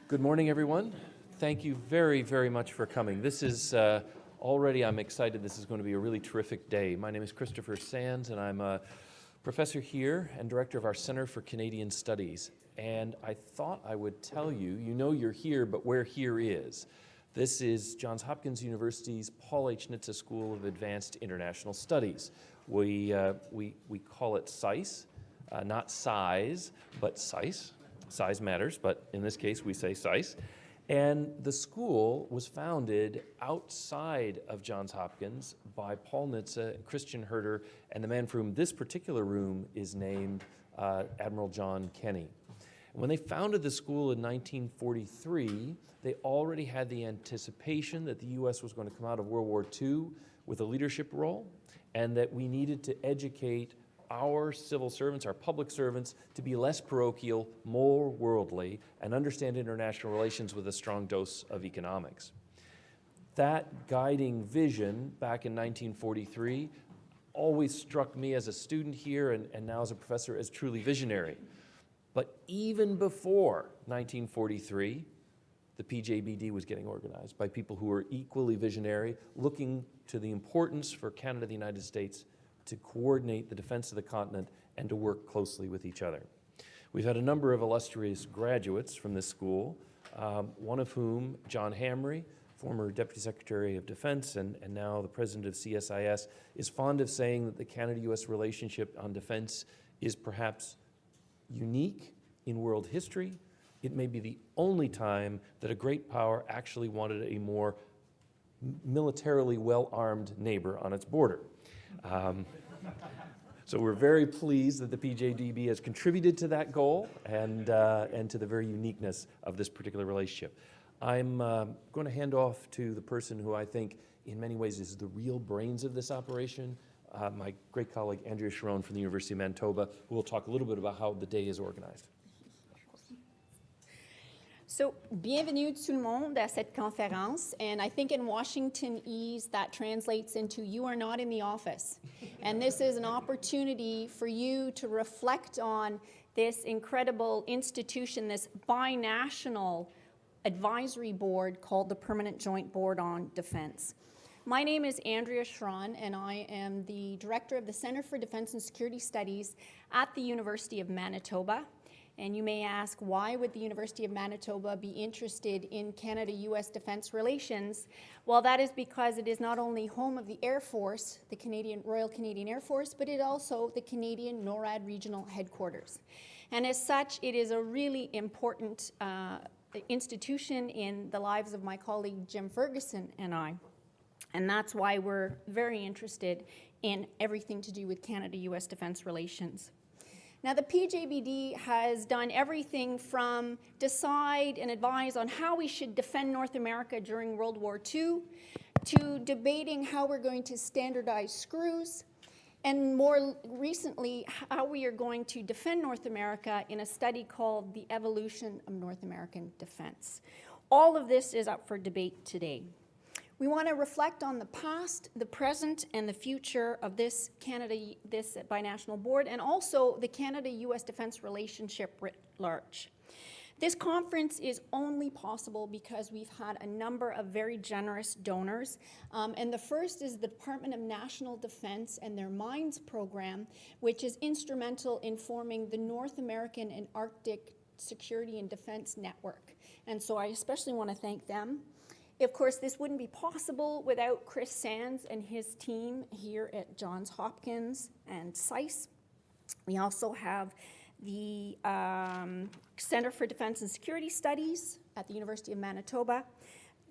Good morning, everyone. Thank you very, very much for coming. This is already, I'm excited. This is going to be a really terrific day. My name is Christopher Sands, and I'm a professor here and director of our Center for Canadian Studies. And I thought I would tell you, you know you're here, but where here is. This is Johns Hopkins University's Paul H. Nitze School of Advanced International Studies. We call it SICE, not size, but SICE. Size matters, but in this case we say SICE. And the school was founded outside of Johns Hopkins by Paul Nitze, Christian Herter, and the man for whom this particular room is named, Admiral John Kenney. When they founded the school in 1943, they already had the anticipation that the U.S. was going to come out of World War II with a leadership role, and that we needed to educate our civil servants, our public servants, to be less parochial, more worldly, and understand international relations with a strong dose of economics. That guiding vision back in 1943 always struck me as a student here and now as a professor as truly visionary. But even before 1943, the PJBD was getting organized by people who were equally visionary, looking to the importance for Canada and the United States to coordinate the defense of the continent and to work closely with each other. We've had a number of illustrious graduates from this school, one of whom, John Hamre, former Deputy Secretary of Defense and now the President of CSIS, is fond of saying that the Canada-US relationship on defense is perhaps unique in world history. It may be the only time that a great power actually wanted a more militarily well-armed neighbor on its border. So we're very pleased that the PJBD has contributed to that goal and to the very uniqueness of this particular relationship. I'm going to hand off to the person who I think in many ways is the real brains of this operation, my great colleague Andrea Sharon from the University of Manitoba, who will talk a little bit about how the day is organized. So, bienvenue tout le monde à cette conférence, and I think in Washingtonese that translates into you are not in the office. And this is an opportunity for you to reflect on this incredible institution, this binational advisory board called the Permanent Joint Board on Defense. My name is Andrea Sharon, and I am the director of the Center for Defense and Security Studies at the University of Manitoba. And you may ask, why would the University of Manitoba be interested in Canada-US defense relations? Well, that is because it is not only home of the Air Force, the Royal Canadian Air Force, but it also the Canadian NORAD regional headquarters. And as such, it is a really important institution in the lives of my colleague Jim Ferguson and I. And that's why we're very interested in everything to do with Canada-US defense relations. Now, the PJBD has done everything from decide and advise on how we should defend North America during World War II, to debating how we're going to standardize screws, and more recently, how we are going to defend North America in a study called The Evolution of North American Defense. All of this is up for debate today. We want to reflect on the past, the present, and the future of this binational board, and also the Canada-US defense relationship writ large. This conference is only possible because we've had a number of very generous donors, and the first is the Department of National Defense and their MINDS program, which is instrumental in forming the North American and Arctic Security and Defense Network. And so I especially want to thank them. Of course, this wouldn't be possible without Chris Sands and his team here at Johns Hopkins and SICE. We also have the Center for Defense and Security Studies at the University of Manitoba,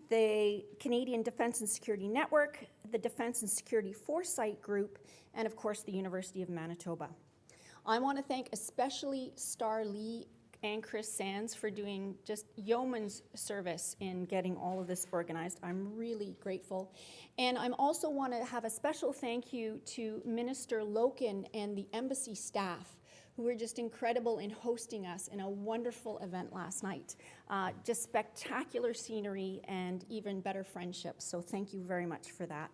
the Canadian Defense and Security Network, the Defense and Security Foresight Group, and of course the University of Manitoba. I want to thank especially Star Lee and Chris Sands for doing just yeoman's service in getting all of this organized. I'm really grateful. And I also want to have a special thank you to Minister Loken and the embassy staff, who were just incredible in hosting us in a wonderful event last night. Just spectacular scenery and even better friendships. So thank you very much for that.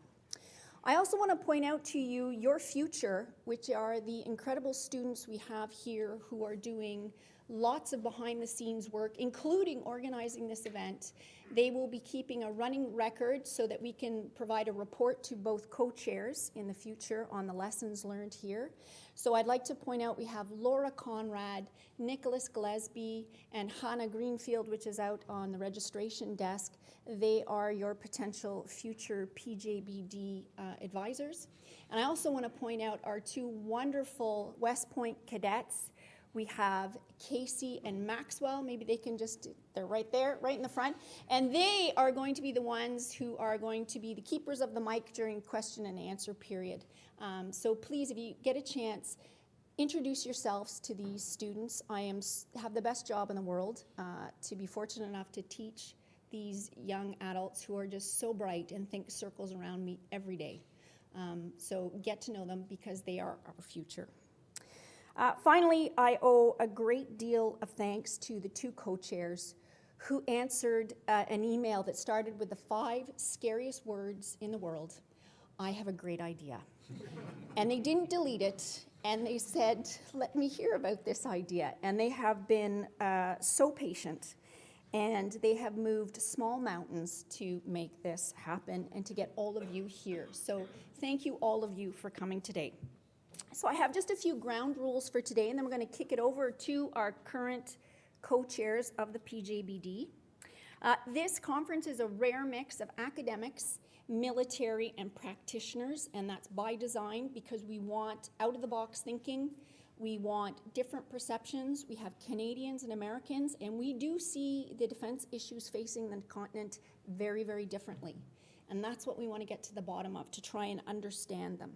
I also want to point out to you your future, which are the incredible students we have here who are doing lots of behind-the-scenes work, including organizing this event. They will be keeping a running record so that we can provide a report to both co-chairs in the future on the lessons learned here. So I'd like to point out we have Laura Conrad, Nicholas Gillespie, and Hannah Greenfield, which is out on the registration desk. They are your potential future PJBD advisors. And I also want to point out our two wonderful West Point cadets. We have Casey and Maxwell. Maybe they can just, they're right there, right in the front. And they are going to be the ones who are going to be the keepers of the mic during question and answer period. So please, if you get a chance, introduce yourselves to these students. I have the best job in the world to be fortunate enough to teach these young adults who are just so bright and think circles around me every day. So get to know them because they are our future. Finally, I owe a great deal of thanks to the two co-chairs who answered an email that started with the 5 scariest words in the world. I have a great idea. And they didn't delete it, and they said, let me hear about this idea. And they have been so patient, and they have moved small mountains to make this happen and to get all of you here. So thank you, all of you, for coming today. So I have just a few ground rules for today, and then we're going to kick it over to our current co-chairs of the PJBD. This conference is a rare mix of academics, military, and practitioners, and that's by design because we want out-of-the-box thinking. We want different perceptions. We have Canadians and Americans, and we do see the defense issues facing the continent very, very differently. And that's what we want to get to the bottom of, to try and understand them.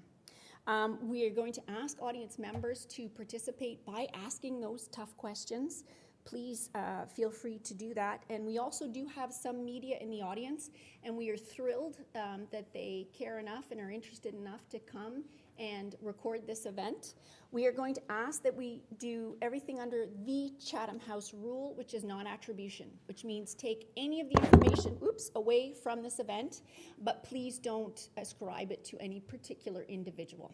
We are going to ask audience members to participate by asking those tough questions. Please feel free to do that. And we also do have some media in the audience, and we are thrilled that they care enough and are interested enough to come and record this event. We are going to ask that we do everything under the Chatham House rule, which is non-attribution, which means take any of the information, away from this event, but please don't ascribe it to any particular individual.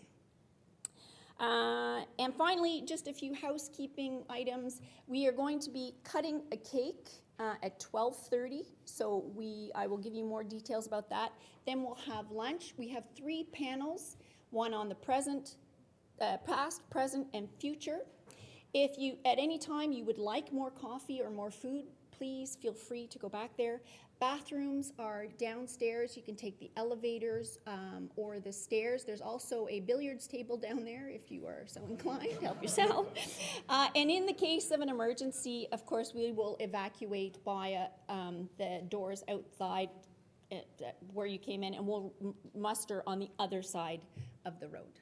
And finally, just a few housekeeping items. We are going to be cutting a cake at 12:30, so I will give you more details about that. Then we'll have lunch. We have 3 panels, one on the present, past, present, and future. If you, at any time, you would like more coffee or more food, please feel free to go back there. Bathrooms are downstairs. You can take the elevators or the stairs. There's also a billiards table down there if you are so inclined. Help yourself. And in the case of an emergency, of course, we will evacuate via the doors outside where you came in, and we'll muster on the other side of the road.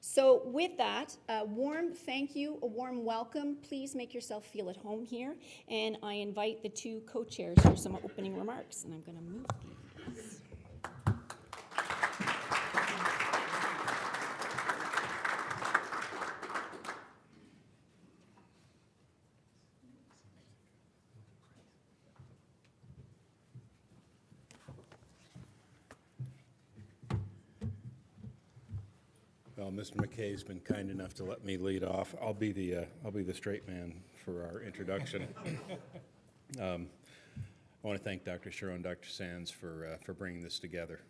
So with that, a warm thank you, a warm welcome. Please make yourself feel at home here. And I invite the 2 co-chairs for some opening remarks. And I'm going to move these. Well, Mr. McKay's been kind enough to let me lead off. I'll be the straight man for our introduction. I want to thank Dr. Sherrill and Dr. Sands for bringing this together.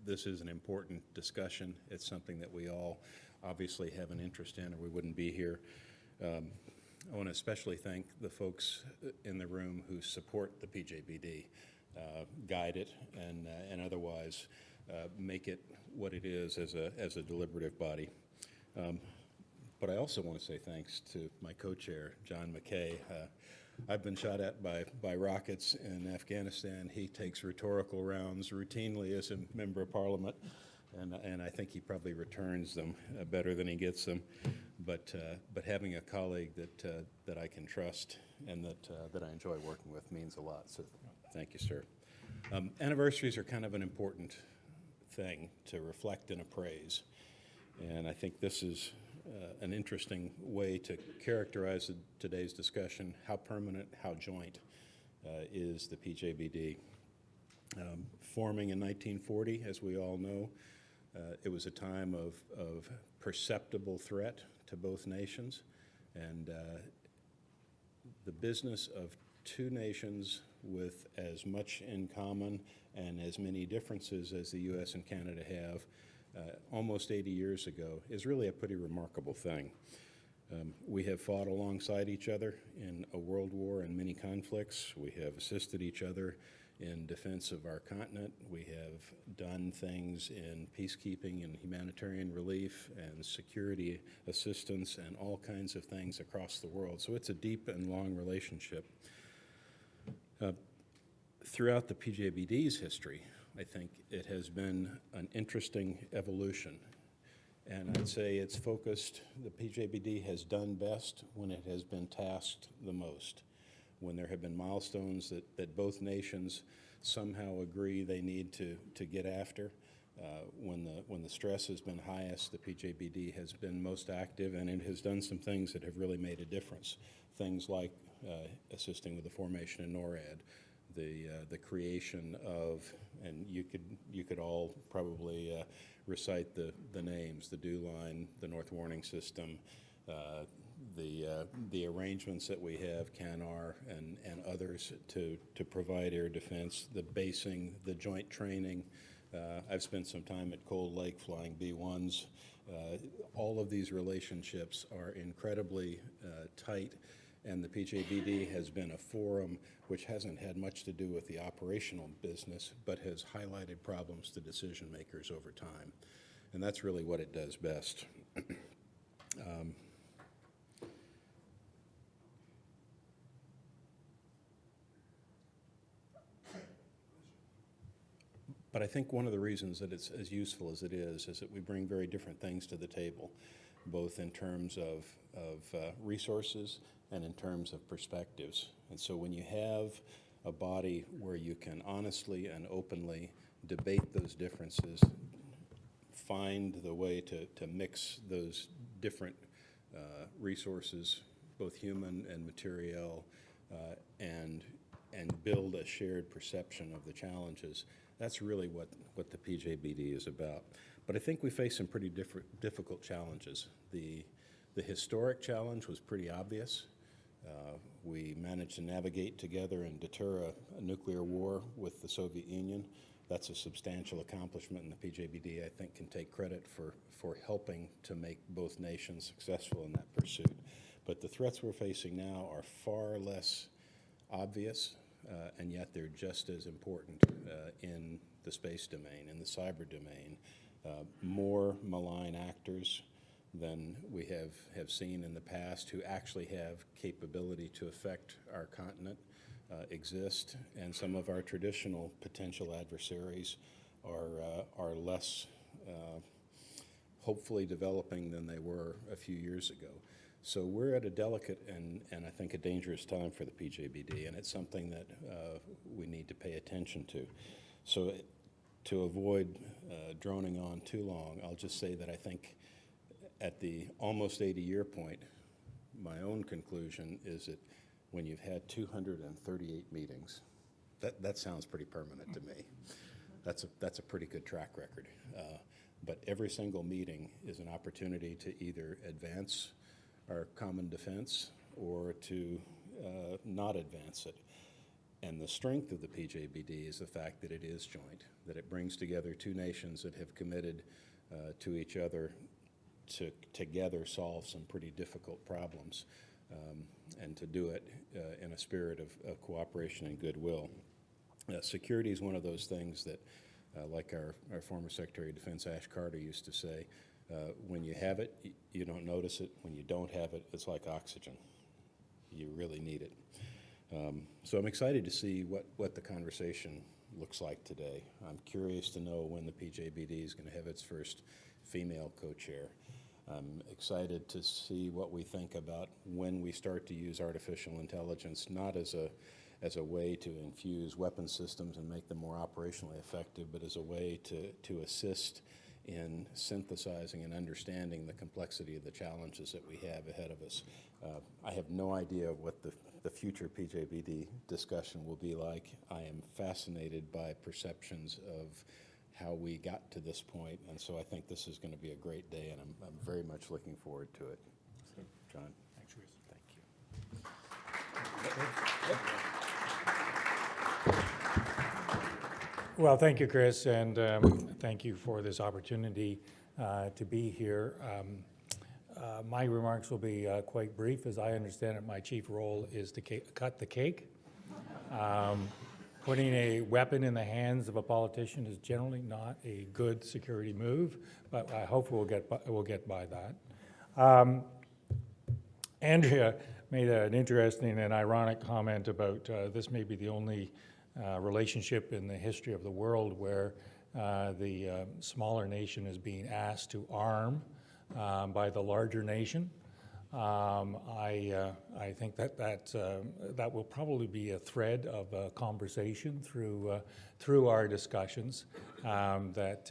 This is an important discussion. It's something that we all obviously have an interest in, or we wouldn't be here. I want to especially thank the folks in the room who support the PJBD, guide it, and otherwise make it what it is as a deliberative body. But I also want to say thanks to my co-chair, John McKay. I've been shot at by rockets in Afghanistan. He takes rhetorical rounds routinely as a member of parliament, and I think he probably returns them better than he gets them. But having a colleague that I can trust and that I enjoy working with means a lot. So thank you, sir. Anniversaries are kind of an important thing to reflect and appraise, and I think this is an interesting way to characterize today's discussion. How permanent, how joint is the PJBD? Forming in 1940, as we all know, it was a time of perceptible threat to both nations, and the business of two nations with as much in common and as many differences as the U.S. and Canada have almost 80 years ago is really a pretty remarkable thing. We have fought alongside each other in a world war and many conflicts. We have assisted each other in defense of our continent. We have done things in peacekeeping and humanitarian relief and security assistance and all kinds of things across the world. So it's a deep and long relationship. Throughout the PJBD's history, I think it has been an interesting evolution. And I'd say it's focused, the PJBD has done best when it has been tasked the most. When there have been milestones that both nations somehow agree they need to get after. When the stress has been highest, the PJBD has been most active, and it has done some things that have really made a difference. Things like assisting with the formation of NORAD, the creation of, and you could all probably recite the names, the DEW line, the North Warning System, the arrangements that we have, CANAR and others to provide air defense, the basing, the joint training. I've spent some time at Cold Lake flying B-1s. All of these relationships are incredibly tight, and the PJBD has been a forum which hasn't had much to do with the operational business, but has highlighted problems to decision makers over time. And that's really what it does best. But I think one of the reasons that it's as useful as it is that we bring very different things to the table, both in terms of resources and in terms of perspectives. And so when you have a body where you can honestly and openly debate those differences, find the way to mix those different resources, both human and material, and build a shared perception of the challenges, that's really what the PJBD is about. But I think we face some pretty difficult challenges. The historic challenge was pretty obvious. We managed to navigate together and deter a nuclear war with the Soviet Union. That's a substantial accomplishment, and the PJBD, I think, can take credit for helping to make both nations successful in that pursuit. But the threats we're facing now are far less obvious, and yet they're just as important in the space domain, in the cyber domain. More malign actors than we have seen in the past who actually have capability to affect our continent exist, and some of our traditional potential adversaries are less hopefully developing than they were a few years ago. So we're at a delicate and I think a dangerous time for the PJBD, and it's something that we need to pay attention to. So to avoid droning on too long, I'll just say that I think at the almost 80-year point, my own conclusion is that when you've had 238 meetings, that sounds pretty permanent to me. That's a pretty good track record. But every single meeting is an opportunity to either advance our common defense or to not advance it. And the strength of the PJBD is the fact that it is joint, that it brings together two nations that have committed to each other to together solve some pretty difficult problems, and to do it in a spirit of cooperation and goodwill. Security is one of those things that, like our former Secretary of Defense Ash Carter used to say, when you have it, you don't notice it. When you don't have it, it's like oxygen. You really need it. So I'm excited to see what the conversation looks like today. I'm curious to know when the PJBD is going to have its first female co-chair. I'm excited to see what we think about when we start to use artificial intelligence, not as a way to infuse weapon systems and make them more operationally effective, but as a way to assist in synthesizing and understanding the complexity of the challenges that we have ahead of us. I have no idea what the future PJBD discussion will be like. I am fascinated by perceptions of how we got to this point, and so I think this is going to be a great day, and I'm very much looking forward to it. So, John. Thanks, Chris. Thank you. Well, thank you, Chris, and thank you for this opportunity to be here. My remarks will be quite brief. As I understand it, my chief role is to cut the cake. Putting a weapon in the hands of a politician is generally not a good security move, but I hope we'll get by that. Andrea made an interesting and ironic comment about this may be the only relationship in the history of the world where the smaller nation is being asked to arm by the larger nation. I think that will probably be a thread of conversation through our discussions, that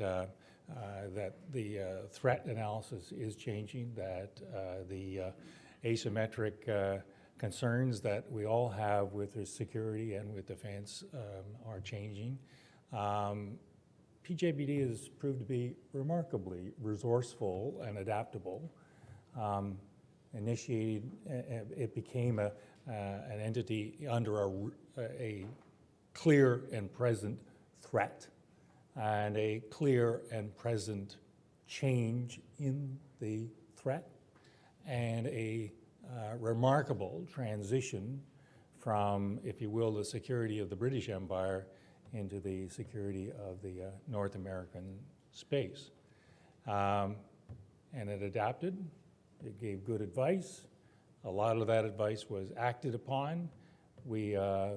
the threat analysis is changing, that the asymmetric concerns that we all have with the security and with defense are changing. PJBD has proved to be remarkably resourceful and adaptable. It became an entity under a clear and present threat and a clear and present change in the threat and a remarkable transition from, if you will, the security of the British Empire into the security of the North American space. And it adapted. It gave good advice. A lot of that advice was acted upon. We are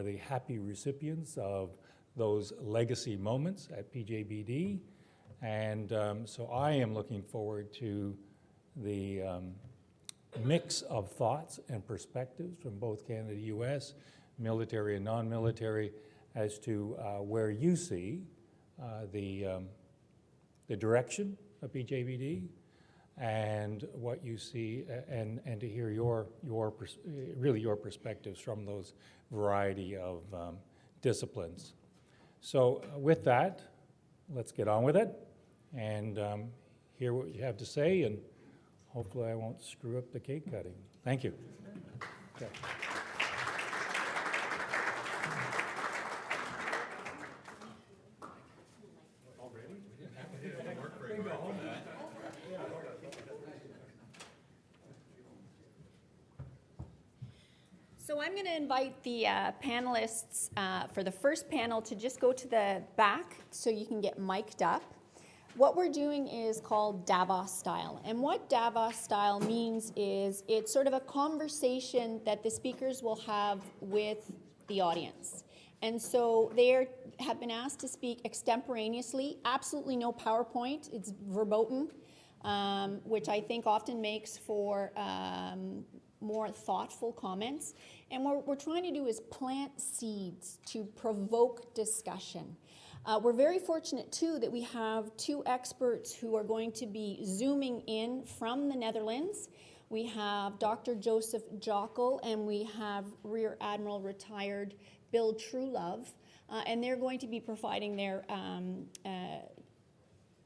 the happy recipients of those legacy moments at PJBD. And so I am looking forward to the mix of thoughts and perspectives from both Canada and US, military and non-military, as to where you see the direction of PJBD and what you see, and to hear your perspectives from those variety of disciplines. So with that, let's get on with it and hear what you have to say, and hopefully I won't screw up the cake cutting. Thank you. Okay. So I'm going to invite the panelists for the first panel to just go to the back so you can get mic'd up. What we're doing is called Davos style. And what Davos style means is it's sort of a conversation that the speakers will have with the audience. And so they have been asked to speak extemporaneously, absolutely no PowerPoint, it's verboten, which I think often makes for more thoughtful comments. And what we're trying to do is plant seeds to provoke discussion. We're very fortunate, too, that we have two experts who are going to be zooming in from the Netherlands. We have Dr. Joseph Jockel, and we have Rear Admiral retired Bill Truelove, and they're going to be providing their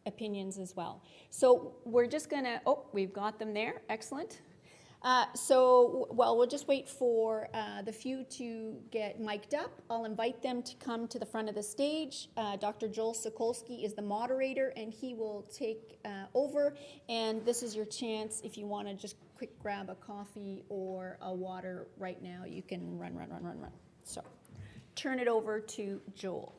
opinions as well. So we're just going to, oh, we've got them there. Excellent. We'll just wait for the few to get mic'd up. I'll invite them to come to the front of the stage. Dr. Joel Sokolsky is the moderator, and he will take over. And this is your chance. If you want to just quick grab a coffee or a water right now, you can run. So turn it over to Joel.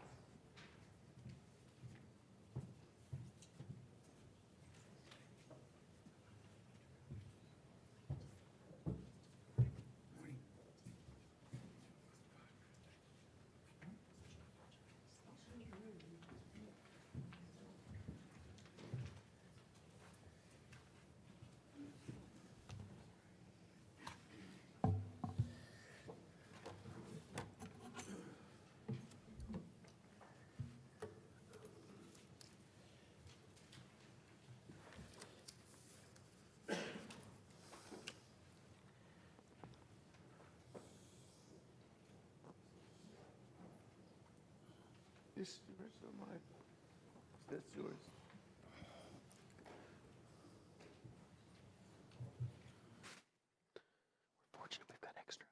This is yours or mine? That's yours. Fortunately, we've got extra.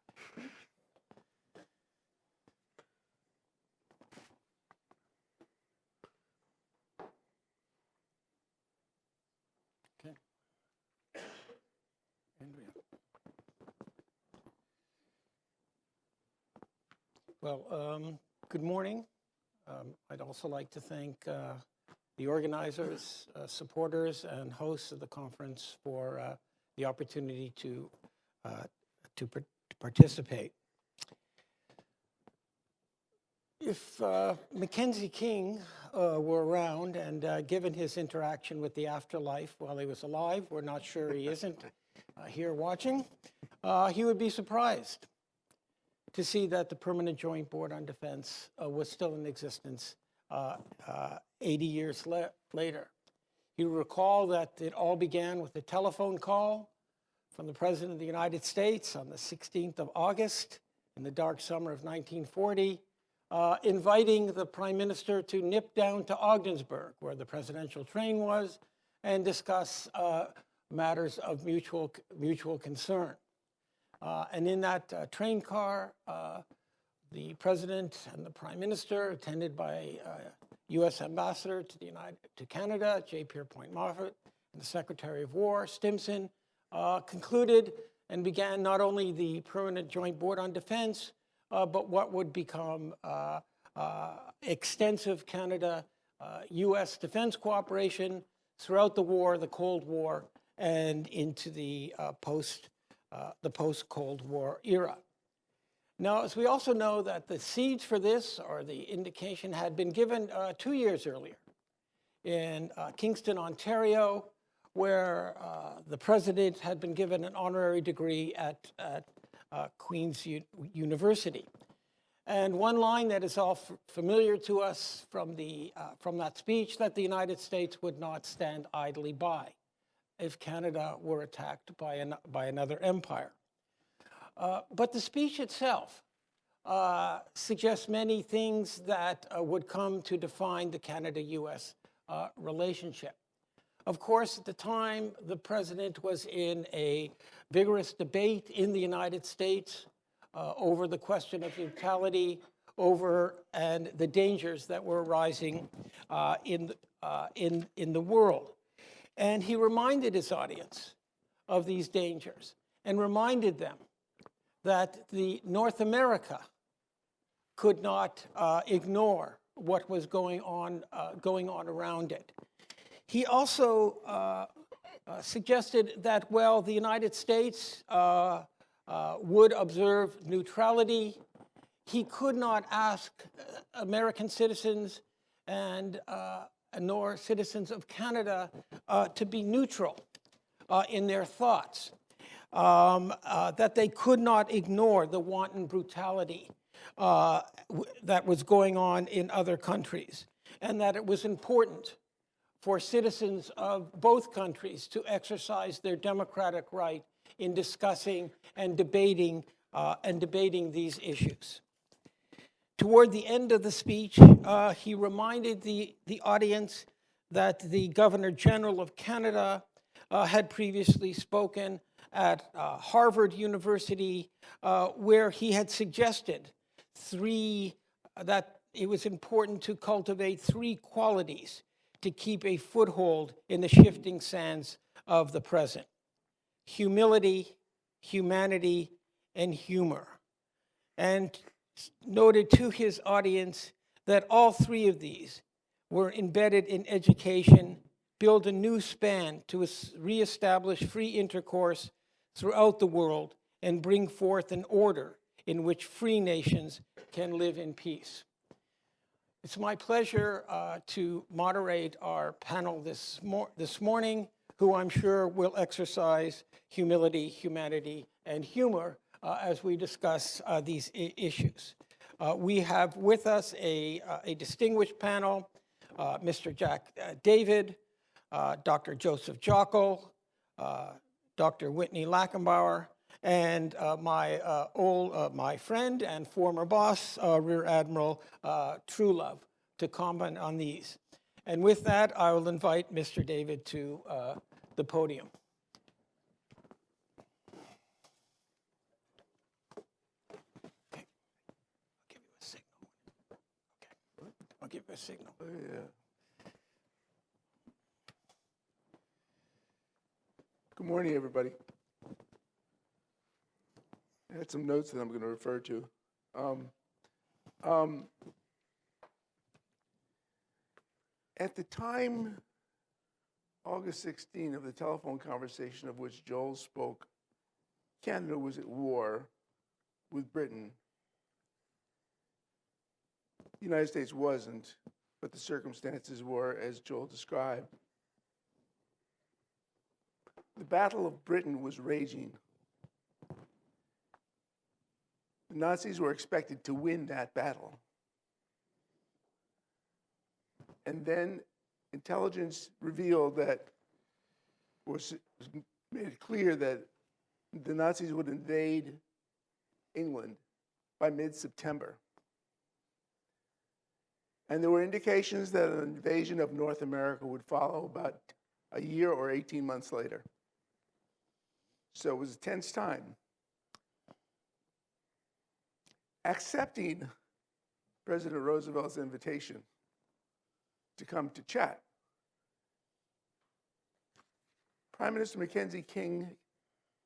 Well, good morning. I'd also like to thank the organizers, supporters, and hosts of the conference for the opportunity to participate. If Mackenzie King were around and given his interaction with the afterlife while he was alive, we're not sure he isn't here watching, he would be surprised to see that the Permanent Joint Board on Defense was still in existence 80 years later. He would recall that it all began with a telephone call from the President of the United States on the 16th of August in the dark summer of 1940, inviting the Prime Minister to nip down to Ogdensburg, where the presidential train was, and discuss matters of mutual concern. And in that train car, the President and the Prime Minister, attended by U.S. Ambassador to Canada, J. Pierpont Moffat, and the Secretary of War, Stimson, concluded and began not only the Permanent Joint Board on Defense, but what would become extensive Canada-U.S. defense cooperation throughout the war, the Cold War, and into the post-Cold War era. Now, as we also know that the seeds for this, or the indication, had been given 2 years earlier in Kingston, Ontario, where the president had been given an honorary degree at Queen's University. And one line that is all familiar to us from that speech, that the United States would not stand idly by if Canada were attacked by another empire. But the speech itself suggests many things that would come to define the Canada-U.S. Relationship. Of course, at the time, the president was in a vigorous debate in the United States over the question of neutrality, and the dangers that were arising in the world. And he reminded his audience of these dangers and reminded them that North America could not ignore what was going on around it. He also suggested that, well, the United States would observe neutrality. He could not ask American citizens nor citizens of Canada to be neutral in their thoughts, that they could not ignore the wanton brutality that was going on in other countries, and that it was important for citizens of both countries to exercise their democratic right in discussing and debating these issues. Toward the end of the speech, he reminded the audience that the Governor General of Canada had previously spoken at Harvard University, where he had suggested that it was important to cultivate 3 qualities to keep a foothold in the shifting sands of the present: humility, humanity, and humor. And noted to his audience that all 3 of these were embedded in education, build a new span to reestablish free intercourse throughout the world, and bring forth an order in which free nations can live in peace. It's my pleasure to moderate our panel this morning, who I'm sure will exercise humility, humanity, and humor as we discuss these issues. We have with us a distinguished panel, Mr. Jack David, Dr. Joseph Jockel, Dr. Whitney Lackenbauer, and my friend and former boss, Rear Admiral Truelove, to comment on these. And with that, I will invite Mr. David to the podium. Okay. I'll give you a signal. Oh, yeah. Good morning, everybody. I had some notes that I'm going to refer to. At the time, August 16, of the telephone conversation of which Joel spoke, Canada was at war with Britain. The United States wasn't, but the circumstances were as Joel described. The Battle of Britain was raging. The Nazis were expected to win that battle. And then intelligence revealed that, made it clear that the Nazis would invade England by mid-September. And there were indications that an invasion of North America would follow about a year or 18 months later. So it was a tense time. Accepting President Roosevelt's invitation to come to chat, Prime Minister Mackenzie King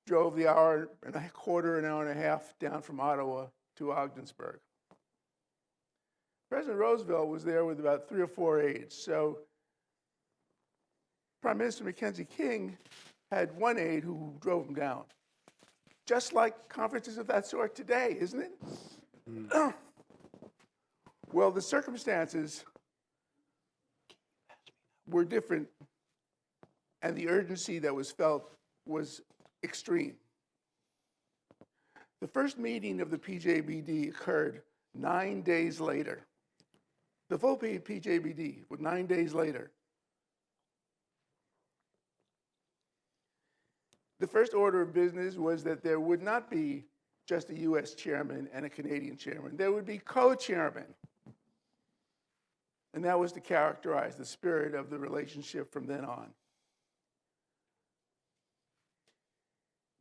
drove the hour and a half down from Ottawa to Ogdensburg. President Roosevelt was there with about 3 or 4 aides. So Prime Minister Mackenzie King had one aide who drove him down. Just like conferences of that sort today, isn't it? Well, the circumstances were different, and the urgency that was felt was extreme. The first meeting of the PJBD occurred 9 days later. The full PJBD was 9 days later. The first order of business was that there would not be just a US chairman and a Canadian chairman. There would be co-chairmen. And that was to characterize the spirit of the relationship from then on.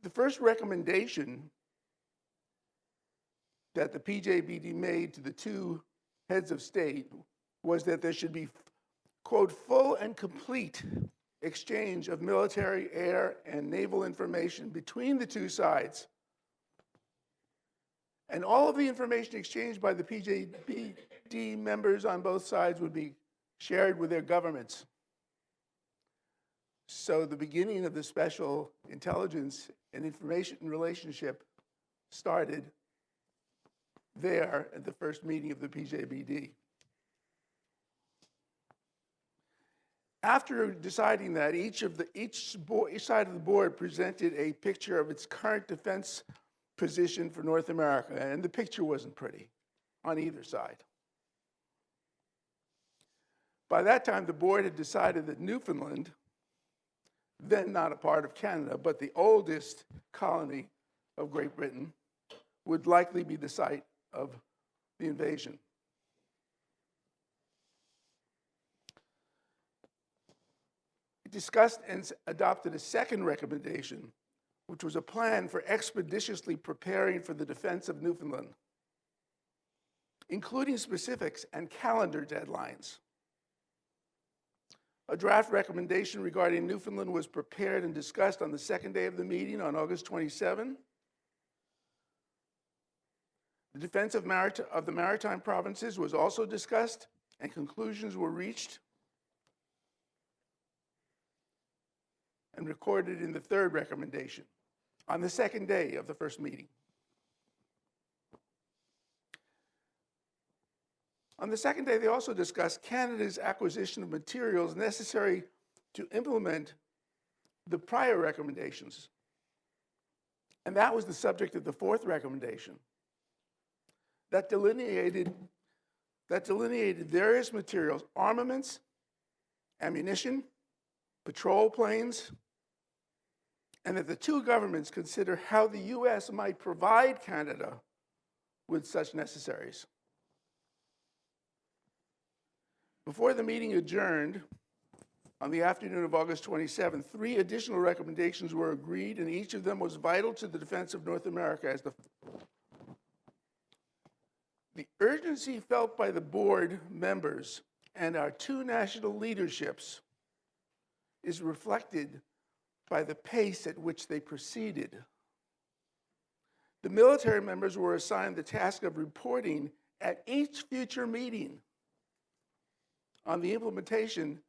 The first recommendation that the PJBD made to the two heads of state was that there should be, quote, full and complete exchange of military, air, and naval information between the two sides. And all of the information exchanged by the PJBD members on both sides would be shared with their governments. So the beginning of the special intelligence and information relationship started there at the first meeting of the PJBD. After deciding that, each side of the board presented a picture of its current defense position for North America, and the picture wasn't pretty on either side. By that time, the board had decided that Newfoundland, then not a part of Canada, but the oldest colony of Great Britain, would likely be the site of the invasion. It discussed and adopted a second recommendation, which was a plan for expeditiously preparing for the defense of Newfoundland, including specifics and calendar deadlines. A draft recommendation regarding Newfoundland was prepared and discussed on the second day of the meeting on August 27. The defense of the maritime provinces was also discussed, and conclusions were reached and recorded in the third recommendation on the second day of the first meeting. On the second day, they also discussed Canada's acquisition of materials necessary to implement the prior recommendations. And that was the subject of the fourth recommendation that delineated various materials, armaments, ammunition, patrol planes, and that the two governments consider how the US might provide Canada with such necessaries. Before the meeting adjourned, on the afternoon of August 27, 3 additional recommendations were agreed, and each of them was vital to the defense of North America. As the urgency felt by the board members and our two national leaderships is reflected by the pace at which they proceeded. The military members were assigned the task of reporting at each future meeting on the implementation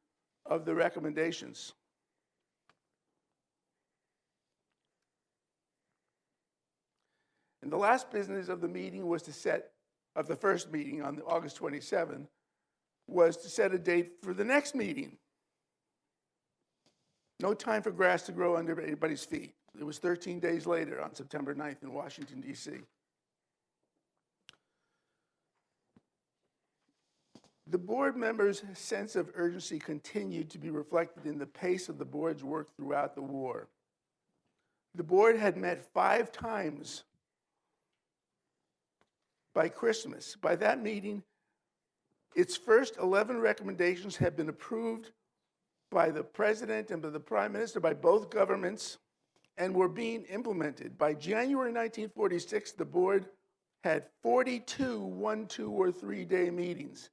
of the recommendations. And the last business of the meeting was of the first meeting on August 27, was to set a date for the next meeting. No time for grass to grow under anybody's feet. It was 13 days later on September 9th in Washington, D.C. The board members' sense of urgency continued to be reflected in the pace of the board's work throughout the war. The board had met 5 times by Christmas. By that meeting, its first 11 recommendations had been approved by the president and by the prime minister, by both governments, and were being implemented. By January 1946, the board had 42 1-, 2-, or 3-day meetings.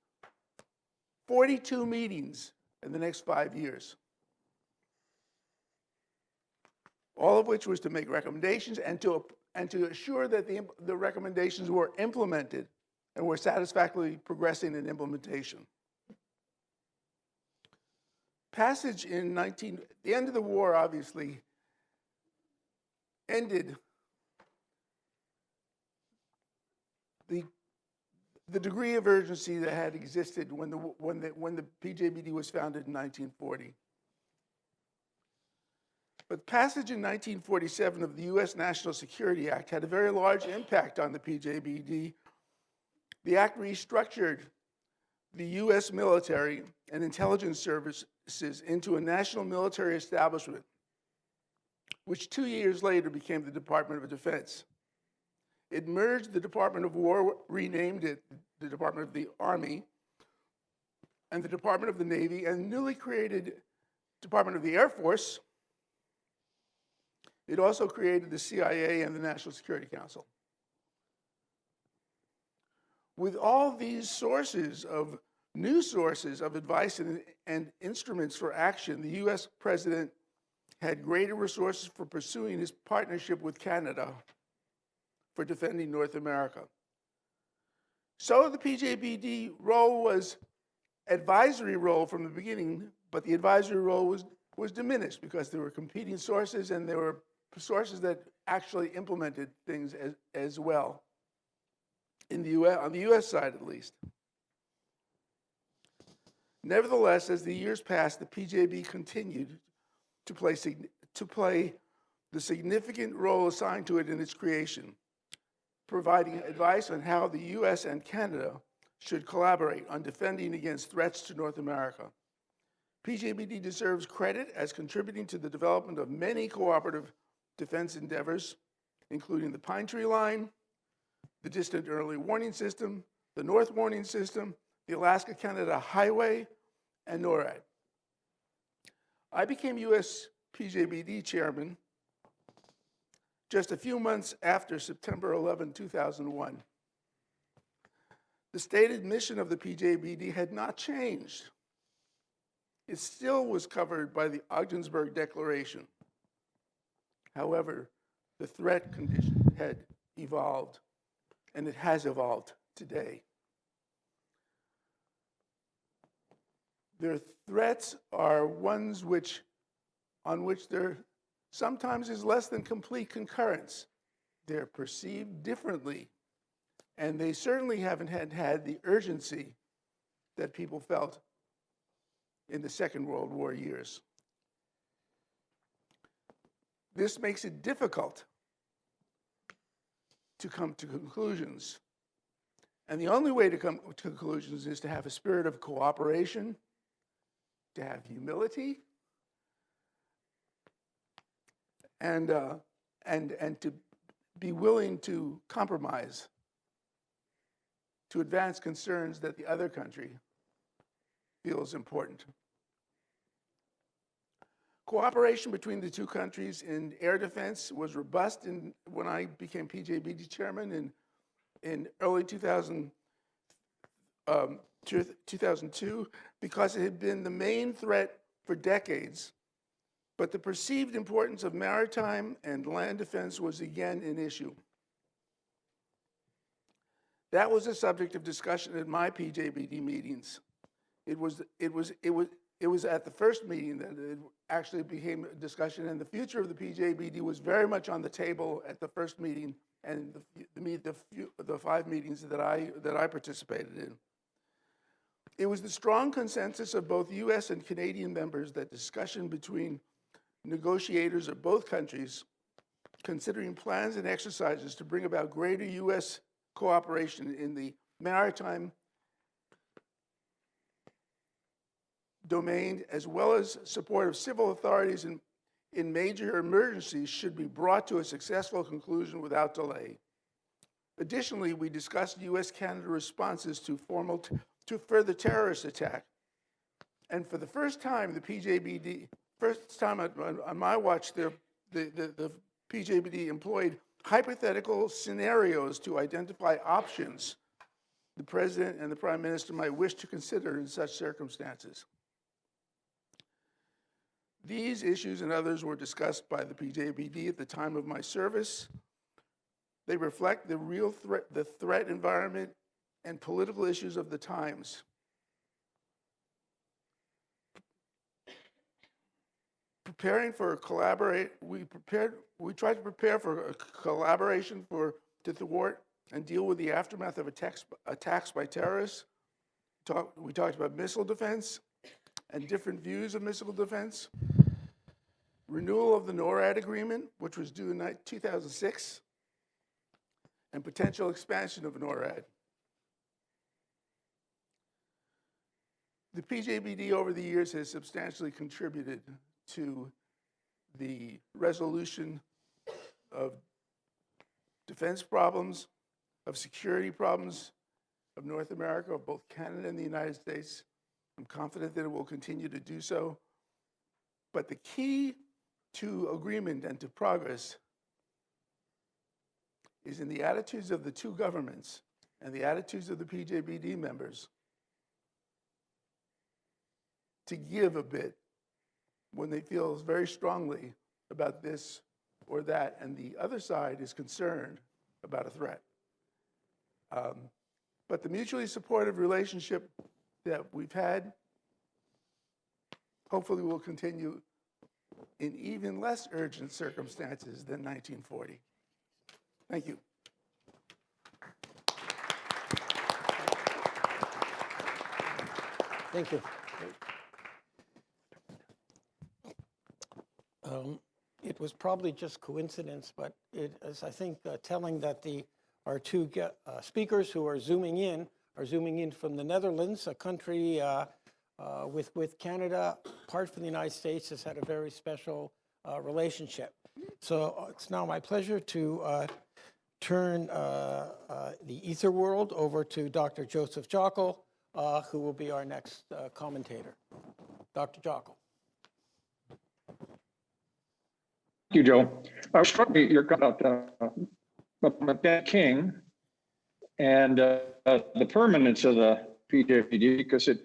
42 meetings in the next 5 years. All of which was to make recommendations and to assure that the recommendations were implemented and were satisfactorily progressing in implementation. Passage in the end of the war obviously ended the degree of urgency that had existed when the PJBD was founded in 1940. But passage in 1947 of the U.S. National Security Act had a very large impact on the PJBD. The act restructured the U.S. military and intelligence services into a national military establishment, which 2 years later became the Department of Defense. It merged the Department of War, renamed it the Department of the Army, and the Department of the Navy, and newly created Department of the Air Force. It also created the CIA and the National Security Council. With all these new sources of advice and instruments for action, the U.S. president had greater resources for pursuing his partnership with Canada for defending North America. So the PJBD role was advisory role from the beginning, but the advisory role was diminished because there were competing sources and there were sources that actually implemented things as well, in the US, on the U.S. side at least. Nevertheless, as the years passed, the PJB continued to play the significant role assigned to it in its creation, providing advice on how the U.S. and Canada should collaborate on defending against threats to North America. PJBD deserves credit as contributing to the development of many cooperative defense endeavors, including the Pine Tree Line, the Distant Early Warning System, the North Warning System, the Alaska-Canada Highway, and NORAD. I became U.S. PJBD chairman just a few months after September 11, 2001. The stated mission of the PJBD had not changed. It still was covered by the Ogdensburg Declaration. However, the threat condition had evolved, and it has evolved today. Their threats are ones on which there sometimes is less than complete concurrence. They're perceived differently, and they certainly haven't had the urgency that people felt in the Second World War years. This makes it difficult to come to conclusions. And the only way to come to conclusions is to have a spirit of cooperation, to have humility, and to be willing to compromise, to advance concerns that the other country feels important. Cooperation between the two countries in air defense was robust when I became PJBD chairman in early 2002 because it had been the main threat for decades, but the perceived importance of maritime and land defense was again an issue. That was a subject of discussion at my PJBD meetings. It was at the first meeting that it actually became a discussion, and the future of the PJBD was very much on the table at the first meeting and the 5 meetings that I participated in. It was the strong consensus of both U.S. and Canadian members that discussion between negotiators of both countries, considering plans and exercises to bring about greater U.S. cooperation in the maritime domain, as well as support of civil authorities in major emergencies, should be brought to a successful conclusion without delay. Additionally, we discussed U.S.-Canada responses to further terrorist attack. And for the first time, the PJBD, first time on my watch, the PJBD employed hypothetical scenarios to identify options the President and the Prime Minister might wish to consider in such circumstances. These issues and others were discussed by the PJBD at the time of my service. They reflect the real threat environment and political issues of the times. We tried to prepare for a collaboration to thwart and deal with the aftermath of attacks by terrorists. We talked about missile defense and different views of missile defense. Renewal of the NORAD agreement, which was due in 2006, and potential expansion of NORAD. The PJBD over the years has substantially contributed to the resolution of defense problems, of security problems of North America, of both Canada and the United States. I'm confident that it will continue to do so. But the key to agreement and to progress is in the attitudes of the two governments and the attitudes of the PJBD members to give a bit when they feel very strongly about this or that, and the other side is concerned about a threat. But the mutually supportive relationship that we've had hopefully will continue in even less urgent circumstances than 1940. Thank you. Thank you. It was probably just coincidence, but it is, I think, telling that our two speakers who are zooming in from the Netherlands, a country with Canada, apart from the United States, has had a very special relationship. So it's now my pleasure to turn the ether world over to Dr. Joseph Jockle, who will be our next commentator. Dr. Jockle. Thank you, Joe. I was struck by your comment about Ben King and the permanence of the PJBD, because it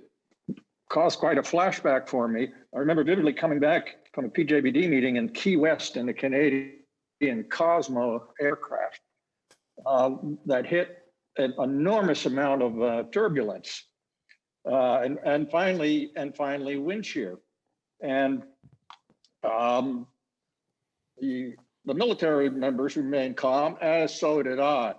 caused quite a flashback for me. I remember vividly coming back from a PJBD meeting in Key West in the Canadian Cosmo aircraft that hit an enormous amount of turbulence and finally wind shear. And the military members remained calm, as so did I.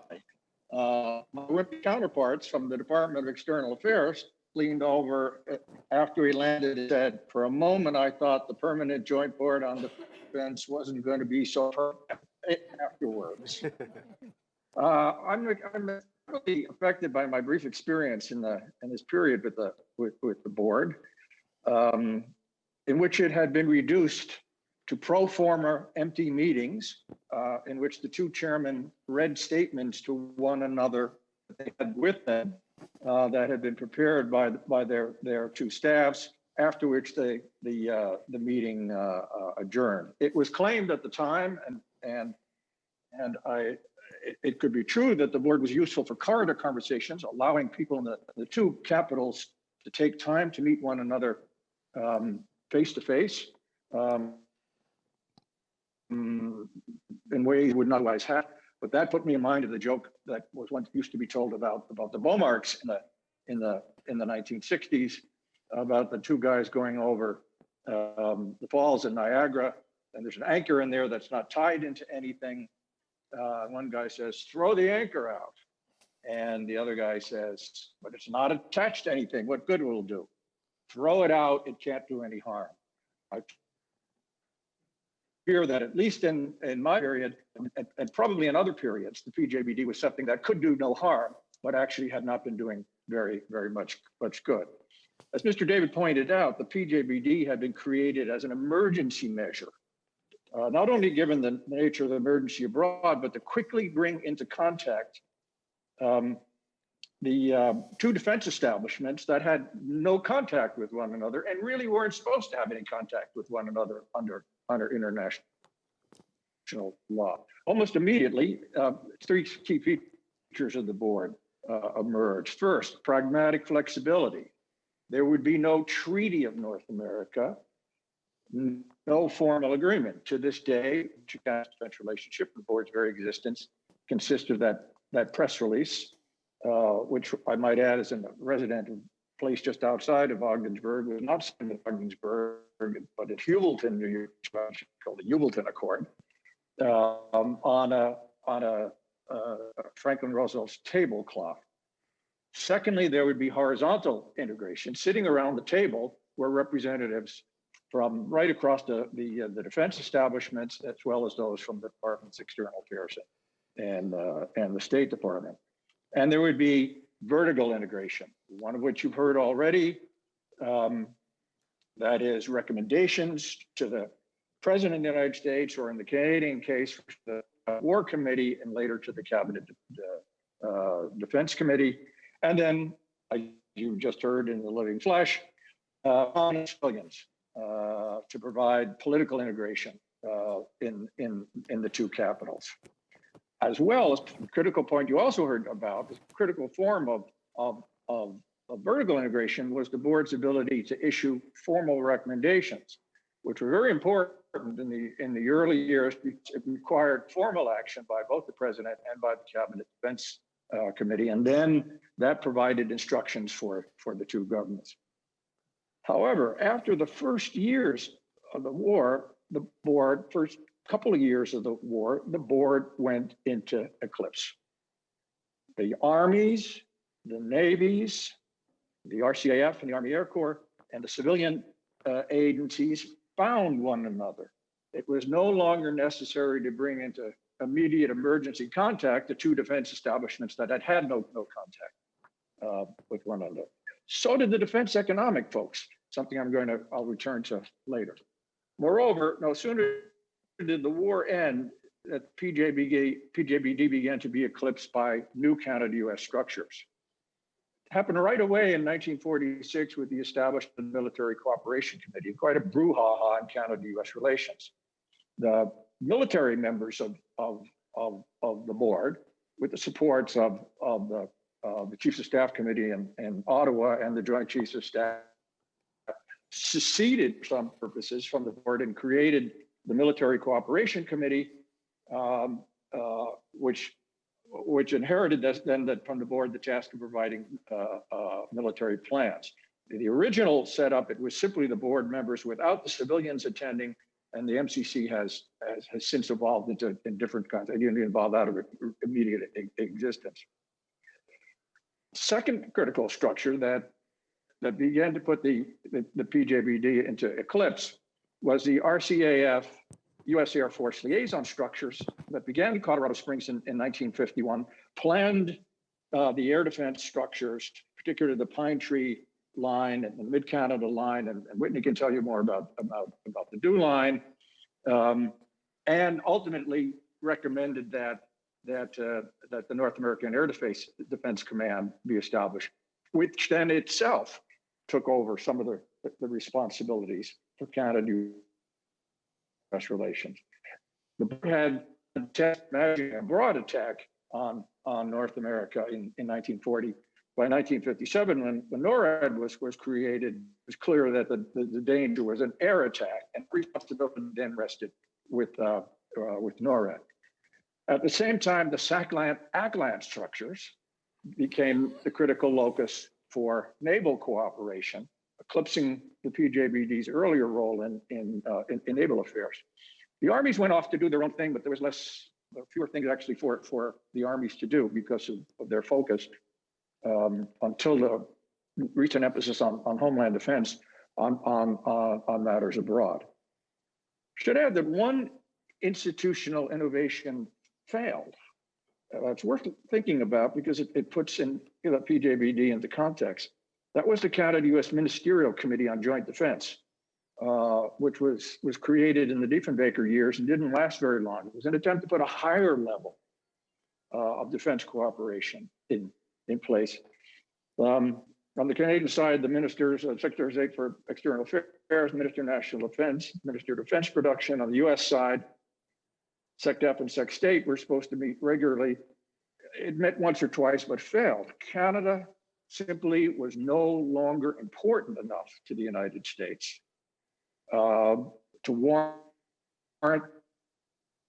My counterparts from the Department of External Affairs leaned over after he landed and said, "For a moment, I thought the Permanent Joint Board on Defense wasn't going to be so perfect afterwards." I'm really affected by my brief experience in this period with the board, in which it had been reduced to pro forma empty meetings in which the two chairmen read statements to one another that they had with them that had been prepared by their two staffs, after which the meeting adjourned. It was claimed at the time, and it could be true that the board was useful for corridor conversations, allowing people in the two capitals to take time to meet one another face to face. In ways you would not otherwise have. But that put me in mind of the joke that was once used to be told about the Beaumarks in the 1960s, about the two guys going over the falls in Niagara, and there's an anchor in there that's not tied into anything. One guy says, "Throw the anchor out," and the other guy says, "But it's not attached to anything. What good will it do? Throw it out. It can't do any harm." I fear that at least in my period, and probably in other periods, the PJBD was something that could do no harm, but actually had not been doing very much good. As Mr. David pointed out, the PJBD had been created as an emergency measure, not only given the nature of the emergency abroad, but to quickly bring into contact the two defense establishments that had no contact with one another and really weren't supposed to have any contact with one another under international law. Almost immediately, three key features of the board emerged. First, pragmatic flexibility. There would be no Treaty of North America, no formal agreement. To this day, Japan's defense relationship, the board's very existence, consists of that press release, which I might add is in a resident place just outside of Ogdensburg, was not signed in Ogdensburg, but at Hubleton, New York, called the Hubleton Accord, on a Franklin Roosevelt's tablecloth. Secondly, there would be horizontal integration. Sitting around the table were representatives from right across the defense establishments, as well as those from the Department's External Affairs and the State Department. And there would be vertical integration, one of which you've heard already. That is recommendations to the President of the United States, or in the Canadian case, the War Committee, and later to the Cabinet Defense Committee. And then, as you just heard in the living flesh, on civilians to provide political integration in the two capitals. As well as the critical point you also heard about, the critical form of vertical integration was the board's ability to issue formal recommendations, which were very important in the early years. It required formal action by both the president and by the Cabinet Defense Committee, and then that provided instructions for the two governments. However, after the first years of the war, first couple of years of the war, the board went into eclipse. The armies, the navies, the RCAF and the Army Air Corps, and the civilian agencies found one another. It was no longer necessary to bring into immediate emergency contact the two defense establishments that had had no contact with one another. So did the defense economic folks, something I'll return to later. Moreover, no sooner did the war end that PJBD began to be eclipsed by new Canada-US structures. It happened right away in 1946 with the establishment of the Military Cooperation Committee, quite a brouhaha in Canada-US relations. The military members of the board, with the supports of the Chiefs of Staff Committee in Ottawa and the Joint Chiefs of Staff, seceded for some purposes from the board and created the Military Cooperation Committee, which inherited from the board the task of providing military plans. The original setup, it was simply the board members without the civilians attending, and the MCC has since evolved into different kinds. It didn't evolve out of immediate existence. Second critical structure that began to put the PJBD into eclipse was the RCAF U.S. Air Force liaison structures that began in Colorado Springs in 1951, planned the air defense structures, particularly the Pine Tree line and the Mid-Canada line, and Whitney can tell you more about the DEW line, and ultimately recommended that the North American Air Defense Command be established, which then itself took over some of the responsibilities for Canada-US relations. The board had a broad attack on North America in 1940. By 1957, when NORAD was created, it was clear that the danger was an air attack, and responsibility then rested with NORAD. At the same time, the SACLANT-ACLANT structures became the critical locus for naval cooperation, eclipsing the PJBD's earlier role in naval affairs. The armies went off to do their own thing, but there was fewer things actually for the armies to do because of their focus until the recent emphasis on homeland defense on matters abroad. Should add that one institutional innovation failed. It's worth thinking about because it puts in the PJBD into context. That was the Canada-U.S. Ministerial Committee on Joint Defense, which was created in the Diefenbaker years and didn't last very long. It was an attempt to put a higher level of defense cooperation in place. On the Canadian side, the ministers, Secretary of State for External Affairs, Minister of National Defense, Minister of Defense Production. On the U.S. side, SecDef and SecState were supposed to meet regularly. It met once or twice, but failed. Canada simply was no longer important enough to the United States to warrant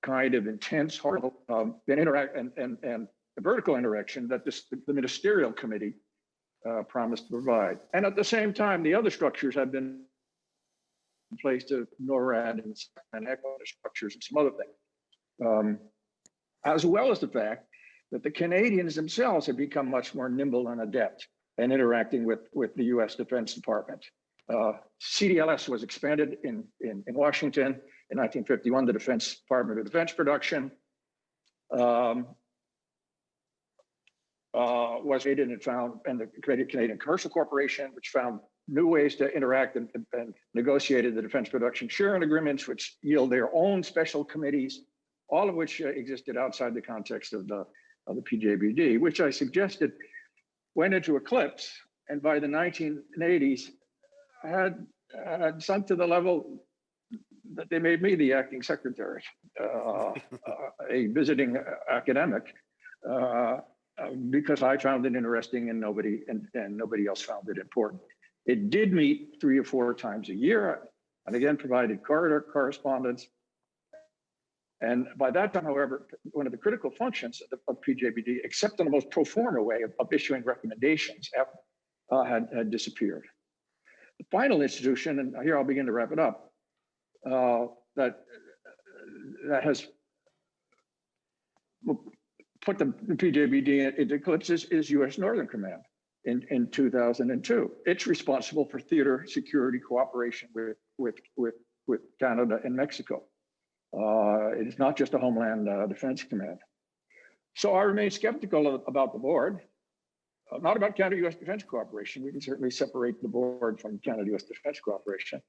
kind of intense, hard, and vertical interaction that the Ministerial Committee promised to provide. And at the same time, the other structures have been in place to NORAD and ECHO structures and some other things, as well as the fact that the Canadians themselves have become much more nimble and adept in interacting with the U.S. Defense Department. CDLS was expanded in Washington in 1951, the Defense Department of Defense Production. Was created and the Canadian Commercial Corporation, which found new ways to interact and negotiated the defense production sharing agreements, which yield their own special committees, all of which existed outside the context of the PJBD, which I suggested went into eclipse, and by the 1980s had sunk to the level that they made me the acting secretary, a visiting academic. Because I found it interesting and nobody else found it important. It did meet 3 or 4 times a year, and again provided correspondence. And by that time, however, one of the critical functions of PJBD, except in the most pro forma way of issuing recommendations, had disappeared. The final institution, and here I'll begin to wrap it up, that has put the PJBD into eclipse is U.S. Northern Command in 2002. It's responsible for theater security cooperation with Canada and Mexico. It is not just a Homeland Defense Command. So I remain skeptical about the board, not about Canada-U.S. defense cooperation. We can certainly separate the board from Canada-U.S. defense cooperation.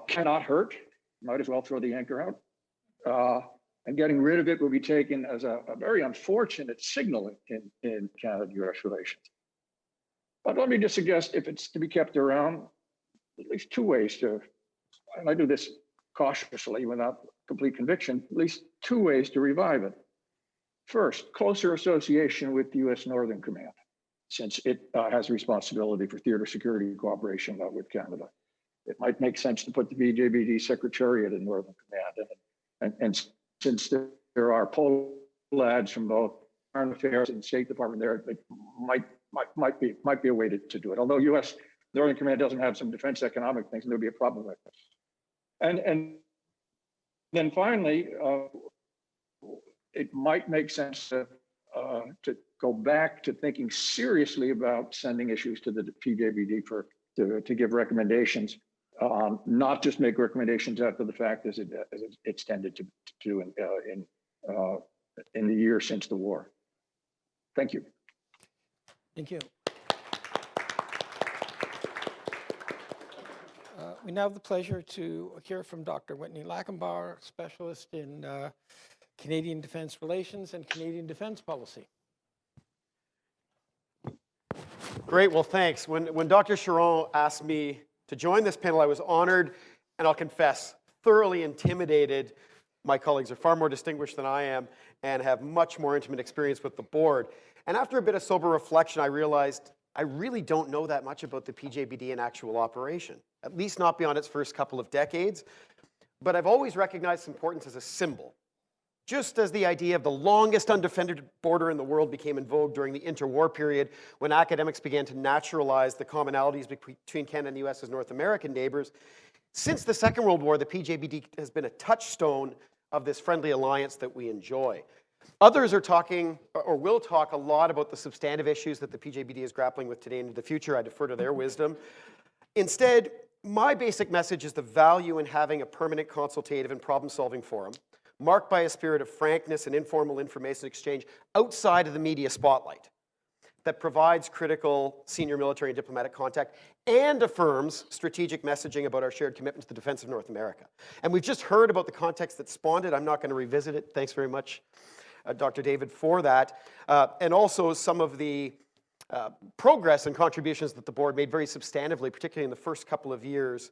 Cannot hurt, might as well throw the anchor out. And getting rid of it will be taken as a very unfortunate signal in Canada-U.S. relations. But let me just suggest, if it's to be kept around, at least 2 ways to, and I do this cautiously without complete conviction, at least 2 ways to revive it. First, closer association with the U.S. Northern Command, since it has responsibility for theater security cooperation with Canada. It might make sense to put the PJBD Secretariat in Northern Command, and since there are poll ads from both Foreign Affairs and State Department there, it might be a way to do it. Although U.S. Northern Command doesn't have some defense economic things, and there'd be a problem with it. And then finally, it might make sense to go back to thinking seriously about sending issues to the PJBD to give recommendations. Not just make recommendations after the fact, as it's tended to do in the year since the war. Thank you. Thank you. We now have the pleasure to hear from Dr. Whitney Lackenbauer, specialist in Canadian defense relations and Canadian defense policy. Great, well, thanks. When Dr. Charon asked me to join this panel, I was honored, and I'll confess, thoroughly intimidated. My colleagues are far more distinguished than I am and have much more intimate experience with the board. And after a bit of sober reflection, I realized I really don't know that much about the PJBD in actual operation, at least not beyond its first couple of decades. But I've always recognized its importance as a symbol Just as the idea of the longest undefended border in the world became in vogue during the interwar period, when academics began to naturalize the commonalities between Canada and the US as North American neighbors, since the Second World War, the PJBD has been a touchstone of this friendly alliance that we enjoy. Others are talking, or will talk a lot about the substantive issues that the PJBD is grappling with today and into the future. I defer to their wisdom. Instead, my basic message is the value in having a permanent consultative and problem-solving forum, marked by a spirit of frankness and informal information exchange outside of the media spotlight, that provides critical senior military and diplomatic contact and affirms strategic messaging about our shared commitment to the defense of North America. And we've just heard about the context that spawned it. I'm not going to revisit it. Thanks very much, Dr. David, for that. And also some of the progress and contributions that the board made very substantively, particularly in the first couple of years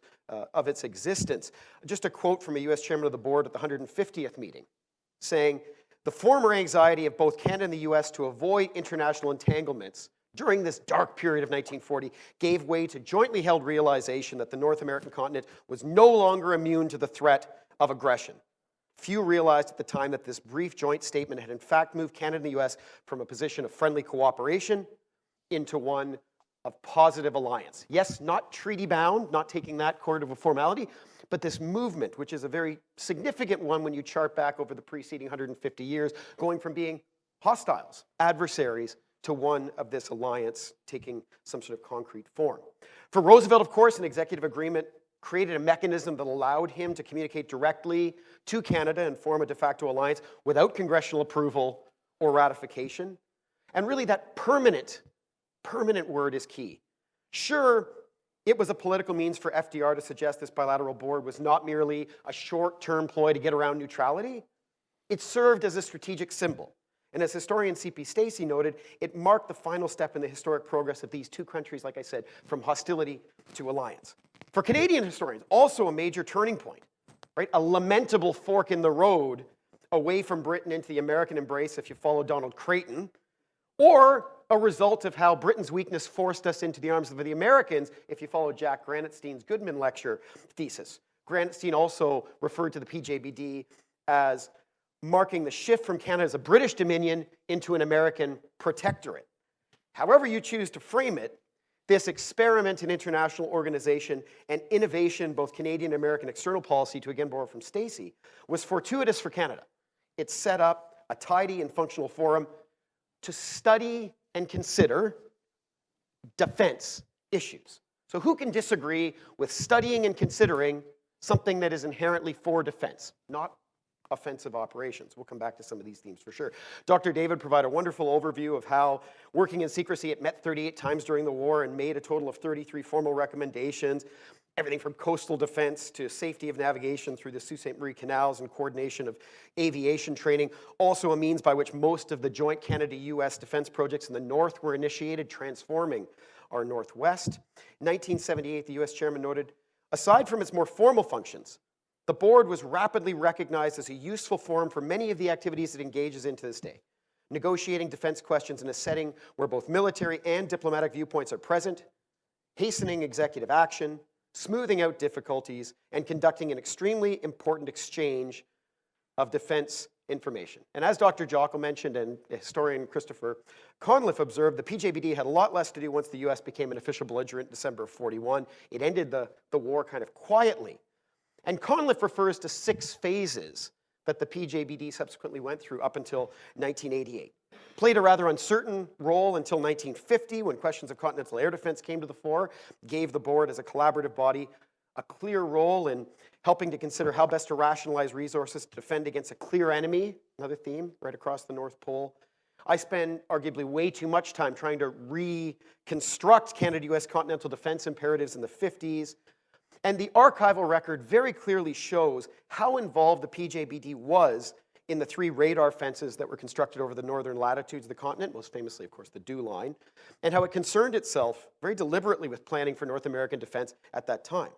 of its existence. Just a quote from a US chairman of the board at the 150th meeting, saying, "The former anxiety of both Canada and the US to avoid international entanglements during this dark period of 1940 gave way to jointly held realization that the North American continent was no longer immune to the threat of aggression. Few realized at the time that this brief joint statement had in fact moved Canada and the US from a position of friendly cooperation into one of positive alliance." Yes, not treaty-bound, not taking that court of a formality, but this movement, which is a very significant one when you chart back over the preceding 150 years, going from being hostiles, adversaries, to one of this alliance taking some sort of concrete form. For Roosevelt, of course, an executive agreement created a mechanism that allowed him to communicate directly to Canada and form a de facto alliance without congressional approval or ratification. And really that permanent word is key. Sure, it was a political means for FDR to suggest this bilateral board was not merely a short-term ploy to get around neutrality. It served as a strategic symbol. And as historian C.P. Stacey noted, it marked the final step in the historic progress of these two countries, like I said, from hostility to alliance. For Canadian historians, also a major turning point, right? A lamentable fork in the road away from Britain into the American embrace if you follow Donald Creighton, or a result of how Britain's weakness forced us into the arms of the Americans, if you follow Jack Granatstein's Goodman lecture thesis. Granatstein also referred to the PJBD as marking the shift from Canada as a British dominion into an American protectorate. However you choose to frame it, this experiment in international organization and innovation, both Canadian and American external policy, to again borrow from Stacey, was fortuitous for Canada. It set up a tidy and functional forum to study and consider defense issues. So who can disagree with studying and considering something that is inherently for defense, not offensive operations? We'll come back to some of these themes for sure. Dr. David provided a wonderful overview of how, working in secrecy, it met 38 times during the war and made a total of 33 formal recommendations, everything from coastal defense to safety of navigation through the Sault Ste. Marie canals and coordination of aviation training. Also a means by which most of the joint Canada-US defense projects in the north were initiated, transforming our northwest. In 1978, the US chairman noted, aside from its more formal functions, the board was rapidly recognized as a useful forum for many of the activities it engages in to this day. Negotiating defense questions in a setting where both military and diplomatic viewpoints are present, hastening executive action, smoothing out difficulties, and conducting an extremely important exchange of defense information. And as Dr. Jockel mentioned and historian Christopher Conliffe observed, the PJBD had a lot less to do once the US became an official belligerent in December of 41. It ended the war kind of quietly. And Conliffe refers to 6 phases that the PJBD subsequently went through up until 1988. Played a rather uncertain role until 1950 when questions of continental air defense came to the fore, gave the board as a collaborative body a clear role in helping to consider how best to rationalize resources to defend against a clear enemy, another theme right across the North Pole. I spend arguably way too much time trying to reconstruct Canada-US continental defense imperatives in the 50s. And the archival record very clearly shows how involved the PJBD was in the 3 radar fences that were constructed over the northern latitudes of the continent, most famously, of course, the Dew Line, and how it concerned itself very deliberately with planning for North American defense at that time.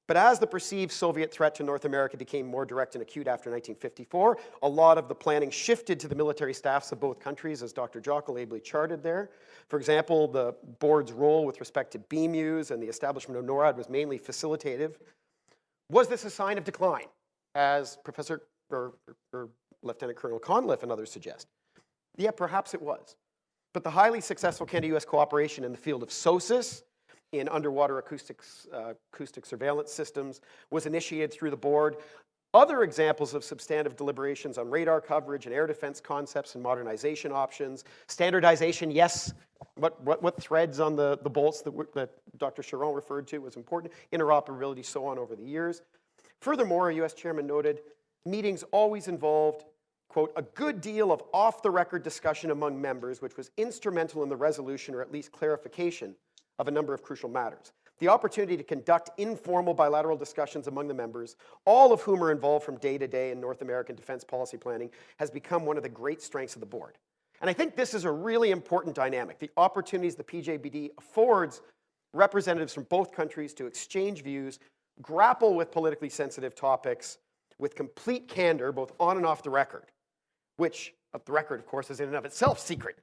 But as the perceived Soviet threat to North America became more direct and acute after 1954, a lot of the planning shifted to the military staffs of both countries, as Dr. Jockel ably charted there. For example, the board's role with respect to BMUs and the establishment of NORAD was mainly facilitative. Was this a sign of decline? As Professor Lieutenant Colonel Conliffe and others suggest. Yeah, perhaps it was. But the highly successful Canada-US cooperation in the field of SOSUS, in underwater acoustic surveillance systems, was initiated through the board. Other examples of substantive deliberations on radar coverage and air defense concepts and modernization options, standardization, yes, what threads on the bolts that Dr. Chiron referred to was important, interoperability, so on over the years. Furthermore, a US chairman noted, meetings always involved, quote, a good deal of off-the-record discussion among members, which was instrumental in the resolution or at least clarification of a number of crucial matters. The opportunity to conduct informal bilateral discussions among the members, all of whom are involved from day to day in North American defense policy planning, has become one of the great strengths of the board. And I think this is a really important dynamic. The opportunities the PJBD affords representatives from both countries to exchange views, grapple with politically sensitive topics with complete candor, both on and off the record, which, the record, of course, is in and of itself secret.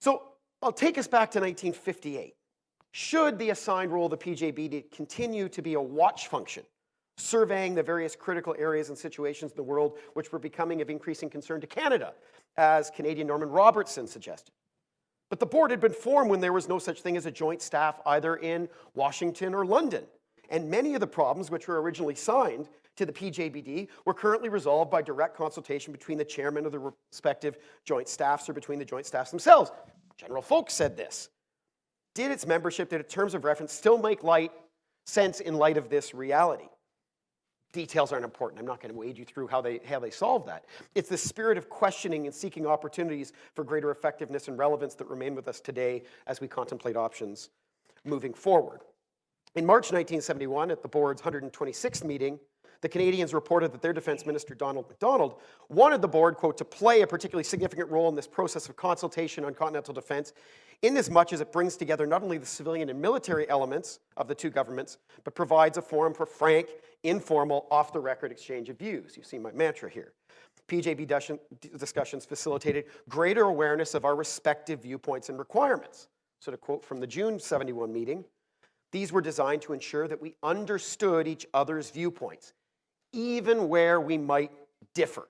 So I'll take us back to 1958. Should the assigned role of the PJBD continue to be a watch function, surveying the various critical areas and situations in the world which were becoming of increasing concern to Canada, as Canadian Norman Robertson suggested? But the board had been formed when there was no such thing as a joint staff either in Washington or London. And many of the problems which were originally signed to the PJBD were currently resolved by direct consultation between the chairman of the respective joint staffs or between the joint staffs themselves. General Folks said this. Did its membership, did its terms of reference still make sense in light of this reality? Details aren't important. I'm not going to wade you through how they solve that. It's the spirit of questioning and seeking opportunities for greater effectiveness and relevance that remain with us today as we contemplate options moving forward. In March 1971, at the board's 126th meeting, the Canadians reported that their defense minister, Donald MacDonald, wanted the board, quote, to play a particularly significant role in this process of consultation on continental defense, inasmuch as it brings together not only the civilian and military elements of the two governments, but provides a forum for frank, informal, off-the-record exchange of views. You see my mantra here. PJB discussions facilitated greater awareness of our respective viewpoints and requirements. So to quote from the June 71 meeting, these were designed to ensure that we understood each other's viewpoints, even where we might differ.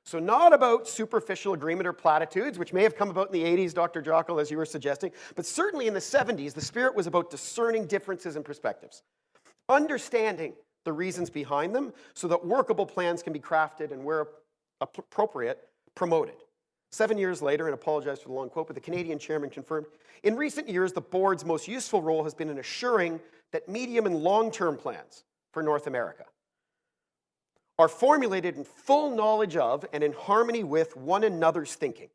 So not about superficial agreement or platitudes, which may have come about in the 80s, Dr. Jockle, as you were suggesting, but certainly in the 70s, the spirit was about discerning differences in perspectives, understanding the reasons behind them so that workable plans can be crafted and, where appropriate, promoted. 7 years later, and apologize for the long quote, but the Canadian chairman confirmed, in recent years, the board's most useful role has been in assuring that medium and long-term plans for North America are formulated in full knowledge of and in harmony with one another's thinking.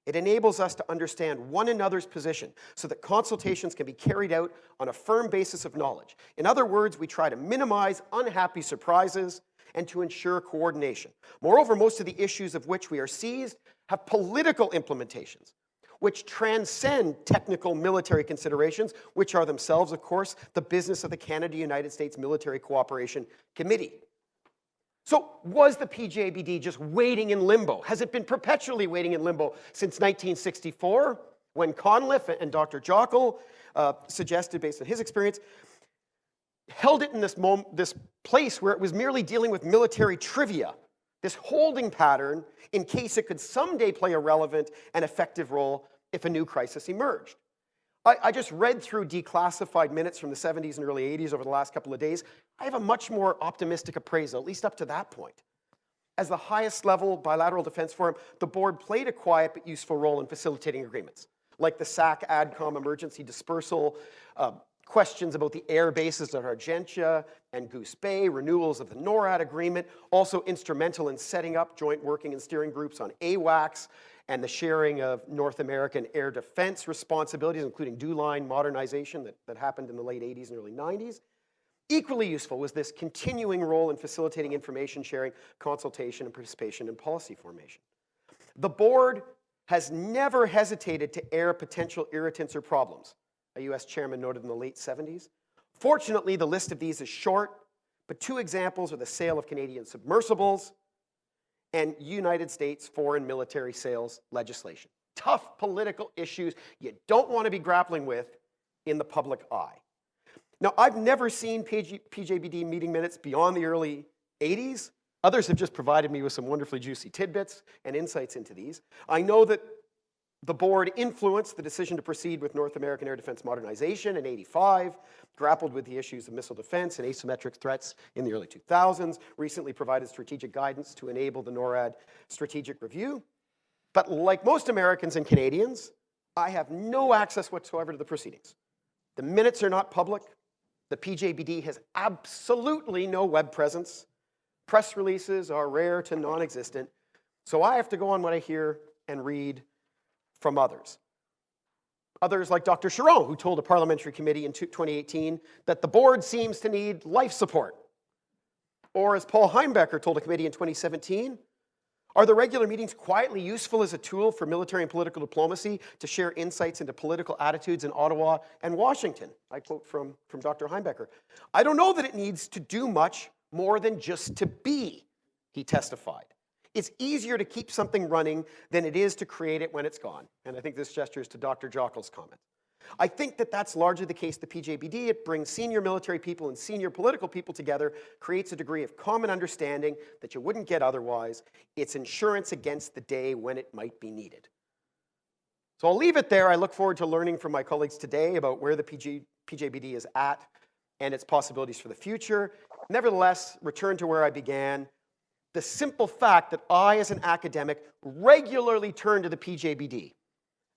It enables us to understand one another's position so that consultations can be carried out on a firm basis of knowledge. In other words, we try to minimize unhappy surprises and to ensure coordination. Moreover, most of the issues of which we are seized have political implications, which transcend technical military considerations, which are themselves, of course, the business of the Canada-United States Military Cooperation Committee. So was the PJBD just waiting in limbo? Has it been perpetually waiting in limbo since 1964, when Conliffe and Dr. Jockle suggested, based on his experience, held it in this place where it was merely dealing with military trivia, this holding pattern in case it could someday play a relevant and effective role if a new crisis emerged? I just read through declassified minutes from the 70s and early 80s over the last couple of days. I have a much more optimistic appraisal, at least up to that point. As the highest level bilateral defense forum, the board played a quiet but useful role in facilitating agreements, like the SAC ADCOM emergency dispersal, questions about the air bases at Argentia and Goose Bay, renewals of the NORAD agreement, also instrumental in setting up joint working and steering groups on AWACS, and the sharing of North American air defense responsibilities, including DULINE modernization that happened in the late 80s and early 90s. Equally useful was this continuing role in facilitating information sharing, consultation, and participation in policy formation. The board has never hesitated to air potential irritants or problems, a US chairman noted in the late 70s. Fortunately, the list of these is short, but two examples are the sale of Canadian submersibles and United States foreign military sales legislation. Tough political issues you don't want to be grappling with in the public eye. Now, I've never seen PJBD meeting minutes beyond the early 80s, Others have just provided me with some wonderfully juicy tidbits and insights into these. I know that the board influenced the decision to proceed with North American air defense modernization in '85, grappled with the issues of missile defense and asymmetric threats in the early 2000s, recently provided strategic guidance to enable the NORAD strategic review. But like most Americans and Canadians, I have no access whatsoever to the proceedings. The minutes are not public. The PJBD has absolutely no web presence. Press releases are rare to non-existent. So I have to go on what I hear and read from others. Others like Dr. Chiron, who told a parliamentary committee in 2018 that the board seems to need life support. Or as Paul Heimbecker told a committee in 2017, are the regular meetings quietly useful as a tool for military and political diplomacy to share insights into political attitudes in Ottawa and Washington? I quote from Dr. Heimbecker. I don't know that it needs to do much more than just to be, he testified. It's easier to keep something running than it is to create it when it's gone. And I think this gestures to Dr. Jockel's comment. I think that that's largely the case. The PJBD, it brings senior military people and senior political people together, creates a degree of common understanding that you wouldn't get otherwise. It's insurance against the day when it might be needed. So I'll leave it there. I look forward to learning from my colleagues today about where the PJBD is at and its possibilities for the future. Nevertheless, return to where I began. The simple fact that I, as an academic, regularly turn to the PJBD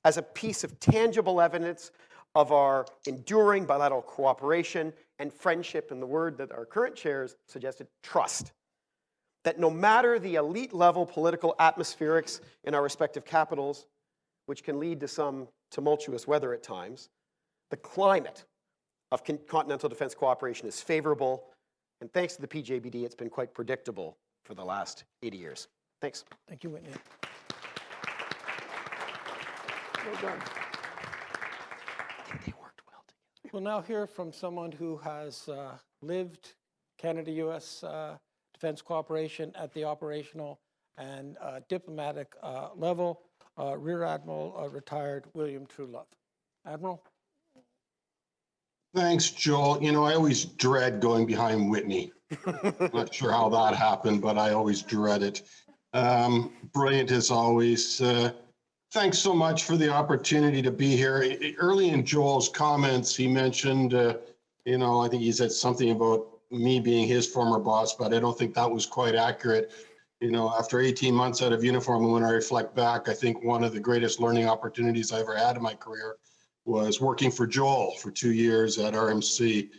as a piece of tangible evidence of our enduring bilateral cooperation and friendship, and the word that our current chairs suggested, trust. That no matter the elite level political atmospherics in our respective capitals, which can lead to some tumultuous weather at times, the climate of continental defense cooperation is favorable, and thanks to the PJBD, it's been quite predictable for the last 80 years. Thanks. Thank you, Whitney. Well done. I think they worked well together. We'll now hear from someone who has lived Canada-US defense cooperation at the operational and diplomatic level, Rear Admiral retired William Truelove. Admiral? Thanks, Joel. You know, I always dread going behind Whitney. Not sure how that happened, but I always dread it. Brilliant as always. Thanks so much for the opportunity to be here. Early in Joel's comments, he mentioned, you know, I think he said something about me being his former boss, but I don't think that was quite accurate. You know, after 18 months out of uniform, when I reflect back, I think one of the greatest learning opportunities I ever had in my career was working for Joel for 2 years at RMC.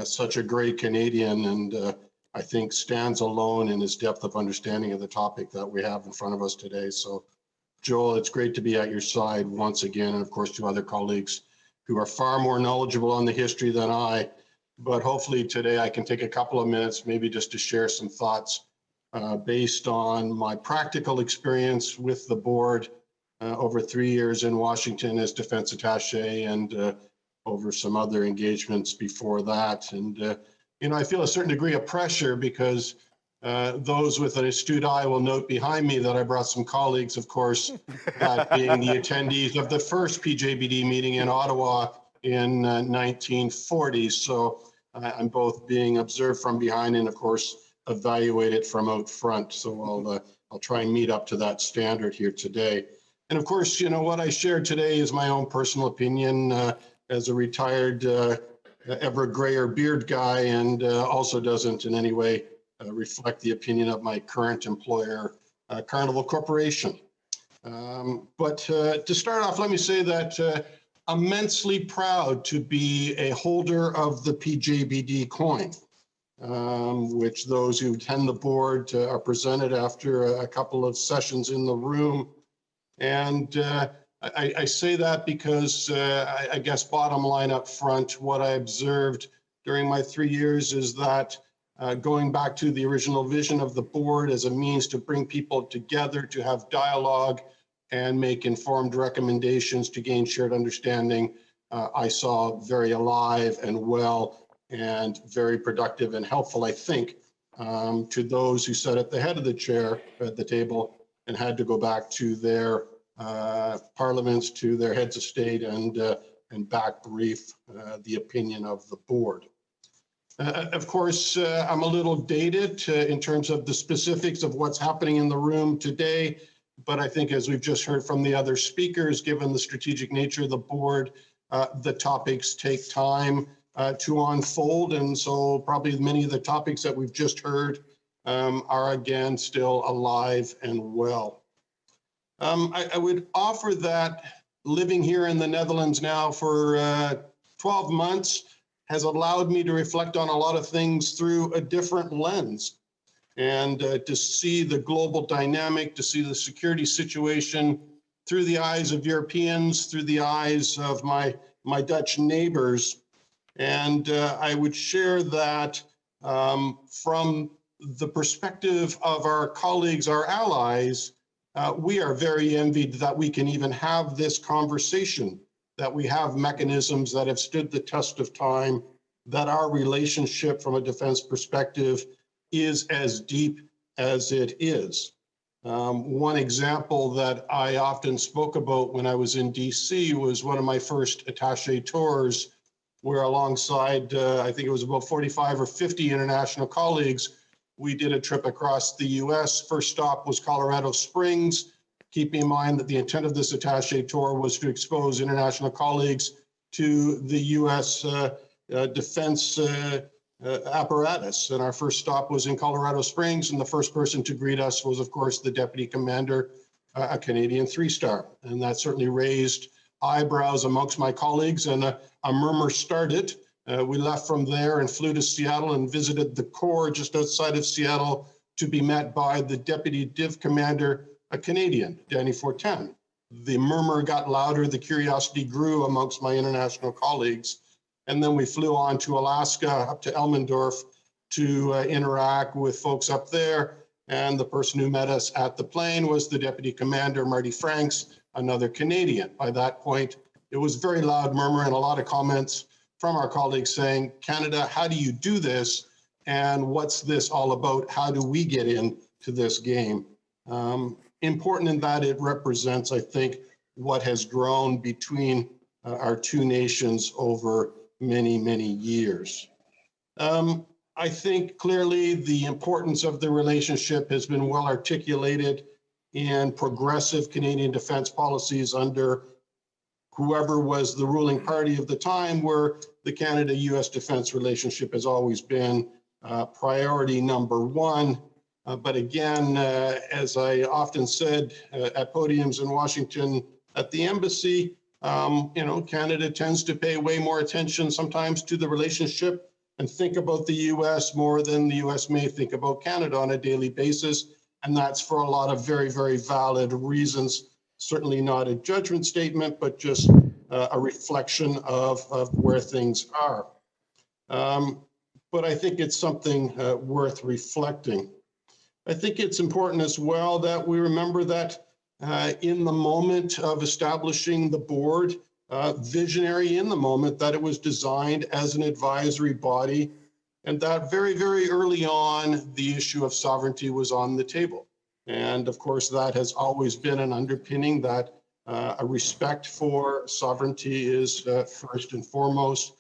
Such a great Canadian, and I think stands alone in his depth of understanding of the topic that we have in front of us today. So, Joel, it's great to be at your side once again, and of course to other colleagues who are far more knowledgeable on the history than I. But hopefully today I can take a couple of minutes, maybe just to share some thoughts based on my practical experience with the board over 3 years in Washington as defense attaché, and over some other engagements before that. And, you know, I feel a certain degree of pressure because those with an astute eye will note behind me that I brought some colleagues, of course, that being the attendees of the first PJBD meeting in Ottawa in 1940. So I'm both being observed from behind and, of course, evaluated from out front. So I'll try and meet up to that standard here today. And of course, you know, what I shared today is my own personal opinion as a retired ever grayer beard guy, and also doesn't in any way reflect the opinion of my current employer, Carnival Corporation. But to start off, let me say that I'm immensely proud to be a holder of the PJBD coin, which those who attend the board are presented after a couple of sessions in the room. And I say that because I guess bottom line up front, what I observed during my 3 years is that going back to the original vision of the board as a means to bring people together, to have dialogue and make informed recommendations to gain shared understanding, I saw very alive and well and very productive and helpful, I think, to those who sat at the head of the chair at the table and had to go back to their parliaments, to their heads of state, and back brief the opinion of the board. Of course, I'm a little dated in terms of the specifics of what's happening in the room today, but I think as we've just heard from the other speakers, given the strategic nature of the board, the topics take time to unfold, and so probably many of the topics that we've just heard are again still alive and well. I would offer that living here in the Netherlands now for 12 months has allowed me to reflect on a lot of things through a different lens, and to see the global dynamic, to see the security situation through the eyes of Europeans, through the eyes of my Dutch neighbors. And I would share that from the perspective of our colleagues, our allies, we are very envied that we can even have this conversation, that we have mechanisms that have stood the test of time, that our relationship from a defense perspective is as deep as it is. One example that I often spoke about when I was in DC was one of my first attaché tours, where alongside, I think it was about 45 or 50 international colleagues, we did a trip across the US. First stop was Colorado Springs, keeping in mind that the intent of this attaché tour was to expose international colleagues to the US defense apparatus. And our first stop was in Colorado Springs, and the first person to greet us was, of course, the deputy commander, a Canadian 3-star. And that certainly raised eyebrows amongst my colleagues, and a murmur started. We left from there and flew to Seattle and visited the Corps just outside of Seattle to be met by the deputy div commander, a Canadian, Danny Fortin. The murmur got louder, the curiosity grew amongst my international colleagues. And then we flew on to Alaska, up to Elmendorf, to interact with folks up there. And the person who met us at the plane was the deputy commander, Marty Franks, another Canadian. By that point, it was very loud murmur and a lot of comments from our colleagues saying, Canada, how do you do this? And what's this all about? How do we get into this game? Important in that it represents, I think, what has grown between our two nations over many, many years. I think clearly the importance of the relationship has been well articulated in progressive Canadian defense policies under whoever was the ruling party of the time, where the Canada-US defense relationship has always been priority number one. But again, as I often said at podiums in Washington at the embassy, Canada tends to pay way more attention sometimes to the relationship and think about the US more than the US may think about Canada on a daily basis. And that's for a lot of very, very valid reasons. Certainly not a judgment statement, but just a reflection of where things are. But I think it's something worth reflecting. I think it's important as well that we remember that in the moment of establishing the board, visionary in the moment that it was designed as an advisory body, and that very, very early on, the issue of sovereignty was on the table. And of course, that has always been an underpinning that a respect for sovereignty is first and foremost.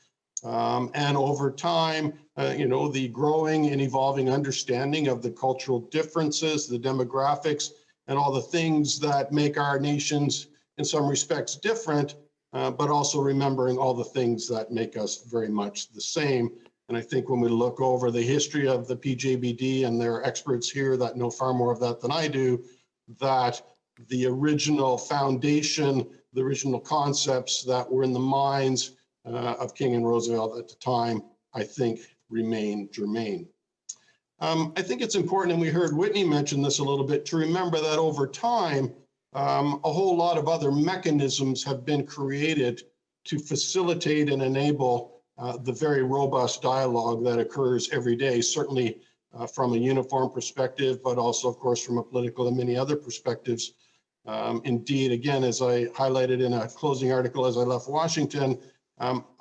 And over time, the growing and evolving understanding of the cultural differences, the demographics, and all the things that make our nations in some respects different, but also remembering all the things that make us very much the same. And I think when we look over the history of the PJBD, and there are experts here that know far more of that than I do, that the original foundation, the original concepts that were in the minds of King and Roosevelt at the time, I think remain germane. I think it's important, and we heard Whitney mention this a little bit, to remember that over time, a whole lot of other mechanisms have been created to facilitate and enable the very robust dialogue that occurs every day, certainly from a uniform perspective, but also, of course, from a political and many other perspectives. Indeed, again, as I highlighted in a closing article as I left Washington,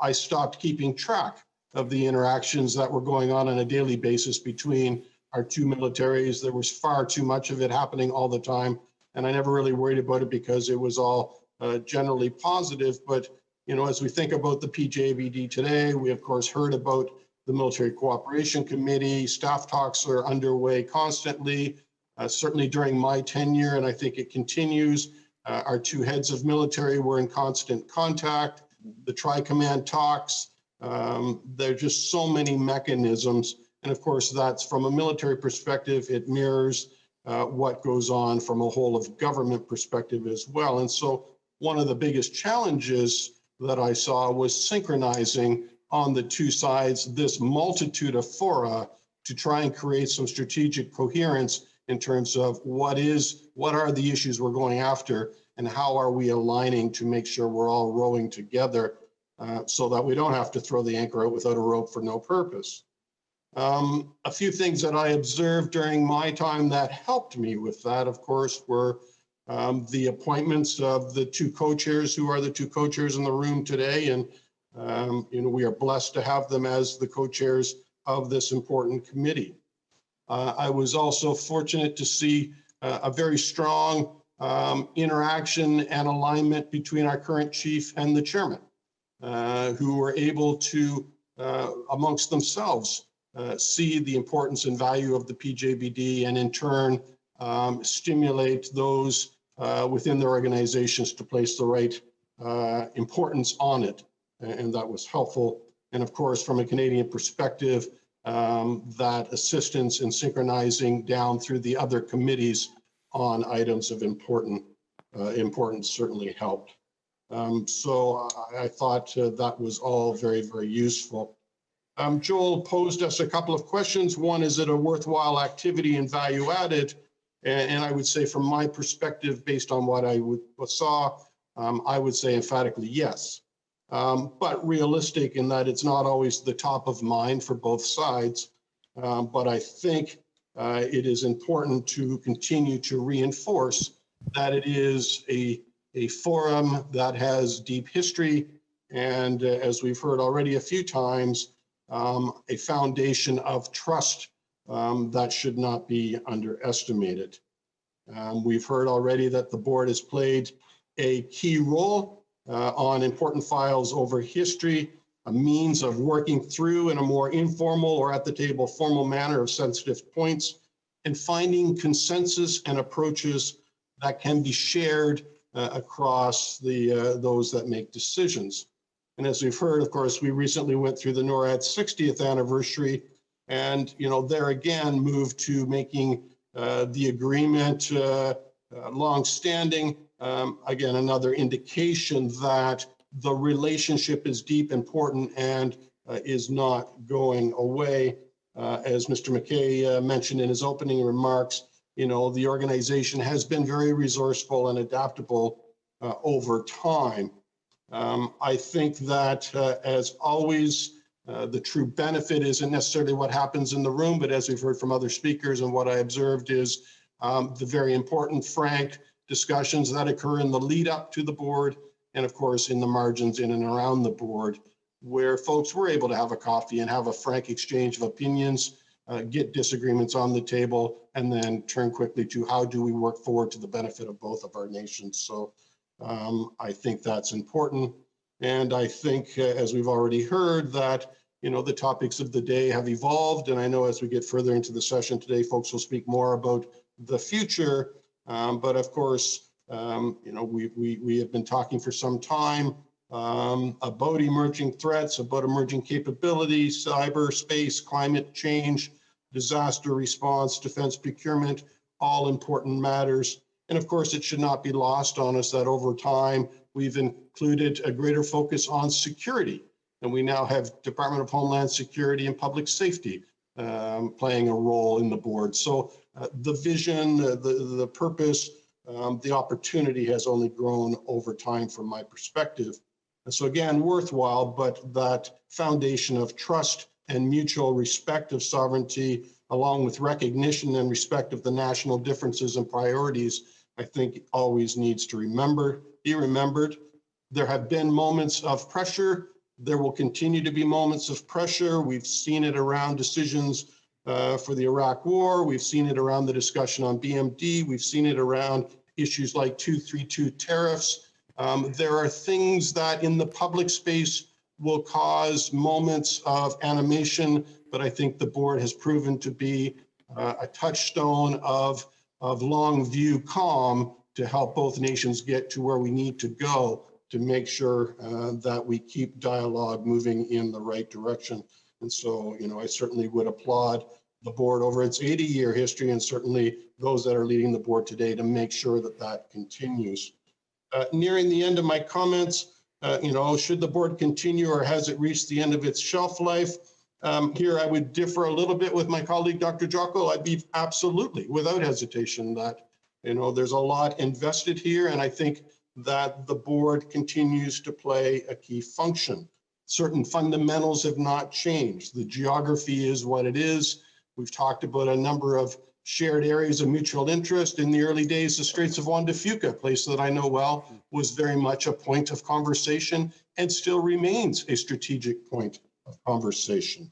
I stopped keeping track of the interactions that were going on a daily basis between our two militaries. There was far too much of it happening all the time, and I never really worried about it because it was all generally positive. But as we think about the PJBD today, we of course heard about the Military Cooperation Committee. Staff talks are underway constantly, certainly during my tenure, and I think it continues. Our two heads of military were in constant contact. The Tri-Command talks. There are just so many mechanisms. And of course, that's from a military perspective, it mirrors what goes on from a whole of government perspective as well. And so one of the biggest challenges that I saw was synchronizing on the two sides this multitude of fora to try and create some strategic coherence in terms of what are the issues we're going after and how are we aligning to make sure we're all rowing together so that we don't have to throw the anchor out without a rope for no purpose. A few things that I observed during my time that helped me with that, of course, were the appointments of the two co-chairs who are the two co-chairs in the room today. And, we are blessed to have them as the co-chairs of this important committee. I was also fortunate to see a very strong interaction and alignment between our current chief and the chairman, who were able to, amongst themselves, see the importance and value of the PJBD and in turn stimulate those within their organizations to place the right importance on it. And that was helpful. And of course, from a Canadian perspective, that assistance in synchronizing down through the other committees on items of importance certainly helped. So I thought that was all very, very useful. Joel posed us a couple of questions. One, is it a worthwhile activity and value added? And I would say from my perspective, based on what I saw, I would say emphatically yes. But realistic in that it's not always the top of mind for both sides. But I think it is important to continue to reinforce that it is a forum that has deep history and, as we've heard already a few times, a foundation of trust that should not be underestimated. We've heard already that the board has played a key role on important files over history, a means of working through in a more informal or at the table formal manner of sensitive points, and finding consensus and approaches that can be shared across those that make decisions. And as we've heard, of course, we recently went through the NORAD 60th anniversary and, there again moved to making the agreement long-standing. Again, another indication that the relationship is deep, important, and is not going away. As Mr. McKay mentioned in his opening remarks, the organization has been very resourceful and adaptable over time. I think that, as always, the true benefit isn't necessarily what happens in the room, but as we've heard from other speakers and what I observed is the very important, frank discussions that occur in the lead up to the board and, of course, in the margins in and around the board, where folks were able to have a coffee and have a frank exchange of opinions, get disagreements on the table, and then turn quickly to how do we work forward to the benefit of both of our nations. So I think that's important. And I think, as we've already heard, that the topics of the day have evolved. And I know as we get further into the session today, folks will speak more about the future. But of course, we have been talking for some time about emerging threats, about emerging capabilities, cyberspace, climate change, disaster response, defense procurement, all important matters. And of course, it should not be lost on us that over time, we've included a greater focus on security. And we now have Department of Homeland Security and Public Safety playing a role in the board. So the vision, the purpose, the opportunity has only grown over time from my perspective. And so again, worthwhile, but that foundation of trust and mutual respect of sovereignty, along with recognition and respect of the national differences and priorities, I think always needs to be remembered. There have been moments of pressure. There will continue to be moments of pressure. We've seen it around decisions for the Iraq War. We've seen it around the discussion on BMD. We've seen it around issues like 232 tariffs. There are things that in the public space will cause moments of animation, but I think the board has proven to be a touchstone of long view calm to help both nations get to where we need to go to make sure that we keep dialogue moving in the right direction. And so, I certainly would applaud the board over its 80-year history, and certainly those that are leading the board today to make sure that that continues. Nearing the end of my comments, should the board continue or has it reached the end of its shelf life? Here I would differ a little bit with my colleague, Dr. Jocko. I'd be absolutely, without hesitation, that, there's a lot invested here, and I think that the board continues to play a key function. Certain fundamentals have not changed. The geography is what it is. We've talked about a number of shared areas of mutual interest. In the early days, the Straits of Juan de Fuca, a place that I know well, was very much a point of conversation and still remains a strategic point of conversation.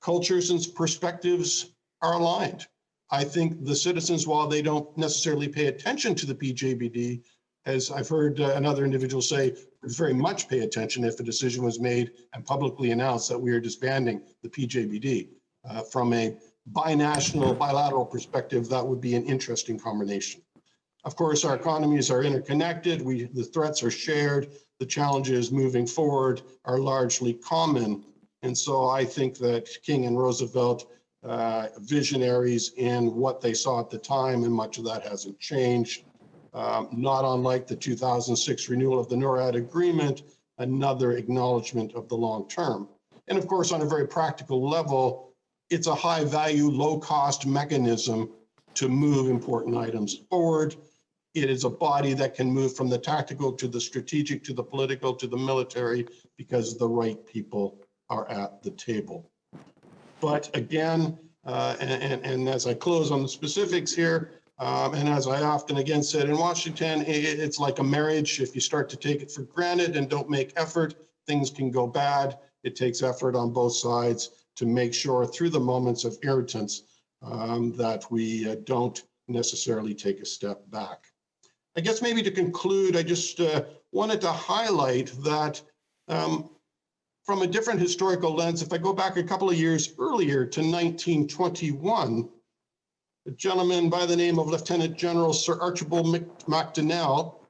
Cultures and perspectives are aligned. I think the citizens, while they don't necessarily pay attention to the PJBD, as I've heard another individual say, would very much pay attention if a decision was made and publicly announced that we are disbanding the PJBD. From a binational, bilateral perspective, that would be an interesting combination. Of course, our economies are interconnected. The threats are shared. The challenges moving forward are largely common. And so I think that King and Roosevelt, visionaries in what they saw at the time, and much of that hasn't changed. Not unlike the 2006 renewal of the NORAD agreement, another acknowledgement of the long term. And of course, on a very practical level, it's a high value, low cost mechanism to move important items forward. It is a body that can move from the tactical to the strategic to the political to the military because the right people are at the table. But again, and as I close on the specifics here, and as I often again said in Washington, it's like a marriage. If you start to take it for granted and don't make effort, things can go bad. It takes effort on both sides to make sure through the moments of irritants that we don't necessarily take a step back. I guess maybe to conclude, I just wanted to highlight that from a different historical lens, if I go back a couple of years earlier to 1921, a gentleman by the name of Lieutenant General Sir Archibald MacDonnell,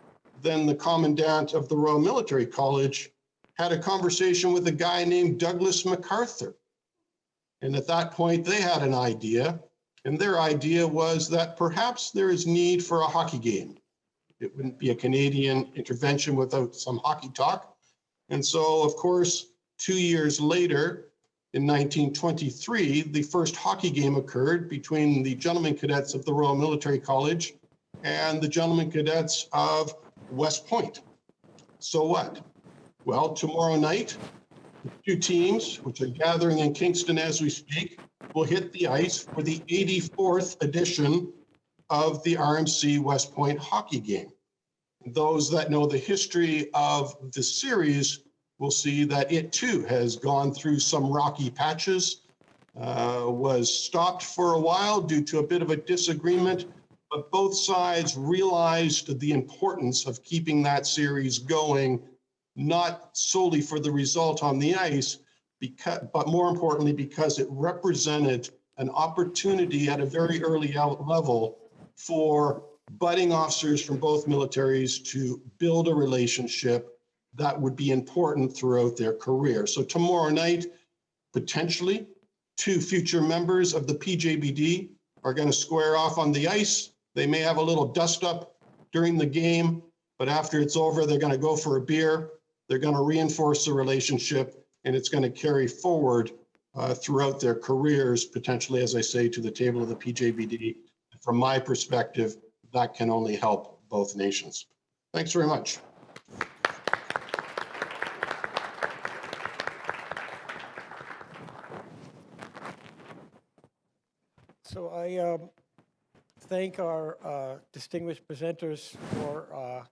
then the commandant of the Royal Military College, had a conversation with a guy named Douglas MacArthur. And at that point, they had an idea, and their idea was that perhaps there is need for a hockey game. It wouldn't be a Canadian intervention without some hockey talk. And so, of course, 2 years later, in 1923, the first hockey game occurred between the gentlemen cadets of the Royal Military College and the gentlemen cadets of West Point. So what? Well, tomorrow night, the two teams, which are gathering in Kingston as we speak, will hit the ice for the 84th edition of the RMC West Point hockey game. Those that know the history of the series will see that it too has gone through some rocky patches, was stopped for a while due to a bit of a disagreement, but both sides realized the importance of keeping that series going, not solely for the result on the ice, but more importantly, because it represented an opportunity at a very early level for budding officers from both militaries to build a relationship that would be important throughout their career. So tomorrow night, potentially, two future members of the PJBD are going to square off on the ice. They may have a little dust up during the game, but after it's over, they're going to go for a beer. They're going to reinforce the relationship, and it's going to carry forward throughout their careers, potentially, as I say, to the table of the PJBD. From my perspective, that can only help both nations. Thanks very much. So I thank our distinguished presenters for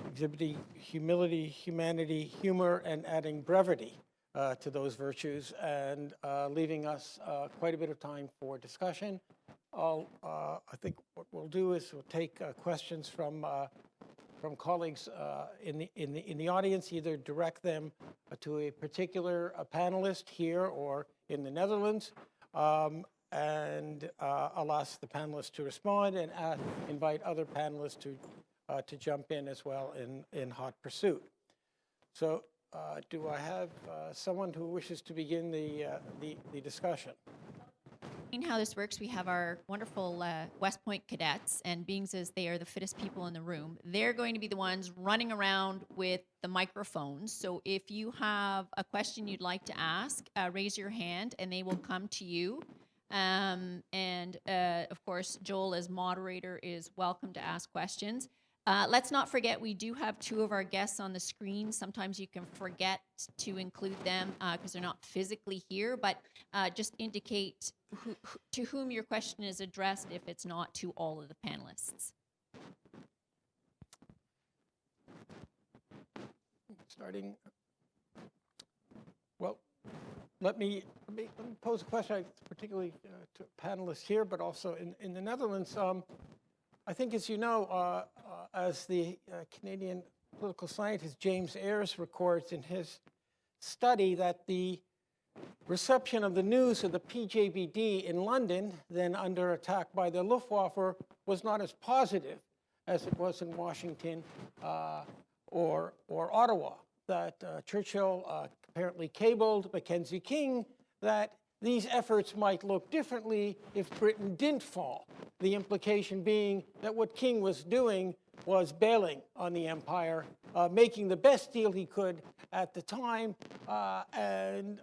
exhibiting humility, humanity, humor, and adding brevity to those virtues, and leaving us quite a bit of time for discussion. I think what we'll do is we'll take questions from colleagues in the audience, either direct them to a particular panelist here or in the Netherlands, and I'll ask the panelists to respond and invite other panelists to jump in as well in hot pursuit. So do I have someone who wishes to begin the discussion? How this works, we have our wonderful West Point cadets, and being as they are the fittest people in the room, they're going to be the ones running around with the microphones. So if you have a question you'd like to ask, raise your hand and they will come to you. Of course, Joel as moderator is welcome to ask questions. Let's not forget, we do have two of our guests on the screen. Sometimes you can forget to include them because they're not physically here, but just indicate to whom your question is addressed if it's not to all of the panelists. Starting, well, let me pose a question, particularly to panelists here, but also in the Netherlands. I think, as you know, as the Canadian political scientist James Ayres records in his study, that the reception of the news of the PJBD in London, then under attack by the Luftwaffe, was not as positive as it was in Washington or Ottawa. That Churchill apparently cabled Mackenzie King that these efforts might look differently if Britain didn't fall. The implication being that what King was doing was bailing on the empire, making the best deal he could at the time, and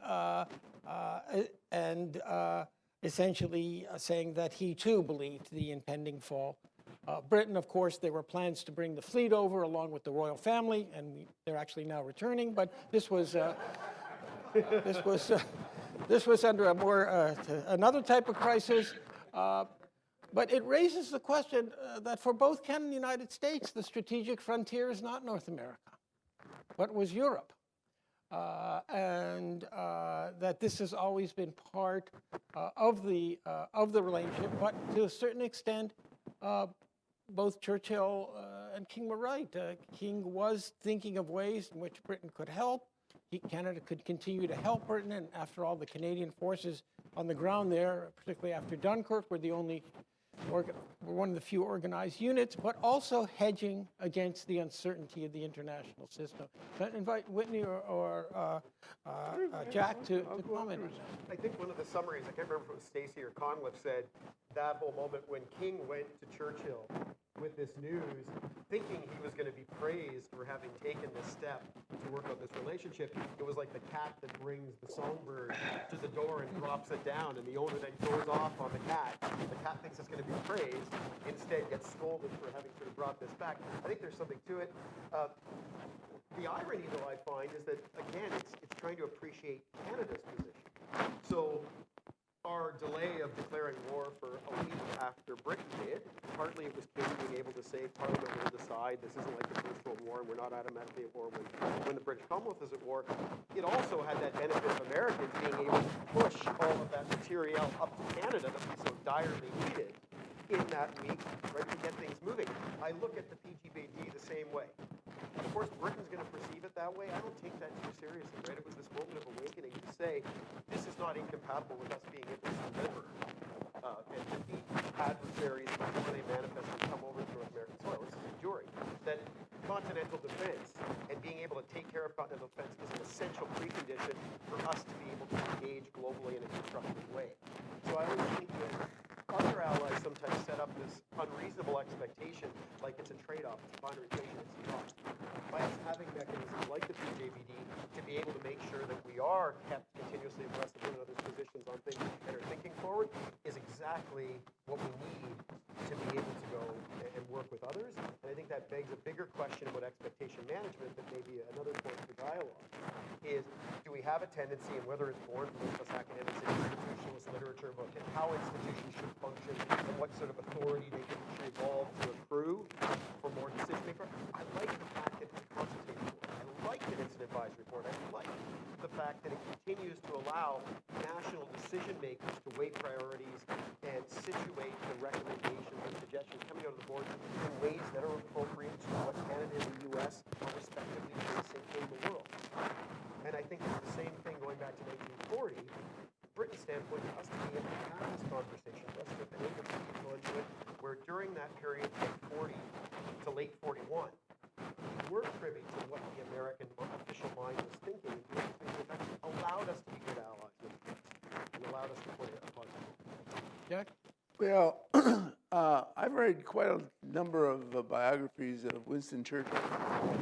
essentially saying that he too believed the impending fall. Britain, of course, there were plans to bring the fleet over along with the royal family, and they're actually now returning. But this was this was under a more another type of crisis. But it raises the question that for both Canada and the United States, the strategic frontier is not North America, but was Europe. And that this has always been part of the relationship, but to a certain extent, both Churchill and King were right. King was thinking of ways in which Britain could help. Canada could continue to help Britain, and after all, the Canadian forces on the ground there, particularly after Dunkirk, were one of the few organized units, but also hedging against the uncertainty of the international system. So I invite Whitney or Jack to comment on that. I think one of the summaries, I can't remember if it was Stacey or Conliffe, said that whole moment when King went to Churchill with this news, thinking he was going to be praised for having taken this step to work out this relationship. It was like the cat that brings the songbird to the door and drops it down, and the owner then goes off on the cat. The cat thinks it's going to be praised, instead gets scolded for having sort of brought this back. I think there's something to it. The irony, though, I find, is that, again, it's trying to appreciate Canada's position. So our delay of declaring war for a week after Britain did, partly it was King being able to say Parliament will decide this isn't like the First World War and we're not automatically at war when the British Commonwealth is at war. It also had that benefit of Americans being able to push all of that material up to Canada that we so direly needed in that week, right, to get things moving. I look at the PJBD the same way. Of course, Britain's going to perceive it that way. I don't take that too seriously, right? It was this moment of awakening to say, this is not incompatible with us being able to deliver and defeat adversaries before they manifest and come over to North American soil. This is enduring. That continental defense and being able to take care of continental defense is an essential precondition for us to be able to engage globally in a constructive way. So I always think that other allies sometimes set up this unreasonable expectation like it's a trade-off, it's a binary equation, it's not. By us having mechanisms like the PJBD to be able to make sure that we are kept continuously abreast of one another's positions on things and are thinking forward is exactly what we need to be able to go and work with others. And I think that begs a bigger question about expectation management that may be another point for dialogue, is do we have a tendency, and whether it's born from us academics in institutionalist literature about how institutions should function and what sort of authority they can evolve to accrue for more decision-making. I like the fact that it's a consultative board. I like that it's an advisory board. I like the fact that it continues to allow national decision makers to weigh priorities and situate the recommendations and suggestions coming out of the board in ways that are appropriate to what Canada and the U.S. are respectively facing in the world. And I think it's the same thing going back to 1940. Britain's standpoint, for us to be able to have this conversation, for us to have been able to keep onto it, where during that period from 40 to late 41, we were privy to what the American official mind was thinking, and doing things that actually allowed us to be good allies with the Brits and allowed us to play a positive role. Jack? Well, I've read quite a number of biographies of Winston Churchill,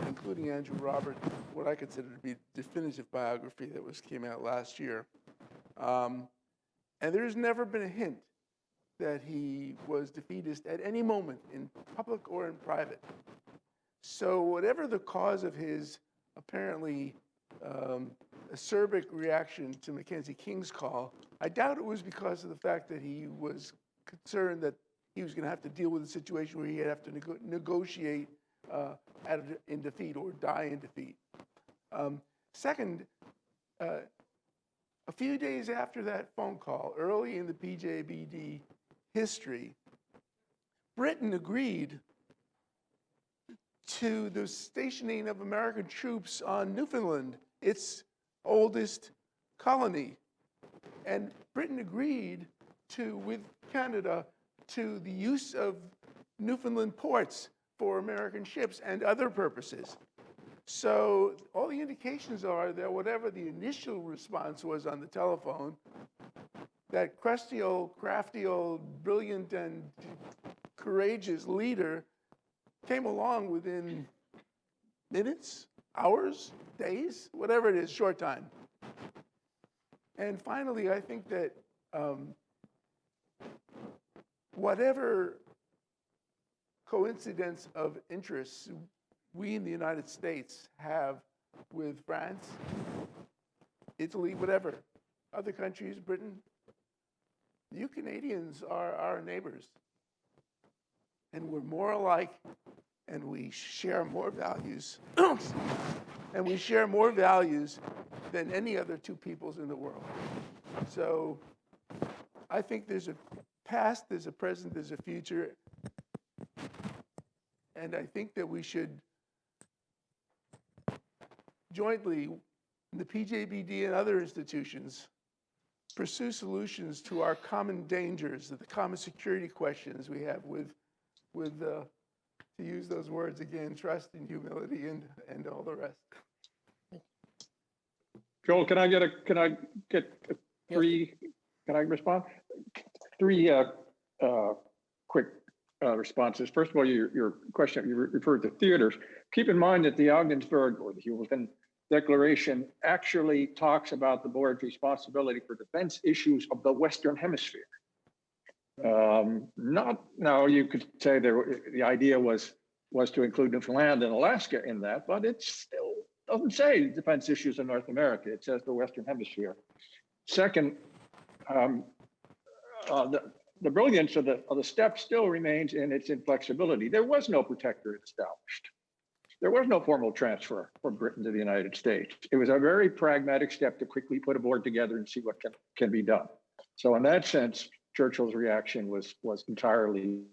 including Andrew Roberts, what I consider to be the definitive biography that came out last year. And there's never been a hint that he was defeatist at any moment, in public or in private. So whatever the cause of his apparently acerbic reaction to Mackenzie King's call, I doubt it was because of the fact that he was concerned that he was going to have to deal with a situation where he'd have to negotiate in defeat or die in defeat. Second, a few days after that phone call, early in the PJBD history, Britain agreed to the stationing of American troops on Newfoundland, its oldest colony. And Britain agreed with Canada to the use of Newfoundland ports for American ships and other purposes. So all the indications are that whatever the initial response was on the telephone, that crusty old, crafty old, brilliant and courageous leader came along within minutes, hours, days, whatever it is, short time. And finally, I think that whatever coincidence of interests we in the United States have with France, Italy, whatever, other countries, Britain, you Canadians are our neighbors. And we're more alike, and we share more values. And we share more values than any other two peoples in the world. So I think there's a past, there's a present, there's a future. And I think that we should jointly, in the PJBD and other institutions, pursue solutions to our common dangers, the common security questions we have with to use those words again, trust and humility and all the rest. Joel, can I get three? Can I respond? Three quick responses. First of all, your question, you referred to theaters. Keep in mind that the Ogdensburg or the Hewlett Declaration actually talks about the board's responsibility for defense issues of the Western Hemisphere. Not now, you could say the idea was to include Newfoundland and Alaska in that, but it still doesn't say defense issues in North America. It says the Western Hemisphere. Second, the brilliance of the step still remains in its inflexibility. There was no protectorate established. There was no formal transfer from Britain to the United States. It was a very pragmatic step to quickly put a board together and see what can be done. So in that sense, Churchill's reaction was entirely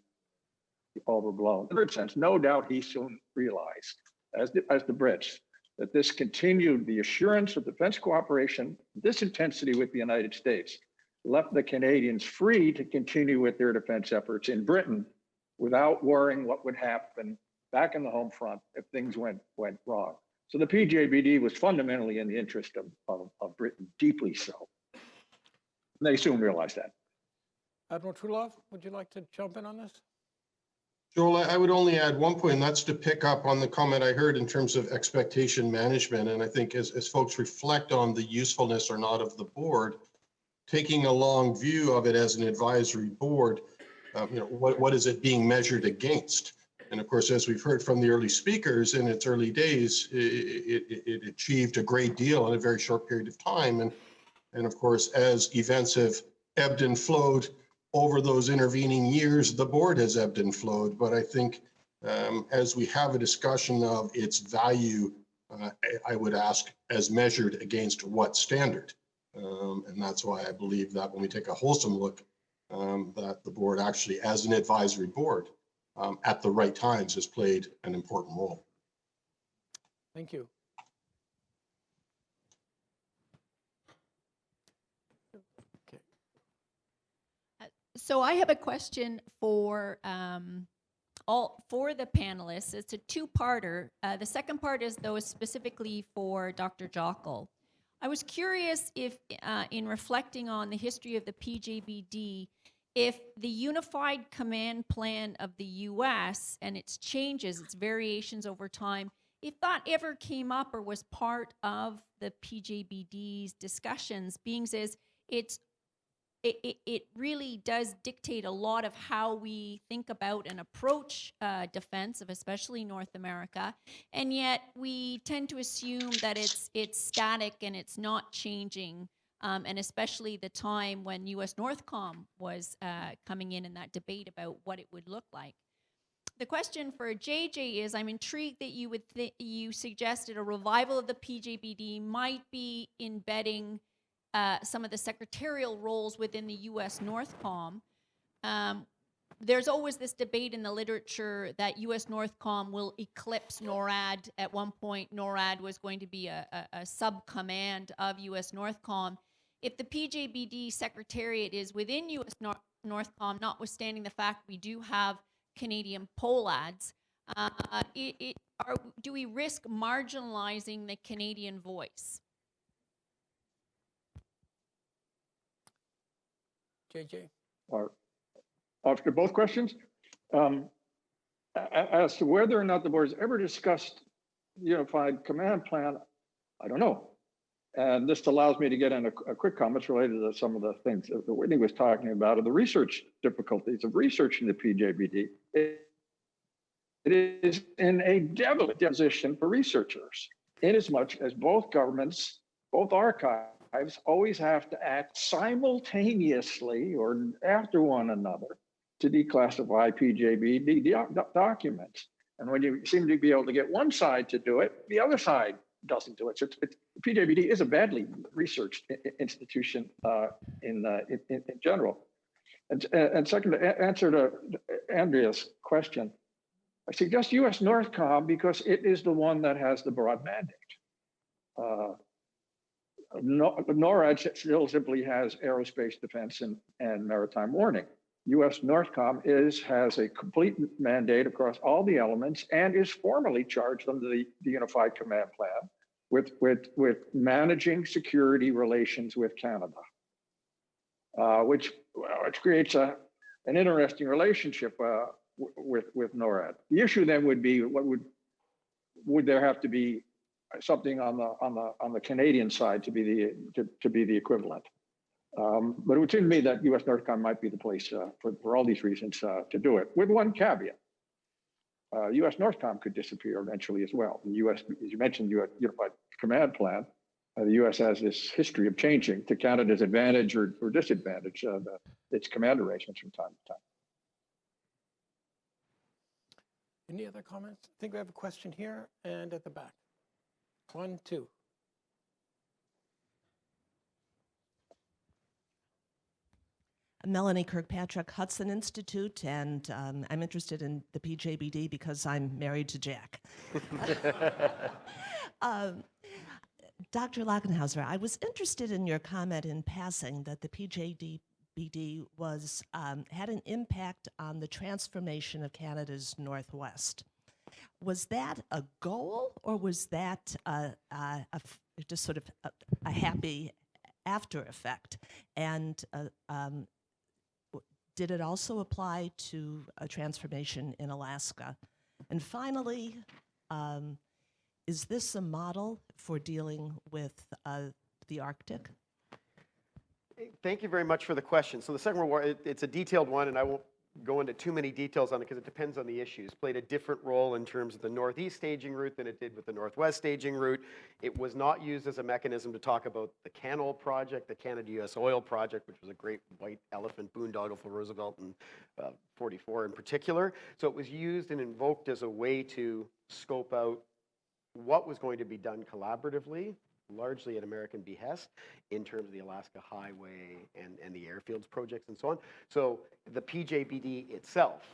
overblown. In that sense, no doubt he soon realized, as the Brits, that this continued the assurance of defense cooperation, this intensity with the United States, left the Canadians free to continue with their defense efforts in Britain without worrying what would happen back in the home front if things went wrong. So the PJBD was fundamentally in the interest of Britain, deeply so. And they soon realized that. Admiral Truelove, would you like to jump in on this? Joel, I would only add one point, and that's to pick up on the comment I heard in terms of expectation management. And I think as folks reflect on the usefulness or not of the board, taking a long view of it as an advisory board, what is it being measured against? And of course, as we've heard from the early speakers, in its early days, it achieved a great deal in a very short period of time. And of course, as events have ebbed and flowed over those intervening years, the board has ebbed and flowed. But I think as we have a discussion of its value, I would ask, as measured against what standard? And that's why I believe that when we take a wholesome look, that the board actually, as an advisory board, at the right times has played an important role. Thank you. So I have a question for the panelists. It's a two-parter. The second part is specifically for Dr. Jockle. I was curious if, in reflecting on the history of the PJBD, if the Unified Command Plan of the U.S. and its changes, its variations over time, if that ever came up or was part of the PJBD's discussions, being as it really does dictate a lot of how we think about and approach defense of especially North America, and yet we tend to assume that it's static and it's not changing, and especially the time when U.S. Northcom was coming in that debate about what it would look like. The question for JJ is, I'm intrigued that you suggested a revival of the PJBD might be embedding some of the secretarial roles within the U.S. Northcom. There's always this debate in the literature that U.S. Northcom will eclipse NORAD. At one point, NORAD was going to be a sub-command of U.S. Northcom. If the PJBD Secretariat is within U.S. Northcom, notwithstanding the fact we do have Canadian POLADs, do we risk marginalizing the Canadian voice? JJ? After both questions, as to whether or not the board has ever discussed unified command plan, I don't know. And this allows me to get in a quick comments related to some of the things that Whitney was talking about, of the research difficulties of researching the PJBD. It is in a delicate position for researchers, inasmuch as both governments, both archives, always have to act simultaneously or after one another to declassify PJBD documents. And when you seem to be able to get one side to do it, the other side doesn't do it. So PJBD is a badly researched institution in general. And second, to answer to Andrea's question, I suggest U.S. Northcom because it is the one that has the broad mandate. NORAD still simply has aerospace defense and maritime warning. U.S. Northcom has a complete mandate across all the elements and is formally charged under the Unified Command Plan with managing security relations with Canada, which creates an interesting relationship with NORAD. The issue then would be, would there have to be something on the Canadian side to be the equivalent? But it would seem to me that U.S. Northcom might be the place for all these reasons to do it, with one caveat. U.S. Northcom could disappear eventually as well. The U.S., as you mentioned, Unified Command Plan, the U.S. has this history of changing to Canada's advantage or disadvantage its command arrangements from time to time. Any other comments? I think we have a question here and at the back. 1, 2. Melanie Kirkpatrick, Hudson Institute, and I'm interested in the PJBD because I'm married to Jack. Dr. Lockenhauser, I was interested in your comment in passing that the PJBD was had an impact on the transformation of Canada's Northwest. Was that a goal, or was that just sort of a happy after effect? And did it also apply to a transformation in Alaska? And finally, is this a model for dealing with the Arctic? Thank you very much for the question. So the Second World War, it's a detailed one, and I won't go into too many details on it because it depends on the issues. Played a different role in terms of the Northeast staging route than it did with the Northwest staging route. It was not used as a mechanism to talk about the Canol project, the Canada-US Oil project, which was a great white elephant boondoggle for Roosevelt in 44 in particular. So it was used and invoked as a way to scope out what was going to be done collaboratively, largely at American behest, in terms of the Alaska Highway and the airfields projects and so on. So the PJBD itself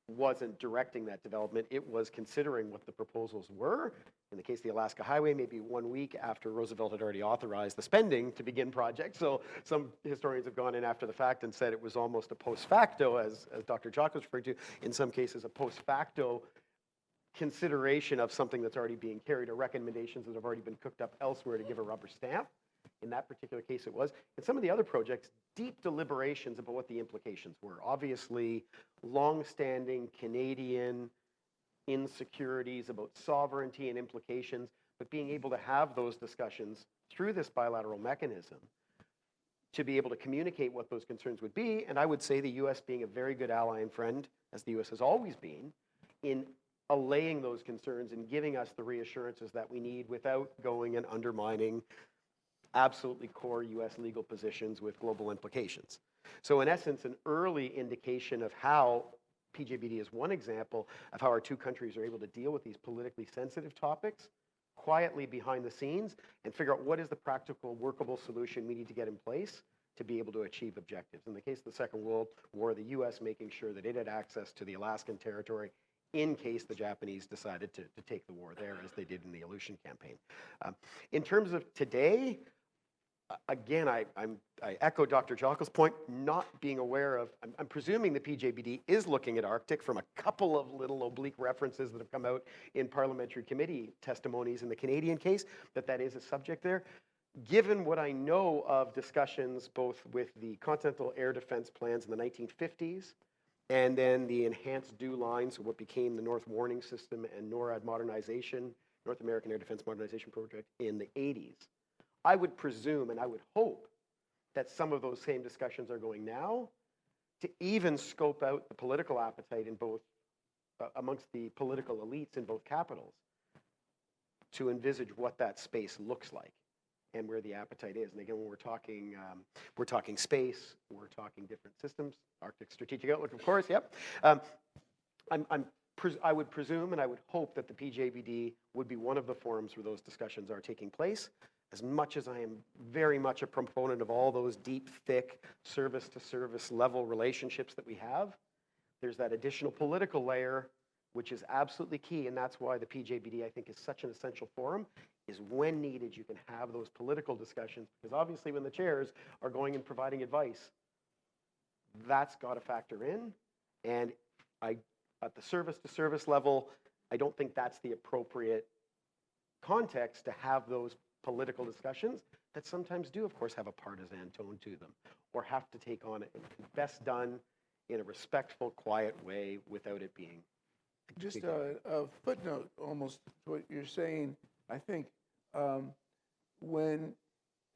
wasn't directing that development. It was considering what the proposals were. In the case of the Alaska Highway, maybe 1 week after Roosevelt had already authorized the spending to begin projects. So some historians have gone in after the fact and said it was almost a post facto, as Dr. Jock was referring to, in some cases a post facto consideration of something that's already being carried, or recommendations that have already been cooked up elsewhere to give a rubber stamp. In that particular case, it was. In some of the other projects, deep deliberations about what the implications were. Obviously, long-standing Canadian insecurities about sovereignty and implications, but being able to have those discussions through this bilateral mechanism to be able to communicate what those concerns would be. And I would say the U.S. being a very good ally and friend, as the U.S. has always been, in allaying those concerns and giving us the reassurances that we need without going and undermining absolutely core U.S. legal positions with global implications. So in essence, an early indication of how PJBD is one example of how our two countries are able to deal with these politically sensitive topics quietly behind the scenes and figure out what is the practical, workable solution we need to get in place to be able to achieve objectives. In the case of the Second World War, the U.S. making sure that it had access to the Alaskan territory in case the Japanese decided to take the war there, as they did in the Aleutian campaign. In terms of today, again, I echo Dr. Jockel's point, not being aware of, I'm presuming the PJBD is looking at Arctic from a couple of little oblique references that have come out in parliamentary committee testimonies in the Canadian case, that is a subject there. Given what I know of discussions both with the Continental Air Defense plans in the 1950s, and then the enhanced DEW lines, what became the North Warning System and NORAD modernization, North American Air Defense Modernization Project in the 80s, I would presume and I would hope that some of those same discussions are going now to even scope out the political appetite in both, amongst the political elites in both capitals, to envisage what that space looks like and where the appetite is. And again, when we're talking space, we're talking different systems, Arctic Strategic Outlook, of course, yep. I would presume and I would hope that the PJBD would be one of the forums where those discussions are taking place. As much as I am very much a proponent of all those deep, thick, service-to-service level relationships that we have, there's that additional political layer, which is absolutely key, and that's why the PJBD, I think, is such an essential forum, is when needed, you can have those political discussions, because obviously when the chairs are going and providing advice, that's got to factor in, and at the service-to-service level, I don't think that's the appropriate context to have those political discussions that sometimes do, of course, have a partisan tone to them, or have to take on it best done in a respectful, quiet way without it being. Just a footnote almost to what you're saying. I think when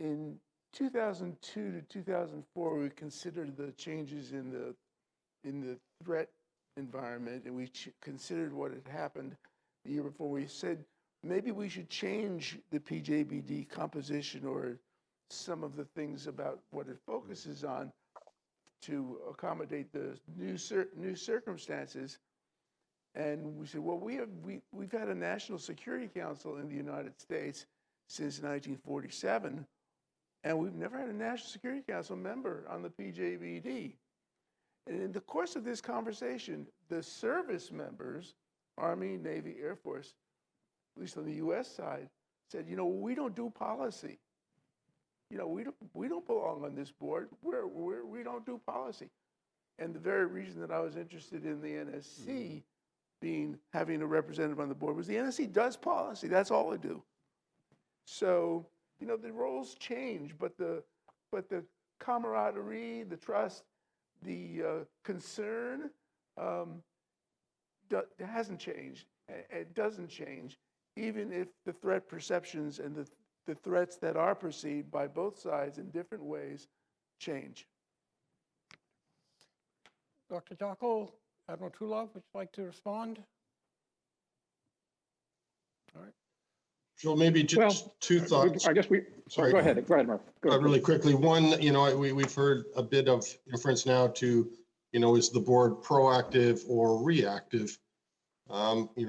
in 2002 to 2004, we considered the changes in the threat environment, and we considered what had happened the year before. We said, maybe we should change the PJBD composition or some of the things about what it focuses on to accommodate the new circumstances. And we said, well, we've had a National Security Council in the United States since 1947, and we've never had a National Security Council member on the PJBD. And in the course of this conversation, the service members, Army, Navy, Air Force, at least on the U.S. side, said, we don't do policy. We don't belong on this board. We don't do policy. And the very reason that I was interested in the NSC having a representative on the board was the NSC does policy. That's all they do. So, the roles change, but the camaraderie, the trust, the concern hasn't changed. It doesn't change, even if the threat perceptions and the threats that are perceived by both sides in different ways change. Dr. Jockel, Admiral Trulov, would you like to respond? All right. So maybe just two thoughts. I guess sorry, go ahead, Mark. Go ahead. Really quickly. One, we've heard a bit of inference now to, is the board proactive or reactive?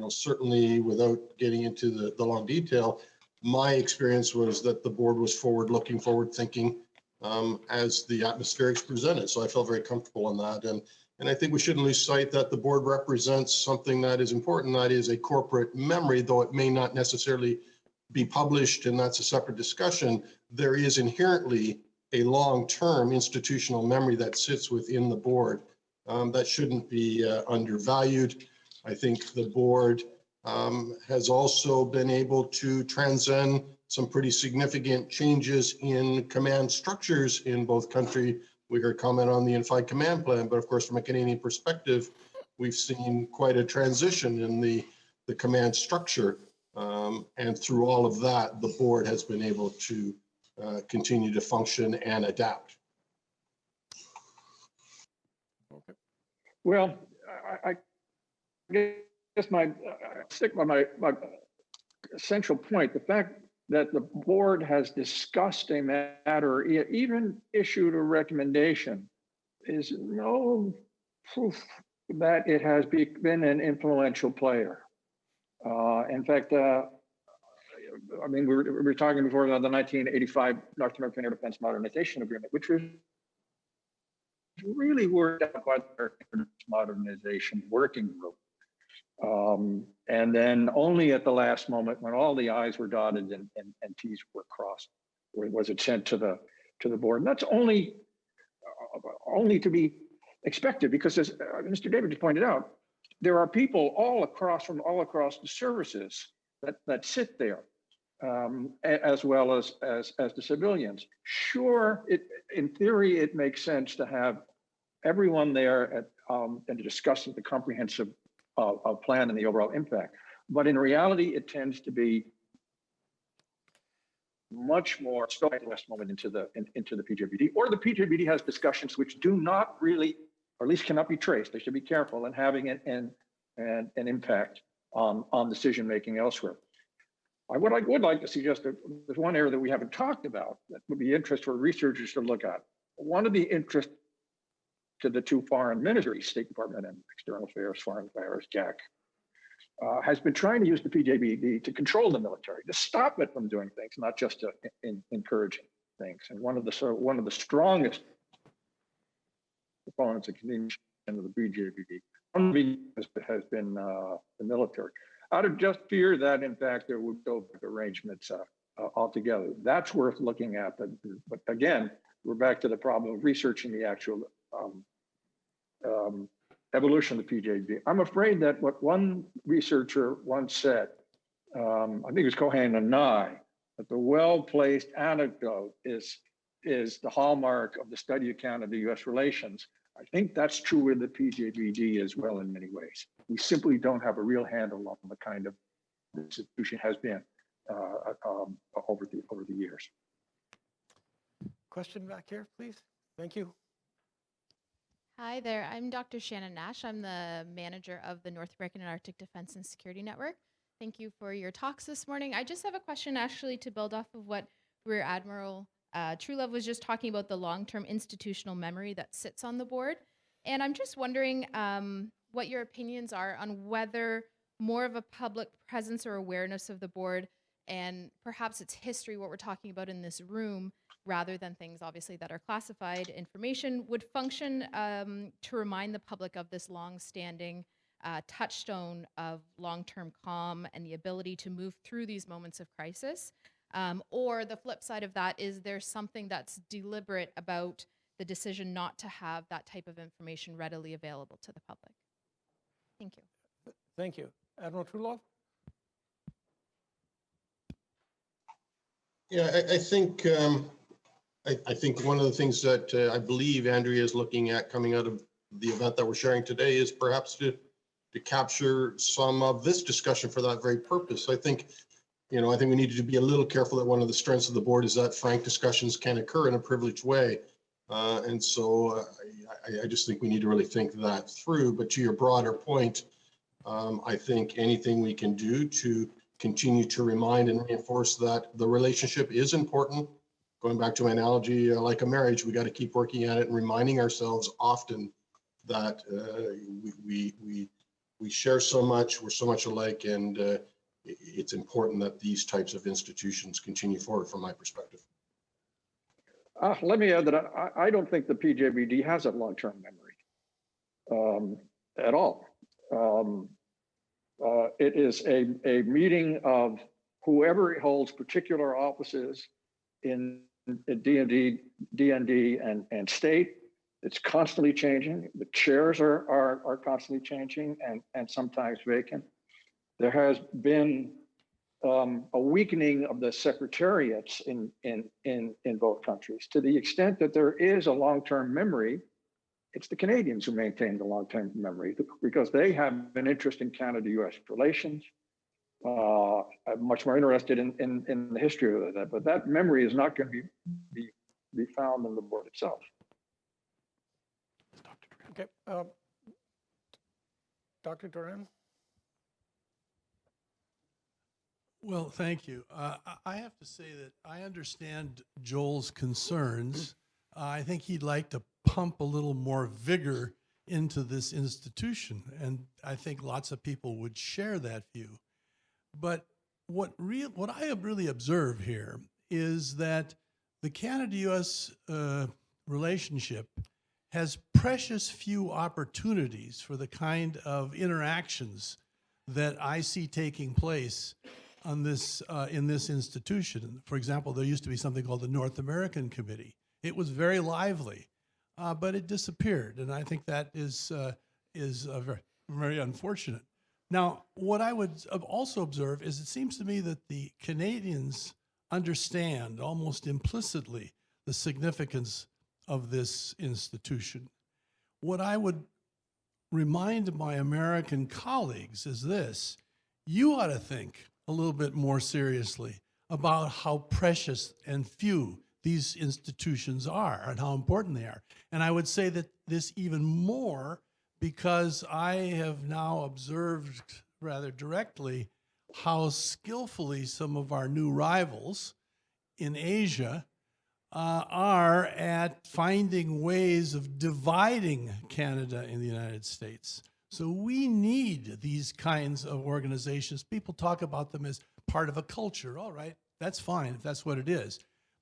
Certainly without getting into the long detail, my experience was that the board was forward-looking, forward-thinking as the atmospherics presented. So I felt very comfortable in that. And And I think we shouldn't lose sight that the board represents something that is important, that is a corporate memory, though it may not necessarily be published, and that's a separate discussion. There is inherently a long-term institutional memory that sits within the board that shouldn't be undervalued. I think the board has also been able to transcend some pretty significant changes in command structures in both country. We heard comment on the Unified Command Plan, but of course, from a Canadian perspective, we've seen quite a transition in the command structure. And through all of that, the board has been able to continue to function and adapt. Well, I guess I stick by my essential point, the fact that the board has discussed a matter, even issued a recommendation, is no proof that it has been an influential player. In fact, I mean, we were talking before about the 1985 North American Air Defense Modernization Agreement, which was really worked out by the Modernization Working Group. And then only at the last moment, when all the I's were dotted and T's were crossed, was it sent to the board. And that's only to be expected, because as Mr. David pointed out, there are people all across the services that sit there, as well as the civilians. Sure, in theory, it makes sense to have everyone there and to discuss the comprehensive plan and the overall impact. But in reality, it tends to be much more still at the last moment into the PJBD, or the PJBD has discussions which do not really, or at least cannot be traced. They should be careful in having an impact on decision making elsewhere. What I would like to suggest that there's one area that we haven't talked about that would be interest for researchers to look at. One of the interests to the two foreign ministries, State Department and External Affairs, Foreign Affairs, GAC, has been trying to use the PJBD to control the military, to stop it from doing things, not just to encouraging things. And one of the strongest proponents of continuation of the PJBD has been the military, out of just fear that, in fact, there would go arrangements altogether. That's worth looking at. But again, we're back to the problem of researching the actual evolution of the PJBD. I'm afraid that what one researcher once said, I think it was Cohen and Nye, that the well-placed anecdote is the hallmark of the study account of the U.S. relations. I think that's true with the PJBD as well in many ways. We simply don't have a real handle on the kind of institution has been over the years. Question back here, please. Thank you. Hi there, I'm Dr. Shannon Nash. I'm the manager of the North American and Arctic Defense and Security Network. Thank you for your talks this morning. I just have a question actually to build off of what Rear Admiral Truelove was just talking about, the long-term institutional memory that sits on the board. And I'm just wondering what your opinions are on whether more of a public presence or awareness of the board and perhaps its history, what we're talking about in this room, rather than things obviously that are classified information, would function to remind the public of this long-standing touchstone of long-term calm and the ability to move through these moments of crisis. Or the flip side of that, is there something that's deliberate about the decision not to have that type of information readily available to the public? Thank you. Thank you. Admiral Truelove? Yeah, I think one of the things that I believe Andrea is looking at coming out of the event that we're sharing today is perhaps to capture some of this discussion for that very purpose. I think we need to be a little careful that one of the strengths of the board is that frank discussions can occur in a privileged way. And so I just think we need to really think that through. But to your broader point, I think anything we can do to continue to remind and reinforce that the relationship is important. Going back to my analogy, like a marriage, we got to keep working at it and reminding ourselves often that we share so much, we're so much alike, and it's important that these types of institutions continue forward from my perspective. Let me add that I don't think the PJBD has a long-term memory. at all. It is a meeting of whoever holds particular offices in DND and state. It's constantly changing. The chairs are constantly changing and sometimes vacant. There has been a weakening of the secretariats in both countries, to the extent that there is a long-term memory. It's the Canadians who maintain the long-term memory because they have an interest in Canada-US relations. I'm much more interested in the history of that, but that memory is not going to be found in the board itself. Okay, Dr. Duran? Well, thank you. I have to say that I understand Joel's concerns. I think he'd like to pump a little more vigor into this institution, and I think lots of people would share that view. But what I have really observed here is that the Canada-US relationship has precious few opportunities for the kind of interactions that I see taking place on this, in this institution. For example, there used to be something called the North American Committee. It was very lively, but it disappeared, and I think that is very, very unfortunate. Now, what I would also observe is it seems to me that the Canadians understand almost implicitly the significance of this institution. What I would remind my American colleagues is this: you ought to think a little bit more seriously about how precious and few these institutions are and how important they are. And I would say that this even more because I have now observed rather directly how skillfully some of our new rivals in Asia are at finding ways of dividing Canada and the United States. So we need these kinds of organizations. People talk about them as part of a culture. All right, that's fine if that's what it is.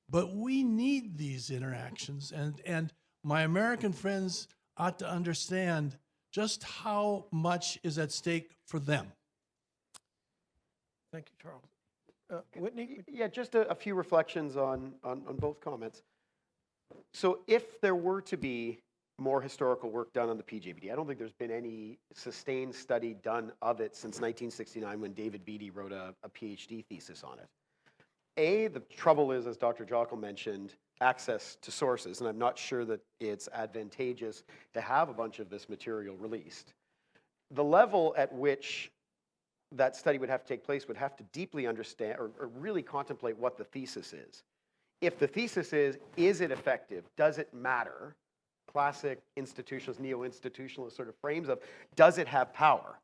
But we need these interactions, and my American friends ought to understand just how much is at stake for them. Thank you, Charles. Whitney? Yeah, just a few reflections on both comments. So if there were to be more historical work done on the PJBD, I don't think there's been any sustained study done of it since 1969 when David Beatty wrote a PhD thesis on it. The trouble is, as Dr. Jockle mentioned, access to sources, and I'm not sure that it's advantageous to have a bunch of this material released. The level at which that study would have to take place would have to deeply understand or really contemplate what the thesis is. If the thesis is it effective? Does it matter? Classic institutionalist, neo-institutionalist sort of frames of, does it have power?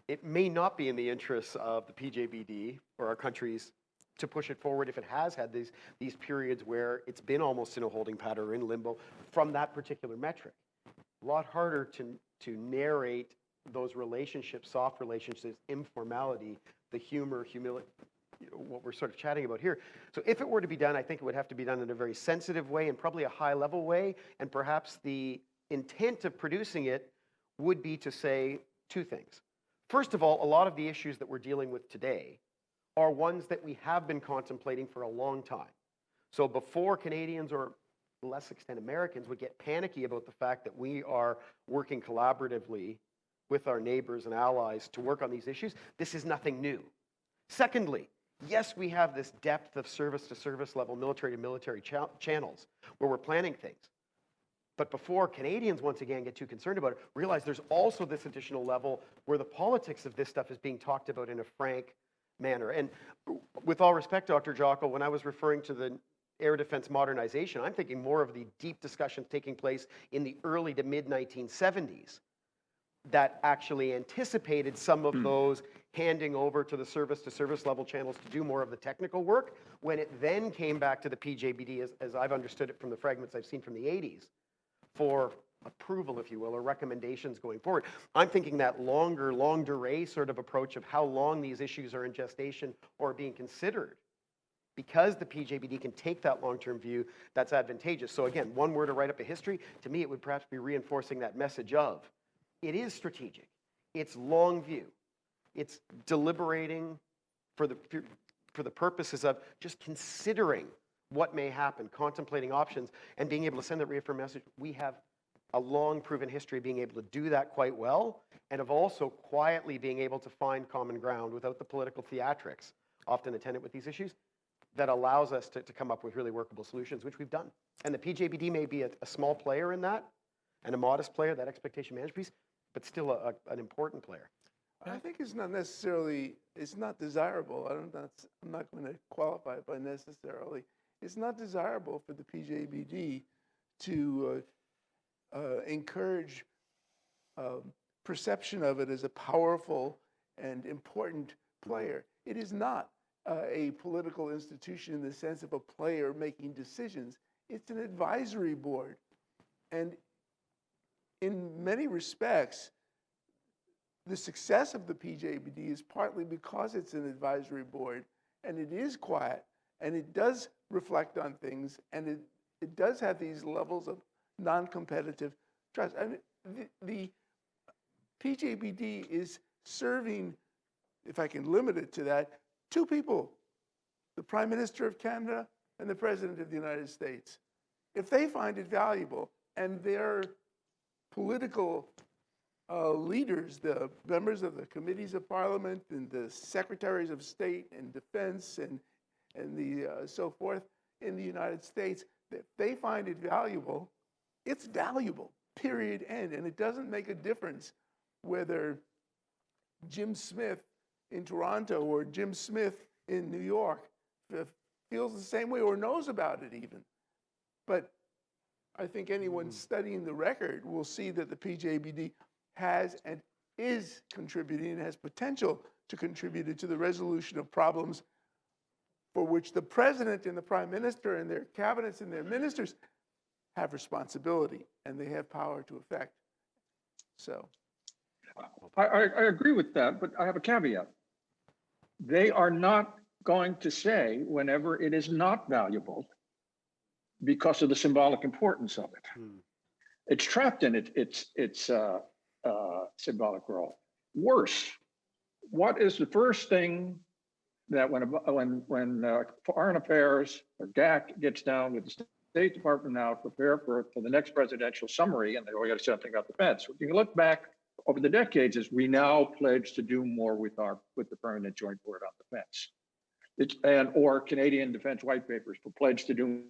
It may not be in the interests of the PJBD or our countries to push it forward if it has had these periods where it's been almost in a holding pattern or in limbo from that particular metric. A lot harder to narrate those relationships, soft relationships, informality, the humor, humility, what we're sort of chatting about here. So if it were to be done, I think it would have to be done in a very sensitive way and probably a high-level way, and perhaps the intent of producing it would be to say two things. First of all, a lot of the issues that we're dealing with today are ones that we have been contemplating for a long time. So before Canadians, or to less extent Americans, would get panicky about the fact that we are working collaboratively with our neighbors and allies to work on these issues, this is nothing new. Secondly, yes, we have this depth of service-to-service level, military-to-military channels where we're planning things. But before Canadians, once again, get too concerned about it, realize there's also this additional level where the politics of this stuff is being talked about in a frank manner. And with all respect, Dr. Jockle, when I was referring to the air defense modernization, I'm thinking more of the deep discussions taking place in the early to mid-1970s that actually anticipated some of those handing over to the service-to-service level channels to do more of the technical work, when it then came back to the PJBD, as I've understood it from the fragments I've seen from the 80s, for approval, if you will, or recommendations going forward. I'm thinking that longue durée sort of approach of how long these issues are in gestation or being considered because the PJBD can take that long-term view, that's advantageous. So again, one word to write up a history, to me it would perhaps be reinforcing that message of, it is strategic, it's long view, it's deliberating for the purposes of just considering what may happen, contemplating options, and being able to send that reaffirmed message. We have a long proven history of being able to do that quite well, and of also quietly being able to find common ground without the political theatrics often attendant with these issues, that allows us to come up with really workable solutions, which we've done. And the PJBD may be a small player in that, and a modest player, that expectation management piece, but still an important player. I think it's not necessarily, it's not desirable. I'm not going to qualify it by necessarily. It's not desirable for the PJBD to encourage perception of it as a powerful and important player. It is not a political institution in the sense of a player making decisions. It's an advisory board. And in many respects, the success of the PJBD is partly because it's an advisory board, and it is quiet, and it does reflect on things, and it does have these levels of non-competitive trust. I mean, the PJBD is serving, if I can limit it to that, two people, the Prime Minister of Canada and the President of the United States. If they find it valuable, and their political leaders, the members of the committees of parliament and the secretaries of state and defense and the so forth in the United States, if they find it valuable, it's valuable, period, end. And it doesn't make a difference whether Jim Smith in Toronto or Jim Smith in New York feels the same way or knows about it even. But I think anyone studying the record will see that the PJBD has and is contributing and has potential to contribute to the resolution of problems for which the president and the prime minister and their cabinets and their ministers have responsibility, and they have power to affect. So I agree with that, but I have a caveat. They are not going to say whenever it is not valuable because of the symbolic importance of it. It's trapped in its symbolic role. Worse, what is the first thing that when Foreign Affairs or DAC gets down with the State Department now to prepare for the next presidential summary, and they got to say something about defense. You can look back over the decades as we now pledge to do more with the Permanent Joint Board on Defense. Or Canadian Defense White Papers for pledge to do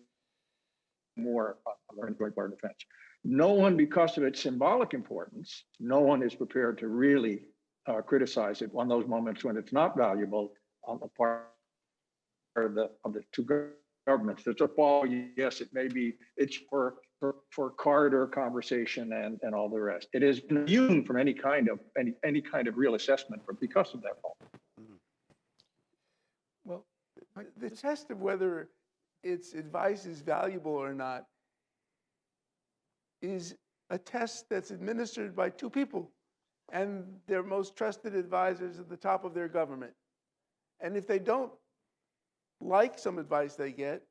more on the Joint Board of Defense. No one, because of its symbolic importance, no one is prepared to really criticize it on those moments when it's not valuable on the part of the two governments. There's a fall, yes, it may be, it's for corridor conversation and all the rest. It is immune from any kind of real assessment, but because of that fall. Well, the test of whether its advice is valuable or not is a test that's administered by two people and their most trusted advisors at the top of their government. And if they don't like some advice they get,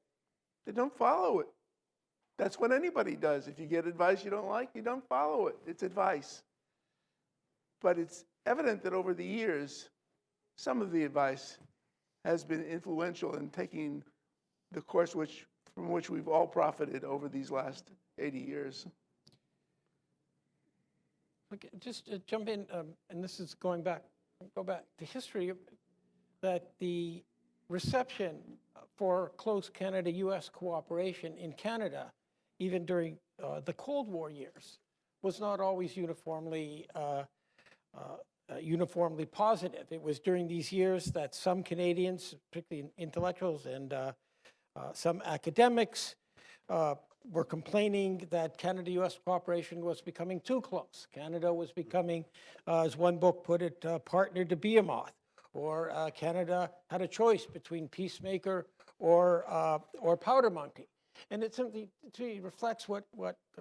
they don't follow it. That's what anybody does. If you get advice you don't like, you don't follow it. It's advice. But it's evident that over the years, some of the advice has been influential in taking the course from which we've all profited over these last 80 years. Okay, just to jump in, and this is go back to history, that the reception for close Canada-U.S. cooperation in Canada, even during the Cold War years, was not always uniformly positive. It was during these years that some Canadians, particularly intellectuals and some academics, were complaining that Canada-U.S. cooperation was becoming too close. Canada was becoming, as one book put it, partner to Behemoth, or Canada had a choice between peacemaker or powder monkey. And it simply reflects what,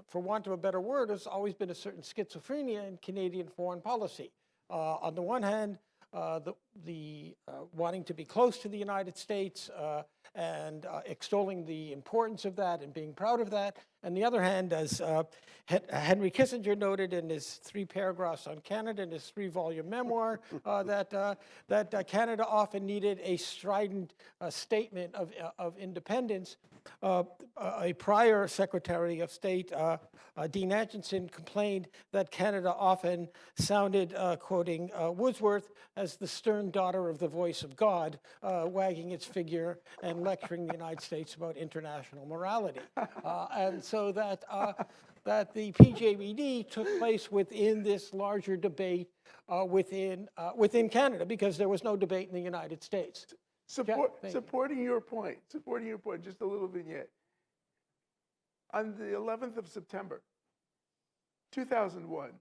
for want of a better word, has always been a certain schizophrenia in Canadian foreign policy. On the one hand, wanting to be close to the United States and extolling the importance of that and being proud of that. On the other hand, as Henry Kissinger noted in his 3 paragraphs on Canada in his 3-volume memoir, that Canada often needed a strident statement of independence. A prior Secretary of State, Dean Acheson, complained that Canada often sounded, quoting Wordsworth, as the stern daughter of the voice of God, wagging its figure and lecturing the United States about international morality. And so that the PJBD took place within this larger debate within Canada, because there was no debate in the United States. Supporting your point, just a little vignette. On the 11th of September, 2001,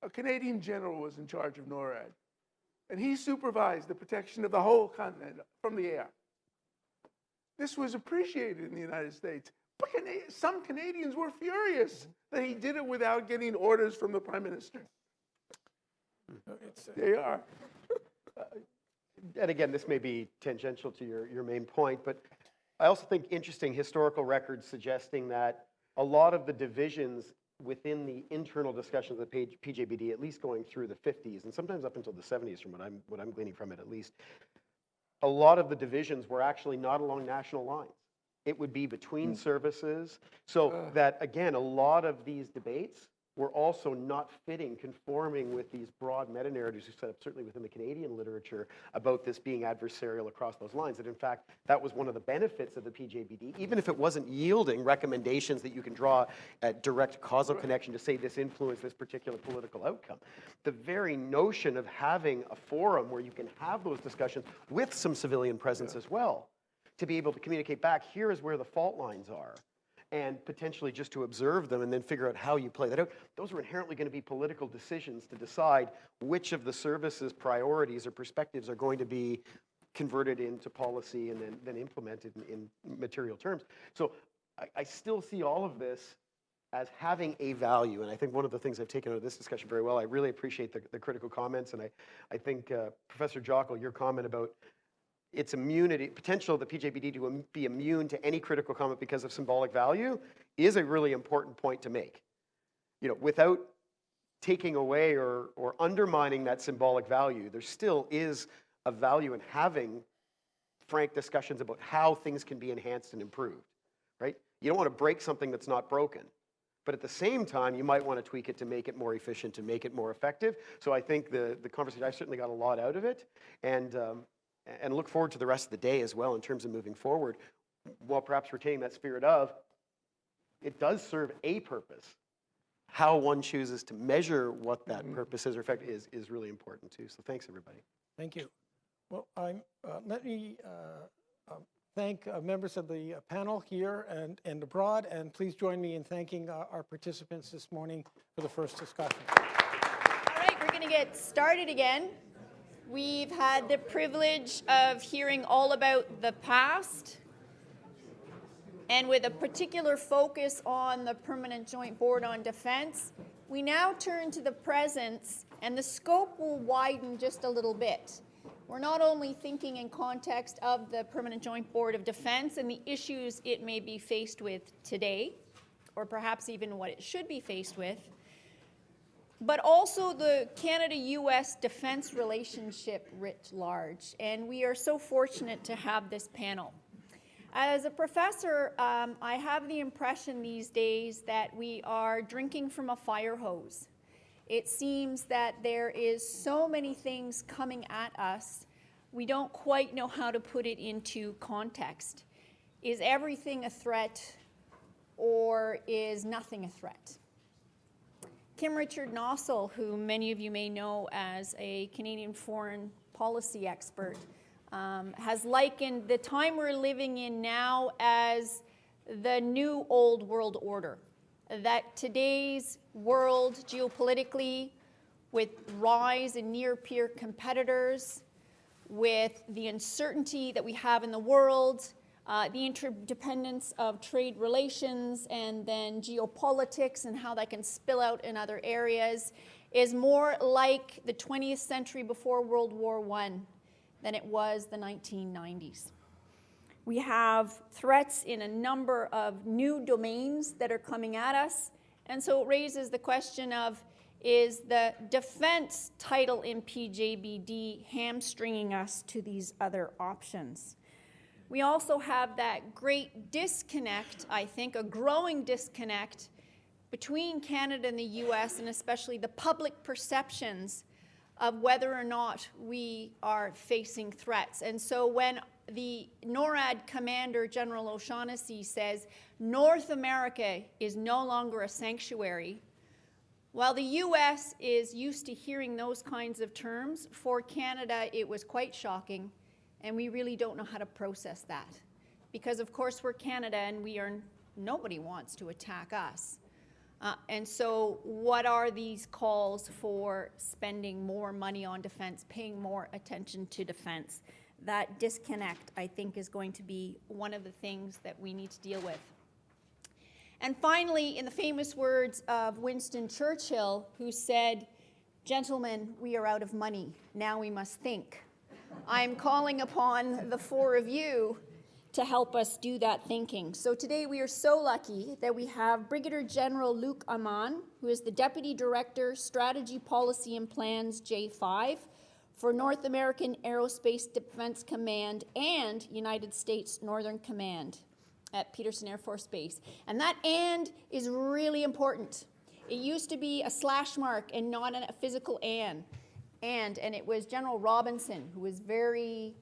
a Canadian general was in charge of NORAD, and he supervised the protection of the whole continent from the air. This was appreciated in the United States, but some Canadians were furious that he did it without getting orders from the Prime Minister. They are. And again, this may be tangential to your main point, but I also think interesting historical records suggesting that a lot of the divisions within the internal discussions of the PJBD, at least going through the 50s and sometimes up until the 70s, from what I'm gleaning from it at least, a lot of the divisions were actually not along national lines. It would be between services. So that, again, a lot of these debates were also not fitting, conforming with these broad meta-narratives we set up, certainly within the Canadian literature, about this being adversarial across those lines. And in fact, that was one of the benefits of the PJBD, even if it wasn't yielding recommendations that you can draw a direct causal connection to say this influenced this particular political outcome. The very notion of having a forum where you can have those discussions with some civilian presence as well, to be able to communicate back, here is where the fault lines are, and potentially just to observe them and then figure out how you play that out. Those are inherently going to be political decisions to decide which of the services' priorities or perspectives are going to be converted into policy and then implemented in material terms. So I still see all of this as having a value, and I think one of the things I've taken out of this discussion very well, I really appreciate the critical comments, and I think Professor Jockel, your comment about its immunity, potential of the PJBD to be immune to any critical comment because of symbolic value is a really important point to make. You know, without taking away or undermining that symbolic value, there still is a value in having frank discussions about how things can be enhanced and improved, right? You don't want to break something that's not broken. But at the same time, you might want to tweak it to make it more efficient, to make it more effective. So I think the conversation, I certainly got a lot out of it. And look forward to the rest of the day as well in terms of moving forward, while perhaps retaining that spirit of, it does serve a purpose. How one chooses to measure what that purpose is or effect is really important too. So thanks, everybody. Thank you. Well, let me thank members of the panel here and abroad, and please join me in thanking our participants this morning for the first discussion. All right, we're going to get started again. We've had the privilege of hearing all about the past, and with a particular focus on the Permanent Joint Board on Defense. We now turn to the present, and the scope will widen just a little bit. We're not only thinking in context of the Permanent Joint Board of Defense and the issues it may be faced with today, or perhaps even what it should be faced with, but also the Canada-US defense relationship writ large. And we are so fortunate to have this panel. As a professor, I have the impression these days that we are drinking from a fire hose. It seems that there is so many things coming at us, we don't quite know how to put it into context. Is everything a threat, or is nothing a threat? Kim Richard Nossel, who many of you may know as a Canadian foreign policy expert, has likened the time we're living in now as the new old world order. That today's world geopolitically, with rise in near-peer competitors, with the uncertainty that we have in the world, the interdependence of trade relations, and then geopolitics and how that can spill out in other areas, is more like the 20th century before World War I than it was the 1990s. We have threats in a number of new domains that are coming at us, and so it raises the question of, is the defense title in PJBD hamstringing us to these other options? We also have that great disconnect, I think, a growing disconnect between Canada and the US, and especially the public perceptions of whether or not we are facing threats. And so when the NORAD commander, General O'Shaughnessy, says North America is no longer a sanctuary, while the US is used to hearing those kinds of terms, for Canada it was quite shocking, and we really don't know how to process that. Because of course we're Canada and nobody wants to attack us. And so what are these calls for spending more money on defense, paying more attention to defense? That disconnect, I think, is going to be one of the things that we need to deal with. And finally, in the famous words of Winston Churchill, who said, "Gentlemen, we are out of money. Now we must think." I'm calling upon the four of you to help us do that thinking. So today we are so lucky that we have Brigadier General Luc Aman, who is the Deputy Director, Strategy, Policy and Plans, J5, for North American Aerospace Defense Command and United States Northern Command at Peterson Air Force Base. And that "and" is really important. It used to be a slash mark and not a physical and it was General Robinson who was very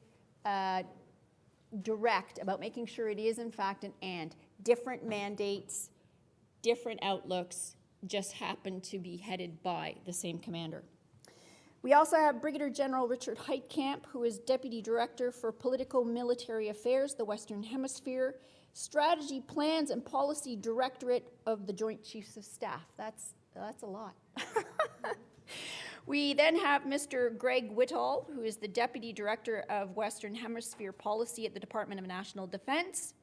direct about making sure it is in fact an and. Different mandates, different outlooks, just happen to be headed by the same commander. We also have Brigadier General Richard Heitkamp, who is Deputy Director for Political Military Affairs, the Western Hemisphere, Strategy, Plans and Policy Directorate of the Joint Chiefs of Staff. That's a lot. We then have Mr. Greg Whittall, who is the Deputy Director of Western Hemisphere Policy at the Department of National Defense.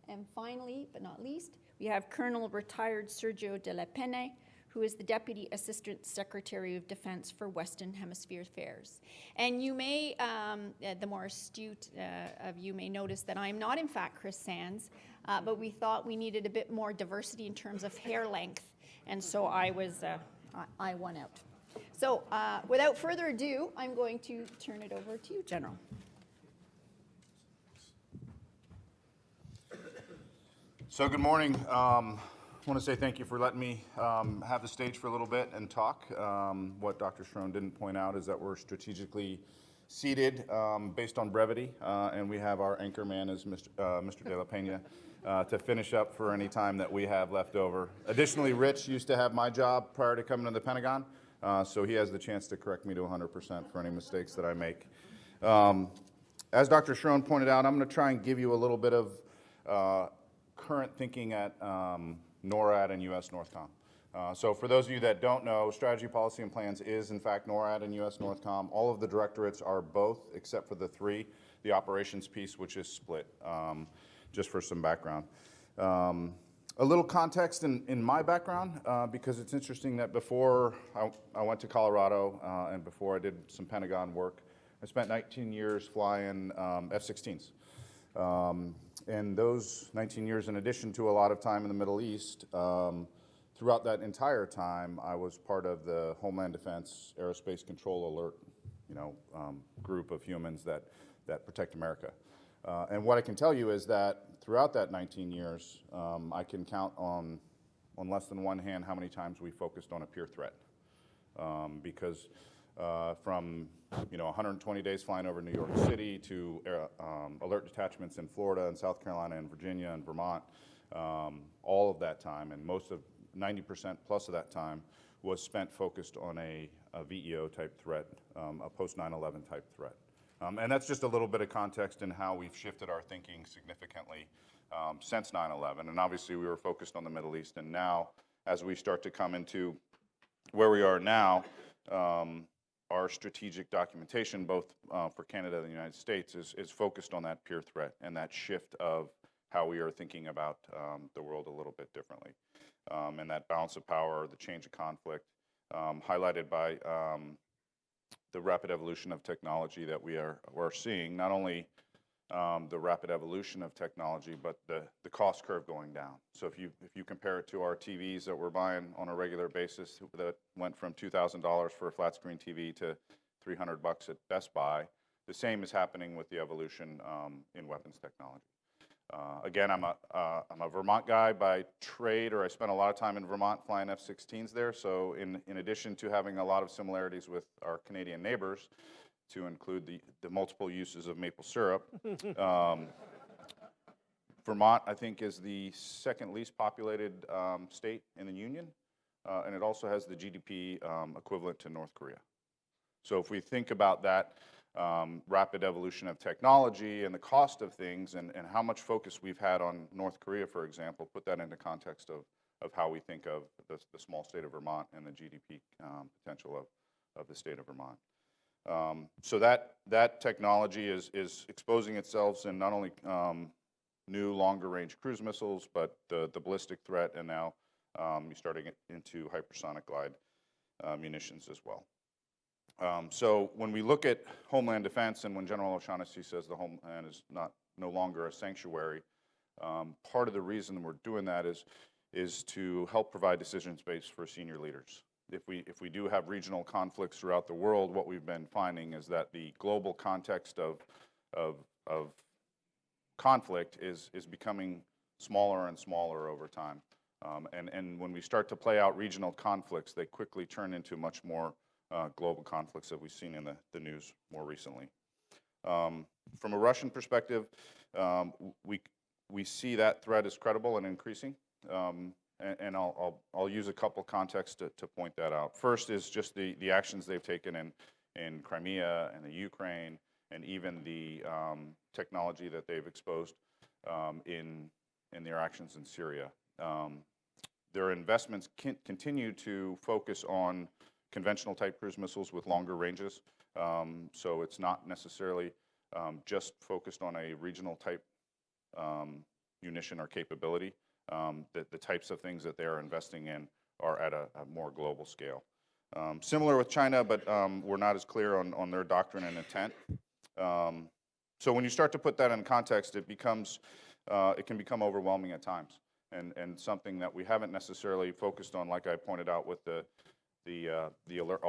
And finally, but not least, we have Colonel retired Sergio de la Penne, who is the Deputy Assistant Secretary of Defense for Western Hemisphere Affairs. And you may, the more astute of you may notice that I am not in fact Chris Sands, but we thought we needed a bit more diversity in terms of hair length, and so I won out. So without further ado, I'm going to turn it over to you, General. So good morning. I want to say thank you for letting me have the stage for a little bit and talk. What Dr. Schroen didn't point out is that we're strategically seated based on brevity, and we have our anchor man as Mr. De La Pena to finish up for any time that we have left over. Additionally, Rich used to have my job prior to coming to the Pentagon, so he has the chance to correct me to 100% for any mistakes that I make. As Dr. Schroen pointed out, I'm going to try and give you a little bit of current thinking at NORAD and U.S. NORTHCOM. So for those of you that don't know, Strategy, Policy, and Plans is in fact NORAD and U.S. NORTHCOM. All of the directorates are both, except for the three, the operations piece, which is split, just for some background. A little context in my background, because it's interesting that before I went to Colorado and before I did some Pentagon work, I spent 19 years flying F-16s. And those 19 years, in addition to a lot of time in the Middle East, throughout that entire time, I was part of the Homeland Defense Aerospace Control Alert, group of humans that protect America. And what I can tell you is that throughout that 19 years, I can count on less than one hand how many times we focused on a peer threat. Because from 120 days flying over New York City to alert detachments in Florida and South Carolina and Virginia and Vermont, all of that time, and most of 90% plus of that time, was spent focused on a VEO type threat, a post 9/11 type threat. And that's just a little bit of context in how we've shifted our thinking significantly since 9/11. And obviously we were focused on the Middle East, and now as we start to come into where we are now, our strategic documentation, both for Canada and the United States, is focused on that peer threat and that shift of how we are thinking about the world a little bit differently. And that balance of power, the change of conflict, highlighted by the rapid evolution of technology that we're seeing. Not only the rapid evolution of technology, but the cost curve going down. So if you compare it to our TVs that we're buying on a regular basis, that went from $2,000 for a flat screen TV to $300 at Best Buy, the same is happening with the evolution in weapons technology. Again, I'm a Vermont guy by trade, or I spent a lot of time in Vermont flying F-16s there. So in addition to having a lot of similarities with our Canadian neighbors, to include the multiple uses of maple syrup, Vermont, I think, is the second least populated state in the Union, and it also has the GDP equivalent to North Korea. So if we think about that rapid evolution of technology and the cost of things, and how much focus we've had on North Korea, for example, put that into context of how we think of the small state of Vermont and the GDP potential of the state of Vermont. So that technology is exposing itself in not only new longer range cruise missiles, but the ballistic threat, and now you're starting it into hypersonic glide munitions as well. So when we look at Homeland Defense, and when General O'Shaughnessy says the Homeland is no longer a sanctuary, part of the reason we're doing that is to help provide decision space for senior leaders. If we do have regional conflicts throughout the world, what we've been finding is that the global context of conflict is becoming smaller and smaller over time. And when we start to play out regional conflicts, they quickly turn into much more global conflicts that we've seen in the news more recently. From a Russian perspective, we see that threat is credible and increasing. And I'll use a couple contexts to point that out. First is just the actions they've taken in Crimea and the Ukraine, and even the technology that they've exposed in their actions in Syria. Their investments continue to focus on conventional type cruise missiles with longer ranges. So it's not necessarily just focused on a regional type munition or capability. The types of things that they're investing in are at a more global scale. Similar with China, but we're not as clear on their doctrine and intent. So when you start to put that in context, it can become overwhelming at times, and something that we haven't necessarily focused on, like I pointed out with all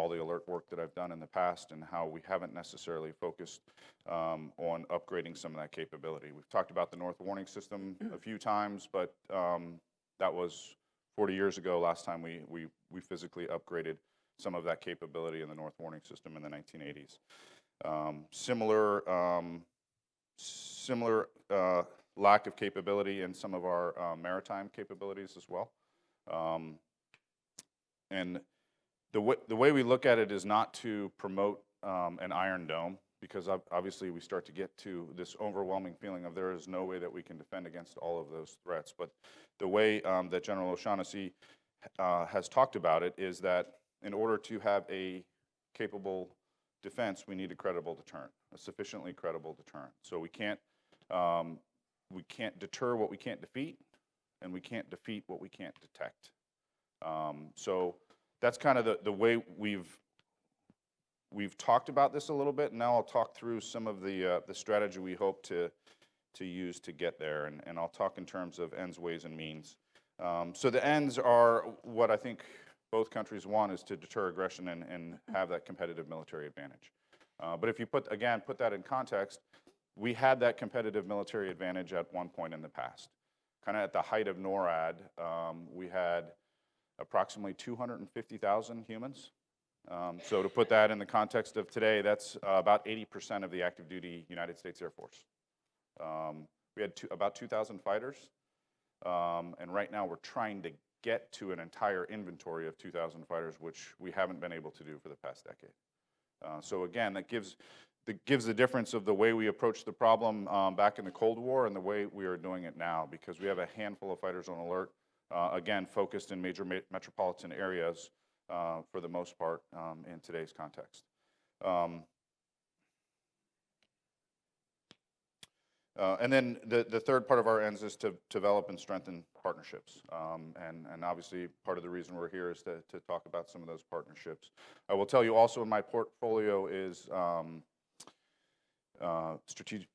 the alert work that I've done in the past, and how we haven't necessarily focused on upgrading some of that capability. We've talked about the North Warning System a few times, but that was 40 years ago last time we physically upgraded some of that capability in the North Warning System in the 1980s. Similar lack of capability in some of our maritime capabilities as well. And the way we look at it is not to promote an Iron Dome, because obviously we start to get to this overwhelming feeling of there is no way that we can defend against all of those threats. But the way that General O'Shaughnessy has talked about it is that in order to have a capable defense, we need a credible deterrent, a sufficiently credible deterrent. So we can't deter what we can't defeat, and we can't defeat what we can't detect. So that's kind of the way we've talked about this a little bit. And now I'll talk through some of the strategy we hope to use to get there, and I'll talk in terms of ends, ways, and means. So the ends are what I think both countries want, is to deter aggression and have that competitive military advantage. But if you put that in context, we had that competitive military advantage at one point in the past. Kind of at the height of NORAD, we had approximately 250,000 humans. So to put that in the context of today, that's about 80% of the active duty United States Air Force. We had about 2,000 fighters, and right now we're trying to get to an entire inventory of 2,000 fighters, which we haven't been able to do for the past decade. So again, that gives the difference of the way we approached the problem back in the Cold War and the way we are doing it now, because we have a handful of fighters on alert, again, focused in major metropolitan areas for the most part in today's context. And then the third part of our ends is to develop and strengthen partnerships. And obviously, part of the reason we're here is to talk about some of those partnerships. I will tell you also in my portfolio is security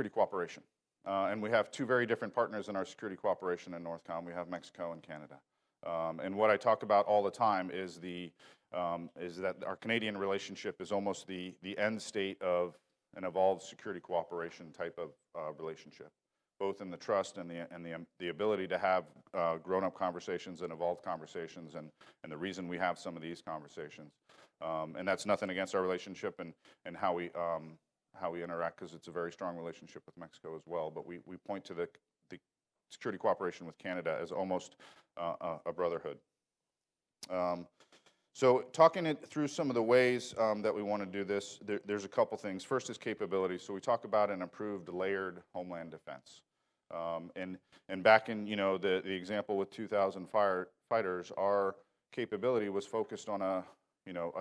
cooperation. And we have two very different partners in our security cooperation in NORTHCOM. We have Mexico and Canada. And what I talk about all the time is that our Canadian relationship is almost the end state of an evolved security cooperation type of relationship, both in the trust and the ability to have grown-up conversations and evolved conversations, and the reason we have some of these conversations. And that's nothing against our relationship and how we interact, because it's a very strong relationship with Mexico as well. But we point to the security cooperation with Canada as almost a brotherhood. So talking it through some of the ways that we want to do this, there's a couple things. First is capability. So we talk about an improved layered homeland defense. And back in the example with 2,000 fighters, our capability was focused on a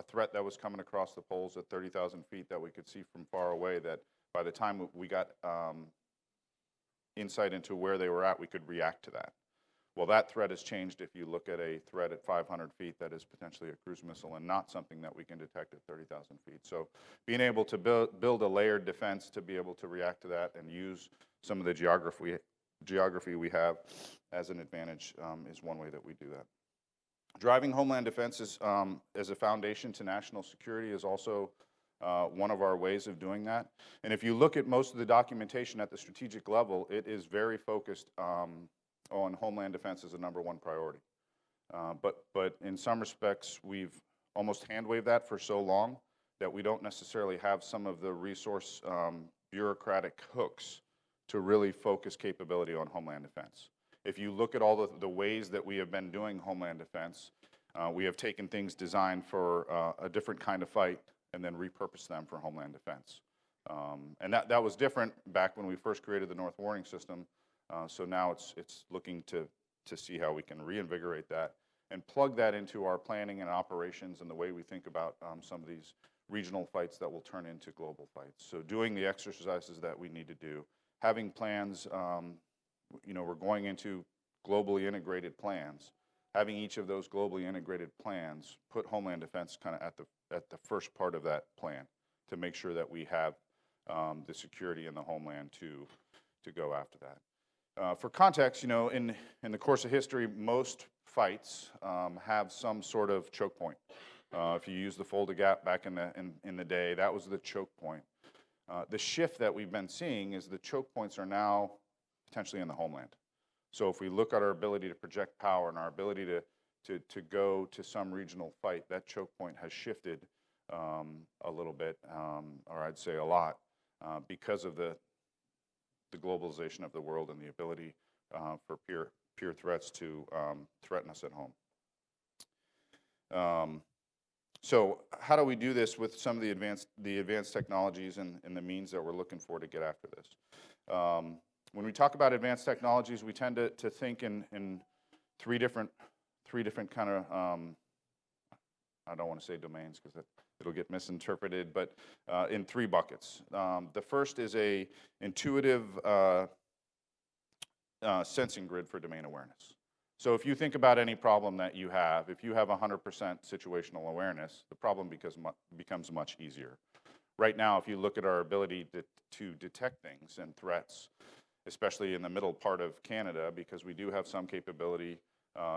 threat that was coming across the poles at 30,000 feet that we could see from far away, that by the time we got insight into where they were at, we could react to that. Well, that threat has changed if you look at a threat at 500 feet that is potentially a cruise missile and not something that we can detect at 30,000 feet. So being able to build a layered defense to be able to react to that and use some of the geography we have as an advantage is one way that we do that. Driving homeland defense as a foundation to national security is also one of our ways of doing that. And if you look at most of the documentation at the strategic level, it is very focused on homeland defense as a #1 priority. But in some respects, we've almost hand-waved that for so long that we don't necessarily have some of the resource bureaucratic hooks to really focus capability on homeland defense. If you look at all the ways that we have been doing homeland defense, we have taken things designed for a different kind of fight and then repurposed them for homeland defense. And that was different back when we first created the North Warning System. So now it's looking to see how we can reinvigorate that and plug that into our planning and operations and the way we think about some of these regional fights that will turn into global fights. So doing the exercises that we need to do, having plans, we're going into globally integrated plans. Having each of those globally integrated plans put homeland defense kind of at the first part of that plan to make sure that we have the security in the homeland to go after that. For context, in the course of history, most fights have some sort of choke point. If you use the Fulda Gap back in the day, that was the choke point. The shift that we've been seeing is the choke points are now potentially in the homeland. So if we look at our ability to project power and our ability to go to some regional fight, that choke point has shifted a little bit, or I'd say a lot, because of the globalization of the world and the ability for peer threats to threaten us at home. So how do we do this with some of the advanced technologies and the means that we're looking for to get after this? When we talk about advanced technologies, we tend to think in three different kind of, I don't want to say domains because it'll get misinterpreted, but in three buckets. The first is a intuitive sensing grid for domain awareness. So if you think about any problem that you have, if you have 100% situational awareness, the problem becomes much easier. Right now, if you look at our ability to detect things and threats, especially in the middle part of Canada, because we do have some capability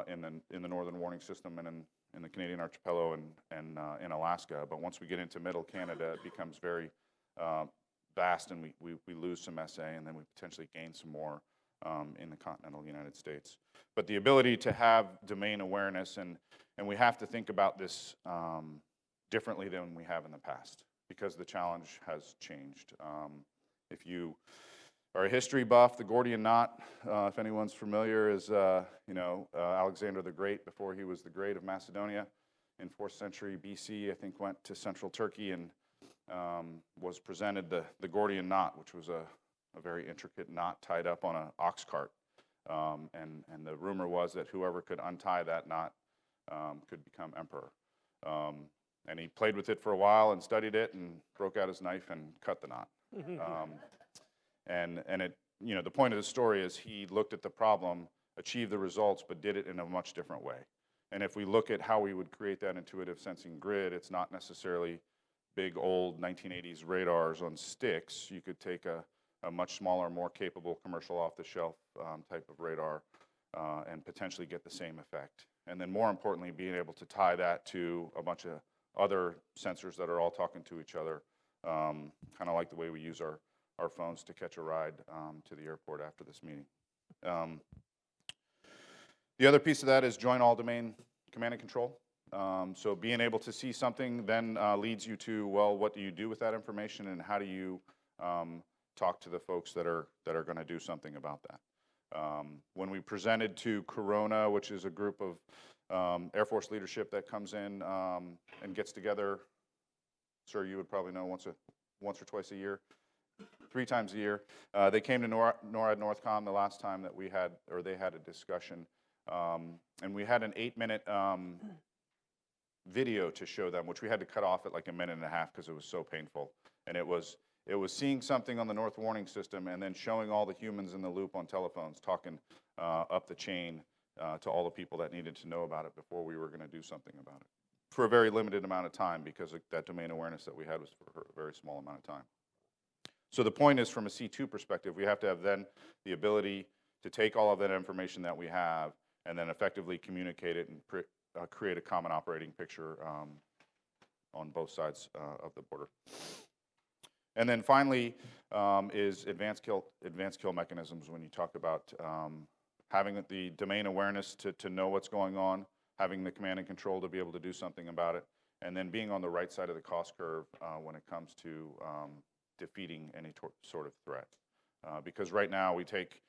in the Northern Warning System and in the Canadian Archipelago and in Alaska. But once we get into middle Canada, it becomes very vast, and we lose some SA, and then we potentially gain some more in the continental United States. But the ability to have domain awareness, and we have to think about this differently than we have in the past, because the challenge has changed. If you are a history buff, the Gordian knot, if anyone's familiar, is Alexander the Great, before he was the Great of Macedonia in 4th century BC, I think went to central Turkey and was presented the Gordian knot, which was a very intricate knot tied up on an ox cart. And the rumor was that whoever could untie that knot could become emperor. And he played with it for a while and studied it and broke out his knife and cut the knot. And it, you know, the point of the story is he looked at the problem, achieved the results, but did it in a much different way. And if we look at how we would create that intuitive sensing grid, it's not necessarily big old 1980s radars on sticks. You could take a much smaller, more capable commercial off-the-shelf type of radar and potentially get the same effect. And then more importantly, being able to tie that to a bunch of other sensors that are all talking to each other, kind of like the way we use our phones to catch a ride to the airport after this meeting. The other piece of that is joint all-domain command and control. So being able to see something then leads you to, well, what do you do with that information, and how do you talk to the folks that are going to do something about that? When we presented to Corona, which is a group of Air Force leadership that comes in and gets together, sir, you would probably know once or twice a year, 3 times a year. They came to NORAD Northcom the last time that we had, or they had a discussion, and we had an 8-minute video to show them, which we had to cut off at like 1.5 minutes because it was so painful. And it was seeing something on the North Warning System and then showing all the humans in the loop on telephones talking up the chain to all the people that needed to know about it before we were going to do something about it, for a very limited amount of time, because that domain awareness that we had was for a very small amount of time. So the point is, from a C2 perspective, we have to have then the ability to take all of that information that we have and then effectively communicate it and create a common operating picture on both sides of the border. And then finally is advanced kill mechanisms. When you talk about having the domain awareness to know what's going on, having the command and control to be able to do something about it, and then being on the right side of the cost curve when it comes to defeating any sort of threat. Because right now we take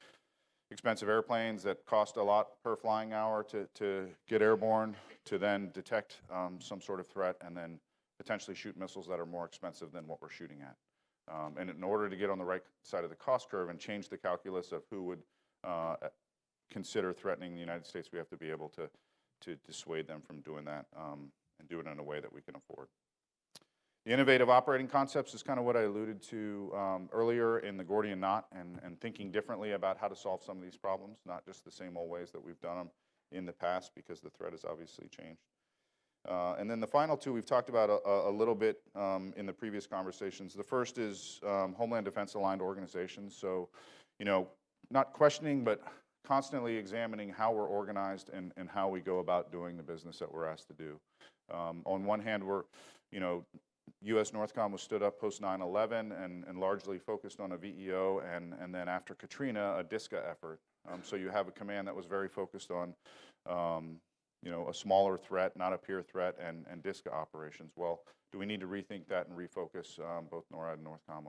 expensive airplanes that cost a lot per flying hour to get airborne, to then detect some sort of threat, and then potentially shoot missiles that are more expensive than what we're shooting at. And in order to get on the right side of the cost curve and change the calculus of who would consider threatening the United States, we have to be able to dissuade them from doing that and do it in a way that we can afford. The innovative operating concepts is kind of what I alluded to earlier in the Gordian knot, and thinking differently about how to solve some of these problems, not just the same old ways that we've done them in the past, because the threat has obviously changed. And then the final two we've talked about a little bit in the previous conversations. The first is Homeland Defense aligned organizations. So, you know, not questioning, but constantly examining how we're organized and how we go about doing the business that we're asked to do. On one hand, we're, you know, U.S. Northcom was stood up post 9/11 and largely focused on a VEO, and then after Katrina, a DISCA effort. So you have a command that was very focused on, you know, a smaller threat, not a peer threat, and DISCA operations. Well, do we need to rethink that and refocus both NORAD and Northcom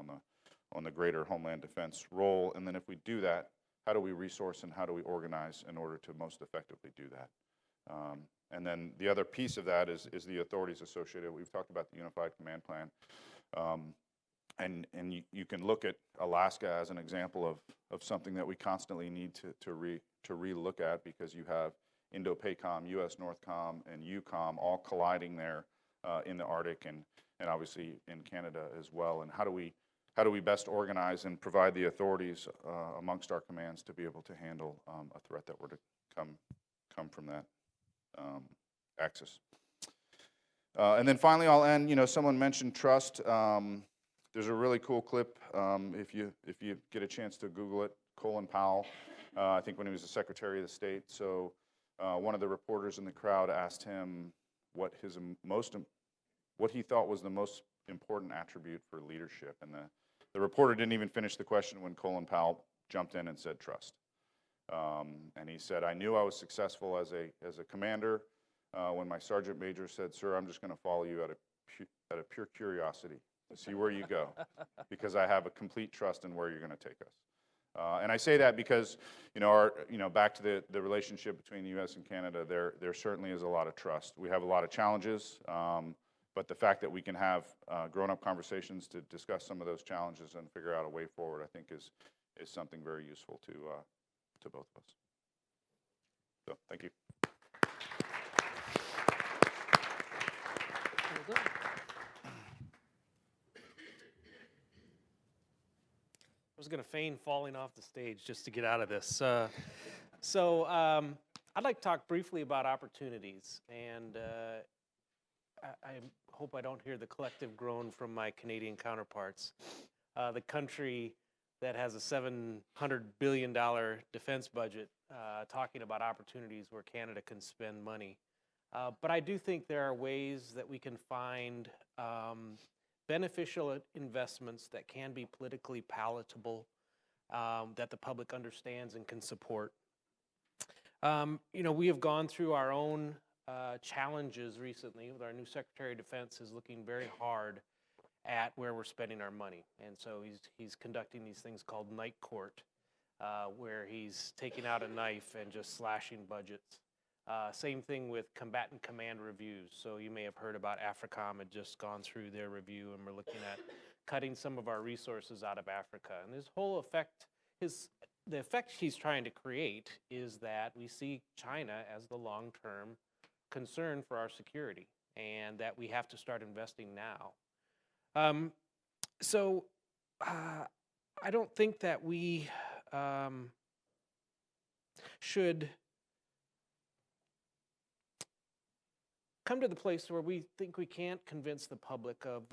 on the greater Homeland Defense role? And then if we do that, how do we resource and how do we organize in order to most effectively do that? And then the other piece of that is the authorities associated. We've talked about the Unified Command Plan. And you can look at Alaska as an example of something that we constantly need to re-look at, because you have Indo-PACOM, U.S. Northcom, and EUCOM all colliding there in the Arctic and obviously in Canada as well. And how do we best organize and provide the authorities amongst our commands to be able to handle a threat that were to come from that axis. And then finally, I'll end. You know, someone mentioned trust. There's a really cool clip if you get a chance to Google it. Colin Powell, I think when he was the Secretary of the State. So one of the reporters in the crowd asked him what he thought was the most important attribute for leadership, and the reporter didn't even finish the question when Colin Powell jumped in and said trust. And he said, I knew I was successful as a commander when my sergeant major said, sir, I'm just going to follow you out of pure curiosity to see where you go, because I have a complete trust in where you're going to take us. And I say that because, you know, back to the relationship between the U.S. and Canada, there certainly is a lot of trust. We have a lot of challenges, but the fact that we can have grown-up conversations to discuss some of those challenges and figure out a way forward, I think is something very useful to both of us. So, thank you. was going to feign falling off the stage just to get out of this. I'd like to talk briefly about opportunities, and I hope I don't hear the collective groan from my Canadian counterparts. The country that has a $700 billion defense budget talking about opportunities where Canada can spend money. But I do think there are ways that we can find beneficial investments that can be politically palatable, that the public understands and can support. We have gone through our own challenges recently with our new Secretary of Defense is looking very hard at where we're spending our money. And so he's conducting these things called night court, where he's taking out a knife and just slashing budgets. Same thing with combatant command reviews. So you may have heard about AFRICOM had just gone through their review, and we're looking at cutting some of our resources out of Africa. And this whole effect, the effect he's trying to create is that we see China as the long-term concern for our security, and that we have to start investing now. I don't think that we should come to the place where we think we can't convince the public of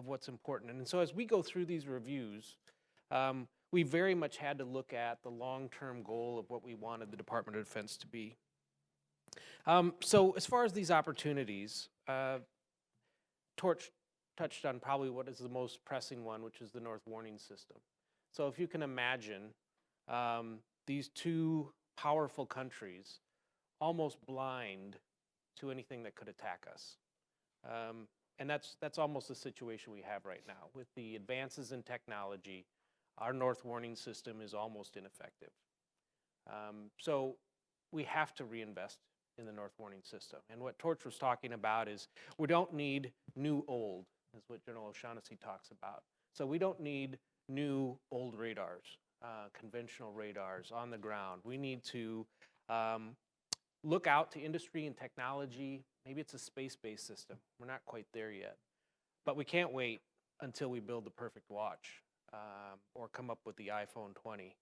what's important. And so as we go through these reviews, we very much had to look at the long-term goal of what we wanted the Department of Defense to be. So as far as these opportunities, Torch touched on probably what is the most pressing one, which is the North Warning System. So if you can imagine these two powerful countries almost blind to anything that could attack us. And that's almost the situation we have right now. With the advances in technology, our North Warning System is almost ineffective. So we have to reinvest in the North Warning System. And what Torch was talking about is we don't need new old, is what General O'Shaughnessy talks about. So we don't need new old radars, conventional radars on the ground. We need to look out to industry and technology. Maybe it's a space-based system. We're not quite there yet. But we can't wait until we build the perfect watch or come up with the iPhone 20.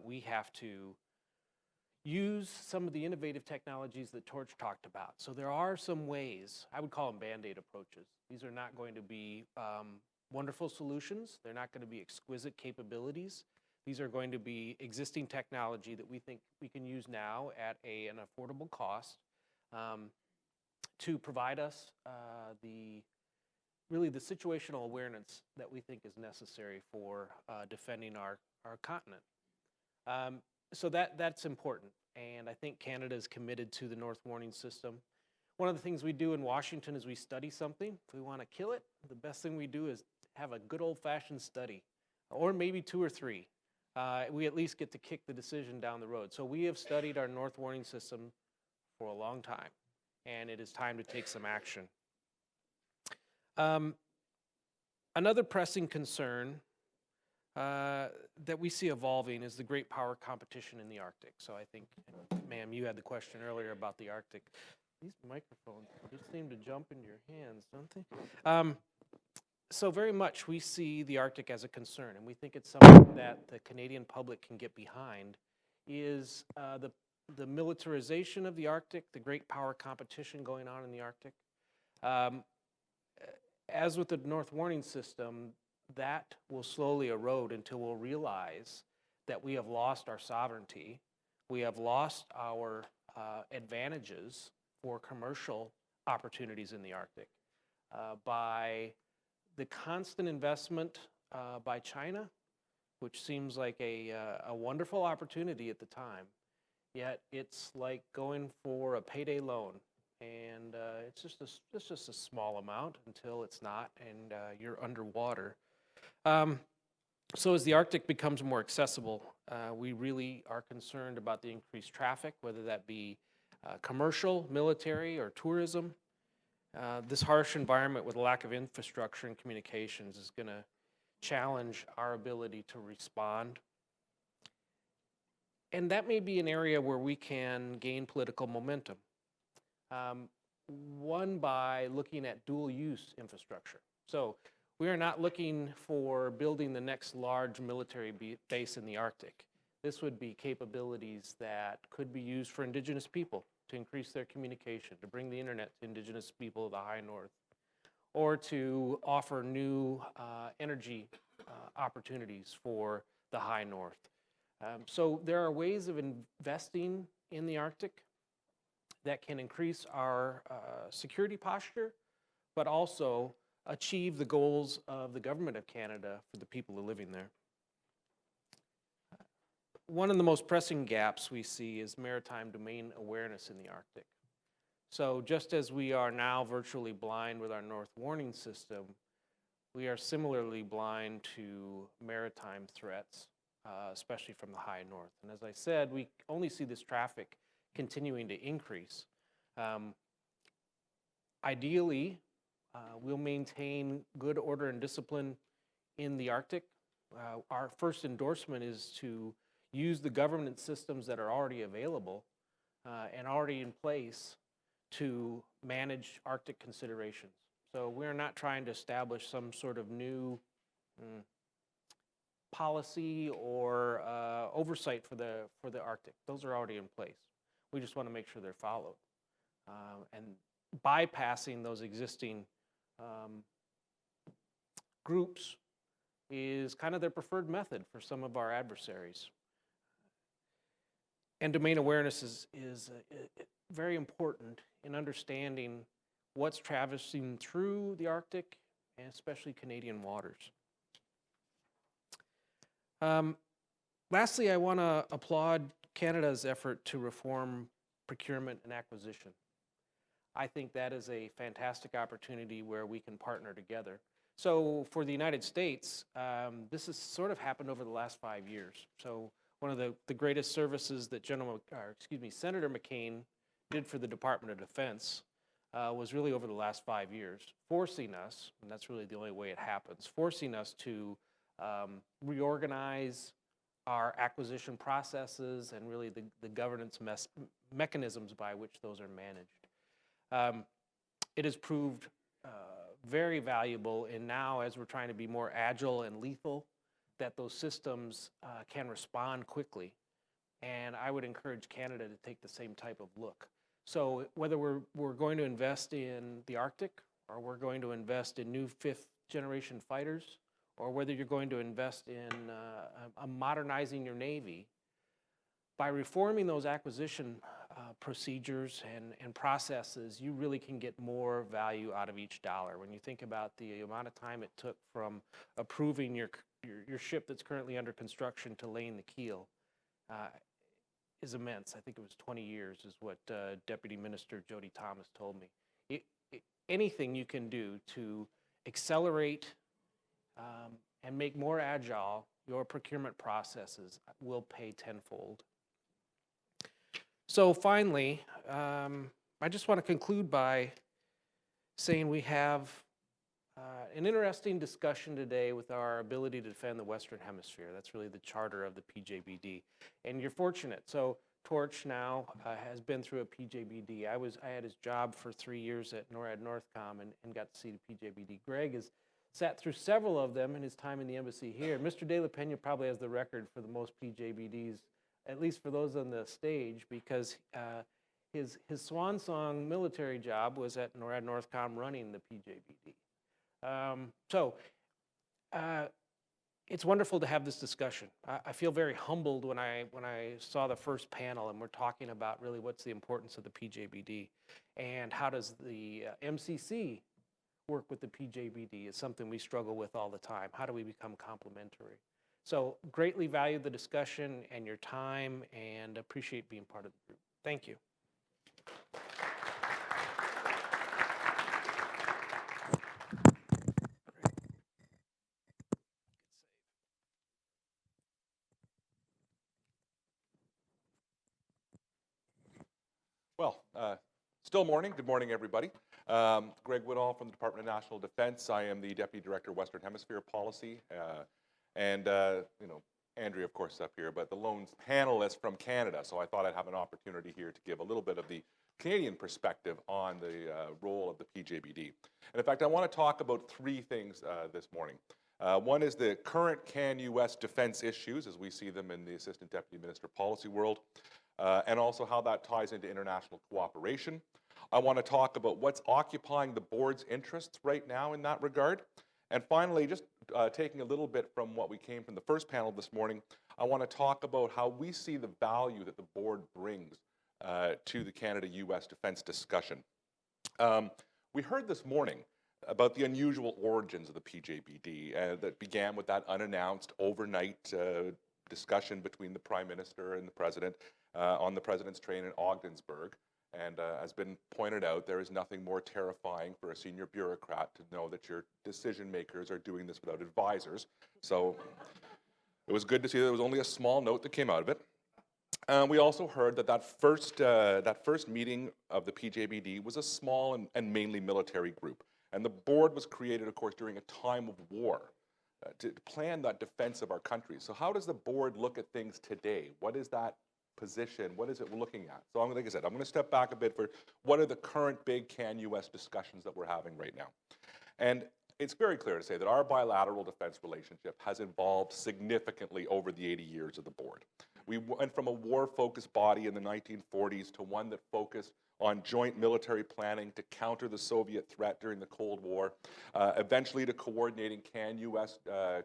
We have to use some of the innovative technologies that Torch talked about. So there are some ways, I would call them Band-Aid approaches. These are not going to be wonderful solutions. They're not going to be exquisite capabilities. These are going to be existing technology that we think we can use now at an affordable cost to provide us really the situational awareness that we think is necessary for defending our continent. So that's important, and I think Canada is committed to the North Warning System. One of the things we do in Washington is we study something. If we want to kill it, the best thing we do is have a good old-fashioned study, or maybe 2 or 3. We at least get to kick the decision down the road. So we have studied our North Warning System for a long time, and it is time to take some action. Another pressing concern that we see evolving is the great power competition in the Arctic. So I think, ma'am, you had the question earlier about the Arctic. These microphones just seem to jump into your hands, don't they? So very much we see the Arctic as a concern, and we think it's something that the Canadian public can get behind, is the militarization of the Arctic, the great power competition going on in the Arctic. As with the North Warning System, that will slowly erode until we'll realize that we have lost our sovereignty, we have lost our advantages for commercial opportunities in the Arctic by the constant investment by China, which seems like a wonderful opportunity at the time, yet it's like going for a payday loan, and it's just a small amount until it's not, and you're underwater. So as the Arctic becomes more accessible, we really are concerned about the increased traffic, whether that be commercial, military, or tourism. This harsh environment with a lack of infrastructure and communications is going to challenge our ability to respond. And that may be an area where we can gain political momentum. One, by looking at dual-use infrastructure. So We are not looking for building the next large military base in the Arctic. This would be capabilities that could be used for Indigenous people to increase their communication, to bring the internet to Indigenous people of the High North, or to offer new energy opportunities for the High North. So there are ways of investing in the Arctic that can increase our security posture, but also achieve the goals of the Government of Canada for the people who are living there. One of the most pressing gaps we see is maritime domain awareness in the Arctic. So just as we are now virtually blind with our North Warning System, we are similarly blind to maritime threats, especially from the High North. And as I said, we only see this traffic continuing to increase. Ideally, we'll maintain good order and discipline in the Arctic. Our first endorsement is to use the governance systems that are already available and already in place to manage Arctic considerations. So we're not trying to establish some sort of new policy or oversight for the Arctic. Those are already in place. We just want to make sure they're followed. And bypassing those existing groups is kind of their preferred method for some of our adversaries. And domain awareness is very important in understanding what's traversing through the Arctic, and especially Canadian waters. Lastly, I want to applaud Canada's effort to reform procurement and acquisition. I think that is a fantastic opportunity where we can partner together. So for the United States, this has sort of happened over the last 5 years. So one of the greatest services that Senator McCain did for the Department of Defense was really over the last 5 years, forcing us, and that's really the only way it happens, forcing us to reorganize our acquisition processes and really the governance mechanisms by which those are managed. It has proved very valuable, and now as we're trying to be more agile and lethal, that those systems can respond quickly. And I would encourage Canada to take the same type of look. So whether we're going to invest in the Arctic, or we're going to invest in new 5th generation fighters, or whether you're going to invest in modernizing your Navy, by reforming those acquisition procedures and processes, you really can get more value out of each dollar. When you think about the amount of time it took from approving your ship that's currently under construction to laying the keel, is immense. I think it was 20 years is what Deputy Minister Jody Thomas told me. Anything you can do to accelerate and make more agile your procurement processes will pay tenfold. So finally, I just want to conclude by saying we have an interesting discussion today with our ability to defend the Western Hemisphere. That's really the charter of the PJBD. And you're fortunate. So Torch now has been through a PJBD. I had his job for 3 years at NORAD Northcom and got to see the PJBD. Greg has sat through several of them in his time in the embassy here. Mr. De La Pena probably has the record for the most PJBDs, at least for those on the stage, because his swan song military job was at NORAD Northcom running the PJBD. It's wonderful to have this discussion. I feel very humbled when I saw the first panel and we're talking about really what's the importance of the PJBD and how does the MCC work with the PJBD is something we struggle with all the time. How do we become complementary? So greatly value the discussion and your time and appreciate being part of the group. Thank you. Well, still morning. Good morning, everybody. Greg Woodall from the Department of National Defense. I am the Deputy Director of Western Hemisphere Policy. Andrea, of course, up here, but the lone panelist from Canada. So I thought I'd have an opportunity here to give a little bit of the Canadian perspective on the role of the PJBD. And in fact, I want to talk about three things this morning. One is the current CAN-US defense issues as we see them in the Assistant Deputy Minister policy world, and also how that ties into international cooperation. I want to talk about what's occupying the board's interests right now in that regard. And finally, just taking a little bit from what we came from the first panel this morning, I want to talk about how we see the value that the board brings to the Canada-US defense discussion. We heard this morning about the unusual origins of the PJBD that began with that unannounced overnight discussion between the Prime Minister and the President on the President's train in Ogdensburg. And as been pointed out, there is nothing more terrifying for a senior bureaucrat to know that your decision makers are doing this without advisors. So it was good to see that there was only a small note that came out of it. We also heard that that first meeting of the PJBD was a small and mainly military group. And the board was created, of course, during a time of war to plan that defense of our country. So how does the board look at things today? What is that position? What is it we're looking at? So like I said, I'm going to step back a bit for what are the current big CAN-US discussions that we're having right now. And it's very clear to say that our bilateral defense relationship has evolved significantly over the 80 years of the board. We went from a war-focused body in the 1940s to one that focused on joint military planning to counter the Soviet threat during the Cold War, eventually to coordinating CAN-US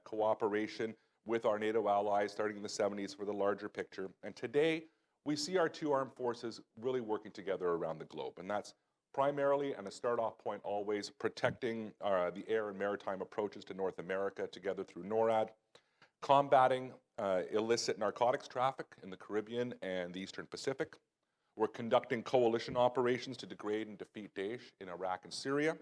cooperation with our NATO allies starting in the 70s for the larger picture. And today, we see our two armed forces really working together around the globe. And that's primarily, and a start-off point always, protecting the air and maritime approaches to North America together through NORAD, combating illicit narcotics traffic in the Caribbean and the Eastern Pacific. We're conducting coalition operations to degrade and defeat Daesh in Iraq and Syria,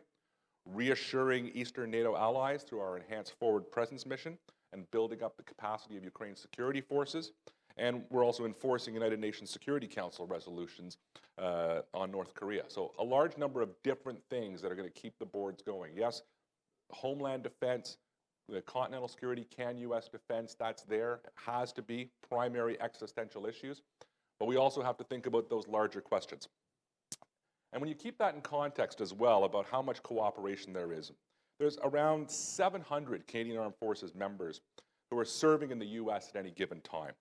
reassuring Eastern NATO allies through our enhanced forward presence mission, and building up the capacity of Ukraine's security forces. And we're also enforcing United Nations Security Council resolutions on North Korea. So a large number of different things that are going to keep the boards going. Yes, homeland defense, the continental security, CAN-US defense, that's there. It has to be primary existential issues. But we also have to think about those larger questions. And when you keep that in context as well about how much cooperation there is, there's around 700 Canadian Armed Forces members who are serving in the US at any given time,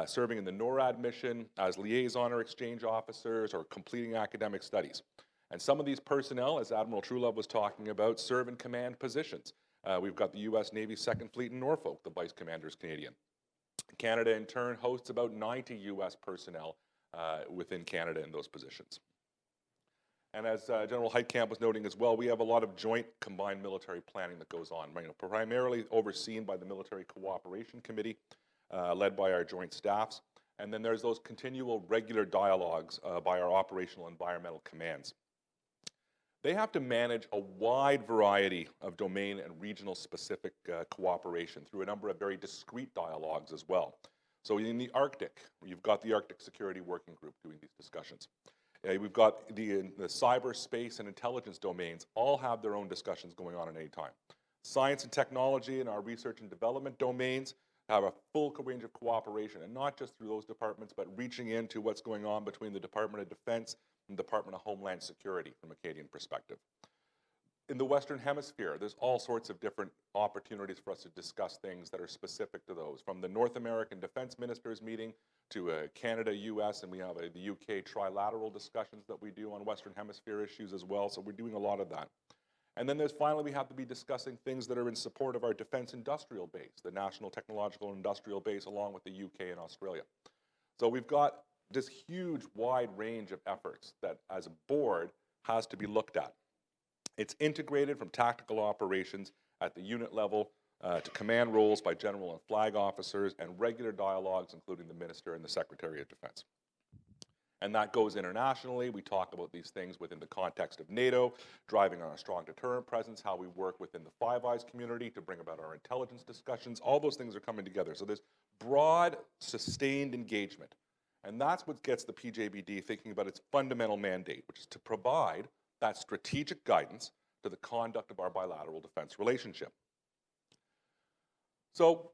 serving in the NORAD mission as liaison or exchange officers or completing academic studies. And some of these personnel, as Admiral Trulove was talking about, serve in command positions. We've got the US Navy 2nd Fleet in Norfolk, the Vice Commander is Canadian. Canada, in turn, hosts about 90 US personnel within Canada in those positions. And as General Heitkamp was noting as well, we have a lot of joint combined military planning that goes on, primarily overseen by the Military Cooperation Committee, led by our joint staffs. And then there's those continual regular dialogues by our operational environmental commands. They have to manage a wide variety of domain and regional specific cooperation through a number of very discrete dialogues as well. So in the Arctic, you've got the Arctic Security Working Group doing these discussions. We've got the cyber, space, and intelligence domains all have their own discussions going on at any time. Science and technology and our research and development domains have a full range of cooperation, and not just through those departments, but reaching into what's going on between the Department of Defense and the Department of Homeland Security from a Canadian perspective. In the Western Hemisphere, there's all sorts of different opportunities for us to discuss things that are specific to those, from the North American Defense Ministers meeting to Canada, US, and we have the UK trilateral discussions that we do on Western Hemisphere issues as well, so we're doing a lot of that. And then finally, we have to be discussing things that are in support of our defense industrial base, the National Technological and Industrial Base, along with the UK and Australia. So we've got this huge, wide range of efforts that, as a board, has to be looked at. It's integrated from tactical operations at the unit level to command roles by general and flag officers and regular dialogues, including the Minister and the Secretary of Defense. And that goes internationally. We talk about these things within the context of NATO, driving on a strong deterrent presence, how we work within the Five Eyes community to bring about our intelligence discussions. All those things are coming together. So there's broad, sustained engagement. And that's what gets the PJBD thinking about its fundamental mandate, which is to provide that strategic guidance to the conduct of our bilateral defense relationship. So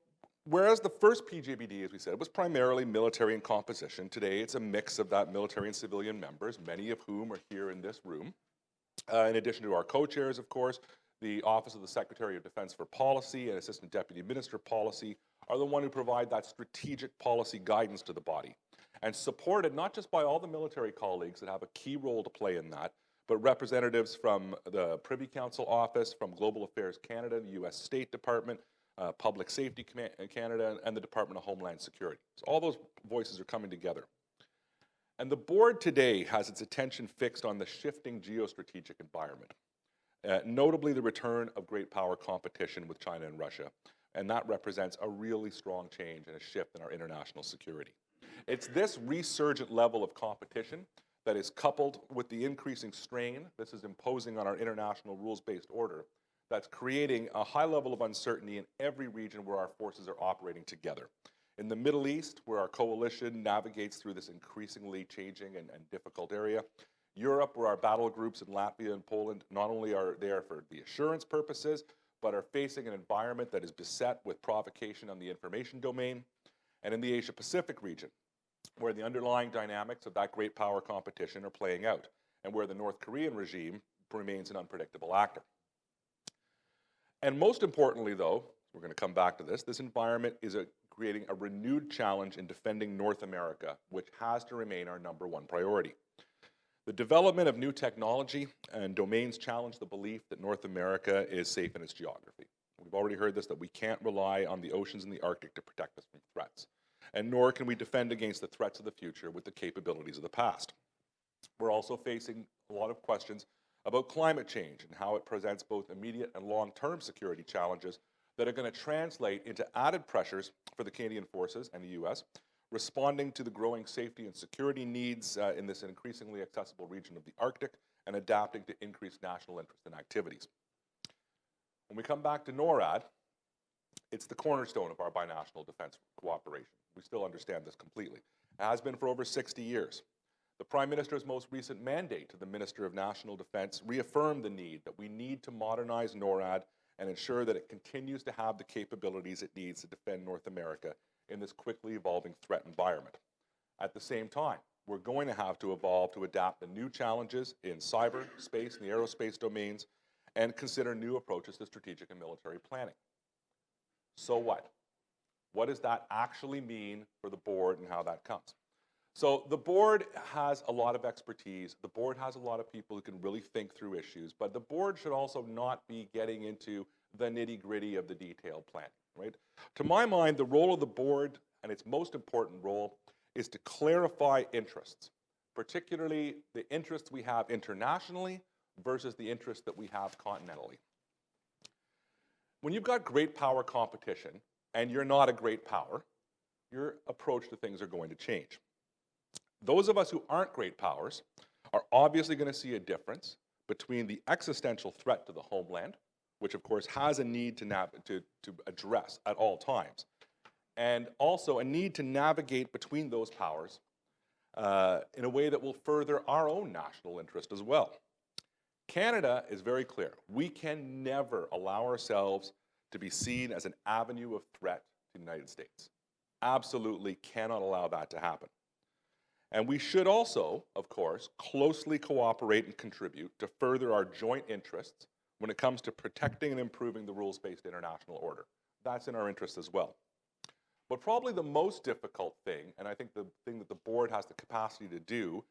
Whereas the first PJBD, as we said, was primarily military in composition, today it's a mix of that military and civilian members, many of whom are here in this room. In addition to our co-chairs, of course, the Office of the Secretary of Defense for Policy and Assistant Deputy Minister Policy are the one who provide that strategic policy guidance to the body, and supported not just by all the military colleagues that have a key role to play in that, but representatives from the Privy Council Office, from Global Affairs Canada, the U.S. State Department, Public Safety Canada, and the Department of Homeland Security. So all those voices are coming together. And the board today has its attention fixed on the shifting geostrategic environment, notably the return of great power competition with China and Russia. And that represents a really strong change and a shift in our international security. It's this resurgent level of competition that is coupled with the increasing strain this is imposing on our international rules-based order that's creating a high level of uncertainty in every region where our forces are operating together. In the Middle East, where our coalition navigates through this increasingly changing and difficult area. Europe, where our battle groups in Latvia and Poland not only are there for the assurance purposes, but are facing an environment that is beset with provocation on the information domain. And in the Asia-Pacific region, where the underlying dynamics of that great power competition are playing out, and where the North Korean regime remains an unpredictable actor. And most importantly, though, we're going to come back to this environment is creating a renewed challenge in defending North America, which has to remain our #1 priority. The development of new technology and domains challenge the belief that North America is safe in its geography. We've already heard this, that we can't rely on the oceans and the Arctic to protect us from threats, and nor can we defend against the threats of the future with the capabilities of the past. We're also facing a lot of questions about climate change and how it presents both immediate and long-term security challenges that are going to translate into added pressures for the Canadian forces and the U.S., responding to the growing safety and security needs in this increasingly accessible region of the Arctic, and adapting to increased national interest and activities. When we come back to NORAD, it's the cornerstone of our binational defense cooperation. We still understand this completely. It has been for over 60 years. The Prime Minister's most recent mandate to the Minister of National Defense reaffirmed the need that we need to modernize NORAD and ensure that it continues to have the capabilities it needs to defend North America in this quickly evolving threat environment. At the same time, we're going to have to evolve to adapt to new challenges in cyber, space, and the aerospace domains, and consider new approaches to strategic and military planning. So what? What does that actually mean for the board and how that comes? So the board has a lot of expertise. The board has a lot of people who can really think through issues, but the board should also not be getting into the nitty-gritty of the detailed planning, right? To my mind, the role of the board, and its most important role, is to clarify interests, particularly the interests we have internationally versus the interests that we have continentally. When you've got great power competition and you're not a great power, your approach to things are going to change. Those of us who aren't great powers are obviously going to see a difference between the existential threat to the homeland, which of course has a need to address at all times, and also a need to navigate between those powers in a way that will further our own national interest as well. Canada is very clear. We can never allow ourselves to be seen as an avenue of threat to the United States. Absolutely cannot allow that to happen. And we should also, of course, closely cooperate and contribute to further our joint interests when it comes to protecting and improving the rules-based international order. That's in our interest as well. But probably the most difficult thing, and I think the thing that the board has the capacity to do,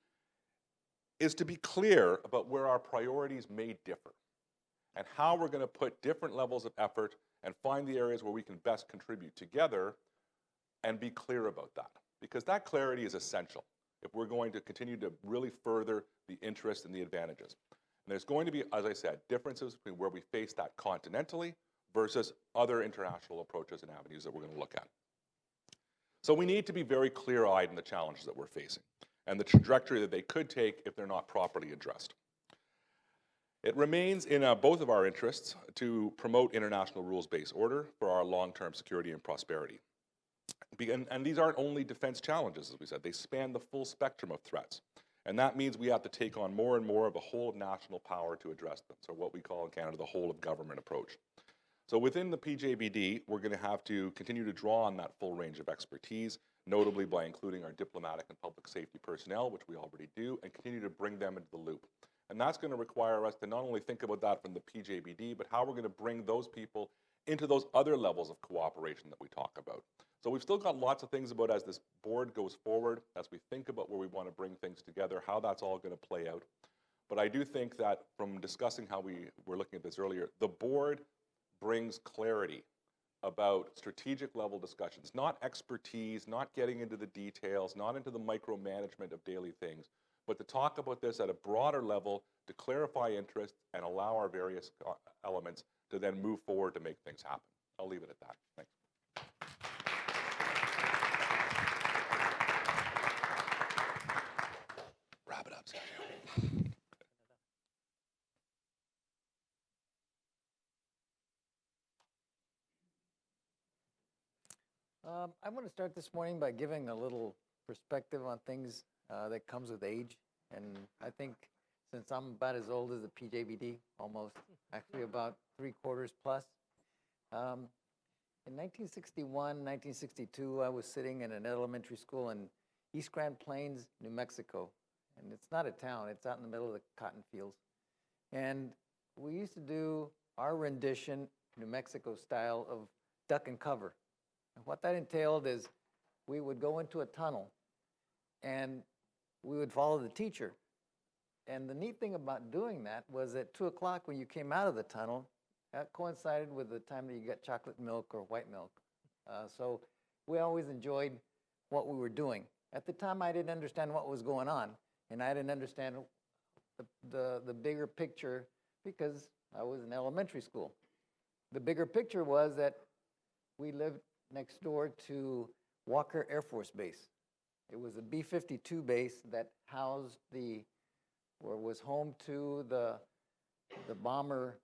is to be clear about where our priorities may differ and how we're going to put different levels of effort and find the areas where we can best contribute together and be clear about that. Because that clarity is essential if we're going to continue to really further the interest and the advantages. And there's going to be, as I said, differences between where we face that continentally versus other international approaches and avenues that we're going to look at. So we need to be very clear-eyed in the challenges that we're facing and the trajectory that they could take if they're not properly addressed. It remains in both of our interests to promote international rules-based order for our long-term security and prosperity. And these aren't only defense challenges, as we said. They span the full spectrum of threats. And that means we have to take on more and more of a whole of national power to address them, so what we call in Canada the whole of government approach. So within the PJBD, we're going to have to continue to draw on that full range of expertise, notably by including our diplomatic and public safety personnel, which we already do, and continue to bring them into the loop. And that's going to require us to not only think about that from the PJBD, but how we're going to bring those people into those other levels of cooperation that we talk about. So we've still got lots of things about as this board goes forward, as we think about where we want to bring things together, how that's all going to play out. But I do think that from discussing how we were looking at this earlier, the board brings clarity about strategic level discussions, not expertise, not getting into the details, not into the micromanagement of daily things, but to talk about this at a broader level, to clarify interest and allow our various elements to then move forward to make things happen. I'll leave it at that. Thanks. Wrap it up, Sergio. I want to start this morning by giving a little perspective on things that comes with age. And I think since I'm about as old as the PJBD, almost, actually about 3/4 plus. In 1961, 1962, I was sitting in an elementary school in East Grand Plains, New Mexico. And it's not a town, it's out in the middle of the cotton fields. And we used to do our rendition, New Mexico style, of duck and cover. And what that entailed is we would go into a tunnel and we would follow the teacher. And the neat thing about doing that was at 2 o'clock when you came out of the tunnel, that coincided with the time that you got chocolate milk or white milk. So we always enjoyed what we were doing. At the time, I didn't understand what was going on, and I didn't understand the bigger picture because I was in elementary school. The bigger picture was that we lived next door to Walker Air Force Base. It was a B-52 base that housed or was home to the bomber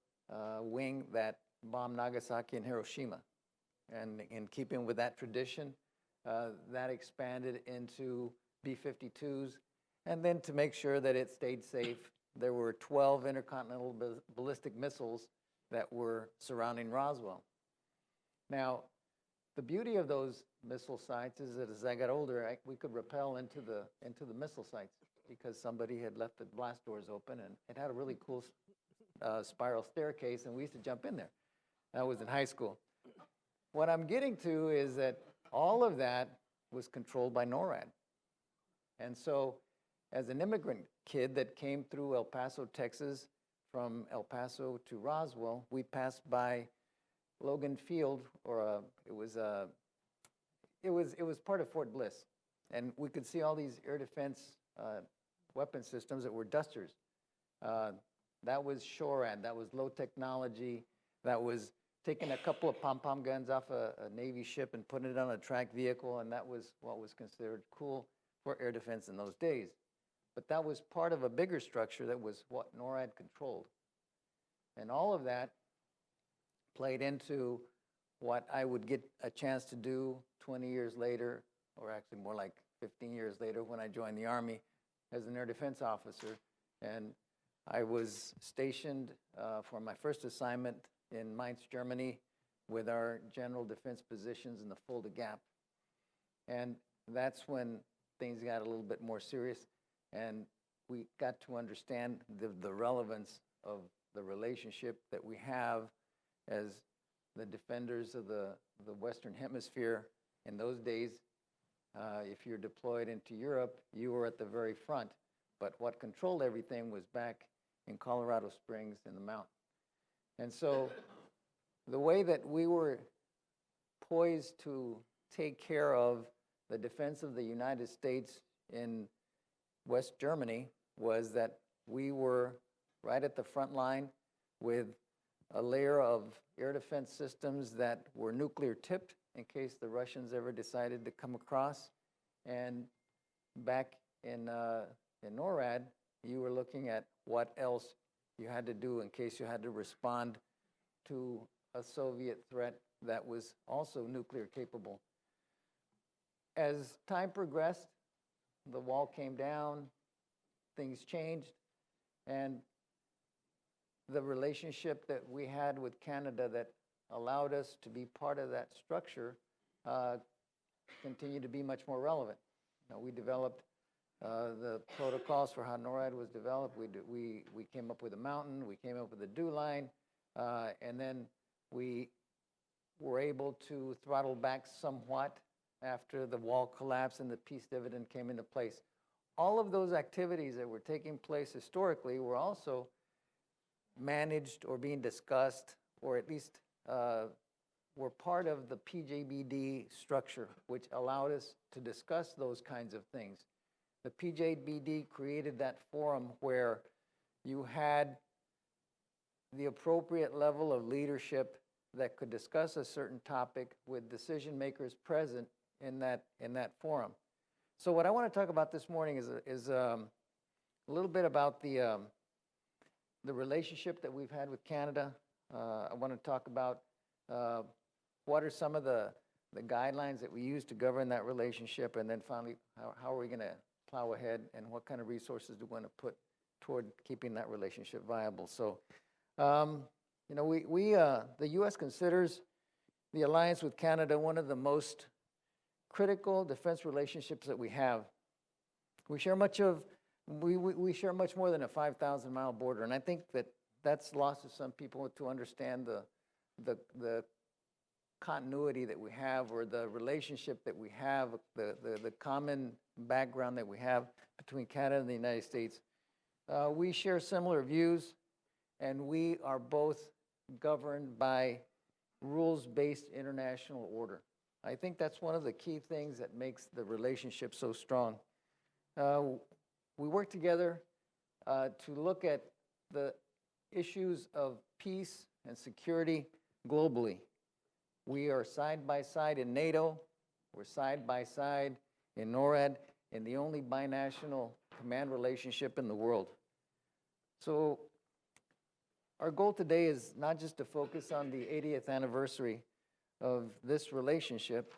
wing that bombed Nagasaki and Hiroshima. And in keeping with that tradition, that expanded into B-52s. And then to make sure that it stayed safe, there were 12 intercontinental ballistic missiles that were surrounding Roswell. Now, the beauty of those missile sites is that as I got older, we could rappel into the missile sites because somebody had left the blast doors open, and it had a really cool spiral staircase, and we used to jump in there. That was in high school. What I'm getting to is that all of that was controlled by NORAD. And so as an immigrant kid that came through El Paso, Texas, from El Paso to Roswell, we passed by Logan Field, or it was part of Fort Bliss, and we could see all these air defense weapon systems that were dusters. That was SHORAD. That was low technology. That was taking a couple of pom-pom guns off a Navy ship and putting it on a tracked vehicle, and that was what was considered cool for air defense in those days. But that was part of a bigger structure that was what NORAD controlled. And all of that played into what I would get a chance to do 20 years later, or actually more like 15 years later when I joined the Army as an air defense officer. And I was stationed for my first assignment in Mainz, Germany, with our general defense positions in the Fulda Gap. And that's when things got a little bit more serious, and we got to understand the relevance of the relationship that we have as the defenders of the Western Hemisphere. In those days, if you're deployed into Europe, you were at the very front. But what controlled everything was back in Colorado Springs in the mountain. And so the way that we were poised to take care of the defense of the United States in West Germany was that we were right at the front line with a layer of air defense systems that were nuclear tipped in case the Russians ever decided to come across. And back in NORAD, you were looking at what else you had to do in case you had to respond to a Soviet threat that was also nuclear capable. As time progressed, the wall came down, things changed, and the relationship that we had with Canada that allowed us to be part of that structure continue to be much more relevant. We developed the protocols for how NORAD was developed. We came up with a mountain, we came up with a dew line, and then we were able to throttle back somewhat after the wall collapsed and the peace dividend came into place. All of those activities that were taking place historically were also managed or being discussed, or at least were part of the PJBD structure, which allowed us to discuss those kinds of things. The PJBD created that forum where you had the appropriate level of leadership that could discuss a certain topic with decision makers present in that forum. So what I want to talk about this morning is a little bit about the relationship that we've had with Canada. I want to talk about what are some of the guidelines that we use to govern that relationship, and then finally, how are we going to plow ahead, and what kind of resources do we want to put toward keeping that relationship viable. So, you know, the U.S. considers the alliance with Canada one of the most critical defense relationships that we have. We share much more than a 5,000-mile border, and I think that that's lost to some people to understand the continuity that we have, or the relationship that we have, the common background that we have between Canada and the United States. We share similar views, and we are both governed by rules-based international order. I think that's one of the key things that makes the relationship so strong. We work together to look at the issues of peace and security globally. We are side by side in NATO, we're side by side in NORAD, and the only binational command relationship in the world. So our goal today is not just to focus on the 80th anniversary of this relationship,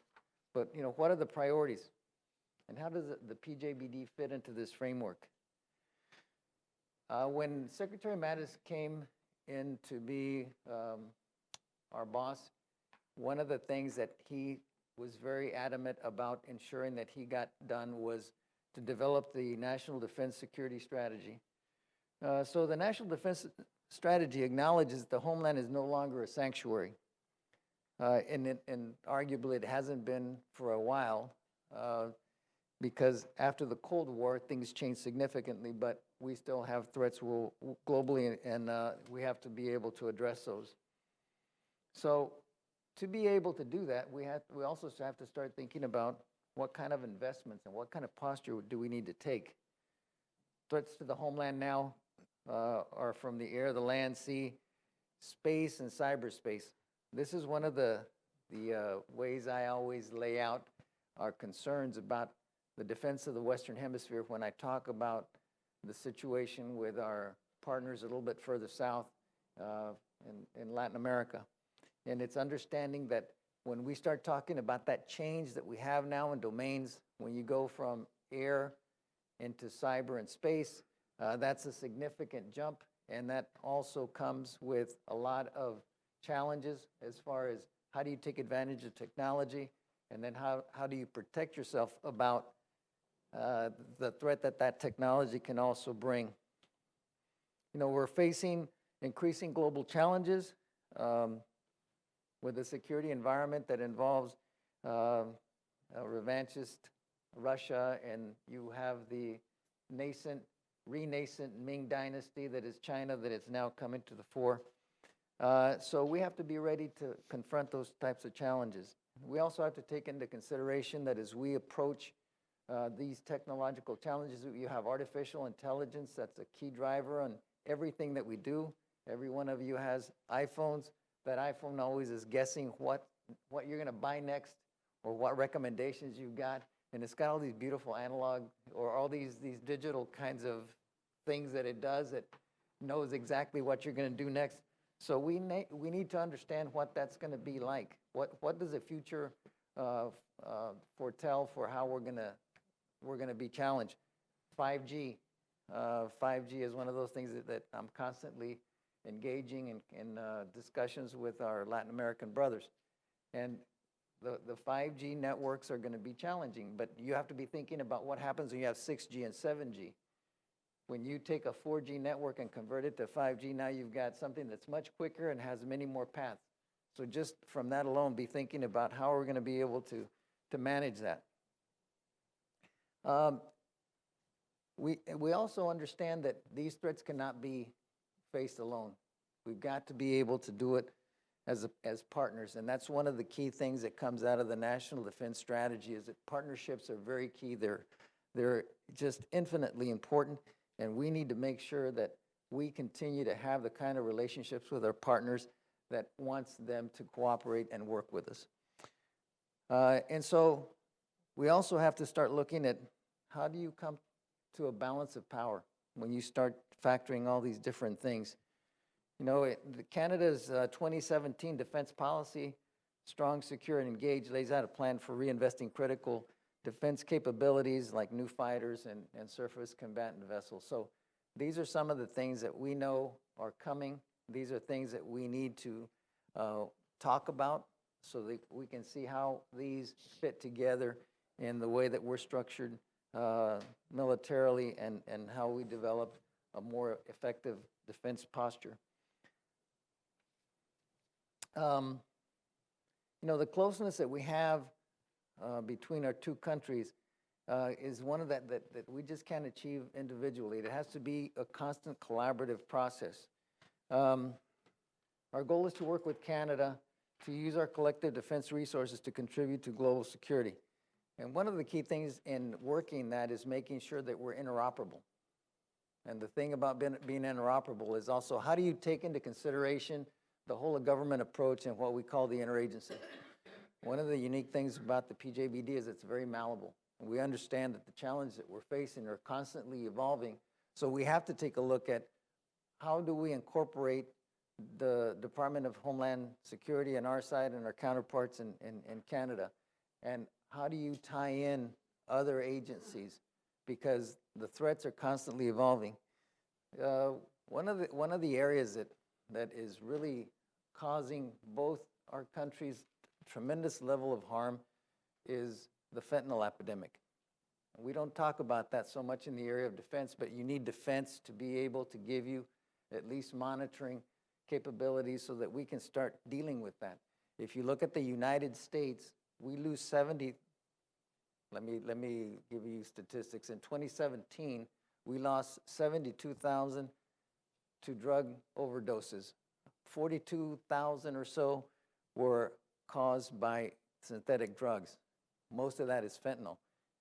but what are the priorities? And how does the PJBD fit into this framework? When Secretary Mattis came in to be our boss, one of the things that he was very adamant about ensuring that he got done was to develop the National Defense Security Strategy. So the National Defense Strategy acknowledges that the homeland is no longer a sanctuary. And arguably it hasn't been for a while, because after the Cold War, things changed significantly, but we still have threats globally, and we have to be able to address those. So to be able to do that, we also have to start thinking about what kind of investments and what kind of posture do we need to take. Threats to the homeland now are from the air, the land, sea, space, and cyberspace. This is one of the ways I always lay out our concerns about the defense of the Western Hemisphere when I talk about the situation with our partners a little bit further south in Latin America. And it's understanding that when we start talking about that change that we have now in domains, when you go from air into cyber and space, that's a significant jump, and that also comes with a lot of challenges as far as how do you take advantage of technology, and then how do you protect yourself about the threat that technology can also bring. We're facing increasing global challenges with a security environment that involves a revanchist Russia, and you have the renascent Ming dynasty that is China that is now coming to the fore. So we have to be ready to confront those types of challenges. We also have to take into consideration that as we approach these technological challenges, you have artificial intelligence. That's a key driver on everything that we do. Every one of you has iPhones. That iPhone always is guessing what you're going to buy next, or what recommendations you've got. And it's got all these beautiful analog, or all these digital kinds of things that it does that knows exactly what you're going to do next. So we need to understand what that's going to be like. What does the future foretell for how we're going to be challenged? 5G. 5G is one of those things that I'm constantly engaging in discussions with our Latin American brothers. And the 5G networks are going to be challenging, but you have to be thinking about what happens when you have 6G and 7G. When you take a 4G network and convert it to 5G, now you've got something that's much quicker and has many more paths. So just from that alone, be thinking about how we're going to be able to manage that. We also understand that these threats cannot be faced alone. We've got to be able to do it as partners, and that's one of the key things that comes out of the National Defense Strategy, is that partnerships are very key. They're just infinitely important, and we need to make sure that we continue to have the kind of relationships with our partners that wants them to cooperate and work with us. And so we also have to start looking at how do you come to a balance of power when you start factoring all these different things. You know, Canada's 2017 defense policy, Strong, Secure, and Engaged, lays out a plan for reinvesting critical defense capabilities like new fighters and surface combatant vessels. So these are some of the things that we know are coming. These are things that we need to talk about so that we can see how these fit together in the way that we're structured militarily and how we develop a more effective defense posture. You know, the closeness that we have between our two countries is one of that we just can't achieve individually. It has to be a constant collaborative process. Our goal is to work with Canada to use our collective defense resources to contribute to global security. And one of the key things in working that is making sure that we're interoperable. And the thing about being interoperable is also, how do you take into consideration the whole of government approach and what we call the interagency? One of the unique things about the PJBD is it's very malleable. And we understand that the challenges that we're facing are constantly evolving. So we have to take a look at how do we incorporate the Department of Homeland Security on our side and our counterparts in Canada. And how do you tie in other agencies? Because the threats are constantly evolving. One of the areas that is really causing both our countries tremendous level of harm is the fentanyl epidemic. We don't talk about that so much in the area of defense, but you need defense to be able to give you at least monitoring capabilities so that we can start dealing with that. If you look at the United States, we lose 70, let me give you statistics. In 2017, we lost 72,000 to drug overdoses. 42,000 or so were caused by synthetic drugs. Most of that is fentanyl.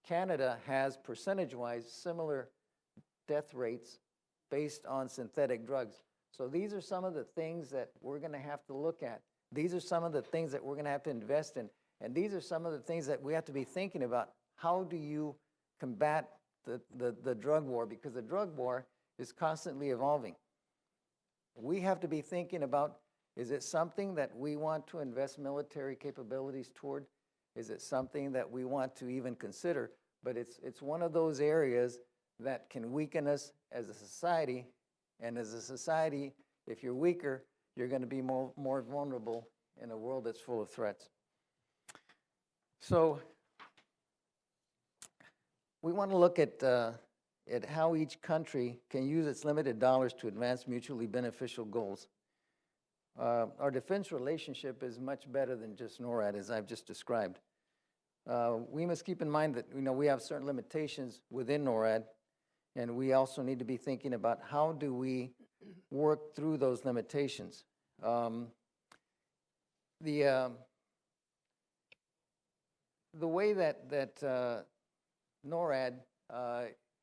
Canada has, percentage-wise, similar death rates based on synthetic drugs. So these are some of the things that we're going to have to look at. These are some of the things that we're going to have to invest in. And these are some of the things that we have to be thinking about. How do you combat the drug war? Because the drug war is constantly evolving. We have to be thinking about, is it something that we want to invest military capabilities toward? Is it something that we want to even consider? But it's one of those areas that can weaken us as a society. And as a society, if you're weaker, you're going to be more vulnerable in a world that's full of threats. So we want to look at how each country can use its limited dollars to advance mutually beneficial goals. Our defense relationship is much better than just NORAD, as I've just described. We must keep in mind that we have certain limitations within NORAD, and we also need to be thinking about how do we work through those limitations. The way that NORAD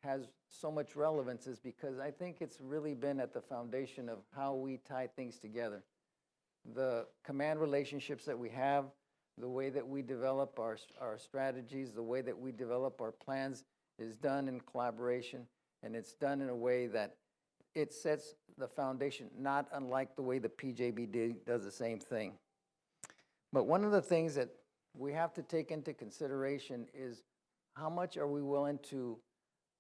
has so much relevance is because I think it's really been at the foundation of how we tie things together. The command relationships that we have, the way that we develop our strategies, the way that we develop our plans is done in collaboration, and it's done in a way that it sets the foundation, not unlike the way the PJBD does the same thing. But one of the things that we have to take into consideration is how much are we willing to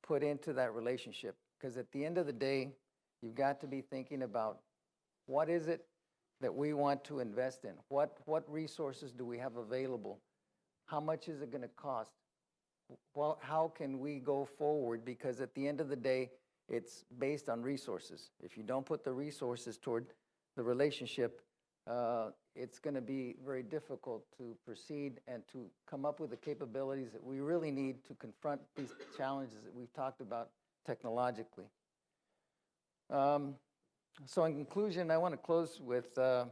put into that relationship? Because at the end of the day, you've got to be thinking about What is it that we want to invest in? What resources do we have available? How much is it going to cost? Well, how can we go forward? Because at the end of the day, it's based on resources. If you don't put the resources toward the relationship, it's going to be very difficult to proceed and to come up with the capabilities that we really need to confront these challenges that we've talked about technologically. So in conclusion, I want to close with the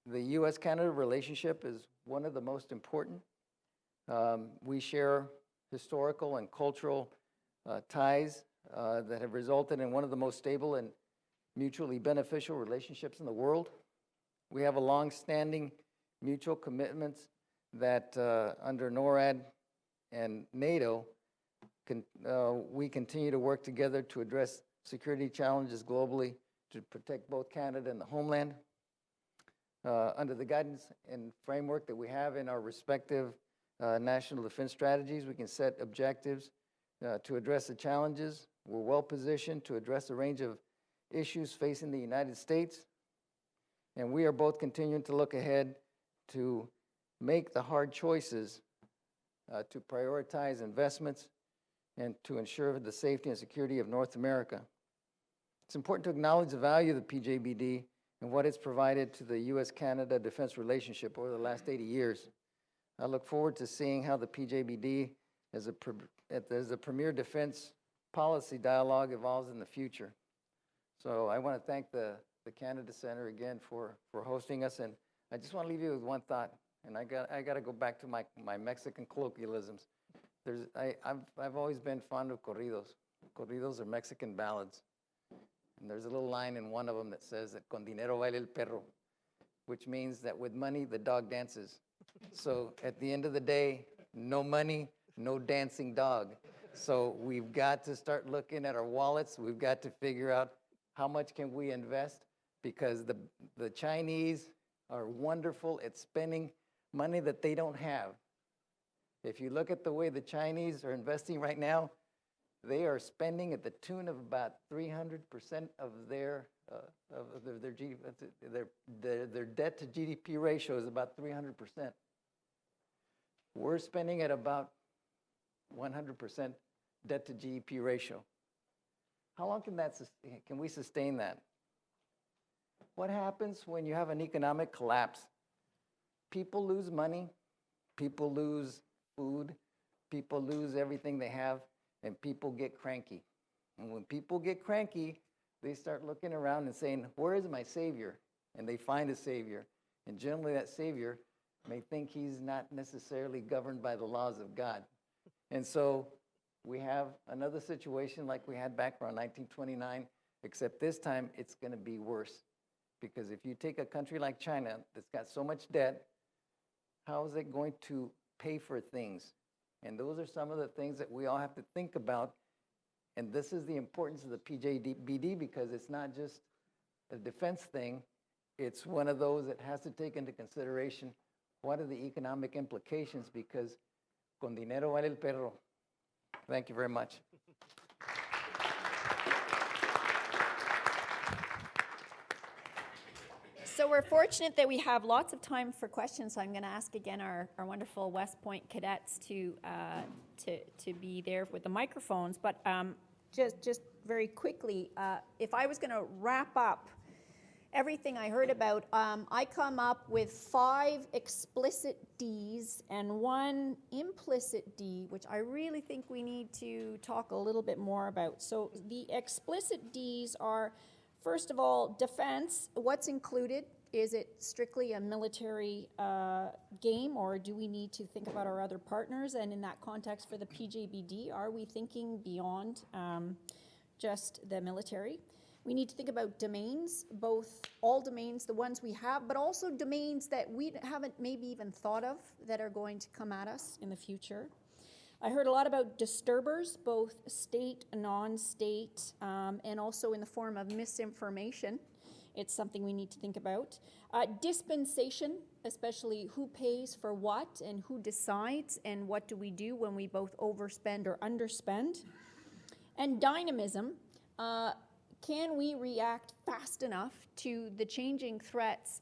U.S.-Canada relationship is one of the most important. We share historical and cultural ties that have resulted in one of the most stable and mutually beneficial relationships in the world. We have a long-standing mutual commitments that under NORAD and NATO, we continue to work together to address security challenges globally to protect both Canada and the homeland. Under the guidance and framework that we have in our respective national defense strategies, we can set objectives to address the challenges. We're well positioned to address a range of issues facing the United States. And we are both continuing to look ahead to make the hard choices to prioritize investments and to ensure the safety and security of North America. It's important to acknowledge the value of the PJBD and what it's provided to the U.S.-Canada defense relationship over the last 80 years. I look forward to seeing how the PJBD as a premier defense policy dialogue evolves in the future. So I want to thank the Canada Center again for hosting us, and I just want to leave you with one thought, and I got to go back to my Mexican colloquialisms. I've always been fond of corridos. Corridos are Mexican ballads. And there's a little line in one of them that says that con dinero baila el perro, which means that with money, the dog dances. So at the end of the day, no money, no dancing dog. So we've got to start looking at our wallets. We've got to figure out how much can we invest, because the Chinese are wonderful at spending money that they don't have. If you look at the way the Chinese are investing right now, they are spending at the tune of about 300% of their debt to GDP ratio is about 300%. We're spending at about 100% debt to GDP ratio. How long can we sustain that? What happens when you have an economic collapse? People lose money, people lose food, people lose everything they have, and people get cranky. And when people get cranky, they start looking around and saying, where is my savior? And they find a savior. And generally that savior may think he's not necessarily governed by the laws of God. And so we have another situation like we had back around 1929, except this time it's going to be worse. Because if you take a country like China that's got so much debt, how is it going to pay for things? And those are some of the things that we all have to think about. And this is the importance of the PJBD, because it's not just a defense thing. It's one of those that has to take into consideration what are the economic implications, because con dinero vale el perro. Thank you very much. So we're fortunate that we have lots of time for questions. So I'm going to ask again our wonderful West Point cadets to be there with the microphones. But just very quickly, if I was going to wrap up everything I heard about, I come up with 5 explicit Ds and 1 implicit D, which I really think we need to talk a little bit more about. So the explicit Ds are, first of all, defense. What's included? Is it strictly a military game, or do we need to think about our other partners? And in that context, for the PJBD, are we thinking beyond just the military? We need to think about domains, both all domains, the ones we have, but also domains that we haven't maybe even thought of that are going to come at us in the future. I heard a lot about disturbers, both state, non-state, and also in the form of misinformation. It's something we need to think about. Dispensation, especially who pays for what and who decides, and what do we do when we both overspend or underspend. And dynamism, can we react fast enough to the changing threats,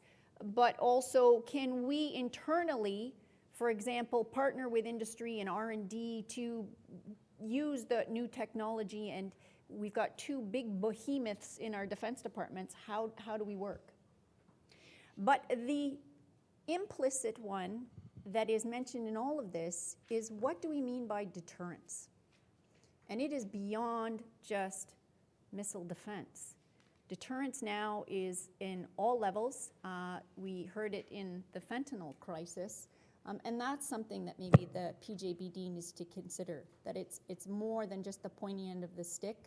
but also can we internally, for example, partner with industry and R&D to use the new technology? And we've got two big behemoths in our defense departments. How do we work? But the implicit one that is mentioned in all of this is, what do we mean by deterrence? And it is beyond just missile defense. Deterrence now is in all levels. We heard it in the fentanyl crisis, and that's something that maybe the PJBD needs to consider, that it's more than just the pointy end of the stick,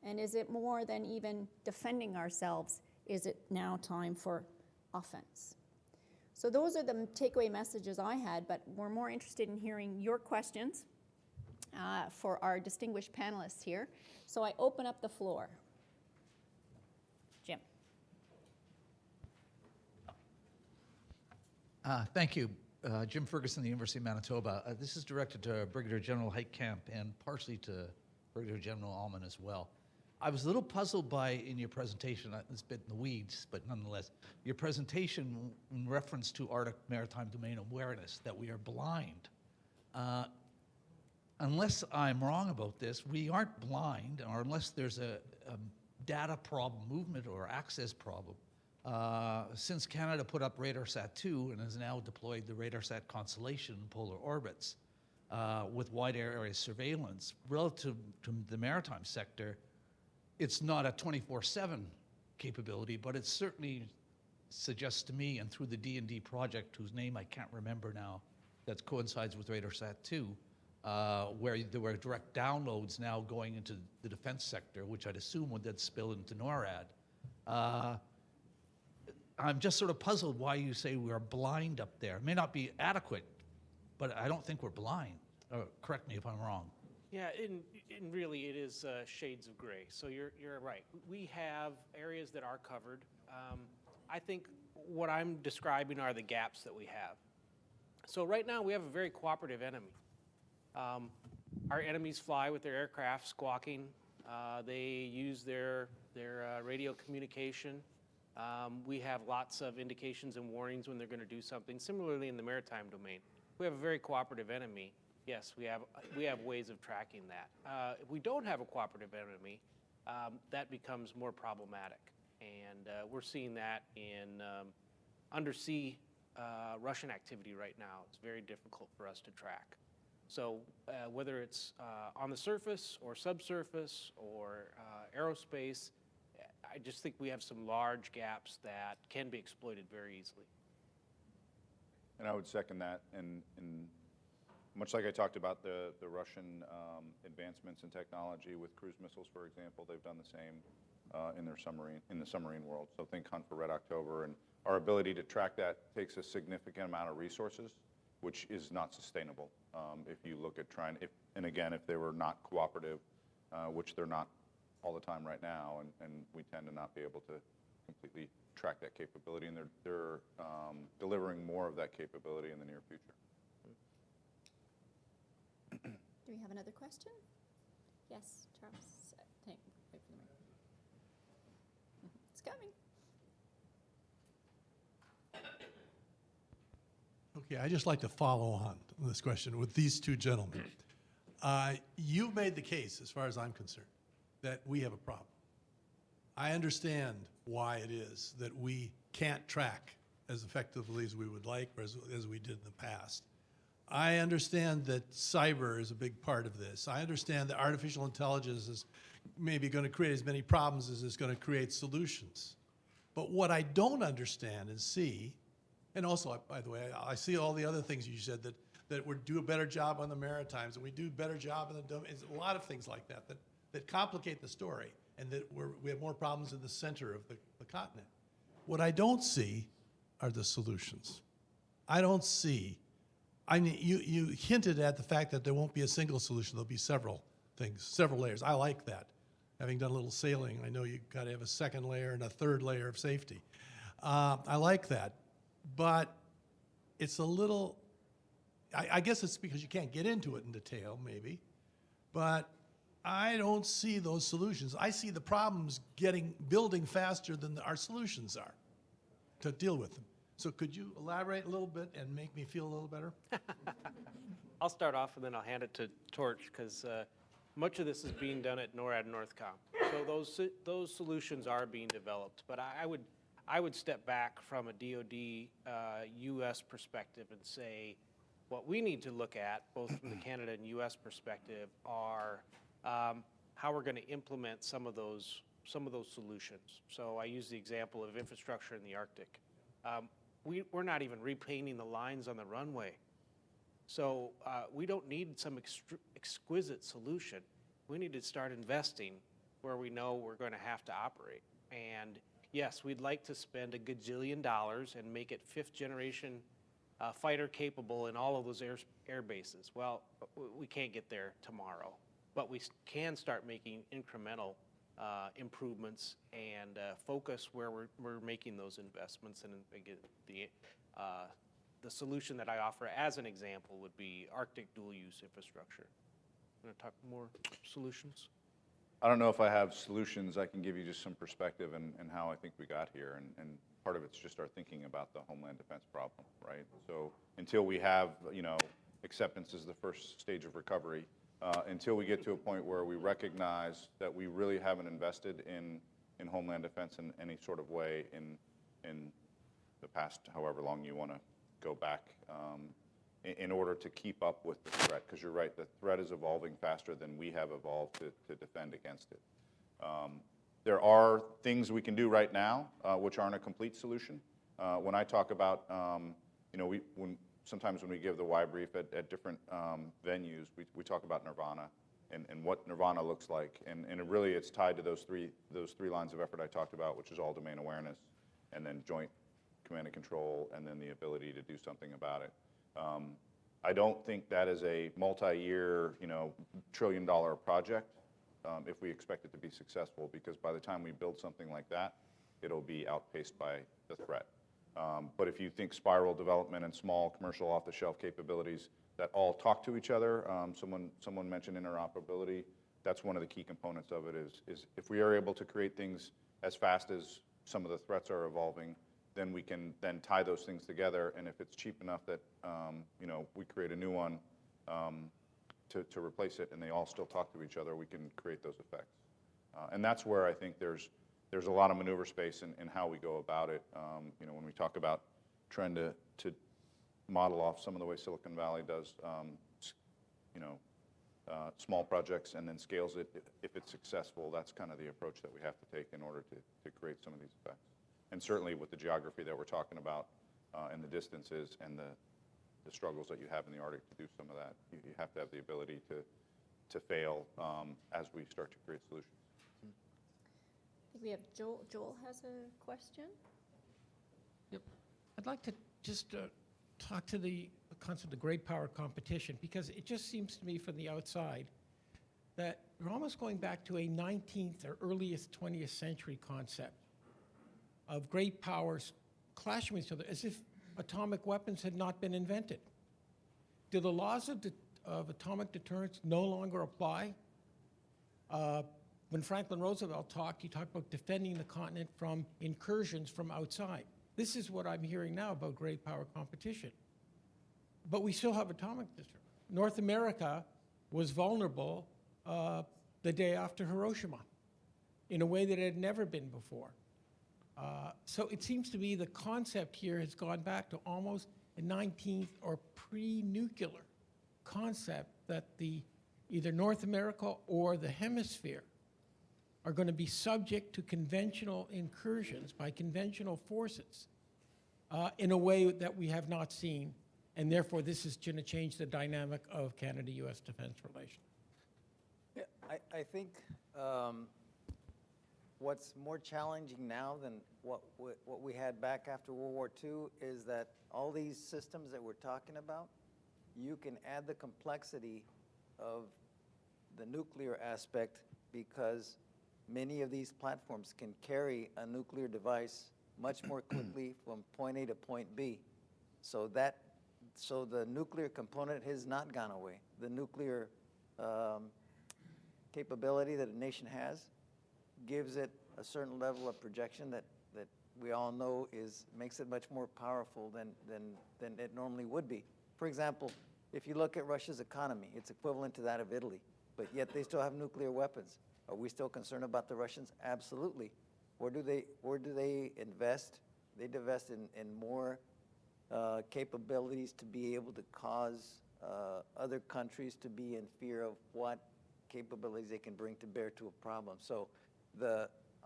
and is it more than even defending ourselves? Is it now time for offense? So those are the takeaway messages I had, but we're more interested in hearing your questions for our distinguished panelists here. So I open up the floor. Jim. Thank you. Jim Ferguson, the University of Manitoba. This is directed to Brigadier General Heitkamp and partially to Brigadier General Allman as well. I was a little puzzled by, in your presentation, it's a bit in the weeds, but nonetheless, your presentation in reference to Arctic maritime domain awareness, that we are blind. Unless I'm wrong about this, we aren't blind, or unless there's a data problem, movement or access problem. Since Canada put up RadarSat-2 and has now deployed the RadarSat constellation in polar orbits with wide area surveillance, relative to the maritime sector, it's not a 24/7 capability, but it certainly suggests to me, and through the D&D project, whose name I can't remember now, that coincides with RadarSat-2, where there were direct downloads now going into the defense sector, which I'd assume would then spill into NORAD. I'm just sort of puzzled why you say we're blind up there. It may not be adequate, but I don't think we're blind. Correct me if I'm wrong. Yeah, in really it is shades of gray. So you're right. We have areas that are covered. I think what I'm describing are the gaps that we have. So right now we have a very cooperative enemy. Our enemies fly with their aircraft squawking. They use their radio communication. We have lots of indications and warnings when they're going to do something. Similarly, in the maritime domain, we have a very cooperative enemy. Yes, we have ways of tracking that. If we don't have a cooperative enemy, that becomes more problematic. And we're seeing that in undersea Russian activity right now. It's very difficult for us to track. So whether it's on the surface or subsurface or aerospace, I just think we have some large gaps that can be exploited very easily. And I would second that. And much like I talked about the Russian advancements in technology with cruise missiles, for example, they've done the same in the submarine world. So think Hunt for Red October, and our ability to track that takes a significant amount of resources, which is not sustainable. If you look at and again, if they were not cooperative, which they're not all the time right now, and we tend to not be able to completely track that capability, and they're delivering more of that capability in the near future. Do we have another question? Yes, Charles. Wait for the mic. It's coming. Okay, I'd just like to follow on this question with these two gentlemen. You've made the case, as far as I'm concerned, that we have a problem. I understand why it is that we can't track as effectively as we would like, or as we did in the past. I understand that cyber is a big part of this. I understand that artificial intelligence is maybe going to create as many problems as it's going to create solutions. But what I don't understand and see, and also, by the way, I see all the other things you said, that we do a better job on the Maritimes, and we do a better job in the domains, a lot of things like that complicate the story, and that we have more problems in the center of the continent. What I don't see are the solutions. I don't see. I mean, you hinted at the fact that there won't be a single solution. There'll be several things, several layers. I like that. Having done a little sailing, I know you've got to have a second layer and a third layer of safety. I like that. But it's a little, I guess it's because you can't get into it in detail, maybe. But I don't see those solutions. I see the problems building faster than our solutions are to deal with them. So could you elaborate a little bit and make me feel a little better? I'll start off and then I'll hand it to Torch because much of this is being done at NORAD Northcom. So those solutions are being developed. But I would step back from a DoD U.S. perspective and say what we need to look at, both from the Canada and U.S. perspective, are how we're going to implement some of those solutions. So I use the example of infrastructure in the Arctic. We're not even repainting the lines on the runway. So we don't need some exquisite solution. We need to start investing where we know we're going to have to operate. And yes, we'd like to spend $1 gajillion and make it 5th generation fighter capable in all of those air bases. Well, we can't get there tomorrow, but we can start making incremental improvements and focus where we're making those investments. And again, the solution that I offer as an example would be Arctic dual-use infrastructure. You want to talk more solutions? I don't know if I have solutions. I can give you just some perspective and how I think we got here. And part of it's just our thinking about the homeland defense problem, right? So until we have, acceptance is the first stage of recovery, until we get to a point where we recognize that we really haven't invested in homeland defense in any sort of way in the past, however long you want to go back, in order to keep up with the threat, because you're right, the threat is evolving faster than we have evolved to defend against it. There are things we can do right now which aren't a complete solution. When I talk about, sometimes when we give the why brief at different venues, we talk about nirvana and what nirvana looks like, and it's tied to those three lines of effort I talked about, which is all domain awareness, and then joint command and control, and then the ability to do something about it. I don't think that is a multi-year, trillion-dollar project if we expect it to be successful, because by the time we build something like that, it'll be outpaced by the threat. But if you think spiral development and small commercial off-the-shelf capabilities that all talk to each other, someone mentioned interoperability. That's one of the key components of it. Is if we are able to create things as fast as some of the threats are evolving, then we can then tie those things together. And if it's cheap enough that we create a new one to replace it, and they all still talk to each other, we can create those effects. And that's where I think there's a lot of maneuver space in how we go about it. When we talk about trying to model off some of the way Silicon Valley does, small projects and then scales it if it's successful. That's kind of the approach that we have to take in order to create some of these effects. And certainly with the geography that we're talking about and the distances and the struggles that you have in the Arctic to do some of that, you have to have the ability to fail as we start to create solutions. I think we have Joel. Joel has a question. Yep. I'd like to just talk to the concept of great power competition, because it just seems to me from the outside that we're almost going back to a 19th or earliest 20th century concept of great powers clashing with each other as if atomic weapons had not been invented. Do the laws of atomic deterrence no longer apply? When Franklin Roosevelt talked, he talked about defending the continent from incursions from outside. This is what I'm hearing now about great power competition. But we still have atomic deterrence. North America was vulnerable the day after Hiroshima in a way that it had never been before. So it seems to me the concept here has gone back to almost a 19th or pre-nuclear concept that either North America or the hemisphere are going to be subject to conventional incursions by conventional forces in a way that we have not seen, and therefore this is going to change the dynamic of Canada-U.S. defense relations. Yeah, I think what's more challenging now than what we had back after World War II is that all these systems that we're talking about, you can add the complexity of the nuclear aspect, because many of these platforms can carry a nuclear device much more quickly from point A to point B. So the nuclear component has not gone away. The nuclear capability that a nation has gives it a certain level of projection that we all know makes it much more powerful than it normally would be. For example, if you look at Russia's economy, it's equivalent to that of Italy, but yet they still have nuclear weapons. Are we still concerned about the Russians? Absolutely. Where do they invest? They invest in more capabilities to be able to cause other countries to be in fear of what capabilities they can bring to bear to a problem. So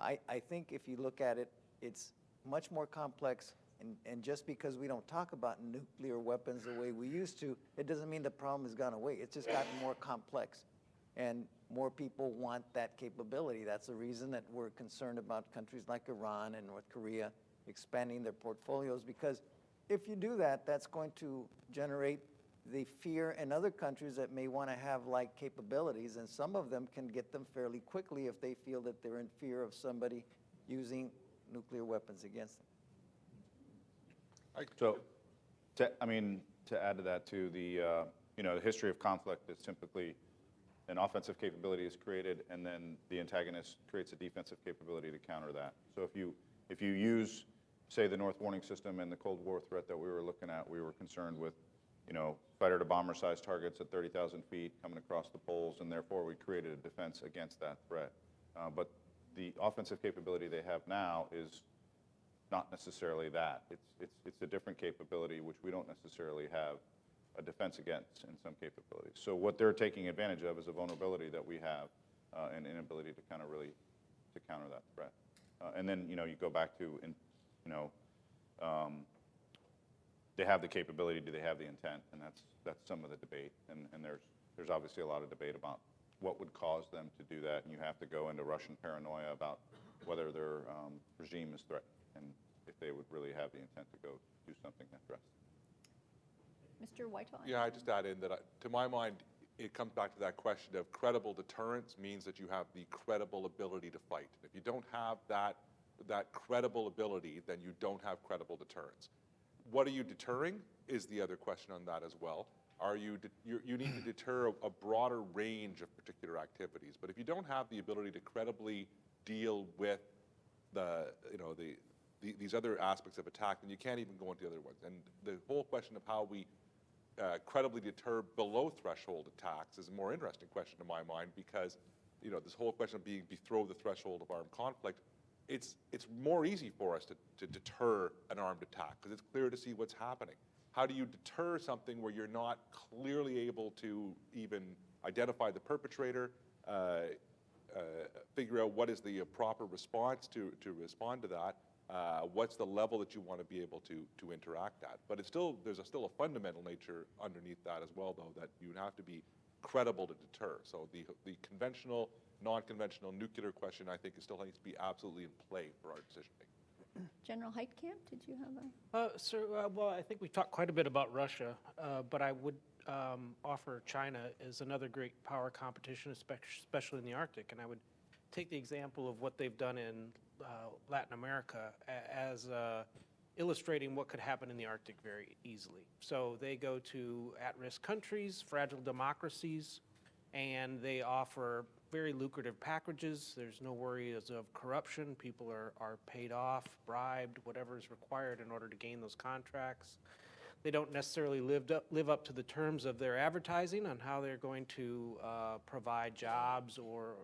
I think if you look at it, it's much more complex, and just because we don't talk about nuclear weapons the way we used to, it doesn't mean the problem has gone away. It's just gotten more complex, and more people want that capability. That's the reason that we're concerned about countries like Iran and North Korea expanding their portfolios, because if you do that, that's going to generate the fear in other countries that may want to have like capabilities, and some of them can get them fairly quickly if they feel that they're in fear of somebody using nuclear weapons against them. So, to add to that too, the history of conflict is typically an offensive capability is created, and then the antagonist creates a defensive capability to counter that. So if you use, say, the North Warning System and the Cold War threat that we were looking at, we were concerned with, fighter to bomber size targets at 30,000 feet coming across the poles, and therefore we created a defense against that threat. But the offensive capability they have now is not necessarily that. It's a different capability which we don't necessarily have a defense against in some capabilities. So what they're taking advantage of is a vulnerability that we have, an inability to kind of really to counter that threat. And then you go back to they have the capability, do they have the intent? And that's some of the debate. And there's obviously a lot of debate about what would cause them to do that, and you have to go into Russian paranoia about whether their regime is threatened and if they would really have the intent to go do something that threatens. Mr. Whitehall? Yeah, I just add in that, to my mind, it comes back to that question of credible deterrence means that you have the credible ability to fight. If you don't have that credible ability, then you don't have credible deterrence. What are you deterring is the other question on that as well. You need to deter a broader range of particular activities, but if you don't have the ability to credibly deal with these other aspects of attack, then you can't even go into the other ones. And the whole question of how we credibly deter below threshold attacks is a more interesting question in my mind, because this whole question of being below the threshold of armed conflict, it's more easy for us to deter an armed attack because it's clear to see what's happening. How do you deter something where you're not clearly able to even identify the perpetrator, figure out what is the proper response to respond to that? What's the level that you want to be able to interact at? But there's still a fundamental nature underneath that as well, though, that you have to be credible to deter. So the conventional, non-conventional nuclear question, I think, still needs to be absolutely in play for our decision making. General Heitkamp, did you have a? Sir, well, I think we talked quite a bit about Russia, but I would offer China as another great power competition, especially in the Arctic. And I would take the example of what they've done in Latin America as illustrating what could happen in the Arctic very easily. So they go to at-risk countries, fragile democracies, and they offer very lucrative packages. There's no worries of corruption. People are paid off, bribed, whatever is required in order to gain those contracts. They don't necessarily live up to the terms of their advertising on how they're going to provide jobs or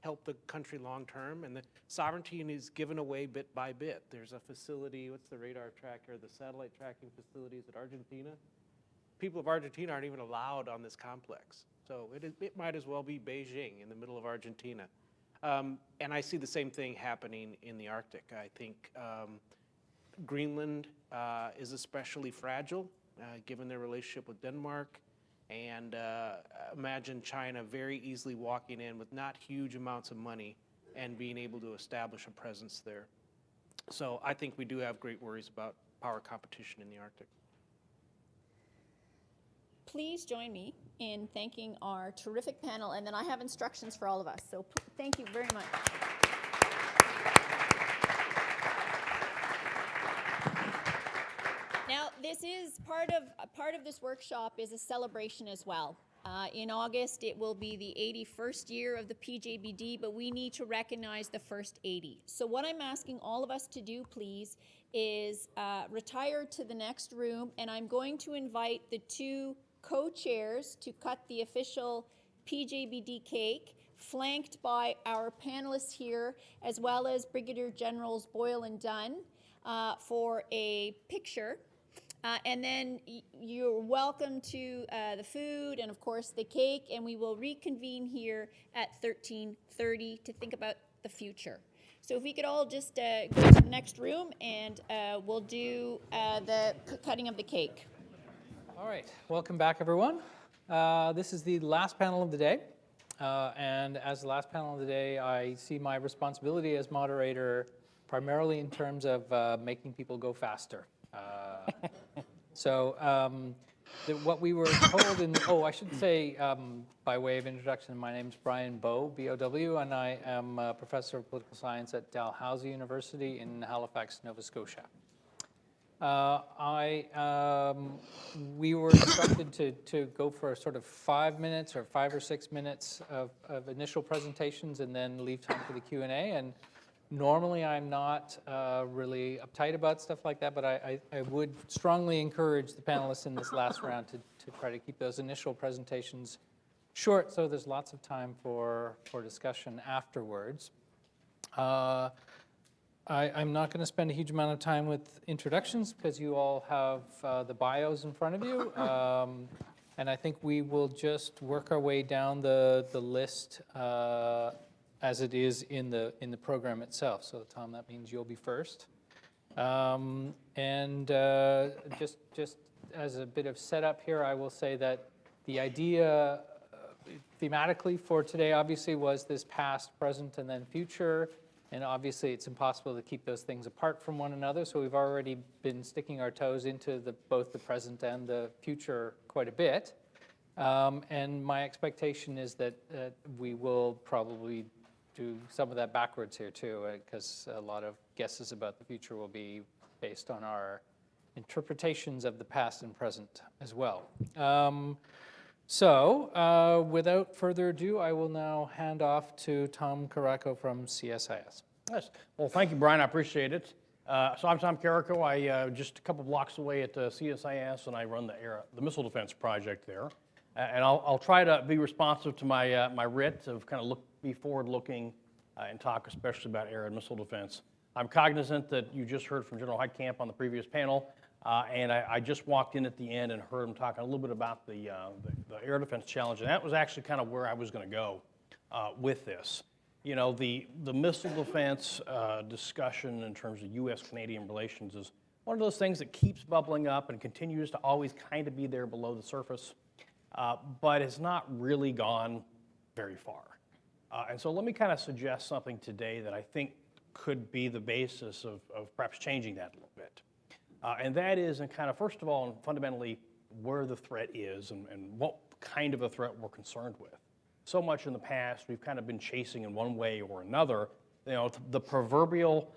help the country long term, and the sovereignty is given away bit by bit. There's a facility, what's the radar tracker, the satellite tracking facilities at Argentina? People of Argentina aren't even allowed on this complex. So it might as well be Beijing in the middle of Argentina. And I see the same thing happening in the Arctic. I think Greenland is especially fragile given their relationship with Denmark. And imagine China very easily walking in with not huge amounts of money and being able to establish a presence there. So I think we do have great worries about power competition in the Arctic. Please join me in thanking our terrific panel, and then I have instructions for all of us. So thank you very much. Now, this is part of this workshop is a celebration as well. In August, it will be the 81st year of the PJBD, but we need to recognize the first 80. So what I'm asking all of us to do, please, is retire to the next room, and I'm going to invite the two co-chairs to cut the official PJBD cake, flanked by our panelists here, as well as Brigadier Generals Boyle and Dunn, for a picture. And then you're welcome to the food and, of course, the cake, and we will reconvene here at 13:30 to think about the future. So if we could all just go to the next room, and we'll do the cutting of the cake. All right, welcome back, everyone. This is the last panel of the day. And as the last panel of the day, I see my responsibility as moderator primarily in terms of making people go faster. What we were told in, I should say, by way of introduction, my name is Brian Bowe, B-O-W, and I am a professor of political science at Dalhousie University in Halifax, Nova Scotia. We were instructed to go for sort of 5 minutes or 5 or 6 minutes of initial presentations and then leave time for the Q&A. And normally I'm not really uptight about stuff like that, but I would strongly encourage the panelists in this last round to try to keep those initial presentations short so there's lots of time for discussion afterwards. I'm not going to spend a huge amount of time with introductions because you all have the bios in front of you. And I think we will just work our way down the list as it is in the program itself. So Tom, that means you'll be first. Just as a bit of setup here, I will say that the idea thematically for today obviously was this past, present, and then future. And obviously it's impossible to keep those things apart from one another. So we've already been sticking our toes into both the present and the future quite a bit. And my expectation is that we will probably do some of that backwards here too, because a lot of guesses about the future will be based on our interpretations of the past and present as well. Without further ado, I will now hand off to Tom Caraco from CSIS. Yes. Well, thank you, Brian. I appreciate it. So I'm Tom Caraco. I just a couple blocks away at CSIS, and I run the missile defense project there. And I'll try to be responsive to my writ of kind of be forward-looking and talk especially about air and missile defense. I'm cognizant that you just heard from General Heitkamp on the previous panel, and I just walked in at the end and heard him talking a little bit about the air defense challenge, and that was actually kind of where I was going to go with this. You know, the missile defense discussion in terms of U.S.-Canadian relations is one of those things that keeps bubbling up and continues to always kind of be there below the surface, but has not really gone very far. And so let me kind of suggest something today that I think could be the basis of perhaps changing that a little bit. And that is, and kind of first of all, and fundamentally, where the threat is and what kind of a threat we're concerned with. So much in the past, we've kind of been chasing in one way or another, you know, the proverbial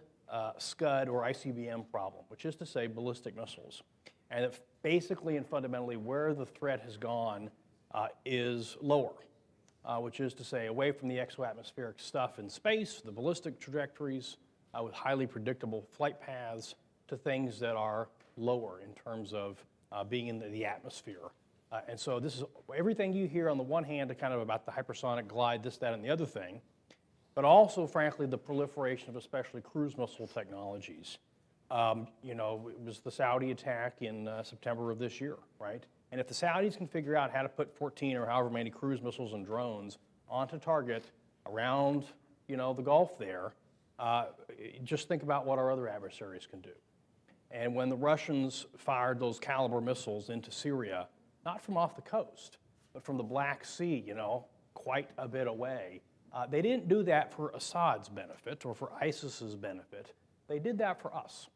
SCUD or ICBM problem, which is to say ballistic missiles. And if basically and fundamentally where the threat has gone is lower, which is to say away from the exoatmospheric stuff in space, the ballistic trajectories with highly predictable flight paths, to things that are lower in terms of being in the atmosphere. And so this is everything you hear on the one hand kind of about the hypersonic glide, this, that, and the other thing, but also, frankly, the proliferation of especially cruise missile technologies. You know, it was the Saudi attack in September of this year, right? And if the Saudis can figure out how to put 14 or however many cruise missiles and drones onto target around, you know, the Gulf there, just think about what our other adversaries can do. And when the Russians fired those Caliber missiles into Syria, not from off the coast, but from the Black Sea, you know, quite a bit away, they didn't do that for Assad's benefit or for ISIS's benefit. They did that for us.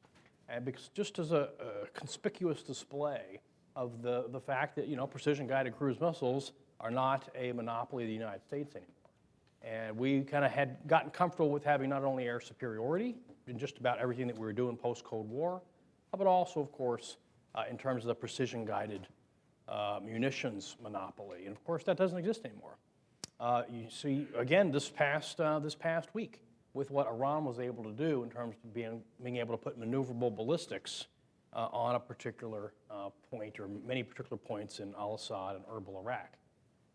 And because just as a conspicuous display of the fact that, you know, precision-guided cruise missiles are not a monopoly of the United States anymore. And we kind of had gotten comfortable with having not only air superiority in just about everything that we were doing post-Cold War, but also, of course, in terms of the precision-guided munitions monopoly. And of course, that doesn't exist anymore. You see, again, this past week, with what Iran was able to do in terms of being able to put maneuverable ballistics on a particular point or many particular points in al-Assad and Erbil, Iraq.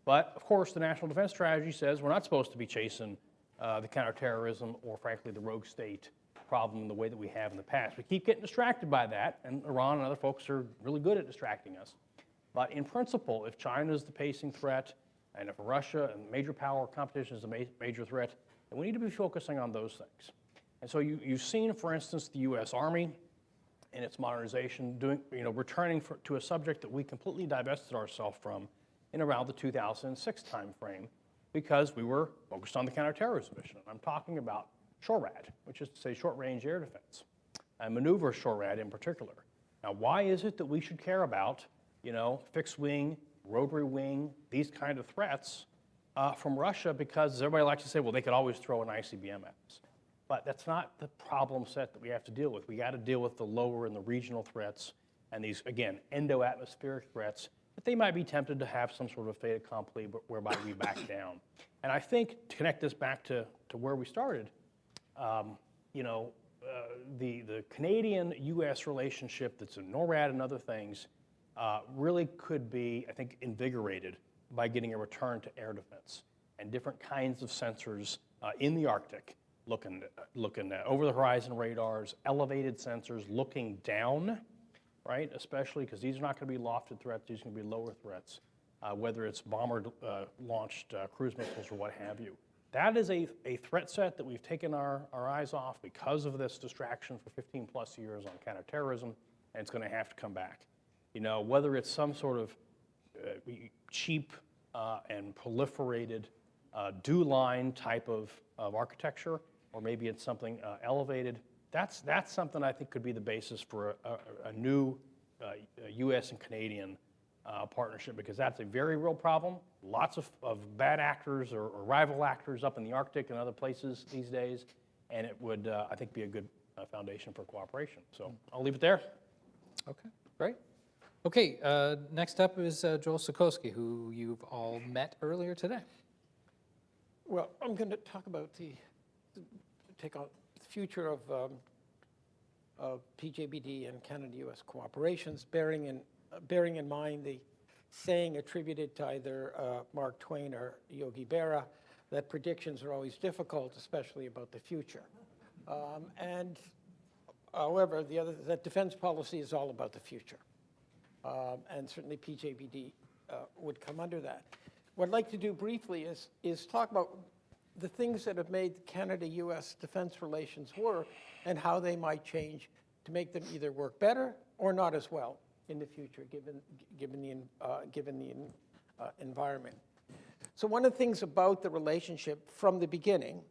But of course, the National Defense Strategy says we're not supposed to be chasing the counterterrorism or, frankly, the rogue state problem in the way that we have in the past. We keep getting distracted by that, and Iran and other folks are really good at distracting us. But in principle, if China is the pacing threat, and if Russia and major power competition is a major threat, then we need to be focusing on those things. And so you've seen, for instance, the U.S. Army and its modernization returning to a subject that we completely divested ourselves from in around the 2006 timeframe because we were focused on the counterterrorism mission. I'm talking about SHORAD, which is to say short-range air defense, and maneuver SHORAD in particular. Now, why is it that we should care about, fixed wing, rotary wing, these kind of threats from Russia? Because everybody likes to say, well, they could always throw an ICBM at us. But that's not the problem set that we have to deal with. We got to deal with the lower and the regional threats and these, again, endo-atmospheric threats that they might be tempted to have some sort of fait accompli whereby we back down. And I think to connect this back to where we started, the Canadian-U.S. relationship that's in NORAD and other things really could be, I think, invigorated by getting a return to air defense and different kinds of sensors in the Arctic, looking at over-the-horizon radars, elevated sensors, looking down, right? Especially because these are not going to be lofted threats; these are going to be lower threats, whether it's bomber-launched cruise missiles or what have you. That is a threat set that we've taken our eyes off because of this distraction for 15 plus years on counterterrorism, and it's going to have to come back. Whether it's some sort of cheap and proliferated DO-line type of architecture, or maybe it's something elevated, that's something I think could be the basis for a new U.S. and Canadian partnership, because that's a very real problem. Lots of bad actors or rival actors up in the Arctic and other places these days, and it would, I think, be a good foundation for cooperation. So I'll leave it there. Okay, great. Okay, next up is Joel Sikowski, who you've all met earlier today. Well, I'm going to talk about take on the future of PJBD and Canada-U.S. cooperations, bearing in mind the saying attributed to either Mark Twain or Yogi Berra that predictions are always difficult, especially about the future. However, that defense policy is all about the future. And certainly PJBD would come under that. What I'd like to do briefly is talk about the things that have made Canada-U.S. defense relations work and how they might change to make them either work better or not as well in the future, given the environment. So one of the things about the relationship from the beginning,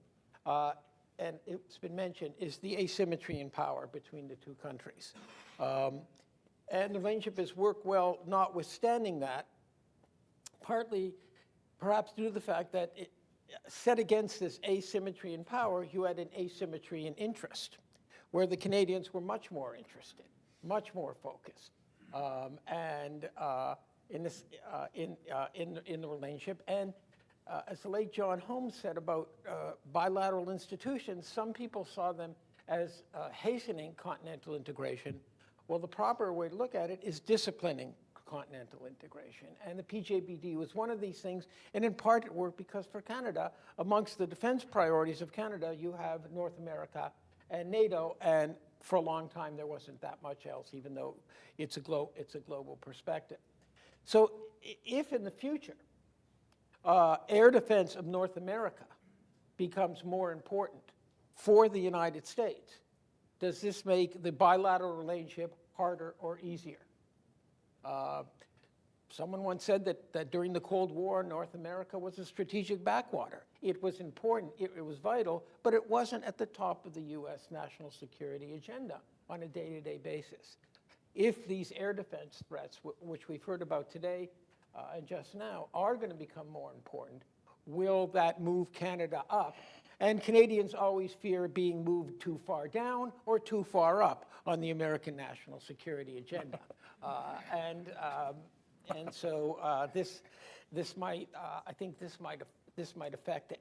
and it's been mentioned, is the asymmetry in power between the two countries. And the relationship has worked well, notwithstanding that, partly perhaps due to the fact that set against this asymmetry in power, you had an asymmetry in interest, where the Canadians were much more interested, much more focused, in the relationship. And as the late John Holmes said about bilateral institutions, some people saw them as hastening continental integration. Well, the proper way to look at it is disciplining continental integration. And the PJBD was one of these things, and in part it worked because for Canada, amongst the defense priorities of Canada, you have North America and NATO, and for a long time there wasn't that much else, even though it's a global perspective. So if in the future air defense of North America becomes more important for the United States, does this make the bilateral relationship harder or easier? Someone once said that during the Cold War, North America was a strategic backwater. It was important, it was vital, but it wasn't at the top of the U.S. national security agenda on a day-to-day basis. If these air defense threats, which we've heard about today and just now, are going to become more important, will that move Canada up? And Canadians always fear being moved too far down or too and so this might, I think this might affect it.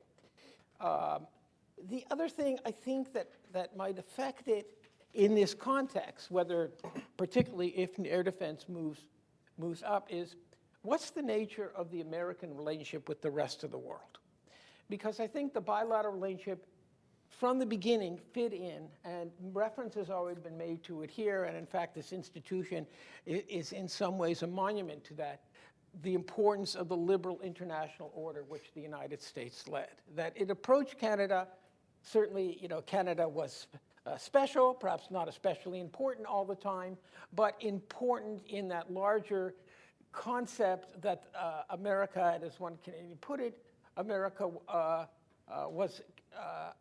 The other thing I think that might affect it in this context, whether particularly if air defense moves up, is what's the nature of the American relationship with the rest of the world? Because I think the bilateral relationship from the beginning fit in, and reference has already been made to it here, and in fact this institution is in some ways a monument to that, the importance of the liberal international order which the United States led. That it approached Canada, certainly, you know, Canada was special, perhaps not especially important all the time, but important in that larger concept that America, and as one Canadian put it, America was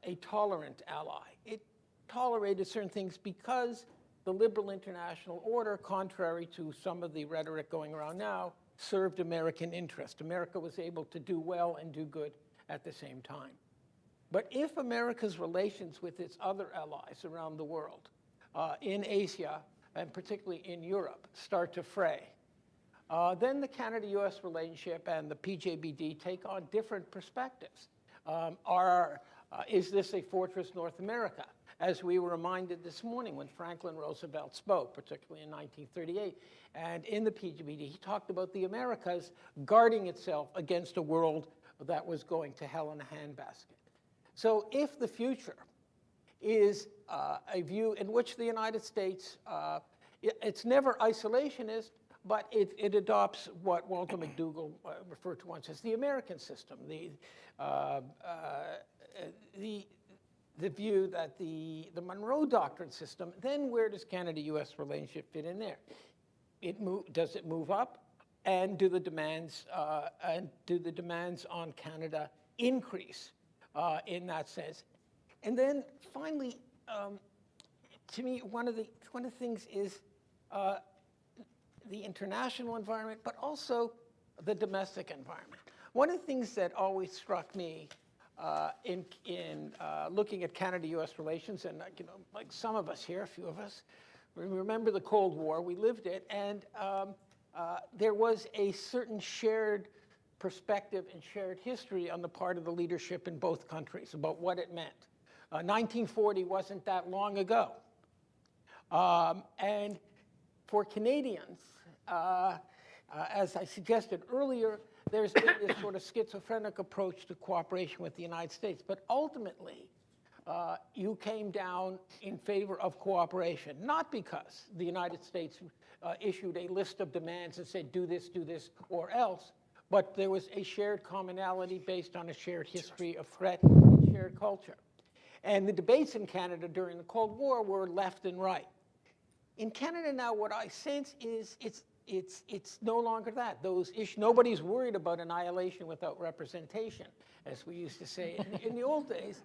a tolerant ally. It tolerated certain things because the liberal international order, contrary to some of the rhetoric going around now, served American interest. America was able to do well and do good at the same time. But if America's relations with its other allies around the world, in Asia, and particularly in Europe, start to fray, then the Canada-US relationship and the PJBD take on different perspectives. Is this a fortress North America? As we were reminded this morning when Franklin Roosevelt spoke, particularly in 1938, and in the PJBD, he talked about the Americas guarding itself against a world that was going to hell in a handbasket. So if the future is a view in which the United States, it's never isolationist, but it adopts what Walter McDougall referred to once as the American system, the view that the Monroe Doctrine system, then where does Canada-US relationship fit in there? Does it move up? And do the demands on Canada increase in that sense? And then finally, to me, one of the things is the international environment, but also the domestic environment. One of the things that always struck me in looking at Canada-US relations, and you know, like some of us here, a few of us, we remember the Cold War, we lived it, and there was a certain shared perspective and shared history on the part of the leadership in both countries about what it meant. 1940 wasn't that long ago. And for Canadians, as I suggested earlier, there's been this sort of schizophrenic approach to cooperation with the United States. But ultimately, you came down in favor of cooperation, not because the United States issued a list of demands and said, do this, or else, but there was a shared commonality based on a shared history of threat and shared culture. And the debates in Canada during the Cold War were left and right. In Canada now, what I sense is it's no longer that. Nobody's worried about annihilation without representation, as we used to say in the old days.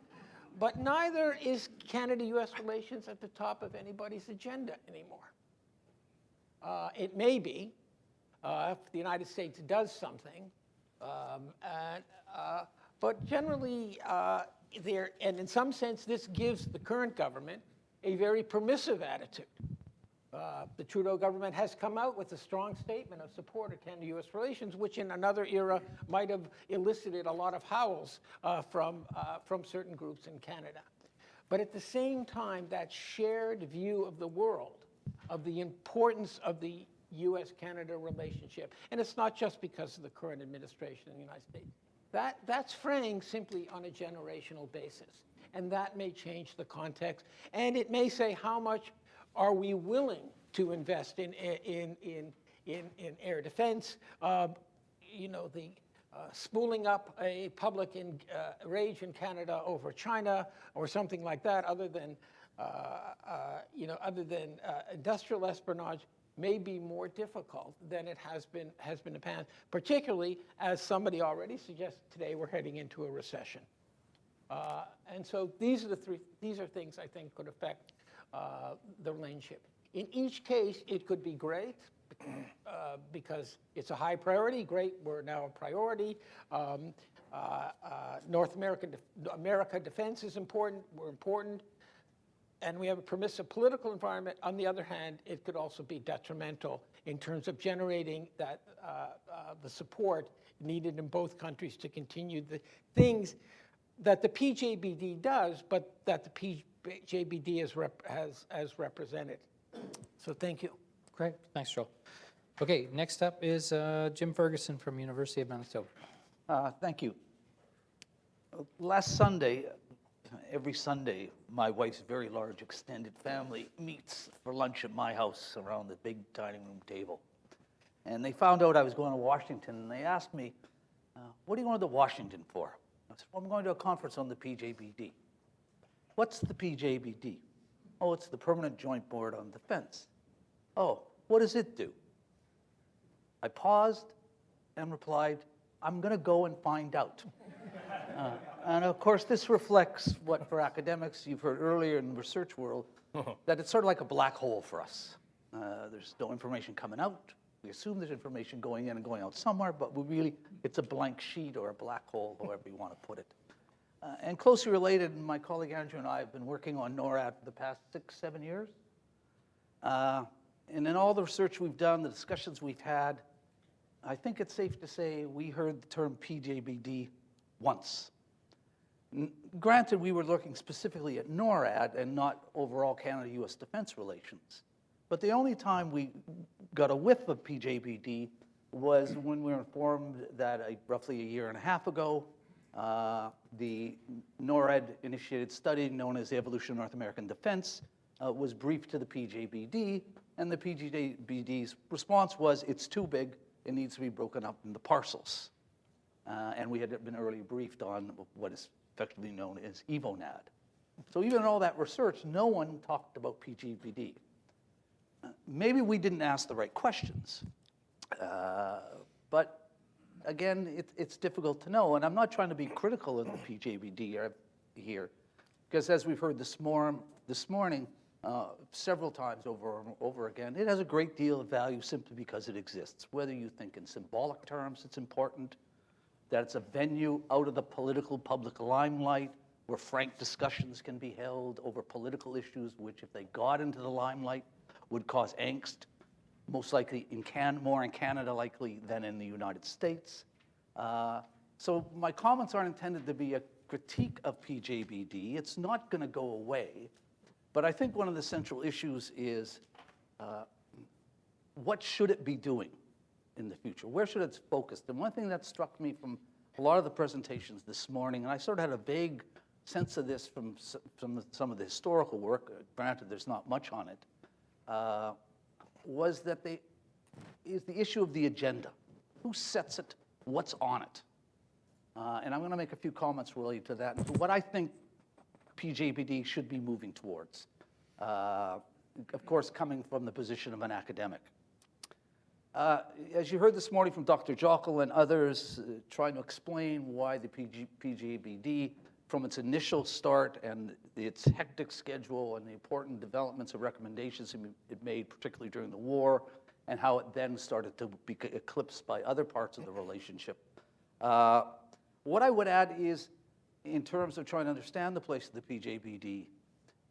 But neither is Canada-US relations at the top of anybody's agenda anymore. It may be if the United States does something, but generally, and in some sense, this gives the current government a very permissive attitude. The Trudeau government has come out with a strong statement of support of Canada-US relations, which in another era might have elicited a lot of howls from certain groups in Canada. But at the same time, that shared view of the world, of the importance of the US-Canada relationship, and it's not just because of the current administration in the United States, that's fraying simply on a generational basis. And that may change the context, and it may say how much are we willing to invest in air defense? You know, the spooling up a public rage in Canada over China or something like that, other than industrial espionage, may be more difficult than it has been in the past. Particularly, as somebody already suggested today, we're heading into a recession, and so these are things I think could affect the relationship. In each case, it could be great because it's a high priority. Great, we're now a priority. North America defense is important. We're important. and we have a permissive political environment. On the other hand, it could also be detrimental in terms of generating that the support needed in both countries to continue the things that the PJBD does, but that the PJBD has represented. So thank you. Great, thanks, Joel. Okay, next up is Jim Ferguson from University of Manitoba. Thank you. Last Sunday, every Sunday, my wife's very large extended family meets for lunch at my house around the big dining room table. And they found out I was going to Washington, and they asked me, what are you going to Washington for? I said, well, I'm going to a conference on the PJBD. What's the PJBD? Oh, it's the Permanent Joint Board on Defense. Oh, what does it do? I paused and replied, I'm going to go and find out. And of course, this reflects what, for academics, you've heard earlier in the research world, that it's sort of like a black hole for us. There's no information coming out. We assume there's information going in and going out somewhere, but it's a blank sheet or a black hole, however you want to put it. And closely related, my colleague Andrew and I have been working on NORAD for the past 6-7 years. And in all the research we've done, the discussions we've had, I think it's safe to say we heard the term PJBD once. Granted, we were looking specifically at NORAD and not overall Canada-U.S. defense relations. But the only time we got a whiff of PJBD was when we were informed that roughly a year and a half ago, the NORAD-initiated study known as the Evolution of North American Defense was briefed to the PJBD, and the PJBD's response was, it's too big, it needs to be broken up into parcels. And we had been earlier briefed on what is effectively known as EVONAD. So even in all that research, no one talked about PJBD. Maybe we didn't ask the right questions. But again, it's difficult to know. And I'm not trying to be critical of the PJBD here, because as we've heard this morning, several times over again, it has a great deal of value simply because it exists. Whether you think in symbolic terms it's important, that it's a venue out of the political public limelight where frank discussions can be held over political issues, which if they got into the limelight would cause angst, most likely more in Canada likely than in the United States. So my comments aren't intended to be a critique of PJBD. It's not going to go away. But I think one of the central issues is what should it be doing in the future? Where should it focus? And one thing that struck me from a lot of the presentations this morning, and I sort of had a vague sense of this from some of the historical work, granted there's not much on it, was that is the issue of the agenda. Who sets it? What's on it? And I'm going to make a few comments related to that and to what I think PJBD should be moving towards, of course, coming from the position of an academic. As you heard this morning from Dr. Jokel and others trying to explain why the PJBD, from its initial start and its hectic schedule and the important developments and recommendations it made, particularly during the war, and how it then started to be eclipsed by other parts of the relationship. What I would add is, in terms of trying to understand the place of the PJBD,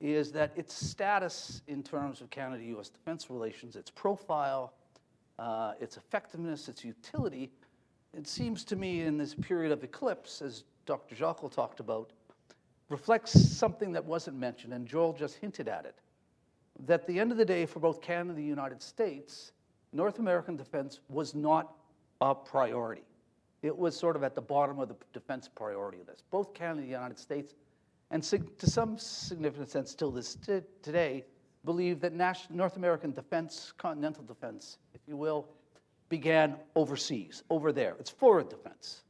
is that its status in terms of Canada-U.S. defense relations, its profile, its effectiveness, its utility, it seems to me in this period of eclipse, as Dr. Jokel talked about, reflects something that wasn't mentioned, and Joel just hinted at it, that at the end of the day, for both Canada and the United States, North American defense was not a priority. It was sort of at the bottom of the defense priority list. Both Canada and the United States, and to some significant sense still today, believe that North American defense, continental defense, if you will, began overseas, over there. It's forward defense.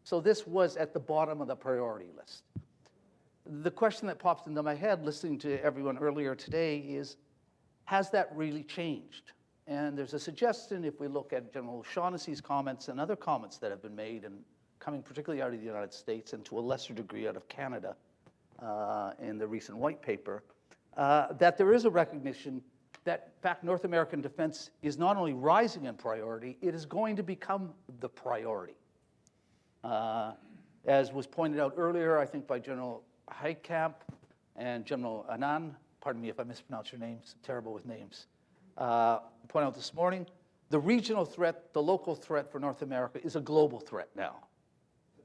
So this was at the bottom of the priority list. The question that pops into my head, listening to everyone earlier today, is, has that really changed? And there's a suggestion, if we look at General O'Shaughnessy's comments and other comments that have been made, and coming particularly out of the United States and to a lesser degree out of Canada in the recent white paper, that there is a recognition that, in fact, North American defense is not only rising in priority, it is going to become the priority. As was pointed out earlier, I think by General Heitkamp, and General Anand, pardon me if I mispronounce your names, I'm terrible with names, point out this morning, the regional threat, the local threat for North America is a global threat now.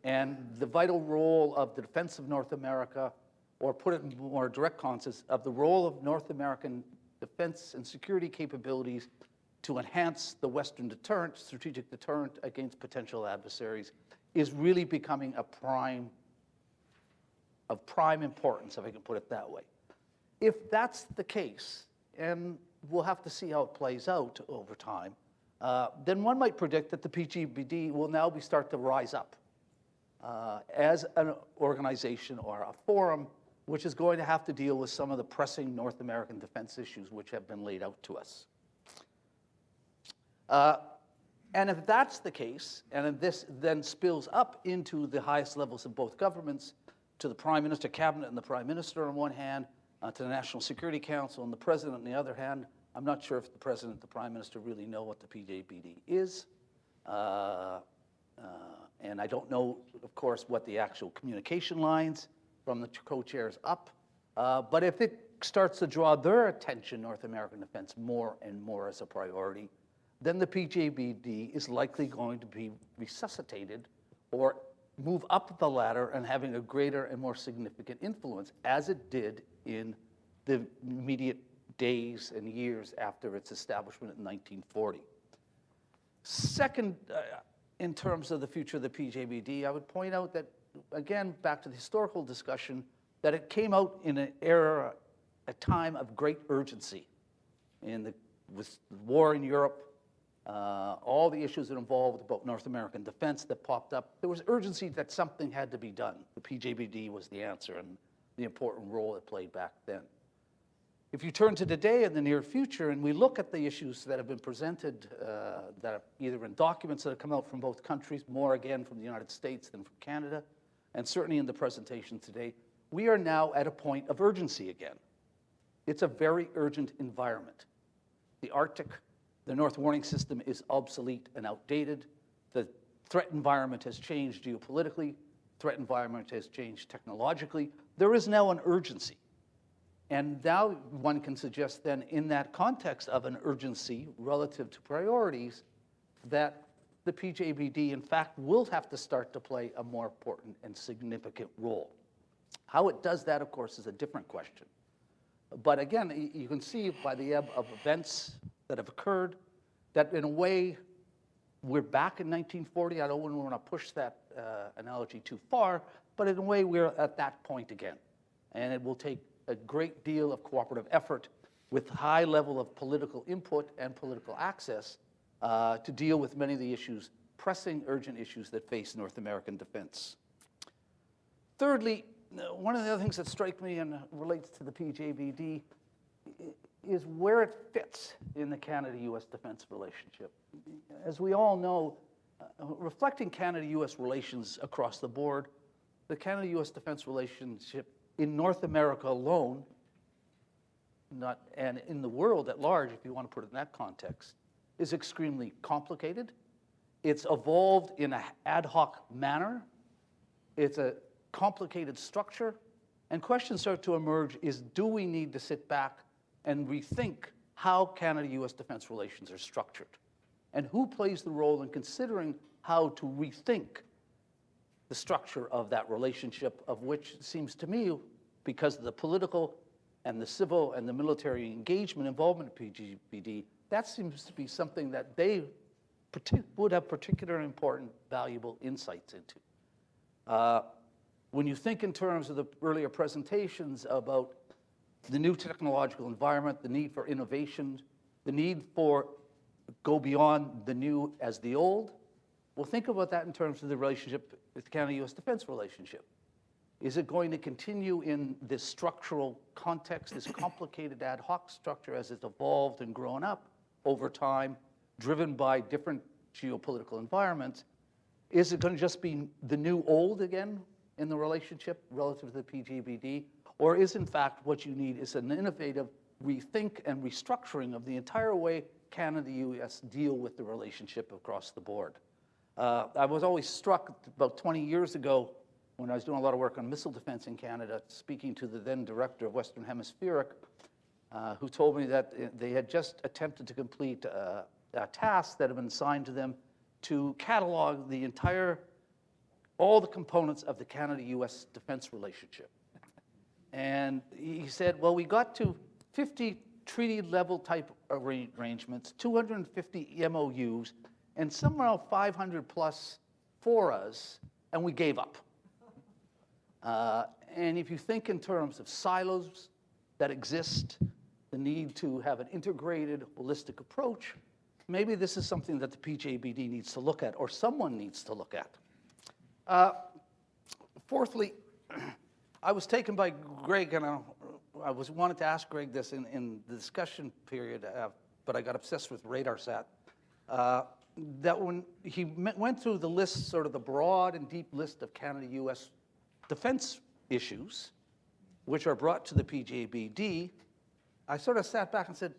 And the vital role of the defense of North America, or put it in more direct context, of the role of North American defense and security capabilities to enhance the Western deterrent, strategic deterrent against potential adversaries, is really becoming of prime importance, if I can put it that way. If that's the case, and we'll have to see how it plays out over time, then one might predict that the PJBD will now start to rise up as an organization or a forum which is going to have to deal with some of the pressing North American defense issues which have been laid out to us. And if that's the case, and if this then spills up into the highest levels of both governments, to the Prime Minister, Cabinet, and the Prime Minister on one hand, to the National Security Council and the President on the other hand, I'm not sure if the President and the Prime Minister really know what the PJBD is. And I don't know, of course, what the actual communication lines from the co-chairs up. But if it starts to draw their attention, North American defense, more and more as a priority, then the PJBD is likely going to be resuscitated or move up the ladder and having a greater and more significant influence, as it did in the immediate days and years after its establishment in 1940. Second, in terms of the future of the PJBD, I would point out that, again, back to the historical discussion, that it came out in an era, a time of great urgency. With the war in Europe, all the issues that involved about North American defense that popped up, there was urgency that something had to be done. The PJBD was the answer and the important role it played back then. If you turn to today and the near future, and we look at the issues that have been presented, that are either in documents that have come out from both countries, more again from the United States than from Canada, and certainly in the presentation today, we are now at a point of urgency again. It's a very urgent environment. The Arctic, the North Warning System is obsolete and outdated. The threat environment has changed geopolitically. Threat environment has changed technologically. There is now an urgency. And now one can suggest then, in that context of an urgency relative to priorities, that the PJBD, in fact, will have to start to play a more important and significant role. How it does that, of course, is a different question. But again, you can see by the ebb of events that have occurred that, in a way, we're back in 1940. I don't want to push that analogy too far, but in a way, we're at that point again. And it will take a great deal of cooperative effort with high level of political input and political access to deal with many of the issues, pressing, urgent issues that face North American defense. Thirdly, one of the other things that strike me and relates to the PJBD is where it fits in the Canada-U.S. defense relationship. As we all know, reflecting Canada-U.S. relations across the board, the Canada-U.S. defense relationship in North America alone, and in the world at large, if you want to put it in that context, is extremely complicated. It's evolved in an ad hoc manner. It's a complicated structure. And questions start to emerge is, do we need to sit back and rethink how Canada-U.S. defense relations are structured? And who plays the role in considering how to rethink the structure of that relationship, of which it seems to me, because of the political and the civil and the military engagement involvement in PJBD, that seems to be something that they would have particular important, valuable insights into. When you think in terms of the earlier presentations about the new technological environment, the need for innovation, the need for go beyond the new as the old, well, think about that in terms of the relationship with the Canada-U.S. defense relationship. Is it going to continue in this structural context, this complicated ad hoc structure as it's evolved and grown up over time, driven by different geopolitical environments? Is it going to just be the new old again in the relationship relative to the PJBD? Or is, in fact, what you need is an innovative rethink and restructuring of the entire way Canada and the U.S. deal with the relationship across the board? I was always struck about 20 years ago when I was doing a lot of work on missile defense in Canada, speaking to the then director of Western Hemispheric, who told me that they had just attempted to complete a task that had been assigned to them to catalog all the components of the Canada-US defense relationship. And he said, well, we got to 50 treaty-level type arrangements, 250 MOUs, and somewhere around 500 plus FORAs, and we gave up. And if you think in terms of silos that exist, the need to have an integrated, holistic approach, maybe this is something that the PJBD needs to look at, or someone needs to look at. Fourthly, I was taken by Greg, and I wanted to ask Greg this in the discussion period, but I got obsessed with RadarSat. That when he went through the list, sort of the broad and deep list of Canada-US defense issues, which are brought to the PJBD, I sort of sat back and said,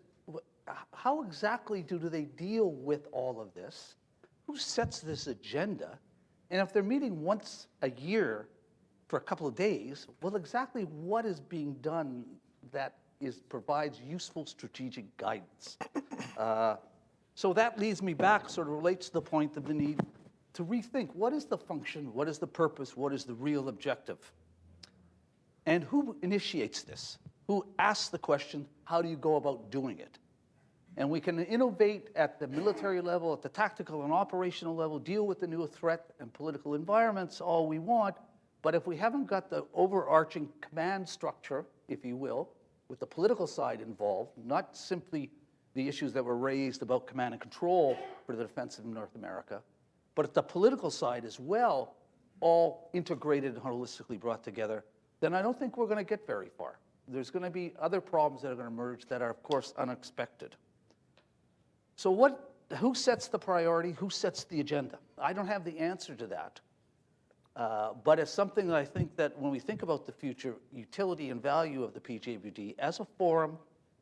how exactly do they deal with all of this? Who sets this agenda? And if they're meeting once a year for a couple of days, well, exactly what is being done that provides useful strategic guidance? So that leads me back, sort of relates to the point of the need to rethink what is the function, what is the purpose, what is the real objective? And who initiates this? Who asks the question, how do you go about doing it? And we can innovate at the military level, at the tactical and operational level, deal with the new threat and political environments all we want, but if we haven't got the overarching command structure, if you will, with the political side involved, not simply the issues that were raised about command and control for the defense of North America, but at the political side as well, all integrated and holistically brought together, then I don't think we're going to get very far. There's going to be other problems that are going to emerge that are, of course, unexpected. So who sets the priority? Who sets the agenda? I don't have the answer to that. But it's something that I think that when we think about the future utility and value of the PJBD as a forum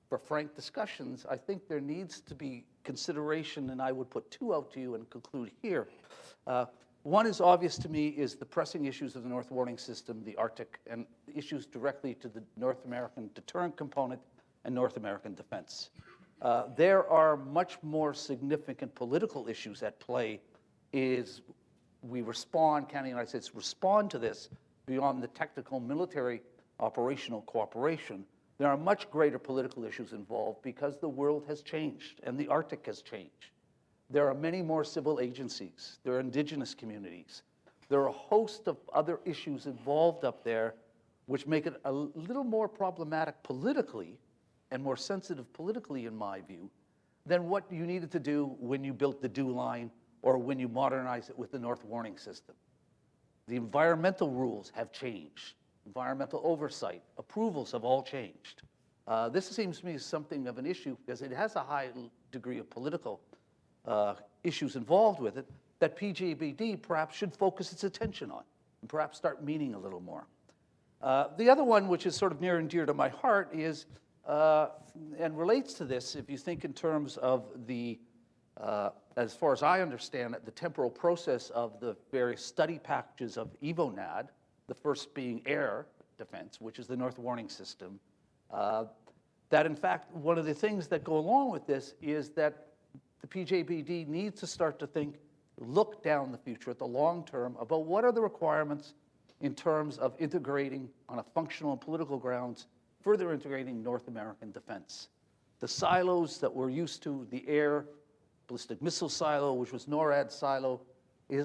for frank discussions, I think there needs to be consideration, and I would put two out to you and conclude here. One is obvious to me is the pressing issues of the North Warning System, the Arctic, and issues directly to the North American deterrent component and North American defense. There are much more significant political issues at play. Is we respond, Canada and the United States respond to this beyond the technical military operational cooperation. There are much greater political issues involved because the world has changed and the Arctic has changed. There are many more civil agencies. There are indigenous communities. There are a host of other issues involved up there which make it a little more problematic politically and more sensitive politically, in my view, than what you needed to do when you built the DEW line or when you modernized it with the North Warning System. The environmental rules have changed. Environmental oversight, approvals have all changed. This seems to me something of an issue because it has a high degree of political issues involved with it that PJBD perhaps should focus its attention on and perhaps start meeting a little more. The other one, which is sort of near and dear to my heart, is, and relates to this, if you think in terms of the, as far as I understand it, the temporal process of the various study packages of EVONAD, the first being air defense, which is the North Warning System, that in fact, one of the things that go along with this is that the PJBD needs to start to look down the future at the long term about what are the requirements in terms of integrating on a functional and political grounds, further integrating North American defense. The silos that we're used to, the air ballistic missile silo, which was NORAD silo,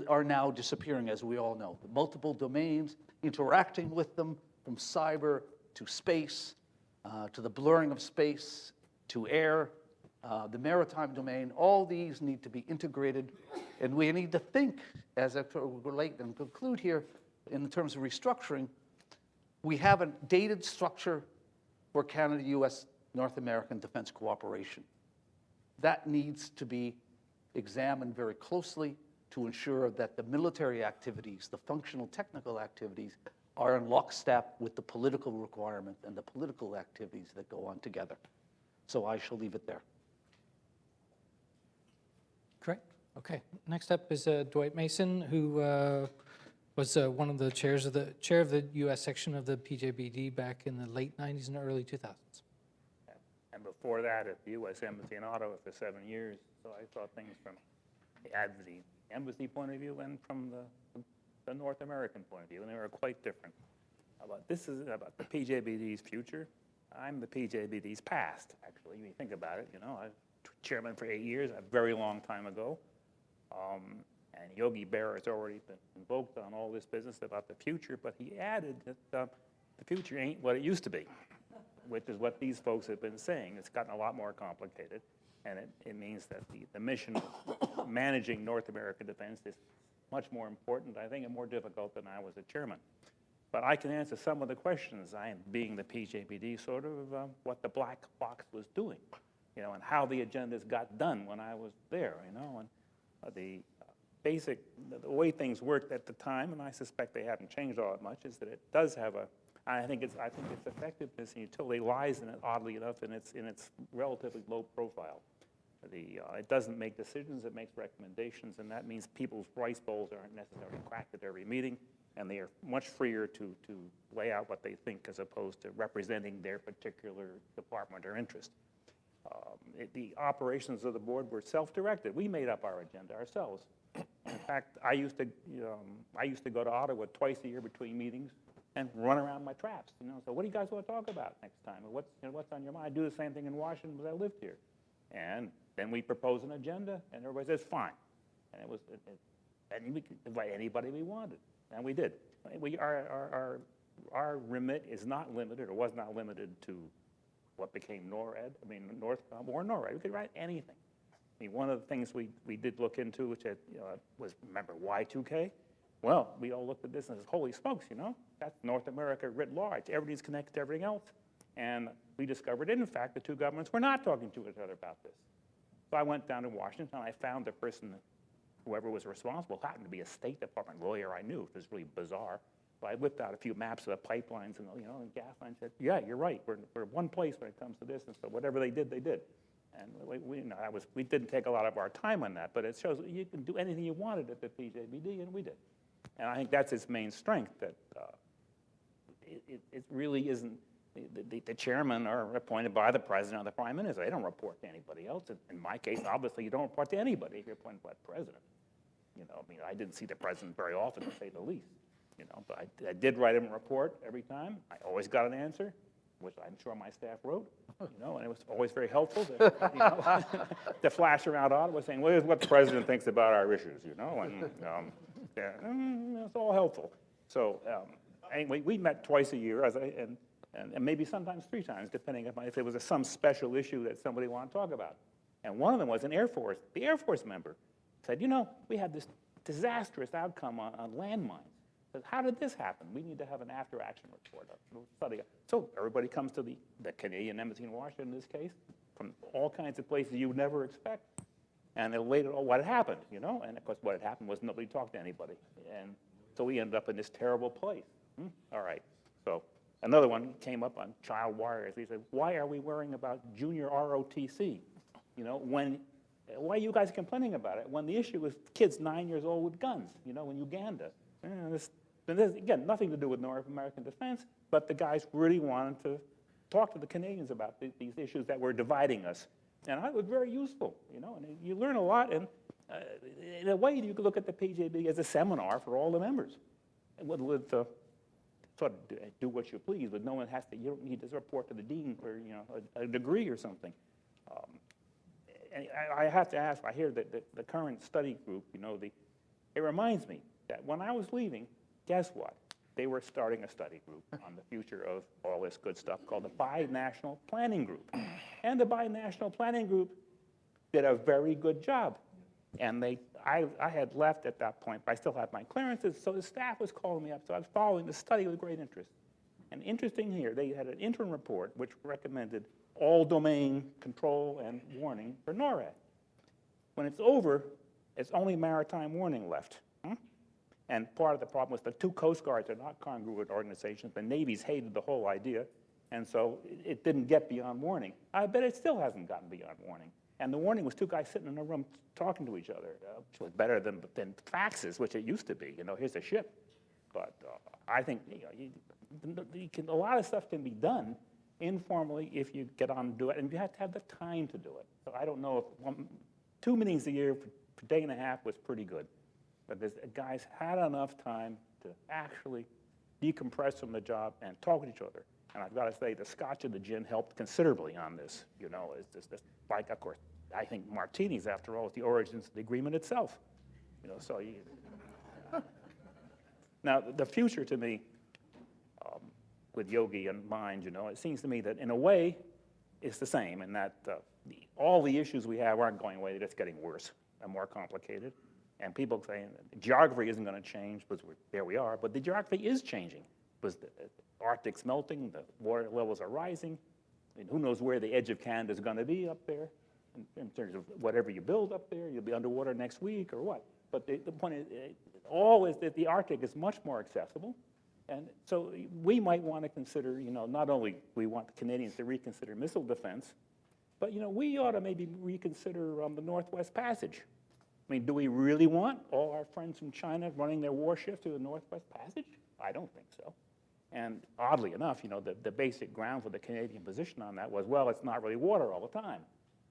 are now disappearing, as we all know. The multiple domains, interacting with them, from cyber to space, to the blurring of space, to air, the maritime domain, all these need to be integrated. And we need to think, as I relate and conclude here, in terms of restructuring, we have a dated structure for Canada, US, North American defense cooperation. That needs to be examined very closely to ensure that the military activities, the functional technical activities, are in lockstep with the political requirement and the political activities that go on together. So I shall leave it there. Great. Okay. Next up is Dwight Mason, who Was one of the chair of the U.S. section of the PJBD back in the late 90s and early 2000s. And before that, at the U.S. Embassy in Ottawa for 7 years. So I saw things from the embassy point of view and from the North American point of view, and they were quite different. This is about the PJBD's future. I'm the PJBD's past, actually. When you think about it, I was chairman for 8 years, a very long time ago. And Yogi Berra has already been invoked on all this business about the future, but he added that the future ain't what it used to be, which is what these folks have been saying. It's gotten a lot more complicated, and it means that the mission of managing North American defense is much more important, I think, and more difficult than I was a chairman. But I can answer some of the questions, I am being the PJBD, sort of what the black box was doing, and how the agendas got done when I was there, and the way things worked at the time, and I suspect they haven't changed all that much, is that it does have I think its effectiveness and utility lies in it, oddly enough, in its relatively low profile. It doesn't make decisions, it makes recommendations, and that means people's rice bowls aren't necessarily cracked at every meeting, and they are much freer to lay out what they think as opposed to representing their particular department or interest. The operations of the board were self-directed. We made up our agenda ourselves. In fact, I used to go to Ottawa twice a year between meetings and run around my traps. So what do you guys want to talk about next time? Or what's on your mind? I do the same thing in Washington because I lived here. And then we propose an agenda, and everybody says fine. And and we could invite anybody we wanted, and we did. Our remit is not limited, or was not limited to what became NORAD. I mean, Northcom or NORAD. We could write anything. I mean, one of the things we did look into, which was, remember, Y2K? Well, we all looked at this and said, holy smokes, that's North America writ large. Everything's connected to everything else. And we discovered, in fact, the two governments were not talking to each other about this. So I went down to Washington. I found the person, whoever was responsible, happened to be a State Department lawyer I knew. It was really bizarre. So I whipped out a few maps of the pipelines and and gas lines. Said, yeah, you're right. We're one place when it comes to this. And so whatever they did, they did. And we didn't take a lot of our time on that, but it shows that you can do anything you wanted at the PJBD, and we did. And I think that's its main strength, that it really isn't, the chairmen are appointed by the president or the prime minister. They don't report to anybody else. In my case, obviously, you don't report to anybody if you're appointed by the president. I didn't see the president very often, to say the least. But I did write him a report every time. I always got an answer, which I'm sure my staff wrote, and it was always very helpful to, to flash around Ottawa saying, well, here's what the president thinks about our issues, and it's all helpful. So anyway, we met twice a year, and maybe sometimes 3 times, depending on if there was some special issue that somebody wanted to talk about. And one of them was the Air Force member said, we had this disastrous outcome on landmines. How did this happen? We need to have an after-action report. So everybody comes to the Canadian Embassy in Washington, in this case, from all kinds of places you would never expect. And they'll lay out what had happened, And, of course, what had happened was nobody talked to anybody. And so we ended up in this terrible place. All right. So another one came up on child warriors. He said, why are we worrying about junior ROTC? Why are you guys complaining about it when the issue is kids 9 years old with guns, in Uganda? This, again, nothing to do with North American defense, but the guys really wanted to talk to the Canadians about these issues that were dividing us. And it was very useful, and you learn a lot. And in a way, you could look at the PJB as a seminar for all the members. With sort of do what you please, but no one has to, you don't need to report to the dean for, a degree or something. And I have to ask, I hear that the current study group, it reminds me that when I was leaving, guess what? They were starting a study group on the future of all this good stuff called the Binational Planning Group. And the Binational Planning Group did a very good job. And I had left at that point, but I still had my clearances, so the staff was calling me up. So I was following the study with great interest. And interesting here, they had an interim report which recommended all domain control and warning for NORAD. When it's over, it's only maritime warning left. And part of the problem was the 2 Coast Guards are not congruent organizations. The Navies hated the whole idea, and so it didn't get beyond warning. I bet it still hasn't gotten beyond warning. And the warning was 2 guys sitting in a room talking to each other, which was better than faxes, which it used to be. Here's a ship. But I think a lot of stuff can be done informally if you get on and do it, and you have to have the time to do it. So I don't know if 2 meetings a year for a day and a half was pretty good, but guys had enough time to actually decompress from the job and talk with each other. And I've got to say, the scotch and the gin helped considerably on this. You know, it's just like, of course, I think martinis, after all, is the origins of the agreement itself. You know, so now the future to me, with Yogi in mind, you know, it seems to me that in a way, it's the same, in that all the issues we have aren't going away; they're just getting worse and more complicated. And people saying that geography isn't going to change, because there we are, but the geography is changing, because the Arctic's melting, the water levels are rising. I mean, who knows where the edge of Canada is going to be up there, in terms of whatever you build up there, you'll be underwater next week or what. But the point is, all is that the Arctic is much more accessible. And so we might want to consider, you know, not only we want the Canadians to reconsider missile defense, but, you know, we ought to maybe reconsider the Northwest Passage. I mean, do we really want all our friends from China running their warships through the Northwest Passage? I don't think so. And oddly enough, you know, the basic ground for the Canadian position on that was, well, it's not really water all the time.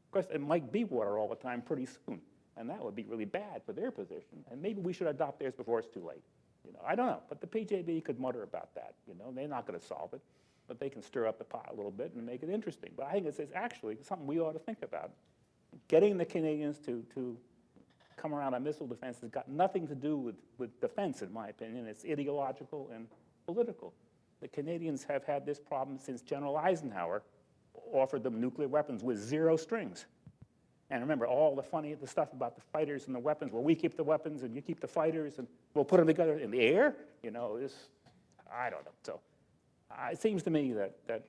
Of course, it might be water all the time pretty soon, and that would be really bad for their position. And maybe we should adopt theirs before it's too late. You know, I don't know, but the PJB could mutter about that. You know, they're not going to solve it, but they can stir up the pot a little bit and make it interesting. But I think it's actually something we ought to think about. Getting the Canadians to come around on missile defense has got nothing to do with defense, in my opinion. It's ideological and political. The Canadians have had this problem since General Eisenhower offered them nuclear weapons with 0 strings. And remember, all the stuff about the fighters and the weapons, well, we keep the weapons and you keep the fighters, and we'll put them together in the air? You know, I don't know. So it seems to me that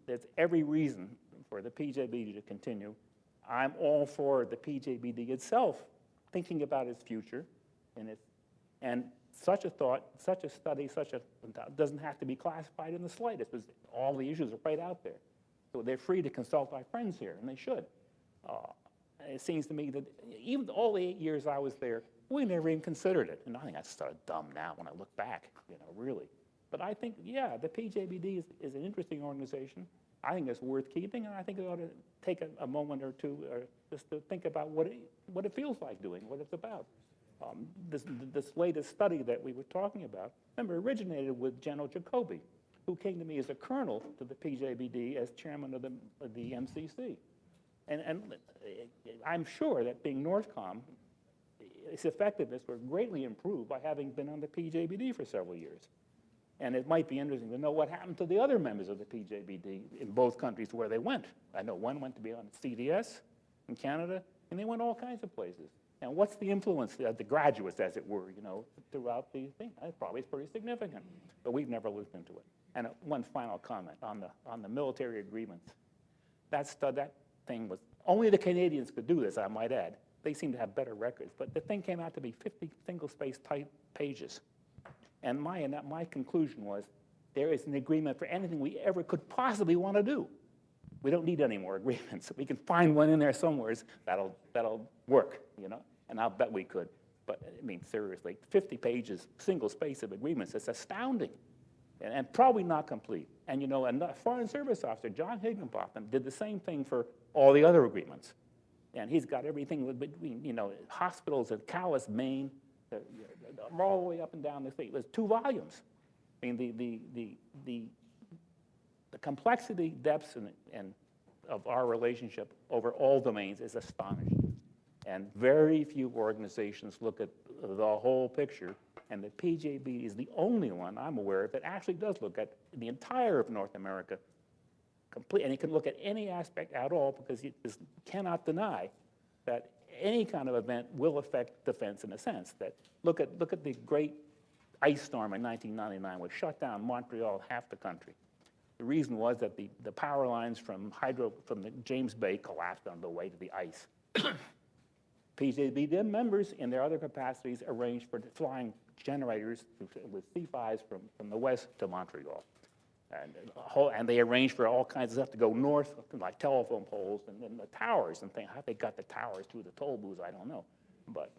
there's every reason for the PJBD to continue. I'm all for the PJBD itself thinking about its future, and such a thought, such a study, doesn't have to be classified in the slightest, because all the issues are right out there. So they're free to consult our friends here, and they should. It seems to me that even all the 8 years I was there, we never even considered it. And I think that's sort of dumb now when I look back, you know, really. But I think, yeah, the PJBD is an interesting organization. I think it's worth keeping, and I think it ought to take a moment or two just to think about what it feels like doing, what it's about. This latest study that we were talking about, remember, originated with General Jacoby, who came to me as a colonel to the PJBD as chairman of the MCC. And I'm sure that being NORTHCOM, its effectiveness was greatly improved by having been on the PJBD for several years. And it might be interesting to know what happened to the other members of the PJBD in both countries where they went. I know one went to be on CDS in Canada, and they went all kinds of places. And what's the influence of the graduates, as it were, you know, throughout the thing? Probably it's pretty significant, but we've never looked into it. And one final comment on the military agreements. That thing was, only the Canadians could do this, I might add. They seem to have better records, but the thing came out to be 50 single-spaced type pages. And my conclusion was, there is an agreement for anything we ever could possibly want to do. We don't need any more agreements. We can find one in there somewhere that'll work, you know, and I'll bet we could. But I mean, seriously, 50 pages, single space of agreements, it's astounding. And probably not complete. And you know, a Foreign Service officer, John Higginbotham, did the same thing for all the other agreements. And he's got everything between, you know, hospitals in Calais, Maine, all the way up and down the state. It was 2 volumes. I mean, the complexity, depths, and of our relationship over all domains is astonishing. And very few organizations look at the whole picture, and the PJB is the only one I'm aware of that actually does look at the entire of North America complete, and he can look at any aspect at all, because he cannot deny that any kind of event will affect defense in a sense. That look at the great ice storm in 1999, which shut down Montreal, half the country. The reason was that the power lines from the James Bay collapsed on the way to the ice. PJBD members, in their other capacities, arranged for flying generators with C5s from the west to Montreal. And they arranged for all kinds of stuff to go north, like telephone poles and then the towers and things. How they got the towers through the toll booths, I don't know. But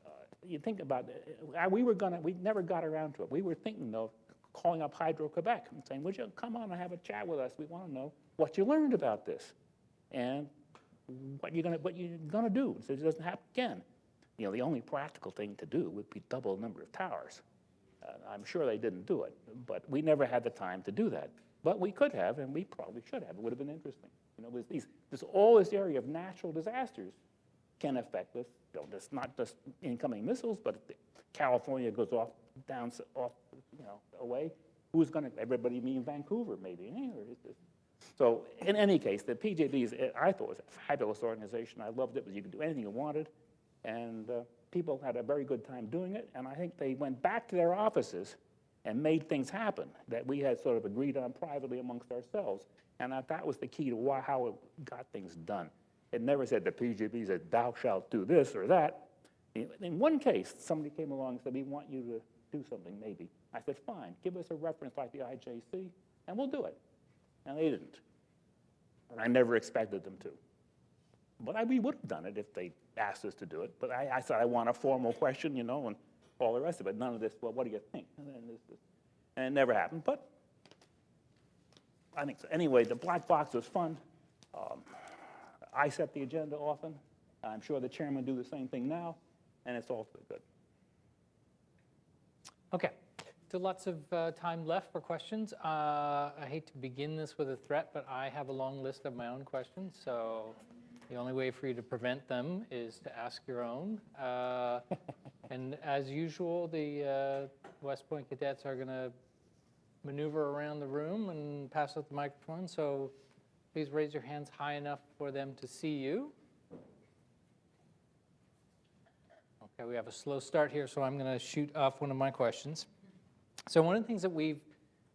you think about it, we never got around to it. We were thinking of calling up Hydro-Quebec and saying, would you come on and have a chat with us? We want to know what you learned about this and what you're gonna do so it doesn't happen again. You know, the only practical thing to do would be double the number of towers. I'm sure they didn't do it, but we never had the time to do that. But we could have, and we probably should have. It would have been interesting. You know, with all this area of natural disasters can affect us. You know, it's not just incoming missiles, but if California goes off, away, who's going to? Everybody mean Vancouver, maybe. So in any case, the PJB I thought was a fabulous organization. I loved it. You could do anything you wanted, and people had a very good time doing it. And I think they went back to their offices and made things happen that we had sort of agreed on privately amongst ourselves. And that was the key to how it got things done. It never said the PJB said, thou shalt do this or that. In one case, somebody came along and said, we want you to do something, maybe. I said, fine, give us a reference like the IJC, and we'll do it. And they didn't. And I never expected them to. But we would have done it if they asked us to do it. But I said, I want a formal question, and all the rest of it. None of this, well, what do you think? And it never happened. But I think so. Anyway, the black box was fun. I set the agenda often. I'm sure the chairman do the same thing now, and it's all good. Okay, still lots of time left for questions. I hate to begin this with a threat, but I have a long list of my own questions, so the only way for you to prevent them is to ask your own. And as usual, the West Point cadets are going to maneuver around the room and pass out the microphone, so please raise your hands high enough for them to see you. Okay, we have a slow start here, so I'm going to shoot off one of my questions. So one of the things that we've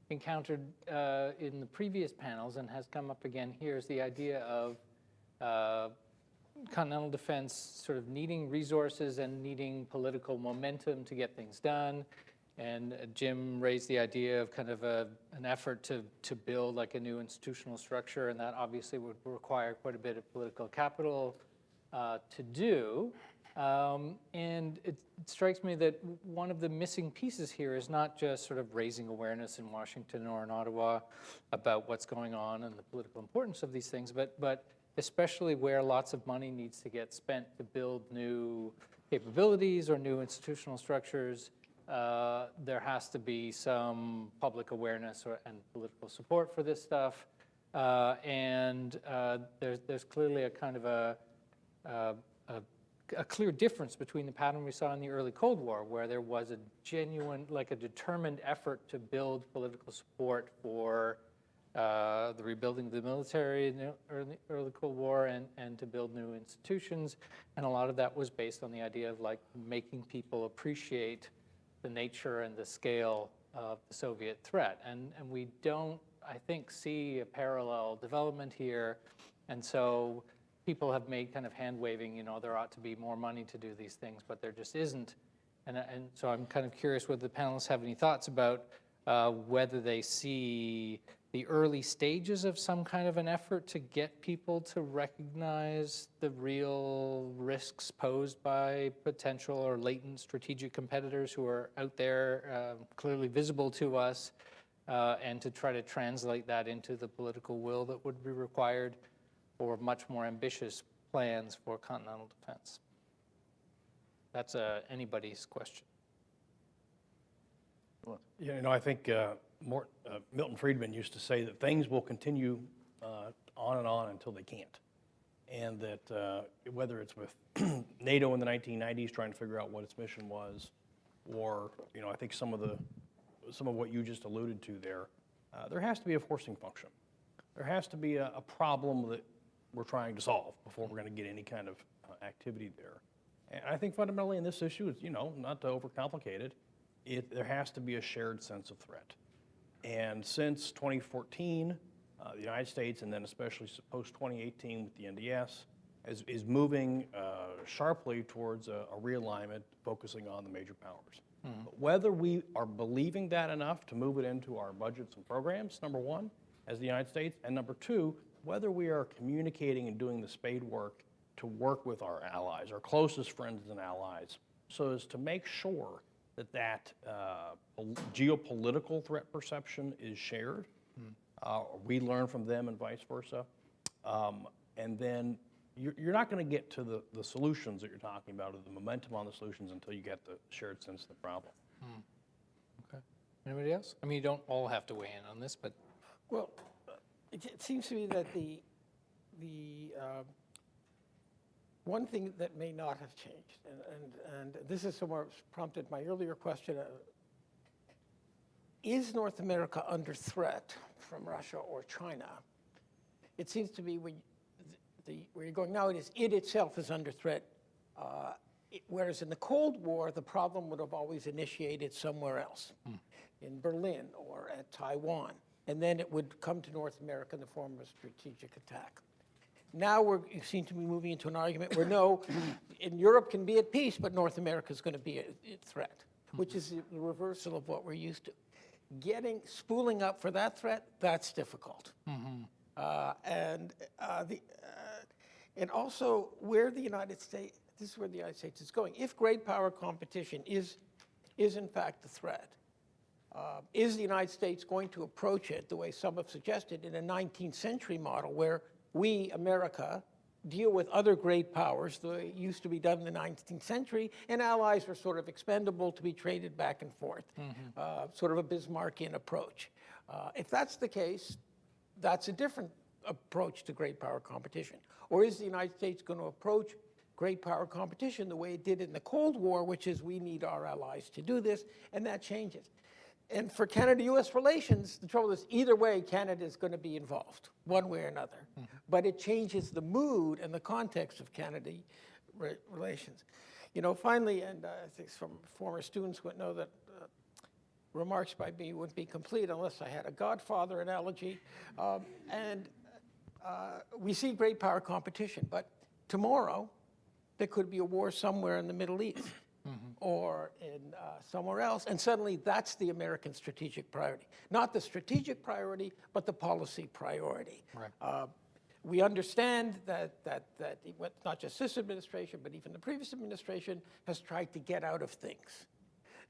encountered in the previous panels and has come up again here is the idea of continental defense sort of needing resources and needing political momentum to get things done. And Jim raised the idea of kind of an effort to build like a new institutional structure, and that obviously would require quite a bit of political capital to do. And it strikes me that one of the missing pieces here is not just sort of raising awareness in Washington or in Ottawa about what's going on and the political importance of these things, but especially where lots of money needs to get spent to build new capabilities or new institutional structures. There has to be some public awareness and political support for this stuff. And there's clearly a kind of a clear difference between the pattern we saw in the early Cold War, where there was a genuine, like a determined effort to build political support for the rebuilding of the military in the early Cold War and to build new institutions. And a lot of that was based on the idea of like making people appreciate the nature and the scale of the Soviet threat. And we don't, I think, see a parallel development here. And so people have made kind of hand-waving, there ought to be more money to do these things, but there just isn't. And so I'm kind of curious whether the panelists have any thoughts about whether they see the early stages of some kind of an effort to get people to recognize the real risks posed by potential or latent strategic competitors who are out there clearly visible to us, and to try to translate that into the political will that would be required for much more ambitious plans for continental defense. That's anybody's question. I think Milton Friedman used to say that things will continue on and on until they can't. And that whether it's with NATO in the 1990s trying to figure out what its mission was, or I think some of what you just alluded to there has to be a forcing function. There has to be a problem that we're trying to solve before we're going to get any kind of activity there. And I think fundamentally in this issue, it's, not to overcomplicate it, there has to be a shared sense of threat. And since 2014, the United States, and then especially post-2018 with the NDS, is moving sharply towards a realignment focusing on the major powers. Mm-hmm. But whether we are believing that enough to move it into our budgets and programs, number one, as the United States, and number two, whether we are communicating and doing the spade work to work with our allies, our closest friends and allies, so as to make sure that geopolitical threat perception is shared. We learn from them and vice versa. And then you're not going to get to the solutions that you're talking about, or the momentum on the solutions, until you get the shared sense of the problem. Okay. Anybody else? I mean, you don't all have to weigh in on this, but. Well, it seems to me that the one thing that may not have changed, and this is somewhat prompted my earlier question, is North America under threat from Russia or China? It seems to me where you're going now, it itself is under threat, whereas in the Cold War, the problem would have always initiated somewhere else, in Berlin or at Taiwan, and then it would come to North America in the form of a strategic attack. Now you seem to be moving into an argument where no, in Europe can be at peace, but North America is going to be a threat, which is the reversal of what we're used to. Spooling up for that threat, that's difficult. And also where the United States, this is where the United States is going. If great power competition is in fact a threat, is the United States going to approach it the way some have suggested in a 19th century model where we, America, deal with other great powers the way it used to be done in the 19th century, and allies were sort of expendable to be traded back and forth, sort of a Bismarckian approach. If that's the case, that's a different approach to great power competition. Or is the United States going to approach great power competition the way it did in the Cold War, which is we need our allies to do this, and that changes. And for Canada-U.S. relations, the trouble is either way, Canada is going to be involved, one way or another. But it changes the mood and the context of Canada relations. You know, finally, and I think some former students would know that remarks by me wouldn't be complete unless I had a Godfather analogy. We see great power competition, but tomorrow there could be a war somewhere in the Middle East. Or in somewhere else, and suddenly that's the American strategic priority. Not the strategic priority, but the policy priority. Right. We understand that not just this administration, but even the previous administration has tried to get out of things.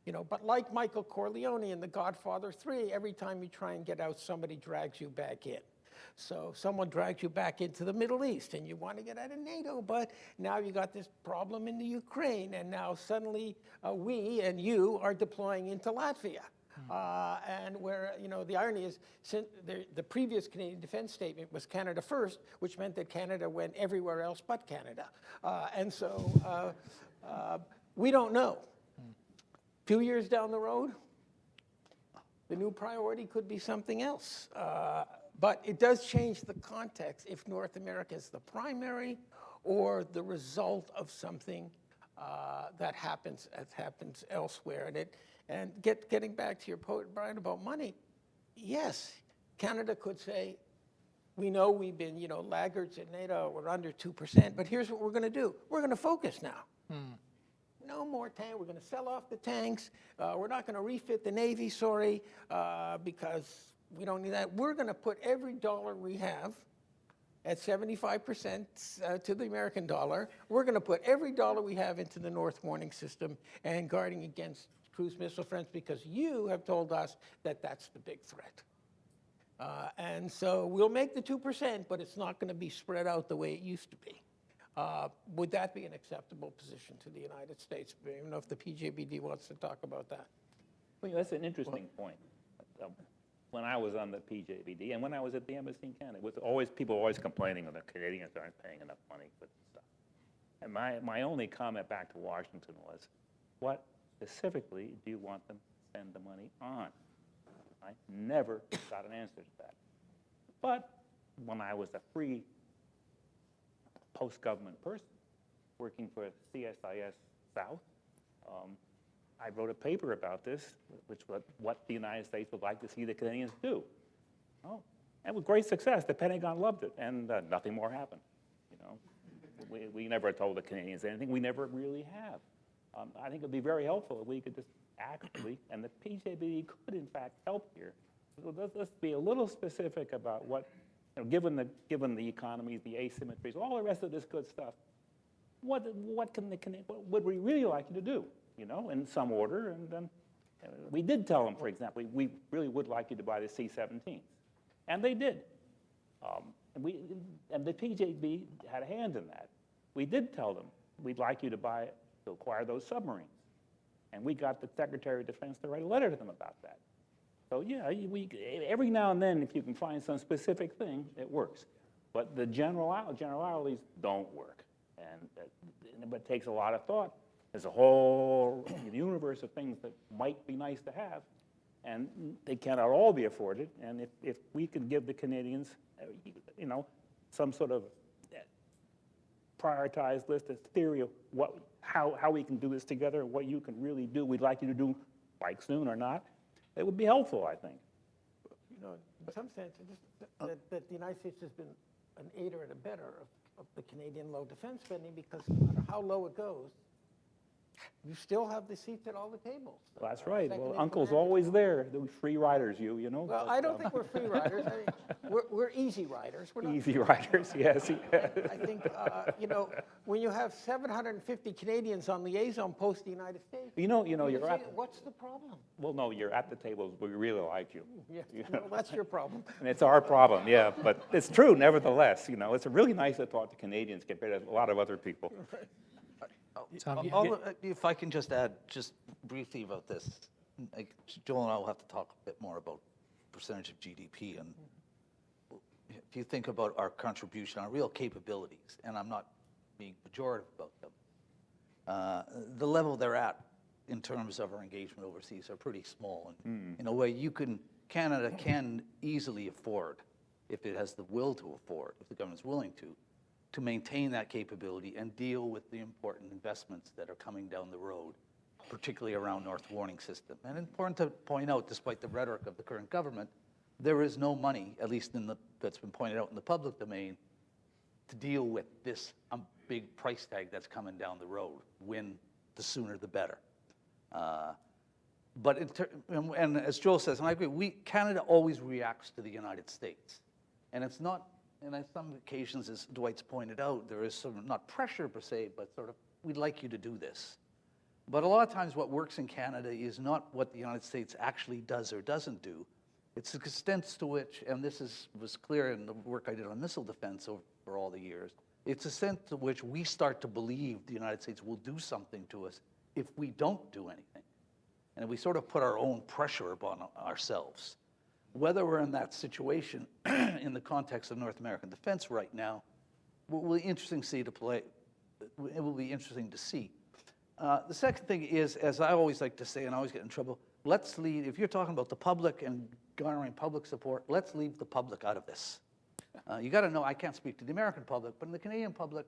You know, but like Michael Corleone in The Godfather 3, every time you try and get out, somebody drags you back in. So someone drags you back into the Middle East and you want to get out of NATO, but now you got this problem in the Ukraine, and now suddenly we and you are deploying into Latvia. And where, you know, the irony is the previous Canadian defense statement was Canada first, which meant that Canada went everywhere else but Canada. And so we don't know. 2 years down the road, the new priority could be something else. But it does change the context if North America is the primary or the result of something that happens elsewhere. And getting back to your point, Brian, about money, yes, Canada could say, we know we've been, you know, laggards at NATO, we're under 2%, but here's what we're going to do. We're going to focus now. No more tanks. We're going to sell off the tanks. We're not going to refit the Navy, sorry, because we don't need that. We're going to put every dollar we have at 75% to the American dollar. We're going to put every dollar we have into the North Warning System and guarding against cruise missile threats, because you have told us that that's the big threat. And so we'll make the 2%, but it's not going to be spread out the way it used to be. Would that be an acceptable position to the United States? I don't even know if the PJBD wants to talk about that. Well, that's an interesting point. When I was on the PJBD and when I was at the embassy in Canada, it was always people always complaining that the Canadians aren't paying enough money for this stuff. And my only comment back to Washington was, what specifically do you want them to spend the money on? I never got an answer to that. But when I was a free post-government person working for CSIS South, I wrote a paper about this, which was what the United States would like to see the Canadians do. Oh, and with great success, the Pentagon loved it, and nothing more happened. You know, we never told the Canadians anything. We never really have. I think it would be very helpful if we could just actually, and the PJBD could in fact help here. So let's be a little specific about what, you know, given the economies, the asymmetries, all the rest of this good stuff. what would we really like you to do, you know, in some order. And then we did tell them, for example, we really would like you to buy the C-17s. And they did. And the PJB had a hand in that. We did tell them, we'd like you to acquire those submarines. And we got the Secretary of Defense to write a letter to them about that. So yeah, every now and then, if you can find some specific thing, it works. But the generalities don't work. And it takes a lot of thought. There's a whole universe of things that might be nice to have, and they cannot all be afforded. And if we can give the Canadians, you know, some sort of prioritized list, a theory of how we can do this together, what you can really do, we'd like you to do, like soon or not, it would be helpful, I think. You know, in some sense, that the United States has been an aider and abetter of the Canadian low defense spending, because no matter how low it goes, you still have the seats at all the tables. Well, that's right. Well, Uncle's always there. The free riders, you know. Well, but, I don't think we're free riders. I mean, we're easy riders. We're not easy riders, yes. I think, you know, when you have 750 Canadians on liaison post the United States, you're at. What's the problem? Well, no, you're at the table. We really like you. Yes, well, that's your problem. And it's our problem, yeah. But it's true, nevertheless. You know, it's really nice to talk to Canadians compared to a lot of other people. If I can just add just briefly about this, like Joel and I will have to talk a bit more about percentage of GDP, and if you think about our contribution, our real capabilities, and I'm not being pejorative about them, the level they're at in terms of our engagement overseas are pretty small. And in a way, Canada can easily afford, if it has the will to afford, if the government's willing to maintain that capability and deal with the important investments that are coming down the road, particularly around North Warning System. And important to point out, despite the rhetoric of the current government, there is no money, at least that's been pointed out in the public domain, to deal with this big price tag that's coming down the road. When the sooner the better. And as Joel says, and I agree, Canada always reacts to the United States. And it's not, and on some occasions, as Dwight's pointed out, there is some, not pressure per se, but sort of, we'd like you to do this. But a lot of times what works in Canada is not what the United States actually does or doesn't do. It's the extent to which, and this was clear in the work I did on missile defense over all the years, it's the extent to which we start to believe the United States will do something to us if we don't do anything. And we sort of put our own pressure upon ourselves. Whether we're in that situation in the context of North American defense right now, will be interesting to see it will be interesting to see. The second thing is, as I always like to say, and I always get in trouble, let's leave, if you're talking about the public and garnering public support, let's leave the public out of this. You got to know, I can't speak to the American public, but in the Canadian public,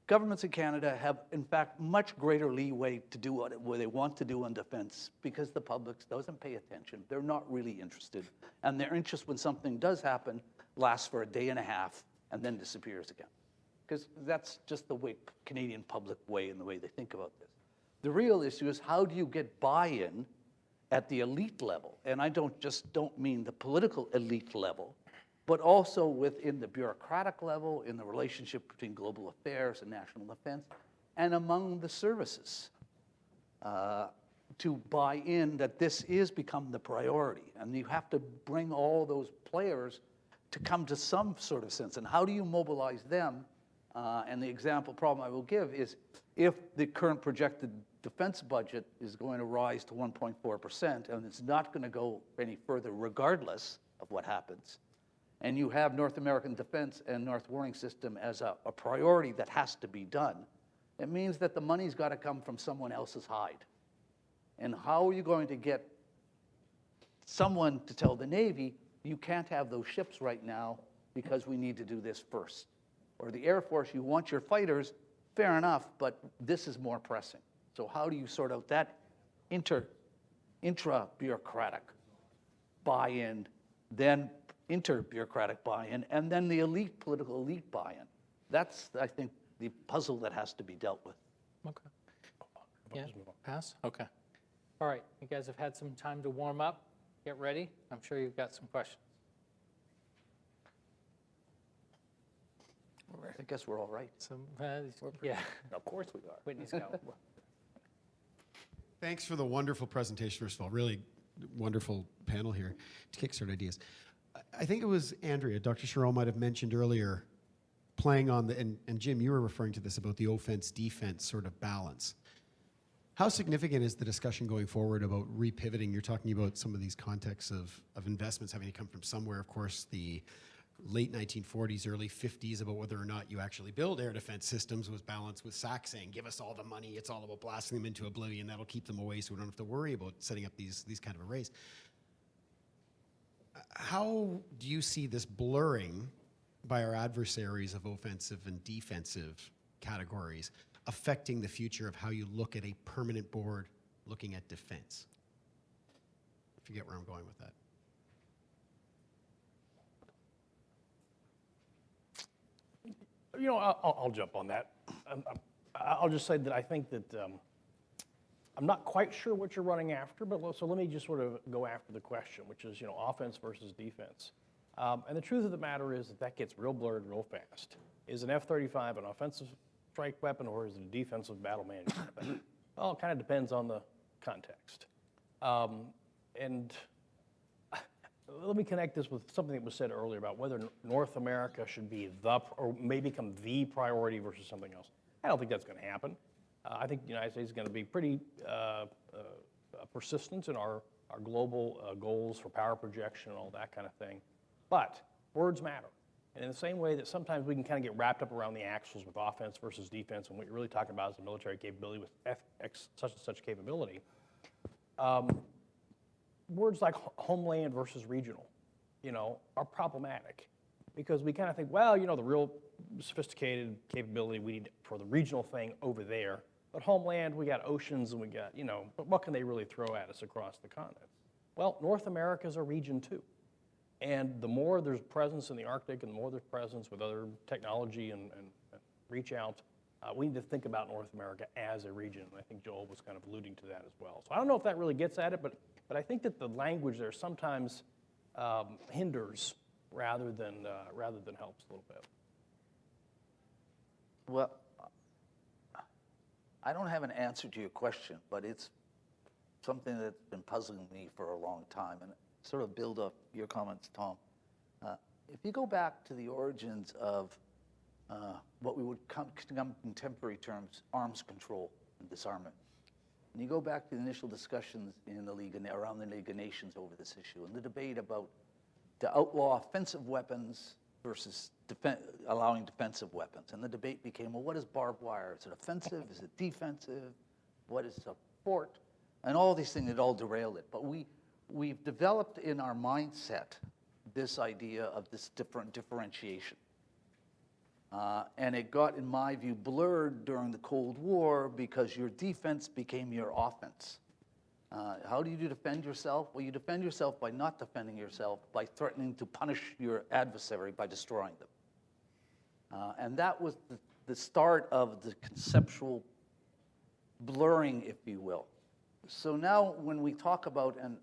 governments in Canada have, in fact, much greater leeway to do what they want to do on defense because the public doesn't pay attention. They're not really interested. And their interest when something does happen lasts for a day and a half and then disappears again. Because that's just the way Canadian public way and the way they think about this. The real issue is how do you get buy-in at the elite level? And I don't mean the political elite level, but also within the bureaucratic level, in the relationship between global affairs and national defense, and among the services, to buy in that this is become the priority. And you have to bring all those players to come to some sort of sense. And how do you mobilize them? And the example problem I will give is if the current projected defense budget is going to rise to 1.4%, and it's not going to go any further regardless of what happens, and you have North American defense and North Warning System as a priority that has to be done, it means that the money's got to come from someone else's hide. And how are you going to get someone to tell the Navy, you can't have those ships right now because we need to do this first? Or the Air Force, you want your fighters, fair enough, but this is more pressing. So how do you sort out that intra-bureaucratic buy-in, then inter-bureaucratic buy-in, and then the political elite buy-in? That's, I think, the puzzle that has to be dealt with. Okay. Yeah, pass? Okay. All right, you guys have had some time to warm up, get ready. I'm sure you've got some questions. We're ready. guess we're all right. Yeah, Of course we are. Whitney's go. Thanks for the wonderful presentation, first of all. Really wonderful panel here to kickstart ideas. I think it was Andrea, Dr. Sharon might have mentioned earlier, playing on the, and Jim, you were referring to this about the offense-defense sort of balance. How significant is the discussion going forward about repivoting? You're talking about some of these contexts of investments having to come from somewhere. Of course, the late 1940s, early 50s about whether or not you actually build air defense systems was balanced with SAC saying, give us all the money, it's all about blasting them into oblivion, that'll keep them away so we don't have to worry about setting up these kind of arrays. How do you see this blurring by our adversaries of offensive and defensive categories affecting the future of how you look at a permanent board looking at defense? If you get where I'm going with that. You know, I'll jump on that. I'll just say that I think that I'm not quite sure what you're running after, but so let me just sort of go after the question, which is, you know, offense versus defense. And the truth of the matter is that gets real blurred real fast. Is an F-35 an offensive strike weapon or is it a defensive battle management weapon? Well, it kind of depends on the context. And let me connect this with something that was said earlier about whether North America should be or may become the priority versus something else. I don't think that's going to happen. I think the United States is going to be pretty persistent in our global goals for power projection and all that kind of thing. But words matter. And in the same way that sometimes we can kind of get wrapped up around the axles with offense versus defense, and what you're really talking about is the military capability with such and such capability. Words like homeland versus regional, you know, are problematic because we kind of think, well, you know, the real sophisticated capability we need for the regional thing over there, but homeland, we got oceans and we got, you know, but what can they really throw at us across the continent? Well, North America is a region too. And the more there's presence in the Arctic and the more there's presence with other technology and reach out, we need to think about North America as a region. And I think Joel was kind of alluding to that as well. So I don't know if that really gets at it, but I think that the language there sometimes hinders rather than helps a little bit. Well, I don't have an answer to your question, but it's something that's been puzzling me for a long time, and sort of build up your comments, Tom. If you go back to the origins of what we would come in contemporary terms, arms control and disarmament, and you go back to the initial discussions in the League around the League of Nations over this issue, and the debate about to outlaw offensive weapons versus allowing defensive weapons. And the debate became, well, what is barbed wire? Is it offensive? Is it defensive? What is a fort? And all these things, it all derailed it. But we've developed in our mindset this idea of this differentiation. And it got, in my view, blurred during the Cold War because your defense became your offense. How do you defend yourself? Well, you defend yourself by not defending yourself, by threatening to punish your adversary by destroying them. And that was the start of the conceptual blurring, if you will. So now when we talk about, and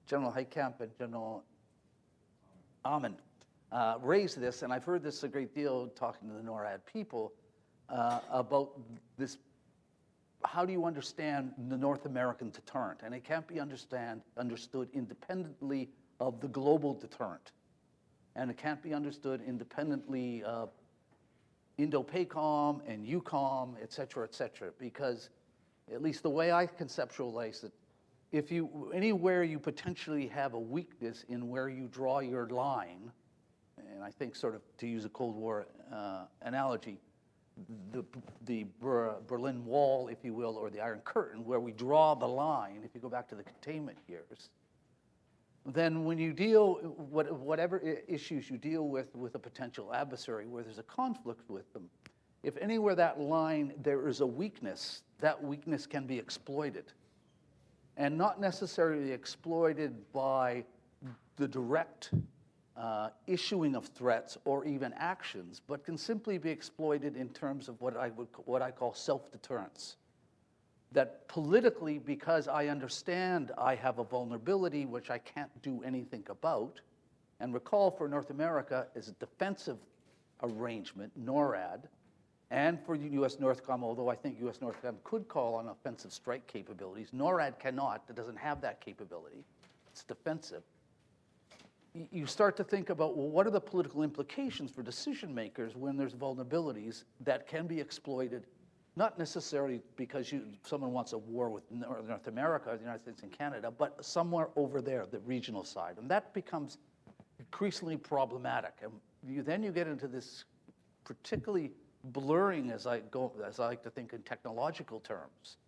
General Heitkamp and General Amon raised this, and I've heard this a great deal talking to the NORAD people about this. How do you understand the North American deterrent? And it can't be understood independently of the global deterrent. And it can't be understood independently of Indo-PACOM and EUCOM, et cetera, because at least the way I conceptualize it, if anywhere you potentially have a weakness in where you draw your line, and I think sort of to use a Cold War analogy, the Berlin Wall, if you will, or the Iron Curtain, where we draw the line, if you go back to the containment years, then when you deal, whatever issues you deal with a potential adversary where there's a conflict with them, if anywhere that line there is a weakness, that weakness can be exploited. And not necessarily exploited by the direct issuing of threats or even actions, but can simply be exploited in terms of what I call self-deterrence. That politically, because I understand I have a vulnerability which I can't do anything about, and recall for North America is a defensive arrangement, NORAD, and for U.S. Northcom, although I think U.S. Northcom could call on offensive strike capabilities, NORAD cannot, it doesn't have that capability. It's defensive. You start to think about, well, what are the political implications for decision makers when there's vulnerabilities that can be exploited, not necessarily because someone wants a war with North America, the United States and Canada, but somewhere over there, the regional side. And that becomes increasingly problematic. And then you get into this particularly blurring, as I like to think in technological terms,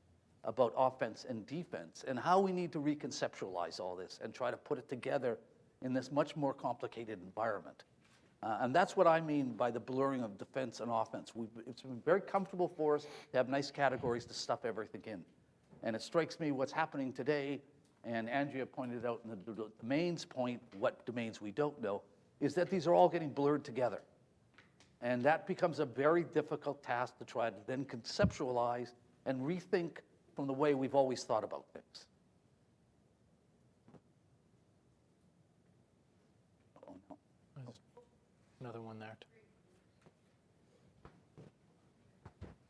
about offense and defense, and how we need to reconceptualize all this and try to put it together in this much more complicated environment. And that's what I mean by the blurring of defense and offense. It's been very comfortable for us to have nice categories to stuff everything in. And it strikes me what's happening today, and Andrea pointed out in the domains point, what domains we don't know, is that these are all getting blurred together. And that becomes a very difficult task to try to then conceptualize and rethink from the way we've always thought about things. Another one there.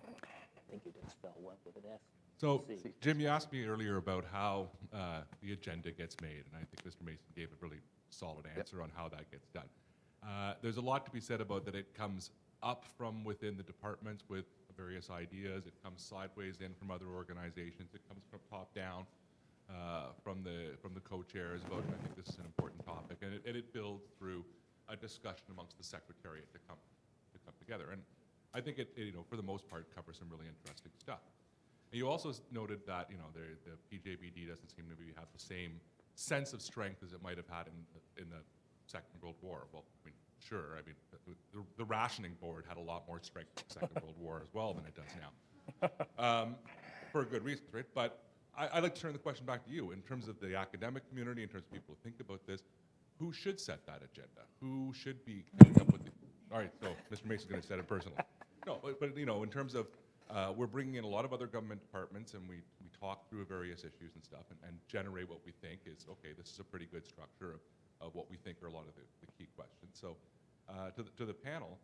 I think you did spell one with an S. So, Jim, you asked me earlier about how the agenda gets made, and I think Mr. Mason gave a really solid answer on how that gets done. There's a lot to be said about that it comes up from within the departments with various ideas. It comes sideways in from other organizations. It comes from top down from the co-chairs about, I think this is an important topic, and it builds through a discussion amongst the Secretariat to come together. And I think it for the most part, covers some really interesting stuff. And you also noted that, the PJBD doesn't seem to have the same sense of strength as it might have had in the Second World War. Well, I mean, sure. I mean, the rationing board had a lot more strength in the Second World War as well than it does now, for good reasons, right? But I'd like to turn the question back to you in terms of the academic community, in terms of people who think about this. Who should set that agenda? Who should be coming up with the? All right, so Mr. Mason's going to set it personally. No, but in terms of we're bringing in a lot of other government departments, and we talk through various issues and stuff, and generate what we think is okay. This is a pretty good structure of what we think are a lot of the key questions. So, to the panel,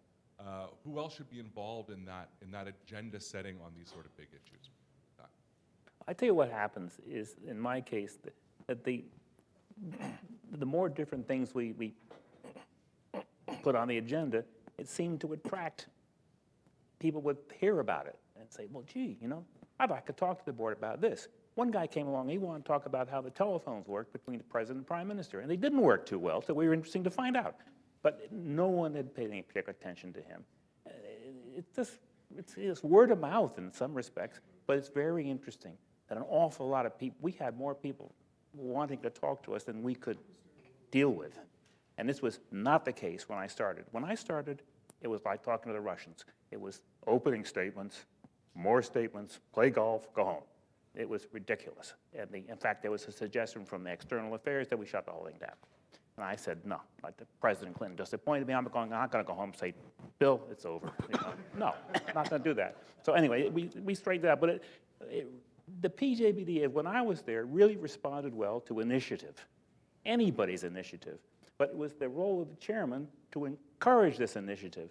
who else should be involved in that agenda setting on these sort of big issues? I tell you what happens is, in my case, that the more different things we put on the agenda, it seemed to attract people would hear about it and say, well, gee, I'd like to talk to the board about this. One guy came along, he wanted to talk about how the telephones work between the president and prime minister, and they didn't work too well, so we were interesting to find out. But no one had paid any particular attention to him. It's word of mouth in some respects, but it's very interesting that an awful lot of people, we had more people wanting to talk to us than we could deal with. And this was not the case when I started. When I started, it was like talking to the Russians. It was opening statements, more statements, play golf, go home. It was ridiculous. And in fact, there was a suggestion from the External Affairs that we shut the whole thing down. And I said, no, like President Clinton just appointed me, I'm not going to go home and say, Bill, it's over. No, I'm not going to do that. So anyway, we straightened it out. But the PJBD, when I was there, really responded well to initiative, anybody's initiative. But it was the role of the chairman to encourage this initiative,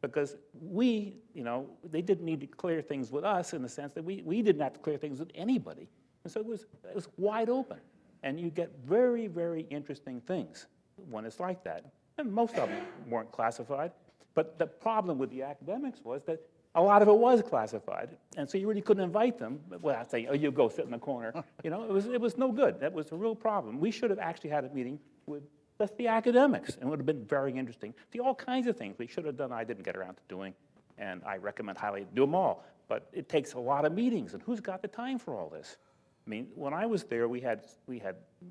because they didn't need to clear things with us in the sense that we didn't have to clear things with anybody. And so it was wide open. And you get very, very interesting things when it's like that. And most of them weren't classified. But the problem with the academics was that a lot of it was classified. And so you really couldn't invite them without saying, oh, you go sit in the corner. It was no good. That was a real problem. We should have actually had a meeting with just the academics, and it would have been very interesting. See, all kinds of things we should have done I didn't get around to doing, and I recommend highly do them all. But it takes a lot of meetings, and who's got the time for all this? I mean, when I was there, we had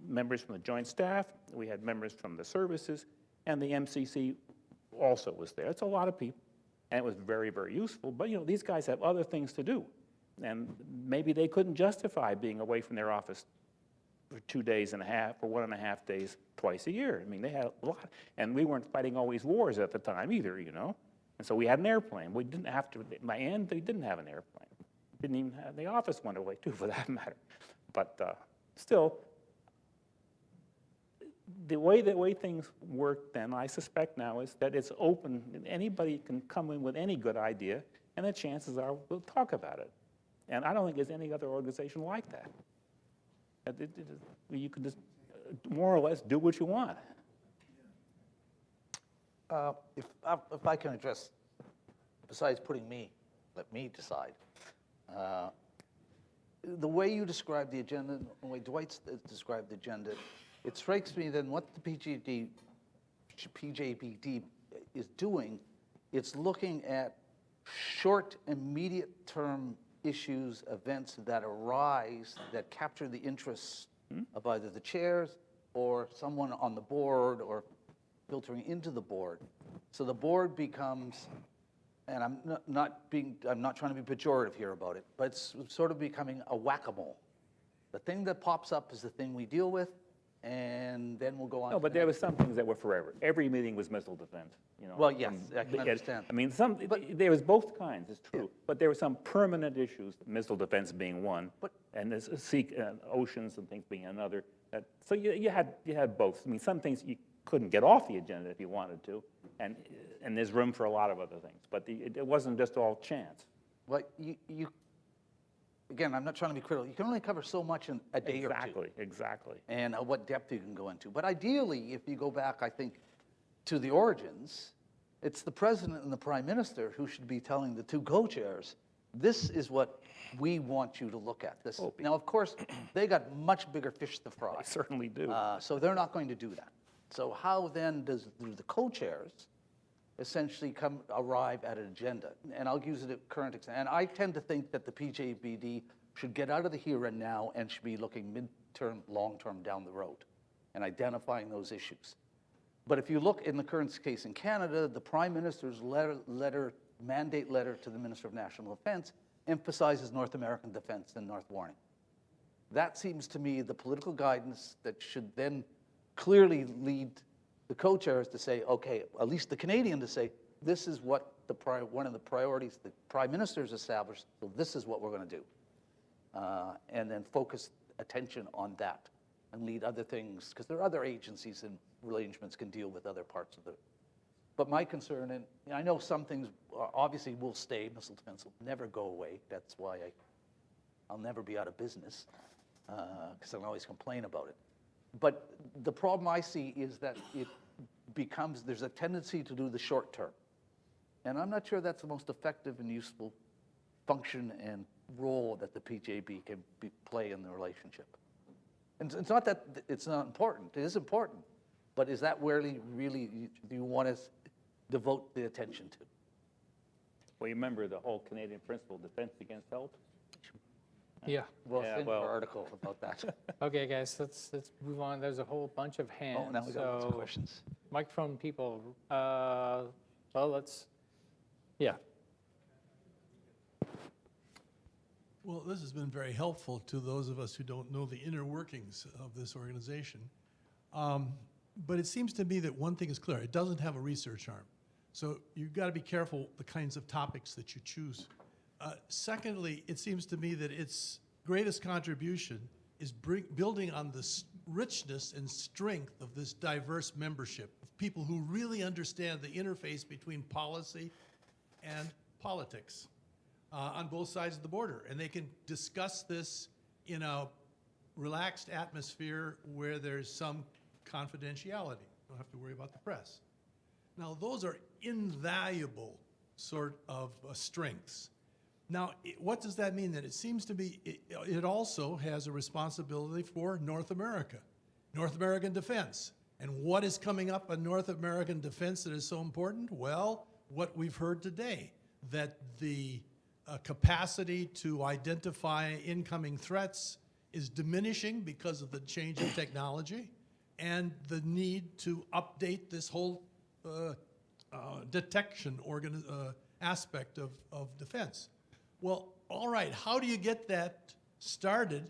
members from the Joint Staff, we had members from the services, and the MCC also was there. It's a lot of people, and it was very, very useful. But, these guys have other things to do, and maybe they couldn't justify being away from their office for 2.5 days or 1.5 days twice a year. I mean, they had a lot, and we weren't fighting always wars at the time either, And so we had an airplane. We didn't have to. At my end, they didn't have an airplane. Didn't even have, the office went away too, for that matter. But still, the way things work then, I suspect now, is that it's open. Anybody can come in with any good idea, and the chances are we'll talk about it. And I don't think there's any other organization like that. You can just more or less do what you want. If I can address, besides let me decide. The way you describe the agenda, the way Dwight's described the agenda, it strikes me that what the PJBD is doing, it's looking at short, immediate-term issues, events that arise, that capture the interests of either the chairs or someone on the board or filtering into the board. So the board becomes, and I'm not trying to be pejorative here about it, but it's sort of becoming a whack-a-mole. The thing that pops up is the thing we deal with, and then we'll go on. No, but there were some things that were forever. Every meeting was missile defense. You know. Well, yes, I can understand. I mean, there was both kinds. It's true, but there were some permanent issues. Missile defense being one, and there's oceans and things being another. So you had both. I mean, some things you couldn't get off the agenda if you wanted to, and there's room for a lot of other things. But it wasn't just all chance. Well, again, I'm not trying to be critical. You can only cover so much in a day or two. Exactly. And what depth you can go into. But ideally, if you go back, I think, to the origins, it's the president and the prime minister who should be telling the two co-chairs, this is what we want you to look at. This. Now, of course, they got much bigger fish to fry. They certainly do. So they're not going do that. So how then do the co-chairs essentially arrive at an agenda? And I'll use it at current example. And I tend to think that the PJBD should get out of the here and now and should be looking mid-term, long-term down the road and identifying those issues. But if you look in the current case in Canada, the Prime Minister's mandate letter to the Minister of National Defense emphasizes North American defense and North Warning. That seems to me the political guidance that should then clearly lead the co-chairs to say, okay, at least the Canadian to say, this is what one of the priorities the Prime Minister's established, so this is what we're going to do. And then focus attention on that and lead other things, because there are other agencies and arrangements can deal with other parts of the. But my concern, and I know some things obviously will stay, missile defense will never go away. That's why I'll never be out of business, because I'll always complain about it. But the problem I see is that it becomes, there's a tendency to do the short term. And I'm not sure that's the most effective and useful function and role that the PJB can play in the relationship. And it's not that it's not important, it is important, but is that where really do you want to devote the attention to? Well, you remember the whole Canadian principle, defense against help? Yeah. Well, send your article about that. Okay, guys, let's move on. There's a whole bunch of hands. Oh, now we got some questions. Microphone people. Well, yeah. Well, this has been very helpful to those of us who don't know the inner workings of this organization. But it seems to me that one thing is clear. It doesn't have a research arm. So you've got to be careful the kinds of topics that you choose. Secondly, it seems to me that its greatest contribution is building on the richness and strength of this diverse membership of people who really understand the interface between policy and politics on both sides of the border. And they can discuss this in a relaxed atmosphere where there's some confidentiality. Don't have to worry about the press. Now, those are invaluable sort of strengths. Now, what does that mean? That it seems to be, it also has a responsibility for North America, North American defense. And what is coming up on North American defense that is so important? Well, what we've heard today, that the capacity to identify incoming threats is diminishing because of the change in technology and the need to update this whole detection aspect of defense. Well, all right, how do you get that started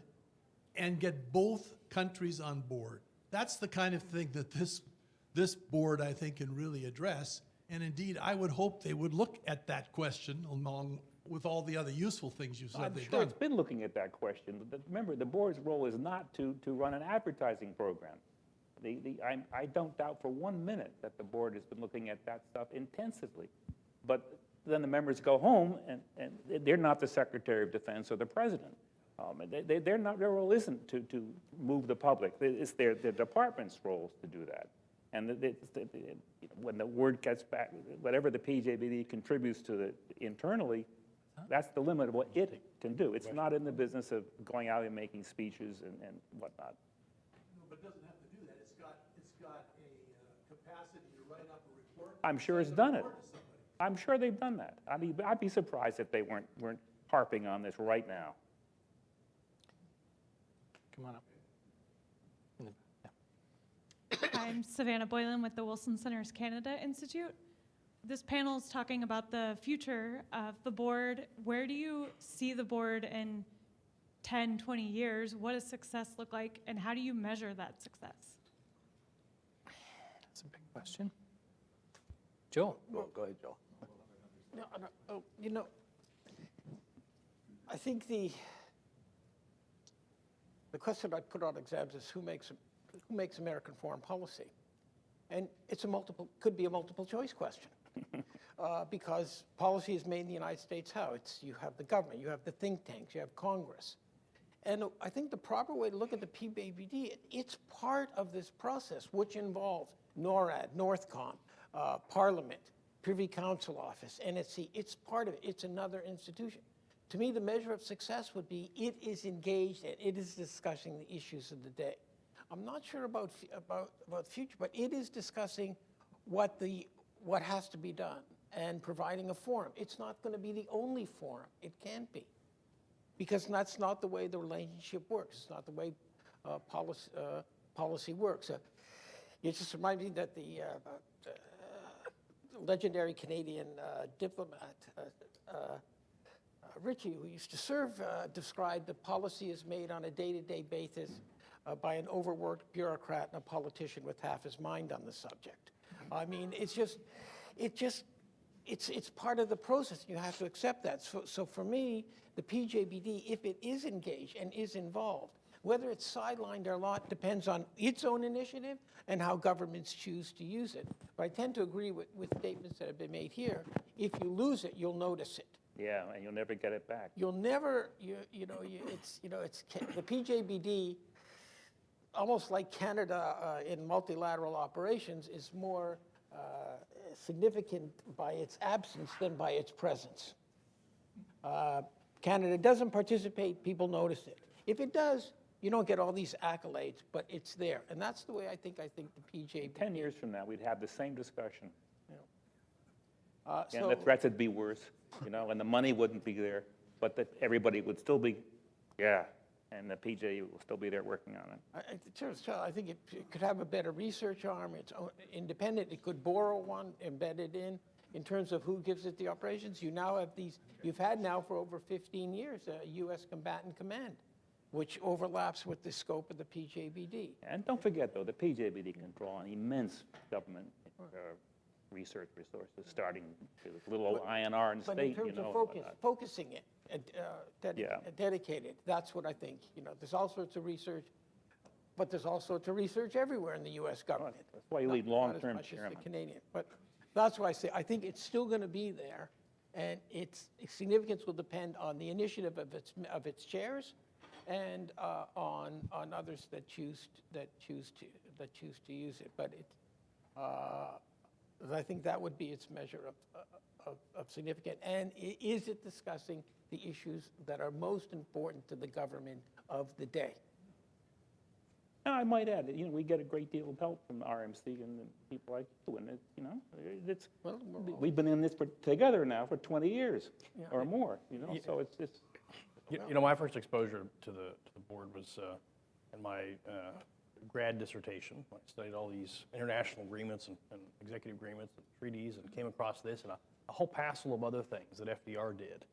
and get both countries on board? That's the kind of thing that this board, I think, can really address. And indeed, I would hope they would look at that question along with all the other useful things you said they've done. It's been looking at that question. But remember, the board's role is not to run an advertising program. I don't doubt for 1 minute that the board has been looking at that stuff intensively. But then the members go home, and they're not the Secretary of Defense or the President. Their role isn't to move the public. It's their department's role to do that. And when the word gets back, whatever the PJBD contributes to the internally, that's the limit of what it can do. It's not in the business of going out and making speeches and whatnot. No, but it doesn't have to do that. It's got a capacity to write up a report. I'm sure it's done it. I'm sure they've done that. I'd be surprised if they weren't harping on this right now. Come on up. I'm Savannah Boylan with the Wilson Centers Canada Institute. This panel is talking about the future of the board. Where do you see the board in 10, 20 years? What does success look like, and how do you measure that success? That's a big question. Joel. Oh, go ahead, Joel. No, I think the question I put on exams is who makes American foreign policy, and could be a multiple choice question, because policy is made in the United States. How? You have the government, you have the think tanks, you have Congress, and I think the proper way to look at the PJBD, it's part of this process, which involves NORAD, Northcom, Parliament, Privy Council Office, NSC. It's part of it. It's another institution. To me, the measure of success would be it is engaged and it is discussing the issues of the day. I'm not sure about the future, but it is discussing what has to be done and providing a forum. It's not going to be the only forum. It can't be, because that's not the way the relationship works. It's not the way policy works. It just reminds me that the legendary Canadian diplomat Ritchie, who used to serve, described that policy is made on a day-to-day basis by an overworked bureaucrat and a politician with half his mind on the subject. I mean, it's part of the process. You have to accept that. So for me, the PJBD, if it is engaged and is involved, whether it's sidelined or not depends on its own initiative and how governments choose to use it. But I tend to agree with statements that have been made here. If you lose it, you'll notice it. Yeah, and you'll never get it back. You'll never, it's the PJBD, almost like Canada in multilateral operations, is more significant by its absence than by its presence. Canada doesn't participate, people notice it. If it does, you don't get all these accolades, but it's there. And that's the way I think the PJBD. 10 years from now, we'd have the same discussion. So, and the threats would be worse, and the money wouldn't be there, but that everybody would still be, and the PJ will still be there working on it. I think it could have a better research arm. It's independent. It could borrow one, embedded in terms of who gives it the operations. You now have you've had now for over 15 years a U.S. Combatant Command, which overlaps with the scope of the PJBD. And don't forget, though, the PJBD can draw on immense government research resources, starting with little old INR and but state, in terms of focusing it, dedicated, that's what I think. There's all sorts of research, but there's all sorts of research everywhere in the U.S. government. That's why you lead long-term not as much chairman. as the Canadian. But that's why I say I think it's still going to be there, and its significance will depend on the initiative of its chairs, and on others that choose to use it. But I think that would be its measure of significance. And is it discussing the issues that are most important to the government of the day? And I might add, we get a great deal of help from RMC and people like you, and we've been in this together now for 20 years or more, so it's. My first exposure to the board was in my grad dissertation. I studied all these international agreements and executive agreements and treaties, and came across this and a whole passel of other things that FDR did,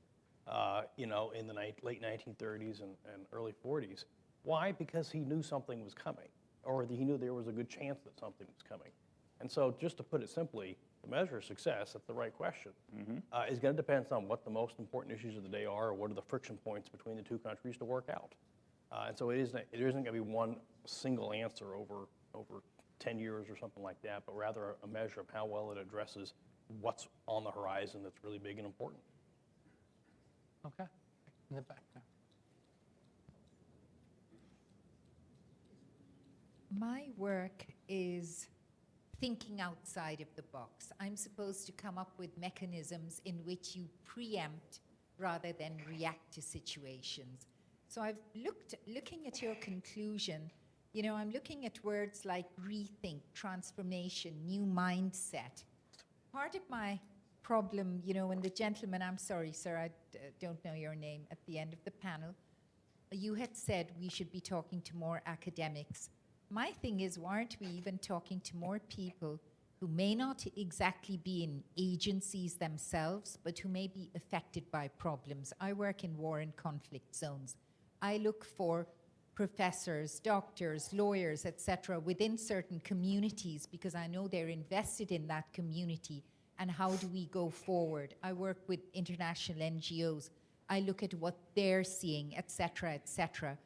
in the late 1930s and early 40s. Why? Because he knew something was coming, or he knew there was a good chance that something was coming. And so, just to put it simply, the measure of success, that's the right question, is going to depend on what the most important issues of the day are, or what are the friction points between the two countries to work out. And so it isn't going to be one single answer over 10 years or something like that, but rather a measure of how well it addresses what's on the horizon that's really big and important. Okay. In the back there. My work is thinking outside of the box. I'm supposed to come up with mechanisms in which you preempt rather than react to situations. So I've looking at your conclusion, you know, I'm looking at words like rethink, transformation, new mindset. Part of my problem, you know, when the gentleman, I'm sorry, sir, I don't know your name, at the end of the panel, you had said we should be talking to more academics. My thing is, why aren't we even talking to more people who may not exactly be in agencies themselves, but who may be affected by problems? I work in war and conflict zones. I look for professors, doctors, lawyers, etc., within certain communities because I know they're invested in that community. And how do we go forward? I work with international NGOs. I look at what they're seeing, etc., etc.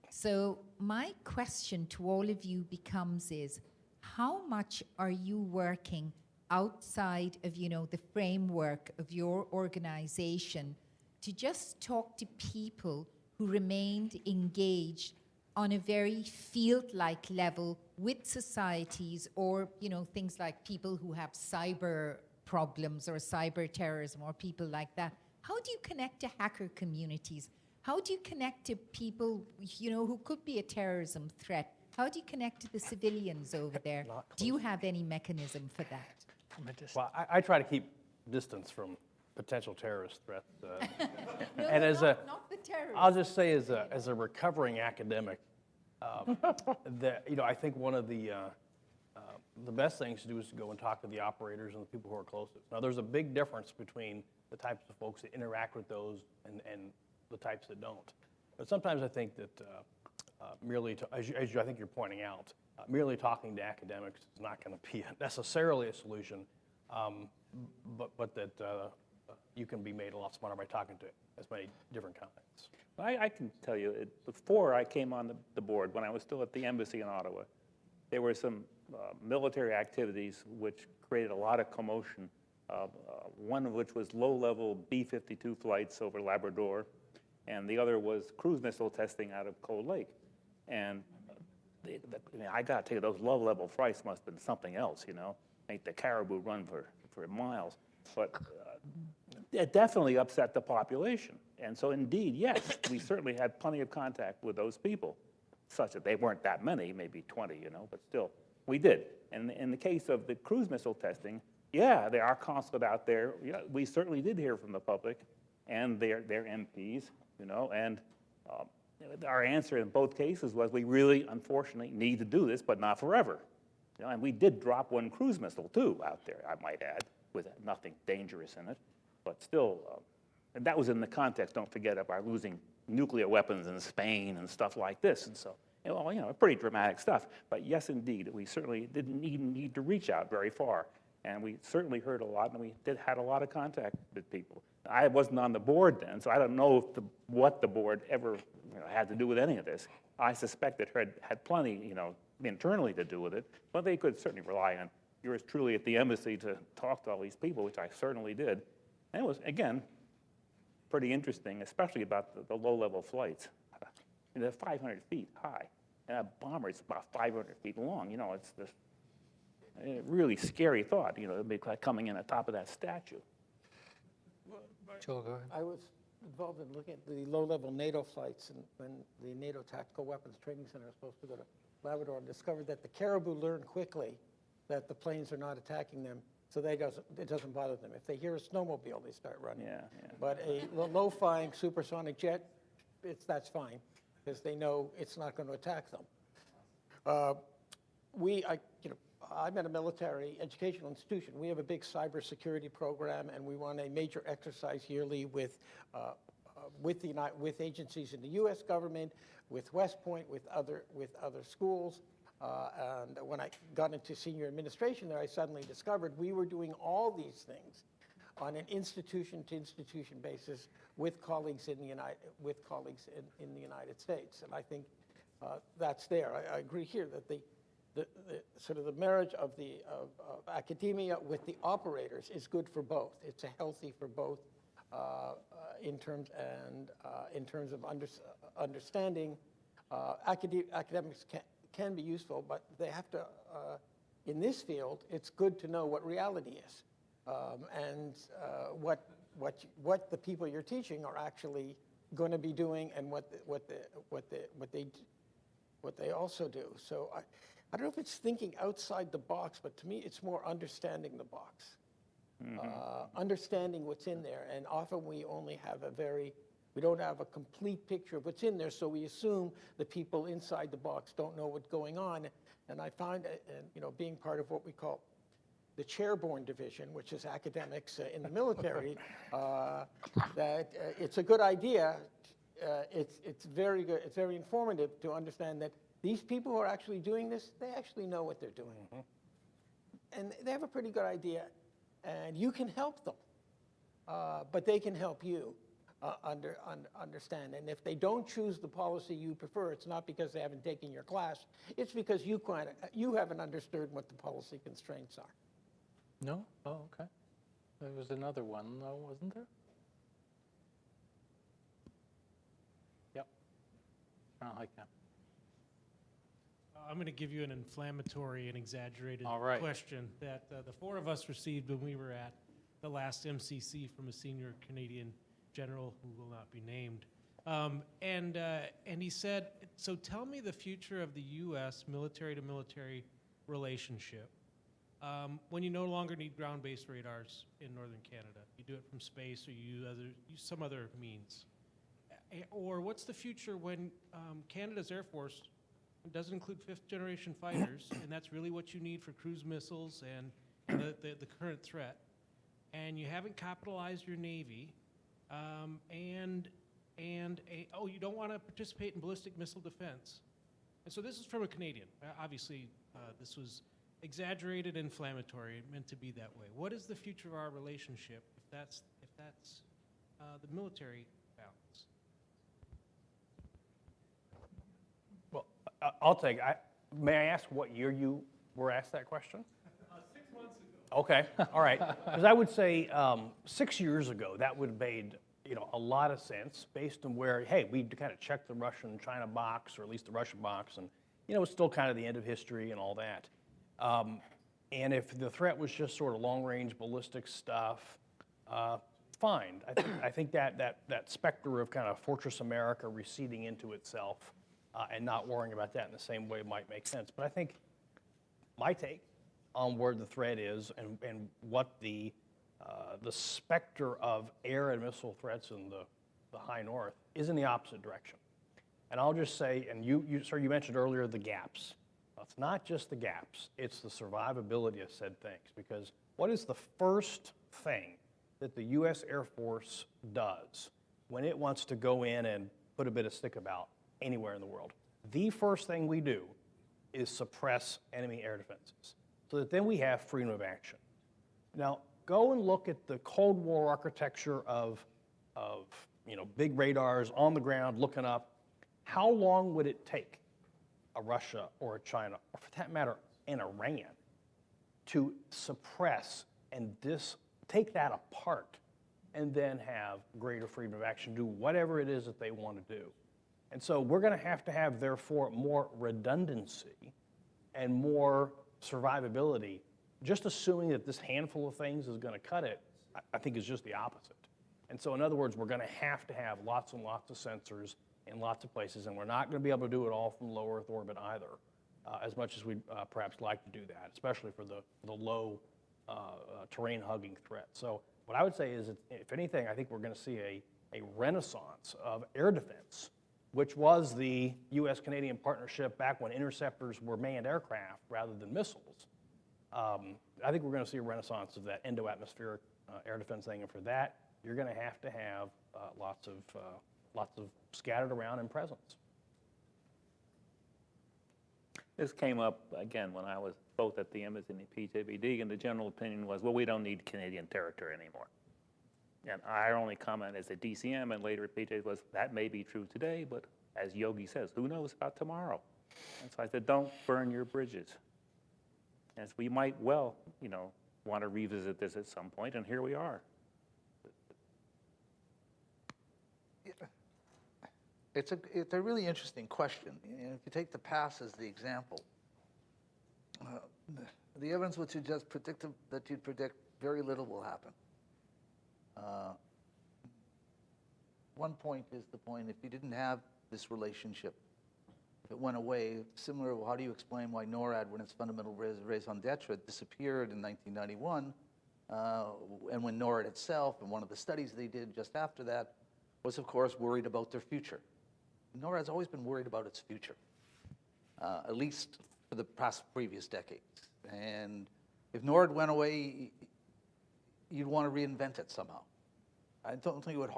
So my question to all of you becomes is, how much are you working outside of, you know, the framework of your organization to just talk to people who remained engaged on a very field-like level with societies, or, you know, things like people who have cyber problems or cyber terrorism or people like that? How do you connect to hacker communities? How do you connect to people, you know, who could be a terrorism threat? How do you connect to the civilians over there? Do you have any mechanism for that? Well, I try to keep distance from potential terrorist threats. No, and as not the terrorists. I'll just say, as a recovering academic, that, you know, I think one of the best things to do is to go and talk to the operators and the people who are closest. Now, there's a big difference between the types of folks that interact with those and the types that don't. But sometimes I think that merely, as I think you're pointing out, merely talking to academics is not going to be necessarily a solution, but that you can be made a lot smarter by talking to as many different kinds. I can tell you, before I came on the board, when I was still at the embassy in Ottawa, there were some military activities which created a lot of commotion, one of which was low-level B-52 flights over Labrador, and the other was cruise missile testing out of Cold Lake. And I got to tell you, those low-level flights must have been something else, you know, make the caribou run for miles. But it definitely upset the population. And so indeed, yes, we certainly had plenty of contact with those people, such that they weren't that many, maybe 20, you know, but still, we did. And in the case of the cruise missile testing, yeah, there are consulate out there. Yeah, we certainly did hear from the public and their MPs, you know, and our answer in both cases was we really, unfortunately, need to do this, but not forever. You know, and we did drop one cruise missile, too, out there, I might add, with nothing dangerous in it. But still, and that was in the context, don't forget, of our losing nuclear weapons in Spain and stuff like this. And so, you know, pretty dramatic stuff. But yes, indeed, we certainly didn't even need to reach out very far. And we certainly heard a lot, and we had a lot of contact with people. I wasn't on the board then, so I don't know if what the board ever had to do with any of this. I suspect it had plenty, you know, internally to do with it, but they could certainly rely on yours truly at the embassy to talk to all these people, which I certainly did. And it was, again, pretty interesting, especially about the low-level flights. They're 500 feet high, and a bomber is about 500 feet long. You know, it's this really scary thought, you know, it'd be like coming in on top of that statue. Joel, go ahead. I was involved in looking at the low-level NATO flights, and when the NATO Tactical Weapons Training Center was supposed to go to Labrador, and discovered that the caribou learn quickly that the planes are not attacking them, so it doesn't bother them. If they hear a snowmobile, they start running. Yeah. But a low-flying supersonic jet, that's fine, because they know it's not going to attack them. I'm at a military educational institution. We have a big cybersecurity program, and we run a major exercise yearly with agencies in the U.S. government, with West Point, with other schools. And when I got into senior administration there, I suddenly discovered we were doing all these things on an institution-to-institution basis with colleagues in the United States. And I think that's there. I agree here that sort of the marriage of academia with the operators is good for both. It's healthy for both in terms of understanding. Academics can be useful, but they have to. In this field, it's good to know what reality is, and what the people you're teaching are actually going to be doing, and what they also do. So I don't know if it's thinking outside the box, but to me, it's more understanding the box, understanding what's in there. And often we only have we don't have a complete picture of what's in there, so we assume the people inside the box don't know what's going on. And I find, being part of what we call the chairborne division, which is academics in the military, that it's a good idea. It's very good. It's very informative to understand that these people who are actually doing this, they actually know what they're doing. And they have a pretty good idea. And you can help them, but they can help you understand. And if they don't choose the policy you prefer, it's not because they haven't taken your class. It's because you haven't understood what the policy constraints are. No? Oh, okay. There was another one, though, wasn't there? Yep. I don't like that. I'm going to give you an inflammatory and exaggerated question that the four of us received when we were at the last MCC from a senior Canadian general who will not be named. And he said, so tell me the future of the U.S. military-to-military relationship when you no longer need ground-based radars in northern Canada. You do it from space, or you use some other means. Or what's the future when Canada's Air Force doesn't include fifth-generation fighters, and that's really what you need for cruise missiles and the current threat, and you haven't capitalized your Navy, you don't want to participate in ballistic missile defense. And so this is from a Canadian. Obviously, this was exaggerated, inflammatory, meant to be that way. What is the future of our relationship if that's the military balance? Well, I'll take. May I ask what year you were asked that question? 6 months ago. Okay, all right. Because I would say 6 years ago, that would have made a lot of sense based on where, hey, we kind of checked the Russian-China box, or at least the Russian box, and it's still kind of the end of history and all that. And if the threat was just sort of long-range ballistic stuff, fine. I think that specter of kind of Fortress America receding into itself and not worrying about that in the same way might make sense. But I think my take on where the threat is and what the specter of air and missile threats in the high north is in the opposite direction. And I'll just say, and sir, you mentioned earlier the gaps. Well, it's not just the gaps, it's the survivability of said things. Because what is the first thing that the U.S. Air Force does when it wants to go in and put a bit of stick about anywhere in the world? The first thing we do is suppress enemy air defenses, so that then we have freedom of action. Now, go and look at the Cold War architecture of big radars on the ground looking up. How long would it take a Russia or a China, or for that matter, an Iran, to suppress and take that apart and then have greater freedom of action, do whatever it is that they want to do? And so we're going to have, therefore, more redundancy and more survivability. Just assuming that this handful of things is going to cut it, I think is just the opposite. And so in other words, we're going to have lots and lots of sensors in lots of places, and we're not going to be able to do it all from low Earth orbit either, as much as we'd perhaps like to do that, especially for the low terrain-hugging threat. So what I would say is, if anything, I think we're going to see a renaissance of air defense, which was the U.S.-Canadian partnership back when interceptors were manned aircraft rather than missiles. I think we're going to see a renaissance of that endo-atmospheric air defense thing, and for that, you're going to have lots of scattered around and presence. This came up again when I was both at the embassy and the PJBD, and the general opinion was, well, we don't need Canadian territory anymore. And our only comment as a DCM and later at PJ was, that may be true today, but as Yogi says, who knows about tomorrow? And so I said, don't burn your bridges. And so we might well, want to revisit this at some point, and here we are. It's a really interesting question. And if you take the past as the example, the evidence would suggest that you'd predict very little will happen. One point is the point, if you didn't have this relationship, if it went away, similar, how do you explain why NORAD, when its fundamental raison d'etre disappeared in 1991, and when NORAD itself, and one of the studies they did just after that, was of course worried about their future. NORAD's always been worried about its future, at least for the previous decades. And if NORAD went away, you'd want to reinvent it somehow. I don't think it would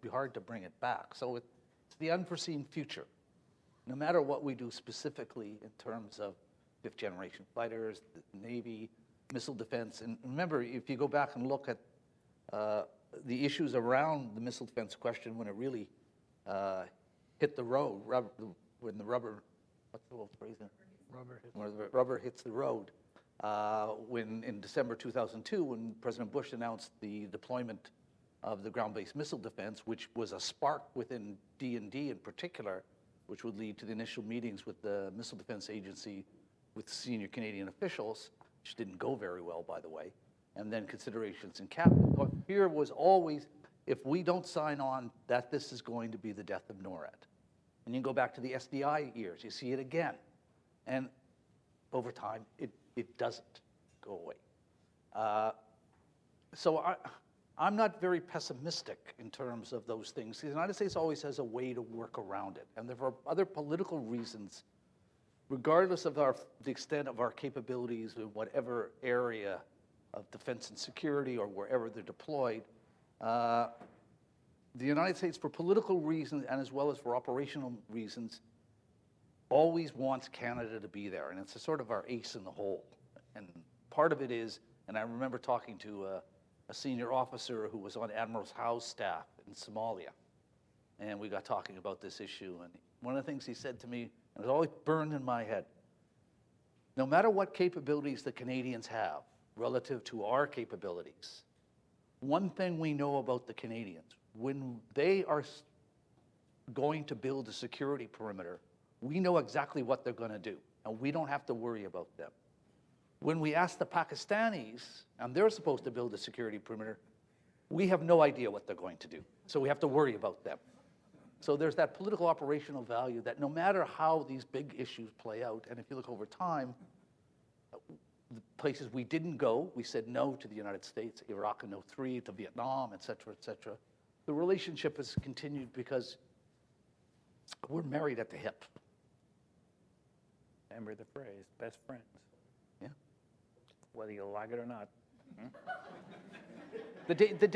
be hard to bring it back. So it's the unforeseen future. No matter what we do specifically in terms of fifth generation fighters, the Navy, missile defense, and remember, if you go back and look at the issues around the missile defense question when it really hit the road, when the rubber, what's the old phrase? When the rubber hits the road. When in December 2002, when President Bush announced the deployment of the ground-based missile defense, which was a spark within D&D in particular, which would lead to the initial meetings with the Missile Defense Agency with senior Canadian officials, which didn't go very well, by the way, and then considerations in cabinet. But fear was always, if we don't sign on, that this is going to be the death of NORAD. And you go back to the SDI years, you see it again. And over time, it doesn't go away. So I'm not very pessimistic in terms of those things. The United States always has a way to work around it. And there are other political reasons, regardless of the extent of our capabilities in whatever area of defense and security or wherever they're deployed, the United States, for political reasons and as well as for operational reasons, always wants Canada to be there. And it's a sort of our ace in the hole. And part of it is, and I remember talking to a senior officer who was on Admiral Howe's staff in Somalia. And we got talking about this issue. And one of the things he said to me, and it always burned in my head, no matter what capabilities the Canadians have relative to our capabilities, one thing we know about the Canadians, when they are going to build a security perimeter, we know exactly what they're going to do, and we don't have to worry about them. When we ask the Pakistanis, and they're supposed to build a security perimeter, we have no idea what they're going to do. So we have to worry about them. So there's that political operational value that no matter how these big issues play out, and if you look over time, the places we didn't go, we said no to the United States, Iraq in 2003, to Vietnam, et cetera, the relationship has continued because we're married at the hip. Remember the phrase, best friends. Yeah. Whether you like it or not.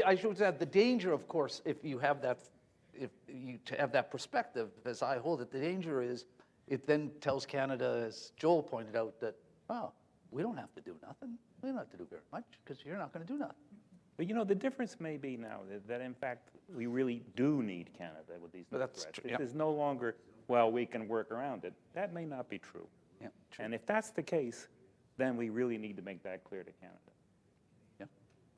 I should add, the danger, of course, if you have that, to have that perspective, as I hold it, the danger is it then tells Canada, as Joel pointed out, that, oh, we don't have to do nothing. We don't have to do very much because you're not going to do nothing. But the difference may be now that in fact we really do need Canada with these new threats. True, yeah. It is no longer, well, we can work around it. That may not be true. Yeah, true. And if that's the case, then we really need to make that clear to Canada. Yeah.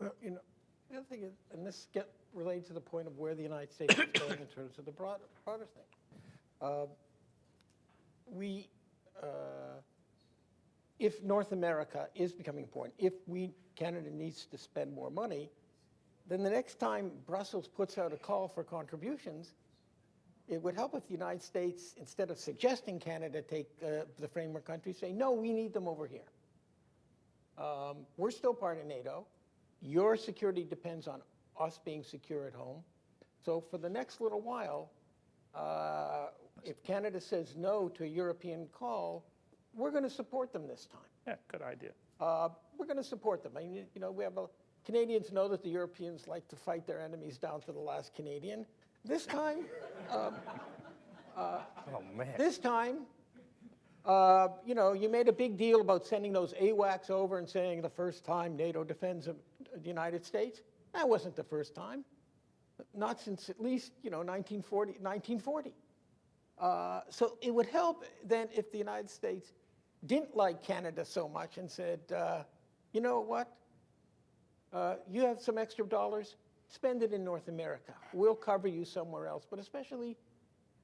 Well, the other thing is, and this related to the point of where the United States is going in terms of the broader thing. If North America is becoming important, if Canada needs to spend more money, then the next time Brussels puts out a call for contributions, it would help if the United States, instead of suggesting Canada take the framework countries, say, no, we need them over here. We're still part of NATO. Your security depends on us being secure at home. So for the next little while, if Canada says no to a European call, we're going to support them this time. Yeah, good idea. We're going to support them. I mean, Canadians know that the Europeans like to fight their enemies down to the last Canadian. This time, This time, you made a big deal about sending those AWACS over and saying the first time NATO defends the United States. That wasn't the first time. Not since at least 1940. So it would help then if the United States didn't like Canada so much and said, you know what? You have some extra dollars, spend it in North America. We'll cover you somewhere else, but especially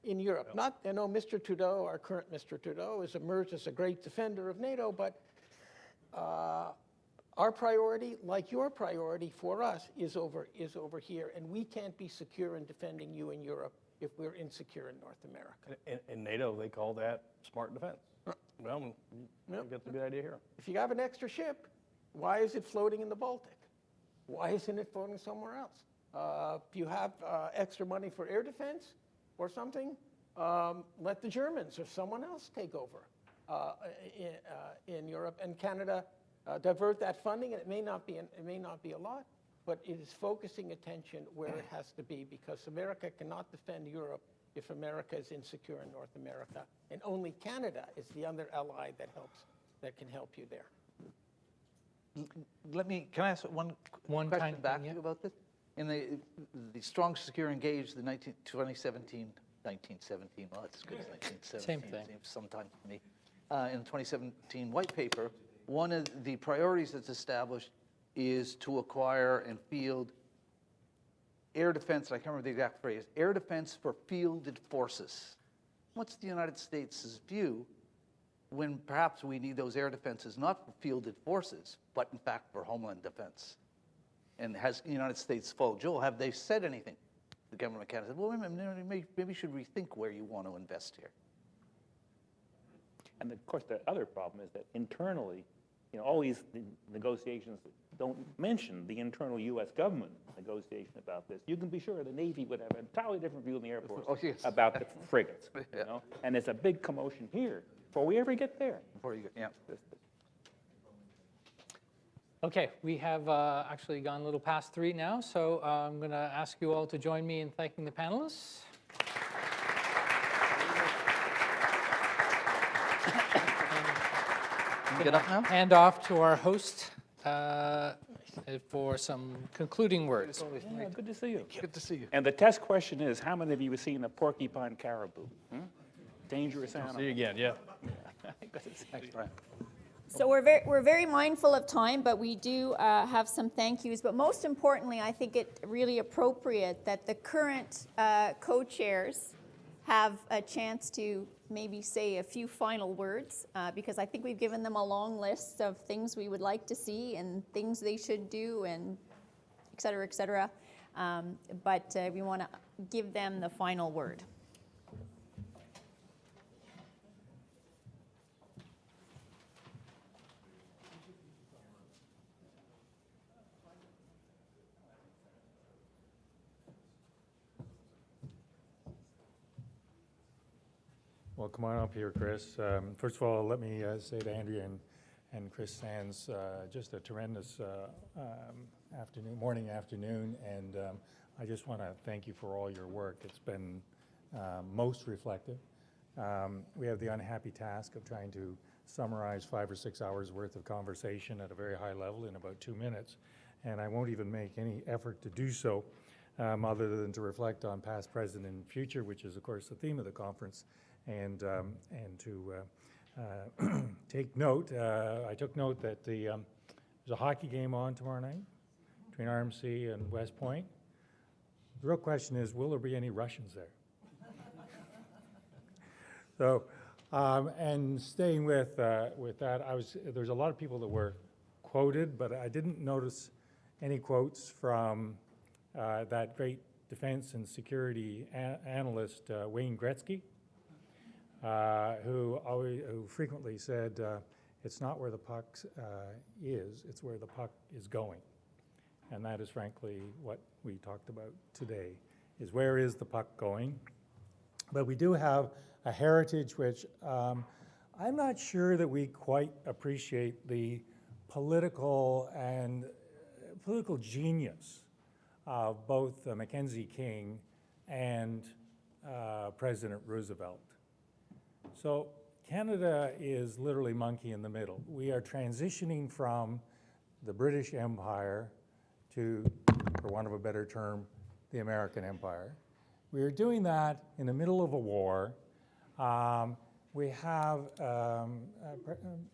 in Europe. Not, I know Mr. Trudeau, our current Mr. Trudeau, has emerged as a great defender of NATO, but our priority, like your priority for us, is over here, and we can't be secure in defending you in Europe if we're insecure in North America. In NATO, they call that smart defense. Well, you get the good idea here. If you have an extra ship, why is it floating in the Baltic? Why isn't it floating somewhere else? If you have extra money for air defense or something, let the Germans or someone else take over in Europe, and Canada divert that funding. And it may not be a lot, but it is focusing attention where it has to be, because America cannot defend Europe if America is insecure in North America, and only Canada is the other ally that can help you there. Can I ask one question back to you about this? In the strong, secure, engaged, the 1917, well, that's as good as 1917. Same thing. Seems sometime to me. In the 2017 white paper, one of the priorities that's established is to acquire and field air defense, and I can't remember the exact phrase, air defense for fielded forces. What's the United States' view when perhaps we need those air defenses not for fielded forces, but in fact for homeland defense? And has the United States followed? Joel, have they said anything? The government of Canada said, well, maybe you should rethink where you want to invest here. And of course, the other problem is that internally, all these negotiations don't mention the internal U.S. government negotiation about this. You can be sure the Navy would have an entirely different view than the Air Force about the frigates. And it's a big commotion here before we ever get there. Okay, we have actually gone a little past 3 now, so I'm going to ask you all to join me in thanking the panelists. Get up now? Hand off to our host for some concluding words. Yeah, good to see you. Good to see you. And the test question is, how many of you have seen a porcupine caribou? Dangerous animal. See you again, yeah. Thanks, Brian. So we're very mindful of time, but we do have some thank yous. But most importantly, I think it really appropriate that the current co-chairs have a chance to maybe say a few final words, because I think we've given them a long list of things we would like to see and things they should do, and et cetera, et cetera. But we want to give them the final word. Well, come on up here, Chris. First of all, let me say to Andrea and Chris Sands, just a tremendous morning, afternoon, and I just want to thank you for all your work. It's been most reflective. We have the unhappy task of trying to summarize 5 or 6 hours worth of conversation at a very high level in about 2 minutes, and I won't even make any effort to do so, other than to reflect on past, present, and future, which is, of course, the theme of the conference. And to take note, I took note that there's a hockey game on tomorrow night between RMC and West Point. The real question is, will there be any Russians there? So, and staying with that, there's a lot of people that were quoted, but I didn't notice any quotes from that great defense and security analyst, Wayne Gretzky. Who frequently said, it's not where the puck is, it's where the puck is going. And that is frankly what we talked about today, is where is the puck going? But we do have a heritage which I'm not sure that we quite appreciate the political genius of both Mackenzie King and President Roosevelt. So Canada is literally monkey in the middle. We are transitioning from the British Empire to, for want of a better term, the American Empire. We are doing that in the middle of a war We have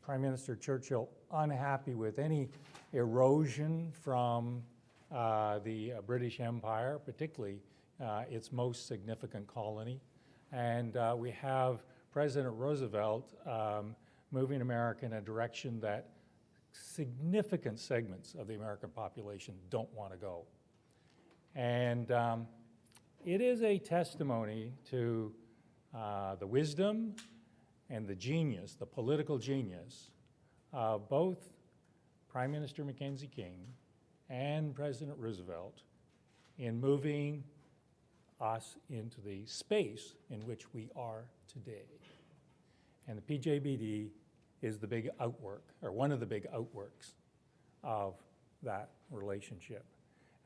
Prime Minister Churchill unhappy with any erosion from the British Empire, particularly its most significant colony. And we have President Roosevelt moving America in a direction that significant segments of the American population don't want to go. And it is a testimony to the wisdom and the genius, the political genius, of both Prime Minister Mackenzie King and President Roosevelt in moving us into the space in which we are today. And the PJBD is the big outwork, or one of the big outworks of that relationship.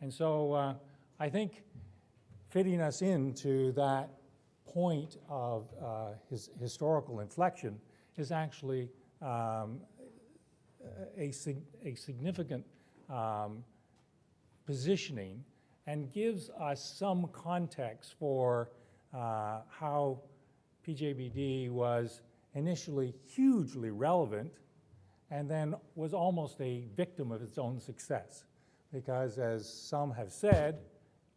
And so I think fitting us into that point of his historical inflection is actually a significant positioning and gives us some context for how PJBD was initially hugely relevant and then was almost a victim of its own success. Because as some have said,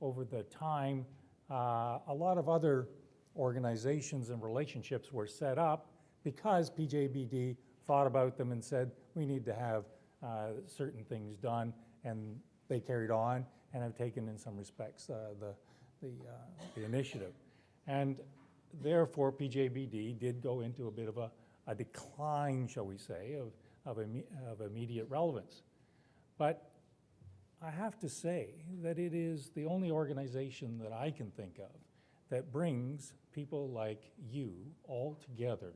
over the time, a lot of other organizations and relationships were set up because PJBD thought about them and said, we need to have certain things done, and they carried on and have taken, in some respects, the initiative. And therefore, PJBD did go into a bit of a decline, shall we say, of immediate relevance. But I have to say that it is the only organization that I can think of that brings people like you all together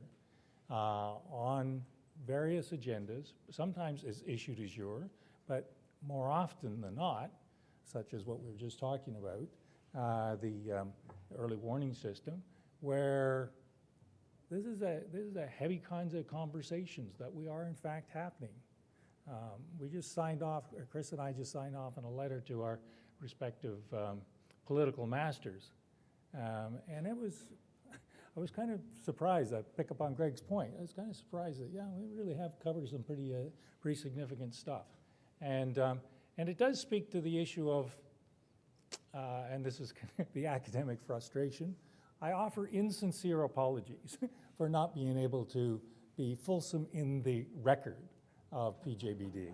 on various agendas, sometimes as issued as yours, but more often than not, such as what we were just talking about, the early warning system, where this is a heavy kinds of conversations that we are in fact happening. We just signed off, Chris and I just signed off on a letter to our respective political masters. And it was, I was kind of surprised. I pick up on Greg's point. I was kind of surprised that, yeah, we really have covered some pretty significant stuff. And it does speak to the issue of, and this is the academic frustration, I offer insincere apologies for not being able to be fulsome in the record of PJBD.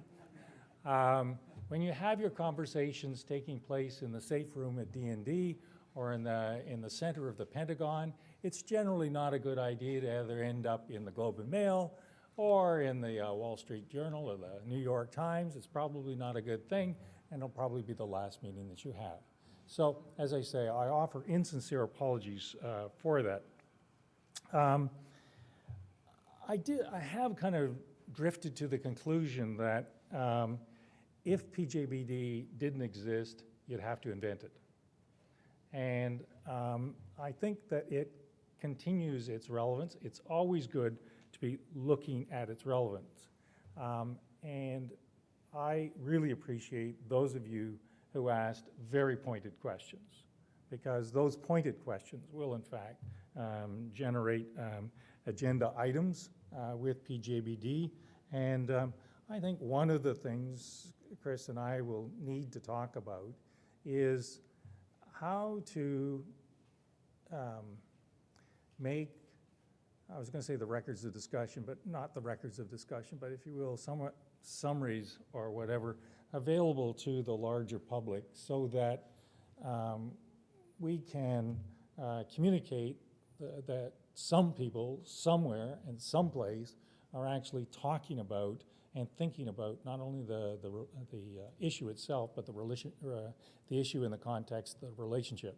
When you have your conversations taking place in the safe room at D&D or in the center of the Pentagon, it's generally not a good idea to either end up in the Globe and Mail or in the Wall Street Journal or the New York Times. It's probably not a good thing, and it'll probably be the last meeting that you have. So, as I say, I offer insincere apologies for that. I have kind of drifted to the conclusion that if PJBD didn't exist, you'd have to invent it. And I think that it continues its relevance. It's always good to be looking at its relevance. And I really appreciate those of you who asked very pointed questions, because those pointed questions will, in fact, generate agenda items with PJBD. And I think one of the things Chris and I will need to talk about is how to make, I was going to say the records of discussion, but not the records of discussion, but if you will, somewhat summaries or whatever available to the larger public so that we can communicate that some people somewhere and someplace are actually talking about and thinking about not only the issue itself, but the issue in the context of the relationship.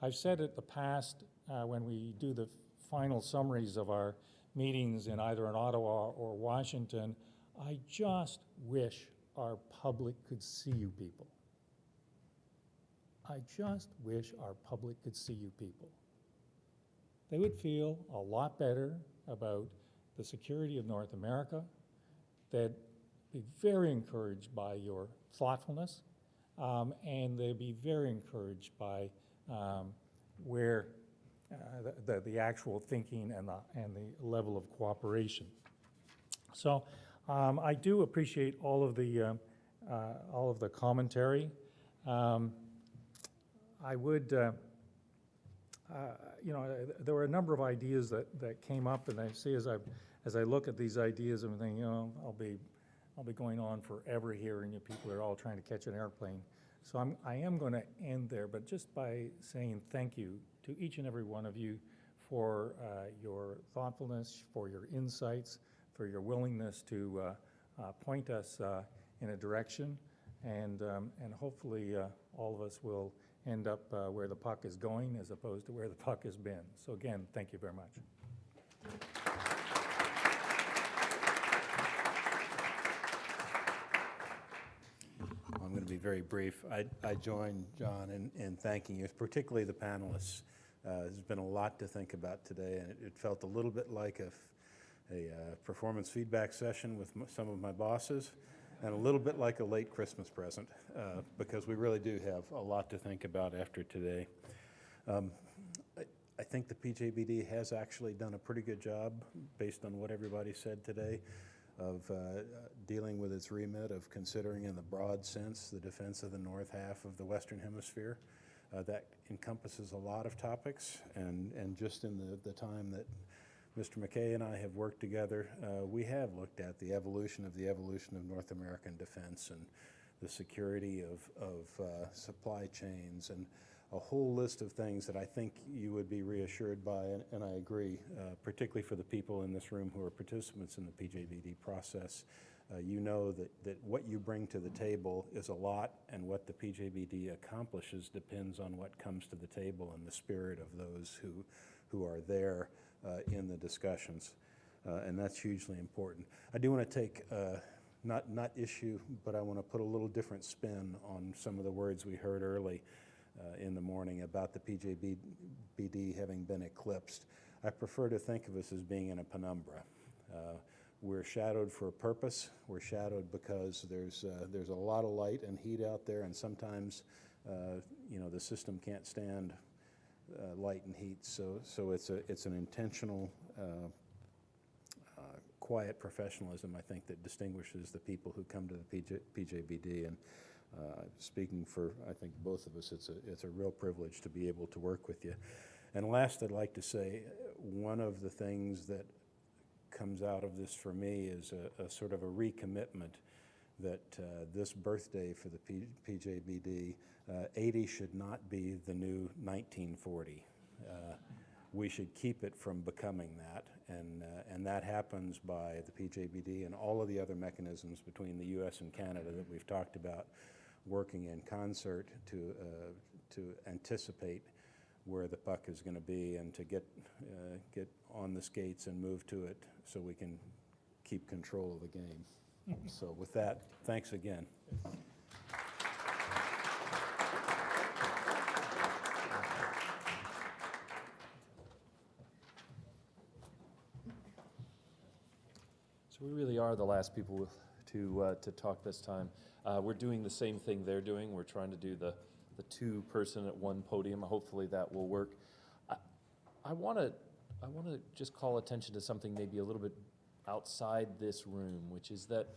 I've said it in the past when we do the final summaries of our meetings in either in Ottawa or Washington, I just wish our public could see you people. I just wish our public could see you people. They would feel a lot better about the security of North America. They'd be very encouraged by your thoughtfulness, and they'd be very encouraged by where the actual thinking and the level of cooperation. So I do appreciate all of the commentary. I would, you know, there were a number of ideas that came up, and I see as I look at these ideas, I'm thinking, you know, I'll be going on forever here, and you people are all trying to catch an airplane. So I am going to end there, but just by saying thank you to each and every one of you for your thoughtfulness, for your insights, for your willingness to point us in a direction, and hopefully all of us will end up where the puck is going as opposed to where the puck has been. So again, thank you very much. I'm going to be very brief. I join John in thanking you, particularly the panelists. There's been a lot to think about today, and it felt a little bit like a performance feedback session with some of my bosses, and a little bit like a late Christmas present, because we really do have a lot to think about after today. I think the PJBD has actually done a pretty good job, based on what everybody said today, of dealing with its remit of considering in the broad sense the defense of the north half of the Western Hemisphere. That encompasses a lot of topics, and just in the time that Mr. McKay and I have worked together, we have looked at the evolution of North American defense and the security of supply chains and a whole list of things that I think you would be reassured by, and I agree, particularly for the people in this room who are participants in the PJBD process. You know that what you bring to the table is a lot, and what the PJBD accomplishes depends on what comes to the table and the spirit of those who are there in the discussions, and that's hugely important. I do want to take, not issue, but I want to put a little different spin on some of the words we heard early in the morning about the PJBD having been eclipsed. I prefer to think of us as being in a penumbra. We're shadowed for a purpose. We're shadowed because there's a lot of light and heat out there, and sometimes you know, the system can't stand light and heat. So it's an intentional, quiet professionalism, I think, that distinguishes the people who come to the PJBD. And speaking for, I think, both of us, it's a real privilege to be able to work with you. And last, I'd like to say, one of the things that comes out of this for me is a sort of a recommitment that this birthday for the PJBD, 80 should not be the new 1940. We should keep it from becoming that, and that happens by the PJBD and all of the other mechanisms between the U.S. and Canada that we've talked about, working in concert to anticipate where the puck is going to be and to get on the skates and move to it so we can keep control of the game. So with that, thanks again. So we really are the last people to talk this time. We're doing the same thing they're doing. We're trying to do the two-person at one podium. Hopefully that will work. I want to just call attention to something maybe a little bit outside this room, which is that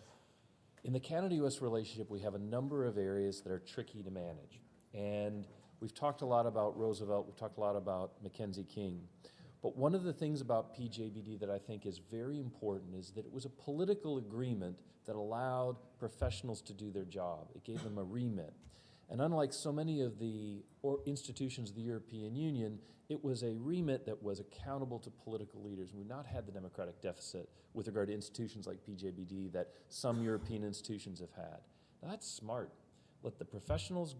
in the Canada-U.S. relationship, we have a number of areas that are tricky to manage. And we've talked a lot about Roosevelt, we've talked a lot about Mackenzie King. But one of the things about PJBD that I think is very important is that it was a political agreement that allowed professionals to do their job. It gave them a remit. And unlike so many of the institutions of the European Union, it was a remit that was accountable to political leaders. We've not had the democratic deficit with regard to institutions like PJBD that some European institutions have had. Now, that's smart. Let the professionals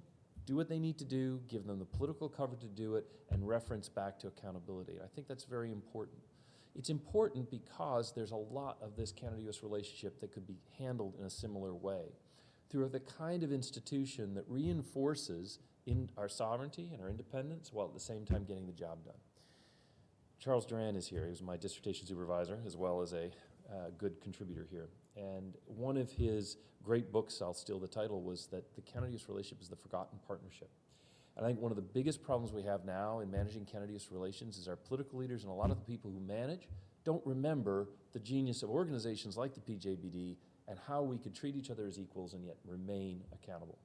do what they need to do, give them the political cover to do it, and reference back to accountability. I think that's very important. It's important because there's a lot of this Canada-U.S. relationship that could be handled in a similar way, through the kind of institution that reinforces in our sovereignty and our independence while at the same time getting the job done. Charles Duran is here. He was my dissertation supervisor as well as a good contributor here. And one of his great books, I'll steal the title, was that the Canada-U.S. relationship is the forgotten partnership. And I think one of the biggest problems we have now in managing Canada-US relations is our political leaders and a lot of the people who manage don't remember the genius of organizations like the PJBD and how we could treat each other as equals and yet remain accountable.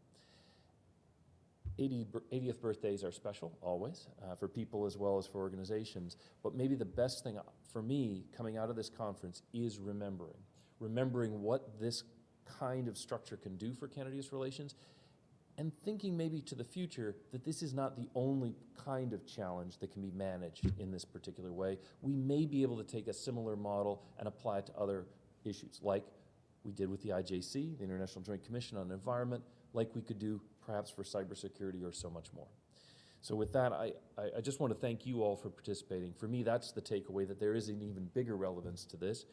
80th birthdays are special, always, for people as well as for organizations. But maybe the best thing for me coming out of this conference is remembering what this kind of structure can do for Canada-US relations, and thinking maybe to the future that this is not the only kind of challenge that can be managed in this particular way. We may be able to take a similar model and apply it to other issues, like we did with the IJC, the International Joint Commission on Environment, like we could do perhaps for cybersecurity or so much more. So with that, I just want to thank you all for participating. For me, that's the takeaway, that there is an even bigger relevance to this.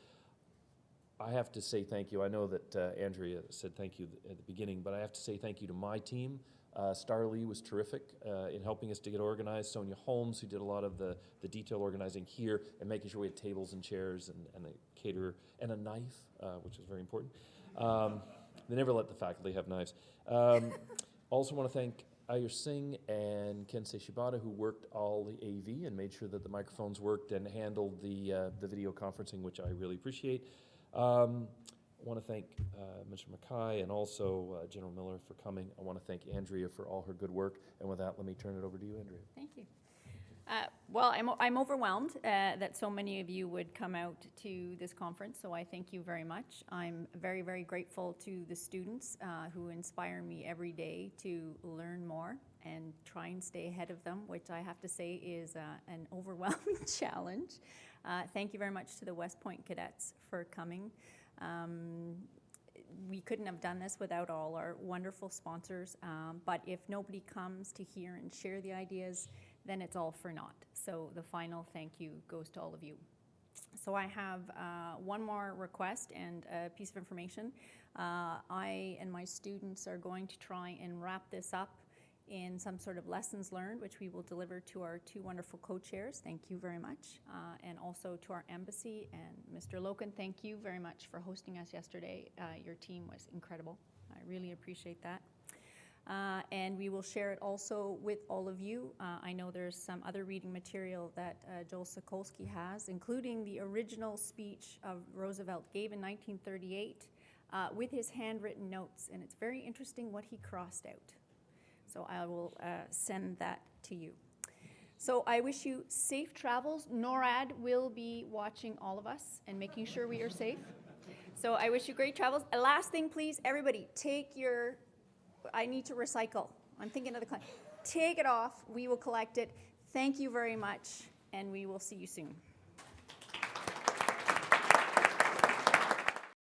I have to say thank you. I know that Andrea said thank you at the beginning, but I have to say thank you to my team. Starlee was terrific in helping us to get organized. Sonia Holmes, who did a lot of the detail organizing here and making sure we had tables and chairs and a caterer and a knife, which is very important. They never let the faculty have knives. Also want to thank Ayur Singh and Kensei Shibata, who worked all the AV and made sure that the microphones worked and handled the video conferencing, which I really appreciate. I want to thank Mr. Mackay and also General Miller for coming. I want to thank Andrea for all her good work. And with that, let me turn it over to you, Andrea. Thank you. Well, I'm overwhelmed that so many of you would come out to this conference, so I thank you very much. I'm very, very grateful to the students who inspire me every day to learn more and try and stay ahead of them, which I have to say is an overwhelming challenge. Thank you very much to the West Point cadets for coming. We couldn't have done this without all our wonderful sponsors, but if nobody comes to hear and share the ideas, then it's all for naught. So the final thank you goes to all of you. So I have one more request and a piece of information. I and my students are going to try and wrap this up in some sort of lessons learned, which we will deliver to our two wonderful co-chairs. Thank you very much. And also to our embassy. And Mr. Loken, thank you very much for hosting us yesterday. Your team was incredible. I really appreciate that. And we will share it also with all of you. I know there's some other reading material that Joel Sokolsky has, including the original speech of Roosevelt gave in 1938 with his handwritten notes. And it's very interesting what he crossed out. So I will send that to you. So I wish you safe travels. NORAD will be watching all of us and making sure we are safe. So I wish you great travels. Last thing, please, everybody, take your... I need to recycle. I'm thinking of the client. Take it off. We will collect it. Thank you very much, and we will see you soon.